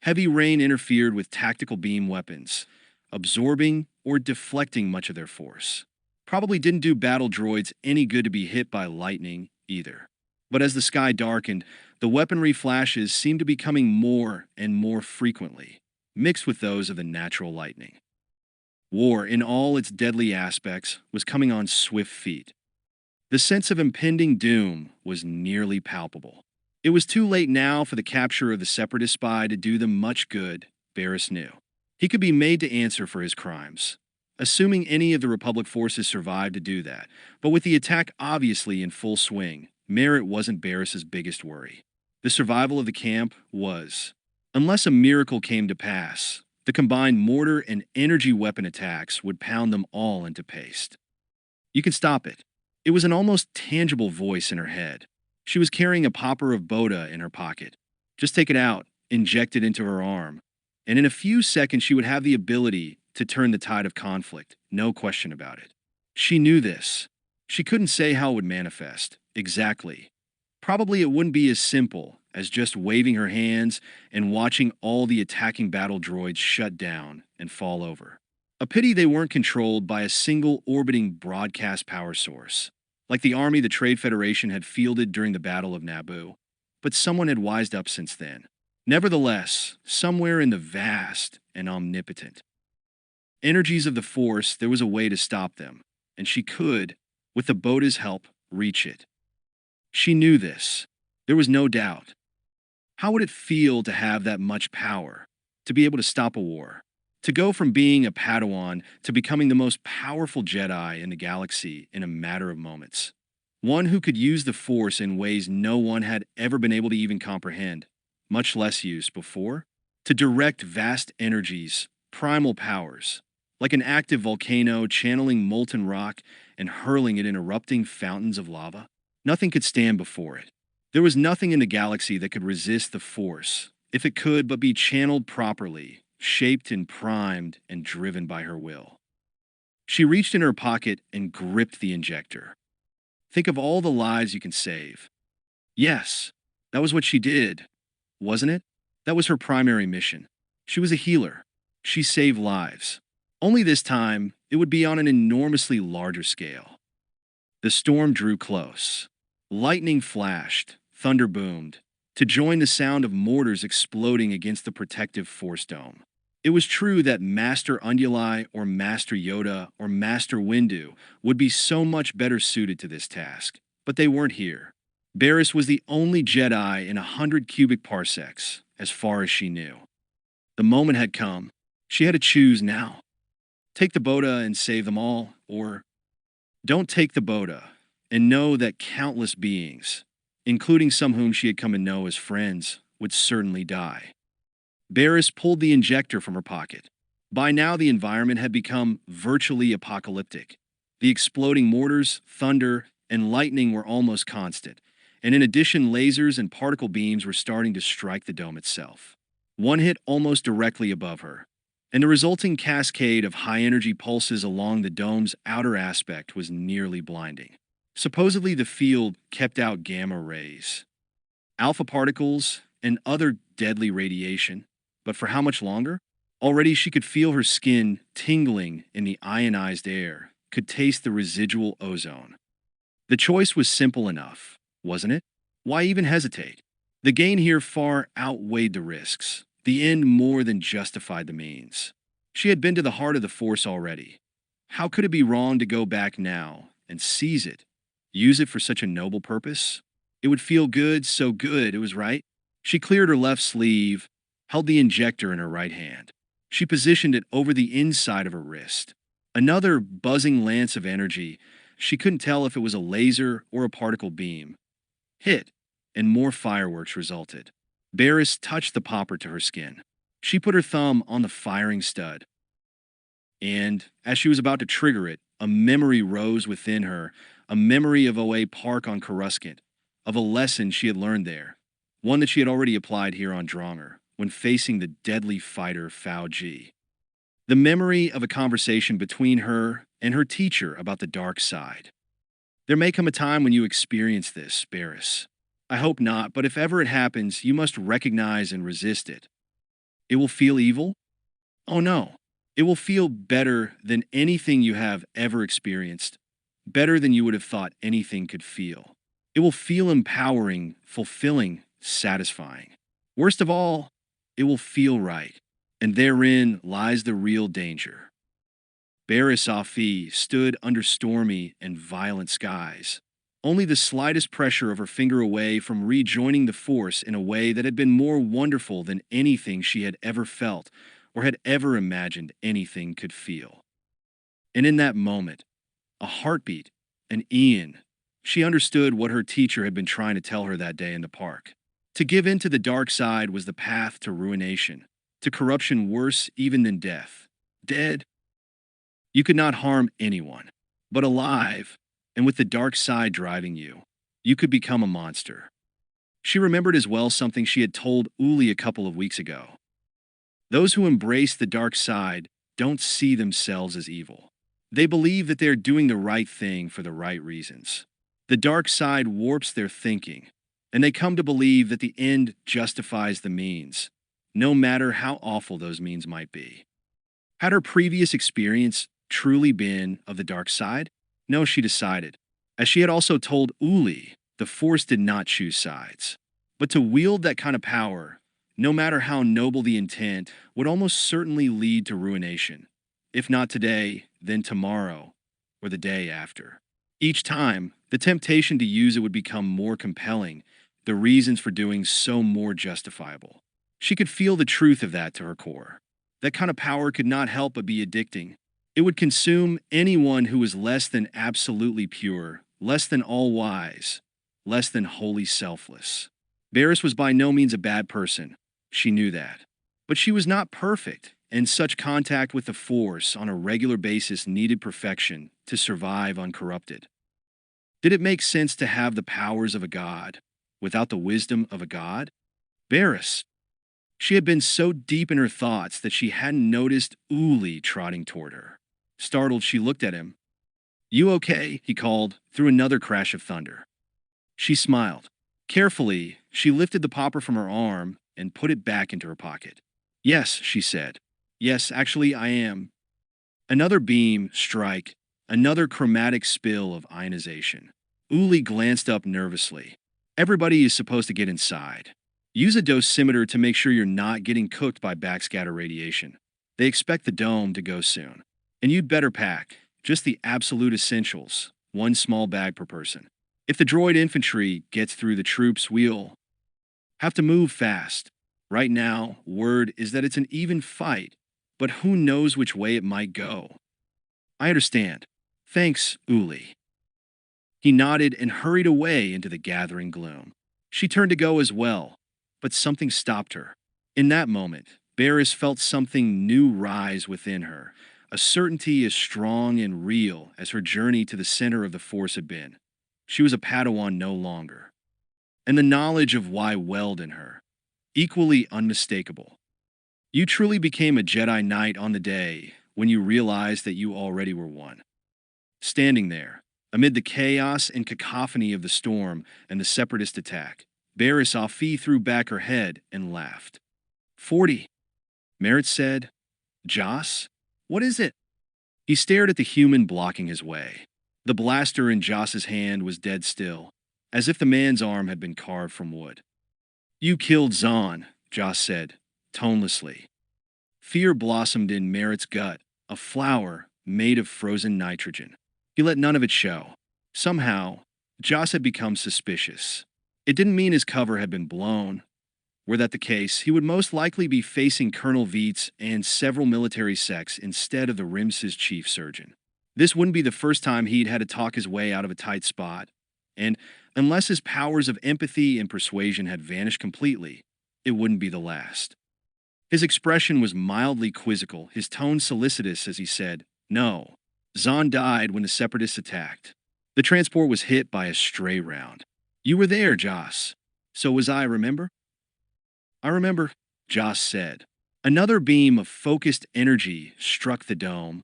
Heavy rain interfered with tactical beam weapons, absorbing or deflecting much of their force. Probably didn't do battle droids any good to be hit by lightning either. But as the sky darkened, the weaponry flashes seemed to be coming more and more frequently, mixed with those of the natural lightning. War, in all its deadly aspects, was coming on swift feet. The sense of impending doom was nearly palpable. It was too late now for the capture of the Separatist spy to do them much good, Baris knew. He could be made to answer for his crimes, assuming any of the Republic forces survived to do that. But with the attack obviously in full swing, Merritt wasn't Baris's biggest worry. The survival of the camp was. Unless a miracle came to pass, the combined mortar and energy weapon attacks would pound them all into paste. You can stop it. It was an almost tangible voice in her head. She was carrying a popper of Bota in her pocket. Just take it out, inject it into her arm, and in a few seconds she would have the ability to turn the tide of conflict, no question about it. She knew this. She couldn't say how it would manifest, exactly. Probably it wouldn't be as simple as just waving her hands and watching all the attacking battle droids shut down and fall over. A pity they weren't controlled by a single orbiting broadcast power source, like the army the Trade Federation had fielded during the Battle of Naboo, but someone had wised up since then. Nevertheless, somewhere in the vast and omnipotent energies of the Force, there was a way to stop them, and she could, with the Bota's help, reach it. She knew this. There was no doubt. How would it feel to have that much power, to be able to stop a war, to go from being a Padawan to becoming the most powerful Jedi in the galaxy in a matter of moments? One who could use the Force in ways no one had ever been able to even comprehend, much less use before? To direct vast energies, primal powers, like an active volcano channeling molten rock and hurling it in erupting fountains of lava? Nothing could stand before it. There was nothing in the galaxy that could resist the Force, if it could but be channeled properly, shaped and primed and driven by her will. She reached in her pocket and gripped the injector. Think of all the lives you can save. Yes, that was what she did, wasn't it? That was her primary mission. She was a healer. She saved lives. Only this time, it would be on an enormously larger scale. The storm drew close. Lightning flashed, thunder boomed, to join the sound of mortars exploding against the protective Force dome. It was true that Master Unduli or Master Yoda or Master Windu would be so much better suited to this task, but they weren't here. Baris was the only Jedi in 100 cubic parsecs, as far as she knew. The moment had come. She had to choose now. Take the Bota and save them all, or don't take the Bota and know that countless beings, including some whom she had come to know as friends, would certainly die. Baris pulled the injector from her pocket. By now the environment had become virtually apocalyptic. The exploding mortars, thunder, and lightning were almost constant, and in addition lasers and particle beams were starting to strike the dome itself. One hit almost directly above her, and the resulting cascade of high-energy pulses along the dome's outer aspect was nearly blinding. Supposedly the field kept out gamma rays, alpha particles, and other deadly radiation, but for how much longer? Already she could feel her skin tingling in the ionized air, could taste the residual ozone. The choice was simple enough, wasn't it? Why even hesitate? The gain here far outweighed the risks, The end more than justified the means. She had been to the heart of the Force already. How could it be wrong to go back now and seize it? Use it for such a noble purpose? It would feel good, so good, it was right. She cleared her left sleeve, held the injector in her right hand. She positioned it over the inside of her wrist. Another buzzing lance of energy. She couldn't tell if it was a laser or a particle beam. Hit, and more fireworks resulted. Baris touched the popper to her skin. She put her thumb on the firing stud. And, as she was about to trigger it, a memory rose within her, a memory of OA Park on Coruscant, of a lesson she had learned there, one that she had already applied here on Dronger, when facing the deadly fighter Fao Ji. The memory of a conversation between her and her teacher about the dark side. There may come a time when you experience this, Baris. I hope not, but if ever it happens, you must recognize and resist it. It will feel evil? Oh no. It will feel better than anything you have ever experienced, better than you would have thought anything could feel. It will feel empowering, fulfilling, satisfying. Worst of all, it will feel right, and therein lies the real danger. Baris Afi stood under stormy and violent skies, only the slightest pressure of her finger away from rejoining the Force in a way that had been more wonderful than anything she had ever felt or had ever imagined anything could feel. And in that moment, a heartbeat, an Ian, she understood what her teacher had been trying to tell her that day in the park. To give in to the dark side was the path to ruination, to corruption worse even than death. Dead? You could not harm anyone, but alive, and with the dark side driving you, you could become a monster. She remembered as well something she had told Uli a couple of weeks ago. Those who embrace the dark side don't see themselves as evil. They believe that they're doing the right thing for the right reasons. The dark side warps their thinking, and they come to believe that the end justifies the means, no matter how awful those means might be. Had her previous experience truly been of the dark side? No, she decided. As she had also told Uli, the Force did not choose sides. But to wield that kind of power, no matter how noble the intent, would almost certainly lead to ruination. If not today, then tomorrow, or the day after. Each time, the temptation to use it would become more compelling, the reasons for doing so more justifiable. She could feel the truth of that to her core. That kind of power could not help but be addicting. It would consume anyone who was less than absolutely pure, less than all-wise, less than wholly selfless. Baris was by no means a bad person. She knew that. But she was not perfect, and such contact with the Force on a regular basis needed perfection to survive uncorrupted. Did it make sense to have the powers of a god without the wisdom of a god? Baris. She had been so deep in her thoughts that she hadn't noticed Uli trotting toward her. Startled, she looked at him. "You okay?" he called through another crash of thunder. She smiled. Carefully, she lifted the popper from her arm and put it back into her pocket. "Yes," she said. "Yes, actually, I am." Another beam, strike, another chromatic spill of ionization. Uli glanced up nervously. "Everybody is supposed to get inside. Use a dosimeter to make sure you're not getting cooked by backscatter radiation. They expect the dome to go soon. And you'd better pack, just the absolute essentials, one small bag per person. If the droid infantry gets through the troops, we'll have to move fast. Right now, word is that it's an even fight, but who knows which way it might go." "I understand. Thanks, Uli." He nodded and hurried away into the gathering gloom. She turned to go as well, but something stopped her. In that moment, Baris felt something new rise within her, a certainty as strong and real as her journey to the center of the Force had been. She was a Padawan no longer. And the knowledge of why welled in her, equally unmistakable. You truly became a Jedi Knight on the day when you realized that you already were one. Standing there, amid the chaos and cacophony of the storm and the Separatist attack, Baris Afi threw back her head and laughed. 40. Merritt said, "Joss? What is it?" He stared at the human blocking his way. The blaster in Joss's hand was dead still, as if the man's arm had been carved from wood. "You killed Zahn," Joss said, tonelessly. Fear blossomed in Merritt's gut, a flower made of frozen nitrogen. He let none of it show. Somehow, Joss had become suspicious. It didn't mean his cover had been blown. Were that the case, he would most likely be facing Colonel Veets and several military sects instead of the RIMS's chief surgeon. This wouldn't be the first time he'd had to talk his way out of a tight spot, and unless his powers of empathy and persuasion had vanished completely, it wouldn't be the last. His expression was mildly quizzical, his tone solicitous as he said, "No, Zahn died when the Separatists attacked. The transport was hit by a stray round. You were there, Joss. So was I, remember?" "I remember," Joss said. Another beam of focused energy struck the dome,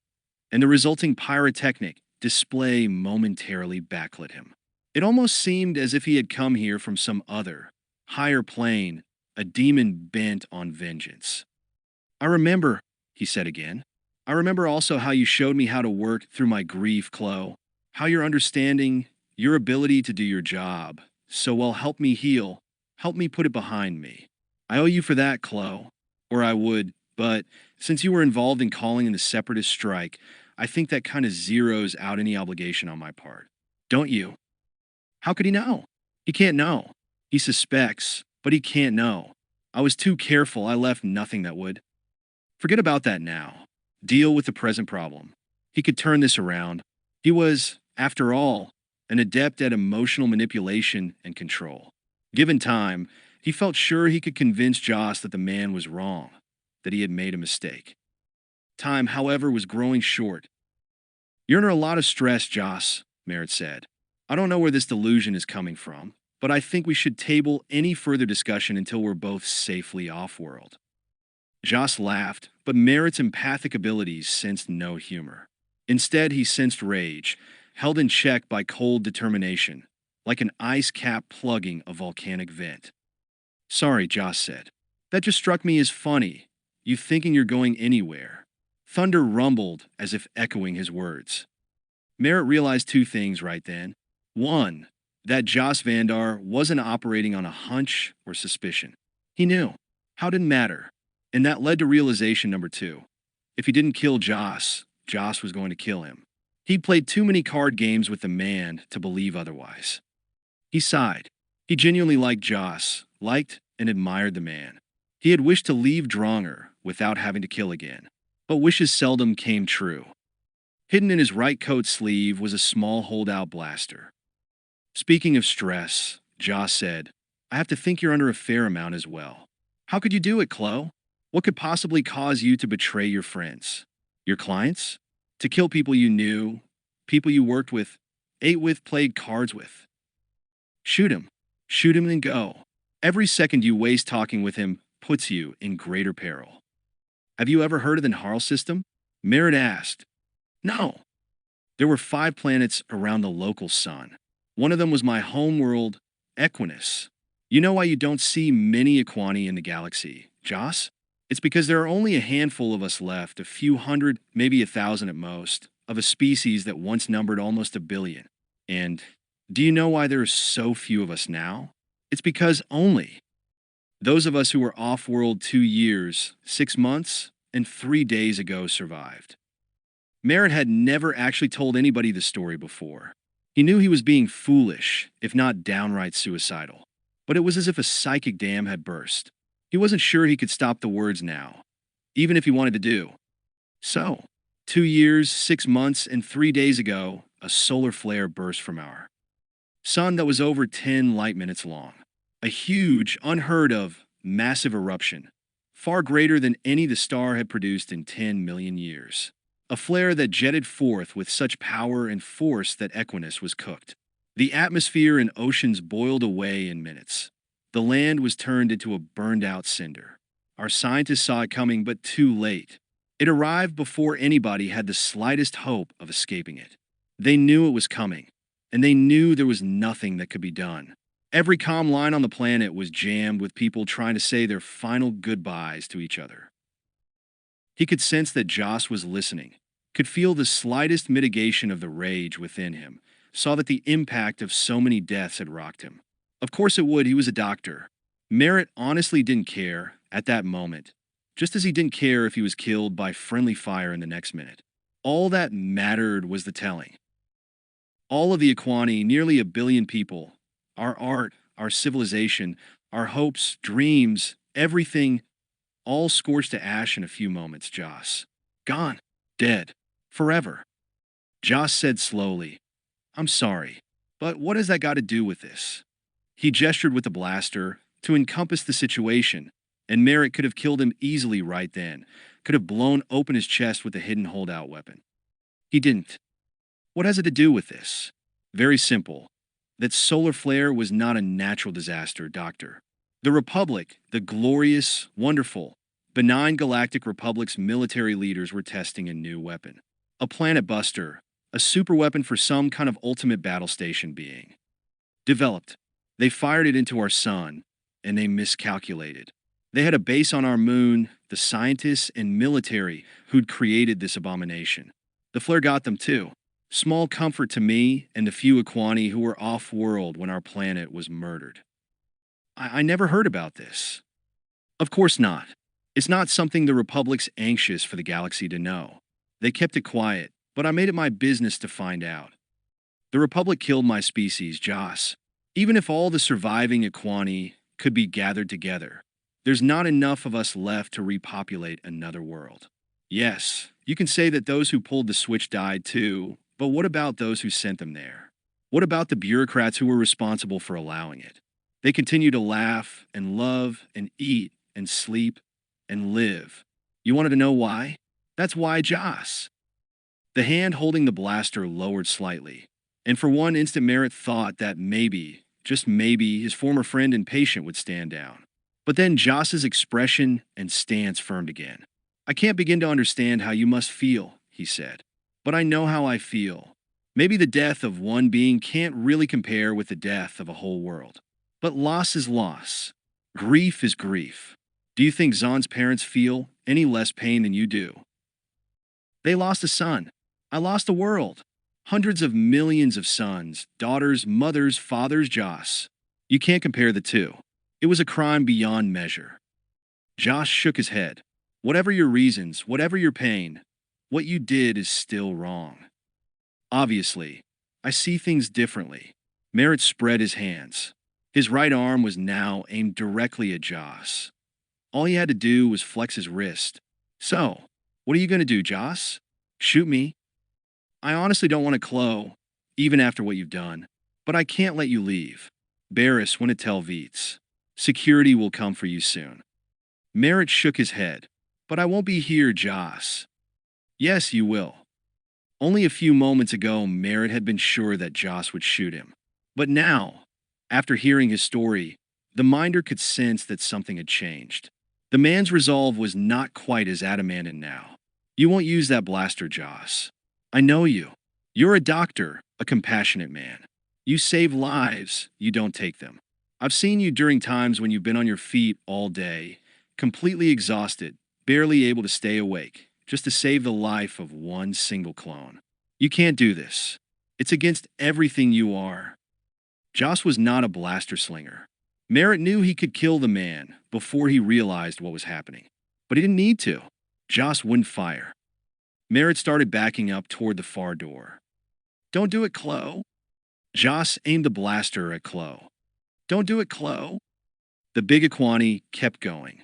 and the resulting pyrotechnic display momentarily backlit him. It almost seemed as if he had come here from some other, higher plane, a demon bent on vengeance. "I remember," he said again. "I remember also how you showed me how to work through my grief, Chloe. How your understanding, your ability to do your job, so well helped me heal, helped me put it behind me. I owe you for that, Chloe. Or I would, but since you were involved in calling in the Separatist strike, I think that kind of zeroes out any obligation on my part. Don't you?" "How could he know?" "He can't know. He suspects, but he can't know. I was too careful. I left nothing that would." "Forget about that now. Deal with the present problem." He could turn this around. He was, after all, an adept at emotional manipulation and control. Given time, he felt sure he could convince Joss that the man was wrong, that he had made a mistake. Time, however, was growing short. "You're under a lot of stress, Joss," Merritt said. "I don't know where this delusion is coming from, but I think we should table any further discussion until we're both safely off-world." Joss laughed, but Merritt's empathic abilities sensed no humor. Instead, he sensed rage, held in check by cold determination, like an ice cap plugging a volcanic vent. "Sorry," Joss said. "That just struck me as funny, you thinking you're going anywhere." Thunder rumbled as if echoing his words. Merritt realized two things right then. One, that Joss Vandar wasn't operating on a hunch or suspicion. He knew. How didn't matter. And that led to realization number two. If he didn't kill Joss, Joss was going to kill him. He'd played too many card games with the man to believe otherwise. He sighed. He genuinely liked Joss, liked and admired the man. He had wished to leave Dronger without having to kill again. But wishes seldom came true. Hidden in his right coat sleeve was a small holdout blaster. "Speaking of stress," Joss said, "I have to think you're under a fair amount as well. How could you do it, Chloe? What could possibly cause you to betray your friends? Your clients? To kill people you knew, people you worked with, ate with, played cards with? Shoot him. Shoot him and go. Every second you waste talking with him puts you in greater peril." "Have you ever heard of the Nharl system?" Merritt asked. "No." "There were 5 planets around the local sun. One of them was my homeworld, Equinus. You know why you don't see many Aquani in the galaxy, Joss? It's because there are only a handful of us left, a few hundred, maybe 1,000 at most, of a species that once numbered almost 1 billion. And do you know why there are so few of us now? It's because only those of us who were off-world 2 years, 6 months, and 3 days ago survived." Merritt had never actually told anybody the story before. He knew he was being foolish, if not downright suicidal. But it was as if a psychic dam had burst. He wasn't sure he could stop the words now, even if he wanted to do. So, 2 years, 6 months, and 3 days ago, a solar flare burst from our sun that was over 10 light minutes long. A huge, unheard of, massive eruption, far greater than any the star had produced in 10 million years. A flare that jetted forth with such power and force that Equinus was cooked. The atmosphere and oceans boiled away in minutes. The land was turned into a burned-out cinder. Our scientists saw it coming, but too late. It arrived before anybody had the slightest hope of escaping it. They knew it was coming, and they knew there was nothing that could be done. Every comm line on the planet was jammed with people trying to say their final goodbyes to each other. He could sense that Joss was listening, could feel the slightest mitigation of the rage within him, saw that the impact of so many deaths had rocked him. Of course it would, he was a doctor. Merritt honestly didn't care, at that moment, just as he didn't care if he was killed by friendly fire in the next minute. All that mattered was the telling. All of the Aani, nearly 1 billion people, our art, our civilization, our hopes, dreams, everything, all scorched to ash in a few moments, Joss. Gone. Dead. Forever. Joss said slowly, I'm sorry, but what has that got to do with this? He gestured with the blaster to encompass the situation, and Merritt could have killed him easily right then, could have blown open his chest with a hidden holdout weapon. He didn't. What has it to do with this? Very simple. That solar flare was not a natural disaster, Doctor. The Republic, the glorious, wonderful, benign Galactic Republic's military leaders were testing a new weapon. A planet buster, a super weapon for some kind of ultimate battle station being developed. They fired it into our sun, and they miscalculated. They had a base on our moon, the scientists and military who'd created this abomination. The flare got them too. Small comfort to me and the few Aani who were off-world when our planet was murdered. I never heard about this. Of course not. It's not something the Republic's anxious for the galaxy to know. They kept it quiet, but I made it my business to find out. The Republic killed my species, Joss. Even if all the surviving Aani could be gathered together, there's not enough of us left to repopulate another world. Yes, you can say that those who pulled the switch died too, but what about those who sent them there? What about the bureaucrats who were responsible for allowing it? They continue to laugh and love and eat and sleep and live. You wanted to know why? That's why, Joss. The hand holding the blaster lowered slightly, and for one instant Merritt thought that maybe, just maybe, his former friend and patient would stand down. But then Joss's expression and stance firmed again. I can't begin to understand how you must feel, he said. But I know how I feel. Maybe the death of one being can't really compare with the death of a whole world. But loss is loss. Grief is grief. Do you think Zahn's parents feel any less pain than you do? They lost a son. I lost a world. Hundreds of millions of sons, daughters, mothers, fathers, Joss. You can't compare the two. It was a crime beyond measure. Joss shook his head. Whatever your reasons, whatever your pain, what you did is still wrong. Obviously, I see things differently. Merritt spread his hands. His right arm was now aimed directly at Joss. All he had to do was flex his wrist. So, what are you going to do, Joss? Shoot me? I honestly don't want to clo, even after what you've done. But I can't let you leave. Baris, want to tell Veets. Security will come for you soon. Merritt shook his head. But I won't be here, Joss. Yes, you will. Only a few moments ago, Merritt had been sure that Joss would shoot him. But now, after hearing his story, the Minder could sense that something had changed. The man's resolve was not quite as adamant now. You won't use that blaster, Joss. I know you. You're a doctor, a compassionate man. You save lives, you don't take them. I've seen you during times when you've been on your feet all day, completely exhausted, barely able to stay awake, just to save the life of one single clone. You can't do this. It's against everything you are. Joss was not a blaster slinger. Merritt knew he could kill the man before he realized what was happening. But he didn't need to. Joss wouldn't fire. Merritt started backing up toward the far door. Don't do it, Clo. Joss aimed the blaster at Clo. Don't do it, Clo. The big Aani kept going.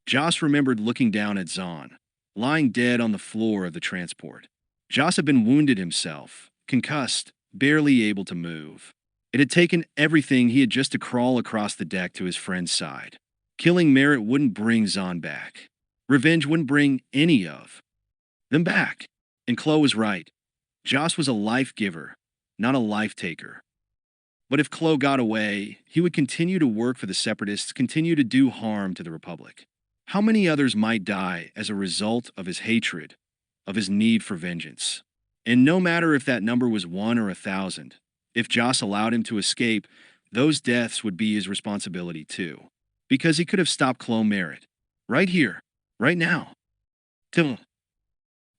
Joss remembered looking down at Zahn, lying dead on the floor of the transport. Joss had been wounded himself, concussed, barely able to move. It had taken everything he had just to crawl across the deck to his friend's side. Killing Merritt wouldn't bring Zahn back. Revenge wouldn't bring any of them back. And Clo was right. Joss was a life giver, not a life taker. But if Clo got away, he would continue to work for the Separatists, continue to do harm to the Republic. How many others might die as a result of his hatred, of his need for vengeance? And no matter if that number was 1 or 1,000, if Joss allowed him to escape, those deaths would be his responsibility too. Because he could have stopped Clo Merritt. Right here. Right now. Till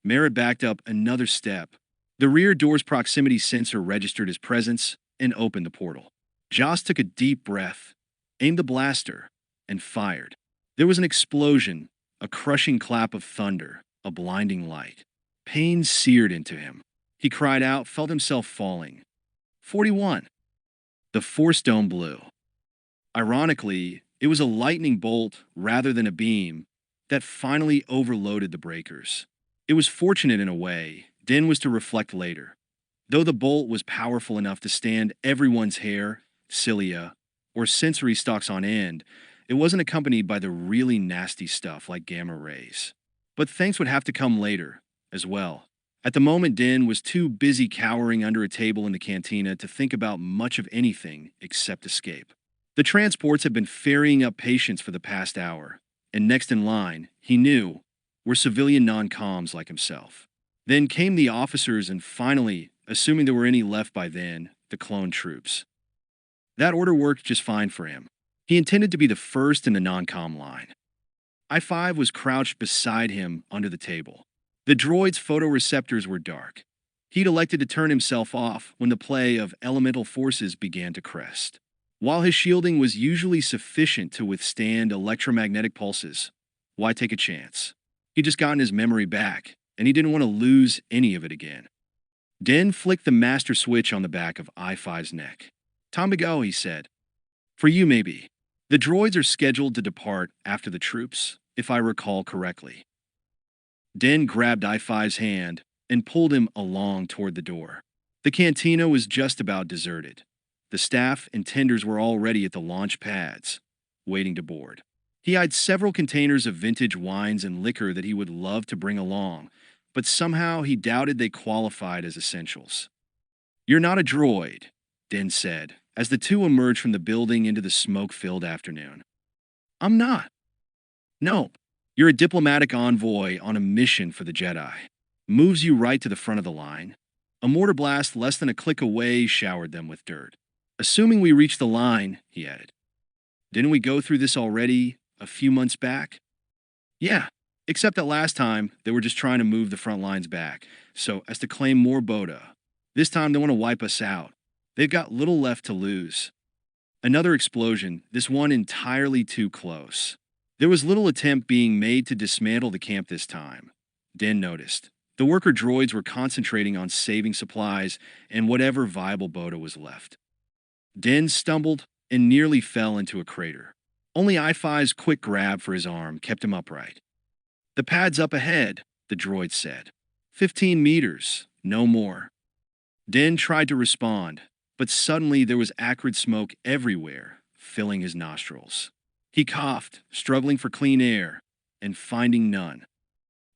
Merritt backed up another step. The rear door's proximity sensor registered his presence and opened the portal. Joss took a deep breath, aimed the blaster, and fired. There was an explosion, a crushing clap of thunder, a blinding light. Pain seared into him. He cried out, felt himself falling. 41. The force dome blew. Ironically, it was a lightning bolt rather than a beam that finally overloaded the breakers. It was fortunate in a way, Din was to reflect later. Though the bolt was powerful enough to stand everyone's hair, cilia, or sensory stalks on end, it wasn't accompanied by the really nasty stuff like gamma rays. But thanks would have to come later, as well. At the moment, Din was too busy cowering under a table in the cantina to think about much of anything except escape. The transports had been ferrying up patients for the past hour, and next in line, he knew, were civilian non-coms like himself. Then came the officers and finally, assuming there were any left by then, the clone troops. That order worked just fine for him. He intended to be the first in the non-com line. I-5 was crouched beside him under the table. The droid's photoreceptors were dark. He'd elected to turn himself off when the play of elemental forces began to crest. While his shielding was usually sufficient to withstand electromagnetic pulses, why take a chance? He'd just gotten his memory back, and he didn't want to lose any of it again. Din flicked the master switch on the back of I-5's neck. "Time to go," he said. "For you, maybe. The droids are scheduled to depart after the troops, if I recall correctly." Din grabbed I-5's hand and pulled him along toward the door. The cantina was just about deserted. The staff and tenders were already at the launch pads, waiting to board. He eyed several containers of vintage wines and liquor that he would love to bring along, but somehow he doubted they qualified as essentials. "You're not a droid," Din said, as the two emerged from the building into the smoke-filled afternoon. "I'm not." "No, you're a diplomatic envoy on a mission for the Jedi." Moves you right to the front of the line. A mortar blast less than a click away showered them with dirt. "Assuming we reach the line," he added. "Didn't we go through this already a few months back?" "Yeah, except that last time they were just trying to move the front lines back, so as to claim more Bota. This time they want to wipe us out. They've got little left to lose." Another explosion, this one entirely too close. There was little attempt being made to dismantle the camp this time, Din noticed. The worker droids were concentrating on saving supplies and whatever viable Bota was left. Din stumbled and nearly fell into a crater. Only I-5's quick grab for his arm kept him upright. "The pad's up ahead," the droid said. 15 meters, no more." Din tried to respond, but suddenly there was acrid smoke everywhere, filling his nostrils. He coughed, struggling for clean air, and finding none.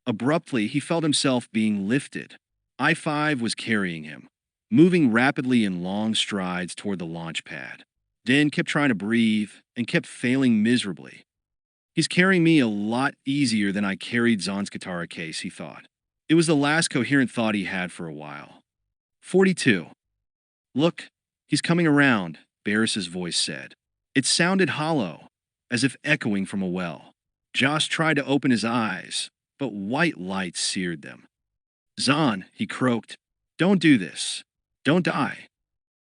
Abruptly, he felt himself being lifted. I-5 was carrying him, moving rapidly in long strides toward the launch pad. Din kept trying to breathe and kept failing miserably. "He's carrying me a lot easier than I carried Zanskatara case," he thought. It was the last coherent thought he had for a while. 42. "Look, he's coming around," Baris's voice said. It sounded hollow, as if echoing from a well. Josh tried to open his eyes, but white light seared them. "Zan," he croaked, "don't do this. Don't die."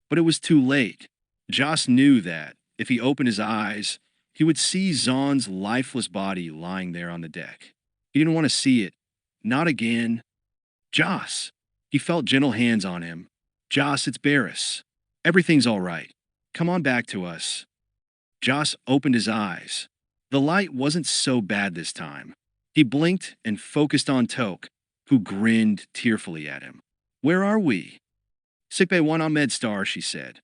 But it was too late. Josh knew that, if he opened his eyes, he would see Zan's lifeless body lying there on the deck. He didn't want to see it. Not again. "Josh!" He felt gentle hands on him. "Josh, it's Baris. Everything's all right. Come on back to us." Josh opened his eyes. The light wasn't so bad this time. He blinked and focused on Toke, who grinned tearfully at him. "Where are we?" "Sickbay 1 on MedStar," she said.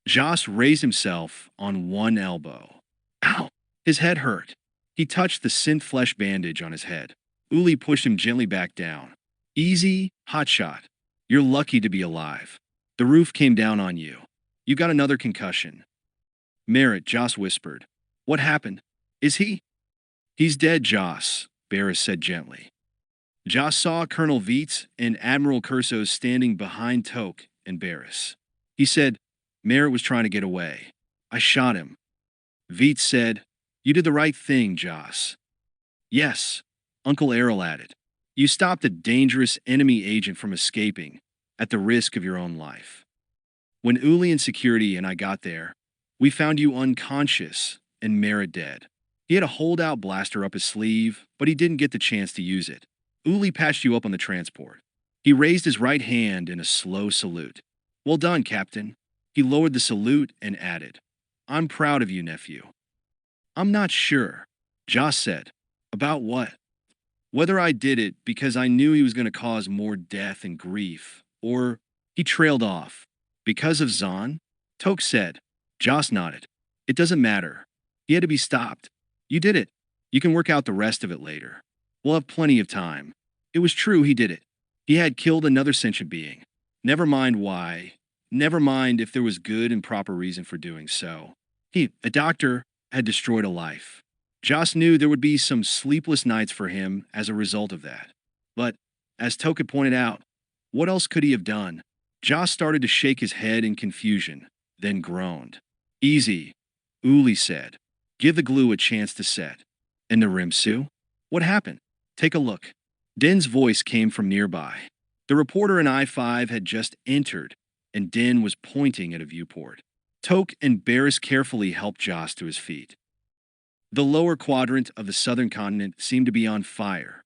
Josh raised himself on one elbow. Ow! His head hurt. He touched the synth flesh bandage on his head. Uli pushed him gently back down. "Easy, hotshot. You're lucky to be alive. The roof came down on you. You got another concussion." "Merritt," Josh whispered. "What happened? Is he?" "He's dead, Josh," Baris said gently. Josh saw Colonel Veets and Admiral Cursos standing behind Toke and Baris. He said, "Merritt was trying to get away. I shot him." Veets said, "You did the right thing, Josh." "Yes," Uncle Errol added. "You stopped a dangerous enemy agent from escaping, at the risk of your own life. When Uli and security and I got there, we found you unconscious and Merritt dead. He had a holdout blaster up his sleeve, but he didn't get the chance to use it. Uli patched you up on the transport. He raised his right hand in a slow salute. Well done, Captain. He lowered the salute and added, I'm proud of you, nephew. I'm not sure, Joss said. About what? Whether I did it because I knew he was going to cause more death and grief, or he trailed off. Because of Zahn? Toke said. Joss nodded. It doesn't matter. He had to be stopped. You did it. You can work out the rest of it later. We'll have plenty of time. It was true he did it. He had killed another sentient being. Never mind why. Never mind if there was good and proper reason for doing so. He, a doctor, had destroyed a life. Joss knew there would be some sleepless nights for him as a result of that. But, as Toke had pointed out, what else could he have done? Joss started to shake his head in confusion, then groaned. Easy, Uli said. Give the glue a chance to set. And the Rimsu? What happened? Take a look. Din's voice came from nearby. The reporter in I-5 had just entered, and Din was pointing at a viewport. Toke and Baris carefully helped Joss to his feet. The lower quadrant of the southern continent seemed to be on fire.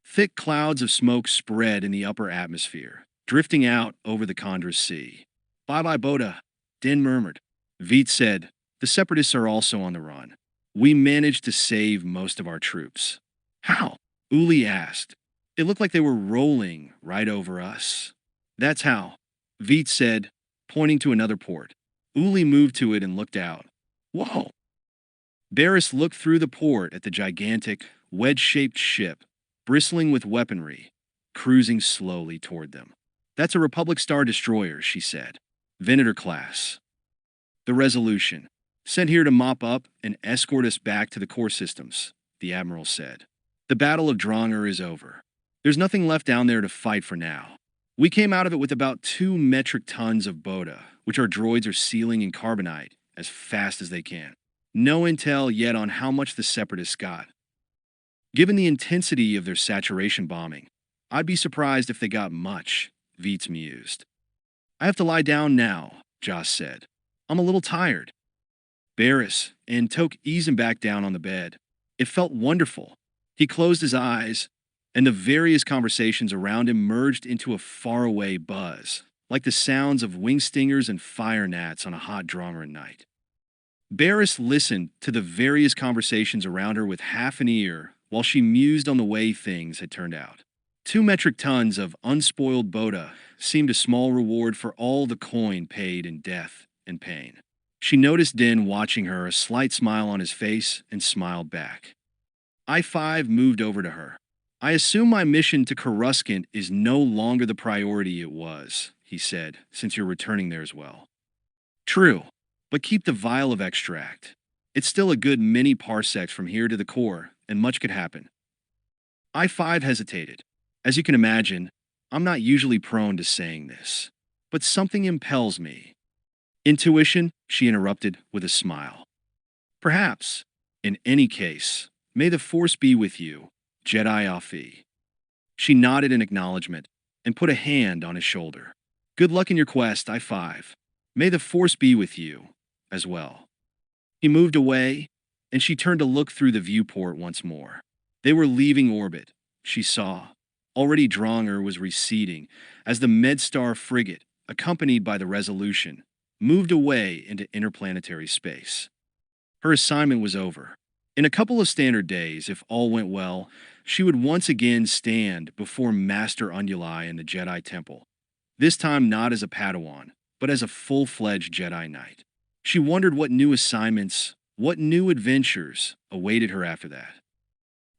Thick clouds of smoke spread in the upper atmosphere, drifting out over the Condor's Sea. Bye-bye, Bota, Din murmured. Veet said, the Separatists are also on the run. We managed to save most of our troops. How? Uli asked. It looked like they were rolling right over us. That's how, Veet said, pointing to another port. Uli moved to it and looked out. Whoa! Baris looked through the port at the gigantic, wedge-shaped ship, bristling with weaponry, cruising slowly toward them. That's a Republic Star Destroyer, she said. Venator class. The Resolution. Sent here to mop up and escort us back to the core systems, the Admiral said. The Battle of Dronger is over. There's nothing left down there to fight for now. We came out of it with about 2 metric tons of Bota, which our droids are sealing in carbonite as fast as they can. No intel yet on how much the Separatists got. Given the intensity of their saturation bombing, I'd be surprised if they got much, Veets mused. I have to lie down now, Joss said. I'm a little tired. Baris and Toke eased him back down on the bed. It felt wonderful. He closed his eyes, and the various conversations around him merged into a faraway buzz, like the sounds of wing stingers and fire gnats on a hot Dronger night. Baris listened to the various conversations around her with half an ear while she mused on the way things had turned out. 2 metric tons of unspoiled Bota seemed a small reward for all the coin paid in death and pain. She noticed Din watching her, a slight smile on his face, and smiled back. I-5 moved over to her. I assume my mission to Coruscant is no longer the priority it was, he said, since you're returning there as well. True, but keep the vial of extract. It's still a good many parsecs from here to the core, and much could happen. I-5 hesitated. As you can imagine, I'm not usually prone to saying this, but something impels me. Intuition, she interrupted with a smile. Perhaps. In any case, may the Force be with you, Jedi Afi. She nodded in acknowledgement and put a hand on his shoulder. Good luck in your quest, I-5. May the Force be with you, as well. He moved away, and she turned to look through the viewport once more. They were leaving orbit, she saw. Already Dronger was receding as the MedStar frigate, accompanied by the Resolution, moved away into interplanetary space. Her assignment was over. In a couple of standard days, if all went well, she would once again stand before Master Unduli in the Jedi Temple, this time not as a Padawan, but as a full-fledged Jedi Knight. She wondered what new assignments, what new adventures awaited her after that.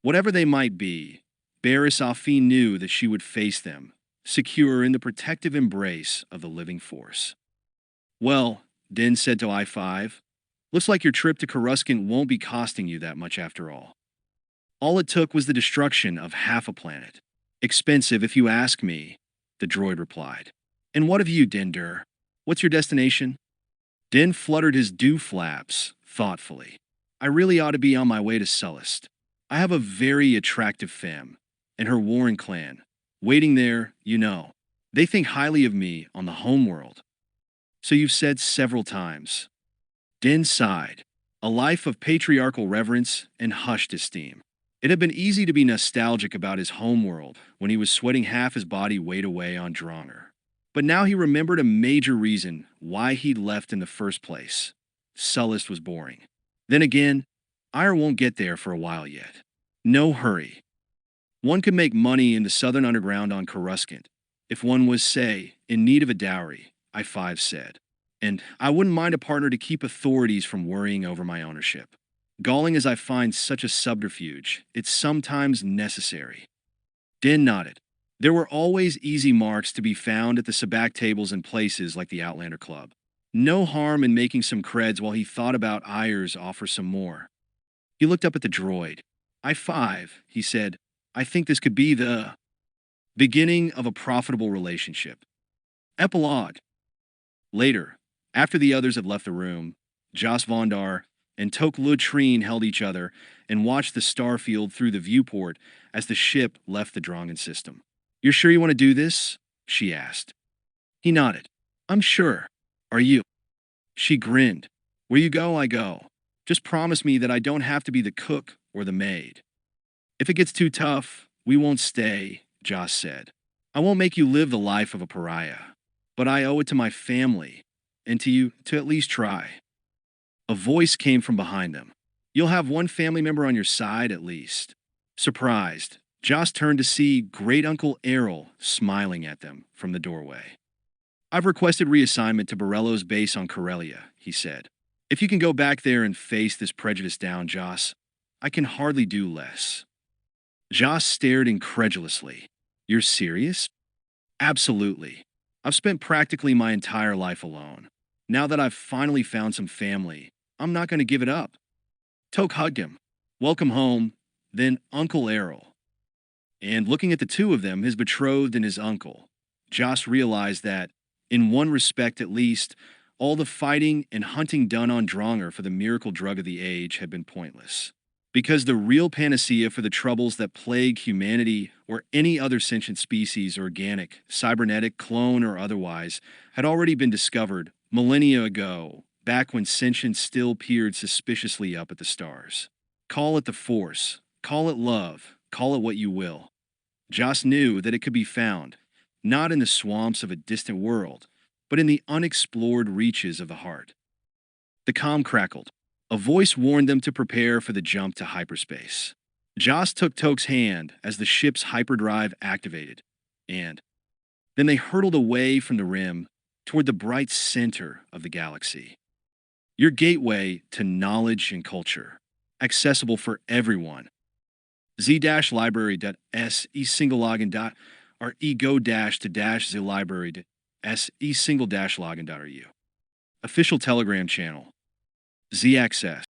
Whatever they might be, Baris Afi knew that she would face them, secure in the protective embrace of the living Force. Well, Din said to I-5, looks like your trip to Coruscant won't be costing you that much after all. All it took was the destruction of half a planet. Expensive if you ask me, the droid replied. And what of you, Din Dur? What's your destination? Din fluttered his dew flaps thoughtfully. I really ought to be on my way to Sullust. I have a very attractive femme, and her Warren clan. Waiting there, you know. They think highly of me on the homeworld. So you've said several times. Din sighed. a life of patriarchal reverence and hushed esteem. It had been easy to be nostalgic about his homeworld when he was sweating half his body weight away on Dronger. But now he remembered a major reason why he'd left in the first place. Sullust was boring. Then again, Ire won't get there for a while yet. No hurry. One could make money in the Southern Underground on Coruscant, if one was, say, in need of a dowry, I-5 said. And I wouldn't mind a partner to keep authorities from worrying over my ownership. Galling as I find such a subterfuge, it's sometimes necessary. Din nodded. There were always easy marks to be found at the sabacc tables in places like the Outlander Club. No harm in making some creds while he thought about Ire's offer some more. He looked up at the droid. I-5, he said. I think this could be the beginning of a profitable relationship. Epilogue. Later, after the others had left the room, Jos Vondar and Tok Lutrine held each other and watched the starfield through the viewport as the ship left the Drongan system. "You're sure you want to do this?" she asked. He nodded. "I'm sure. Are you?" She grinned. "Where you go, I go. Just promise me that I don't have to be the cook or the maid." "If it gets too tough, we won't stay," Jos said. "I won't make you live the life of a pariah. But I owe it to my family, and to you to at least try." A voice came from behind them. "You'll have one family member on your side at least." Surprised, Jos turned to see Great Uncle Errol smiling at them from the doorway. "I've requested reassignment to Borello's base on Corellia," he said. "If you can go back there and face this prejudice down, Jos, I can hardly do less." Jos stared incredulously. "You're serious?" "Absolutely. I've spent practically my entire life alone. Now that I've finally found some family, I'm not going to give it up." Tok hugged him. "Welcome home, then Uncle Errol." And looking at the two of them, his betrothed and his uncle, Jos realized that, in one respect at least, all the fighting and hunting done on Dronger for the miracle drug of the age had been pointless. Because the real panacea for the troubles that plague humanity or any other sentient species, organic, cybernetic, clone, or otherwise, had already been discovered millennia ago, back when sentience still peered suspiciously up at the stars. Call it the Force, call it love, call it what you will. Jos knew that it could be found, not in the swamps of a distant world, but in the unexplored reaches of the heart. The comm crackled. A voice warned them to prepare for the jump to hyperspace. Jos took Tok's hand as the ship's hyperdrive activated, and then they hurtled away from the rim toward the bright center of the galaxy. Your gateway to knowledge and culture, accessible for everyone. z-library.s e-single-login. or ego-to-the-library.s e-single-login.ru. Official Telegram channel. Z-Access.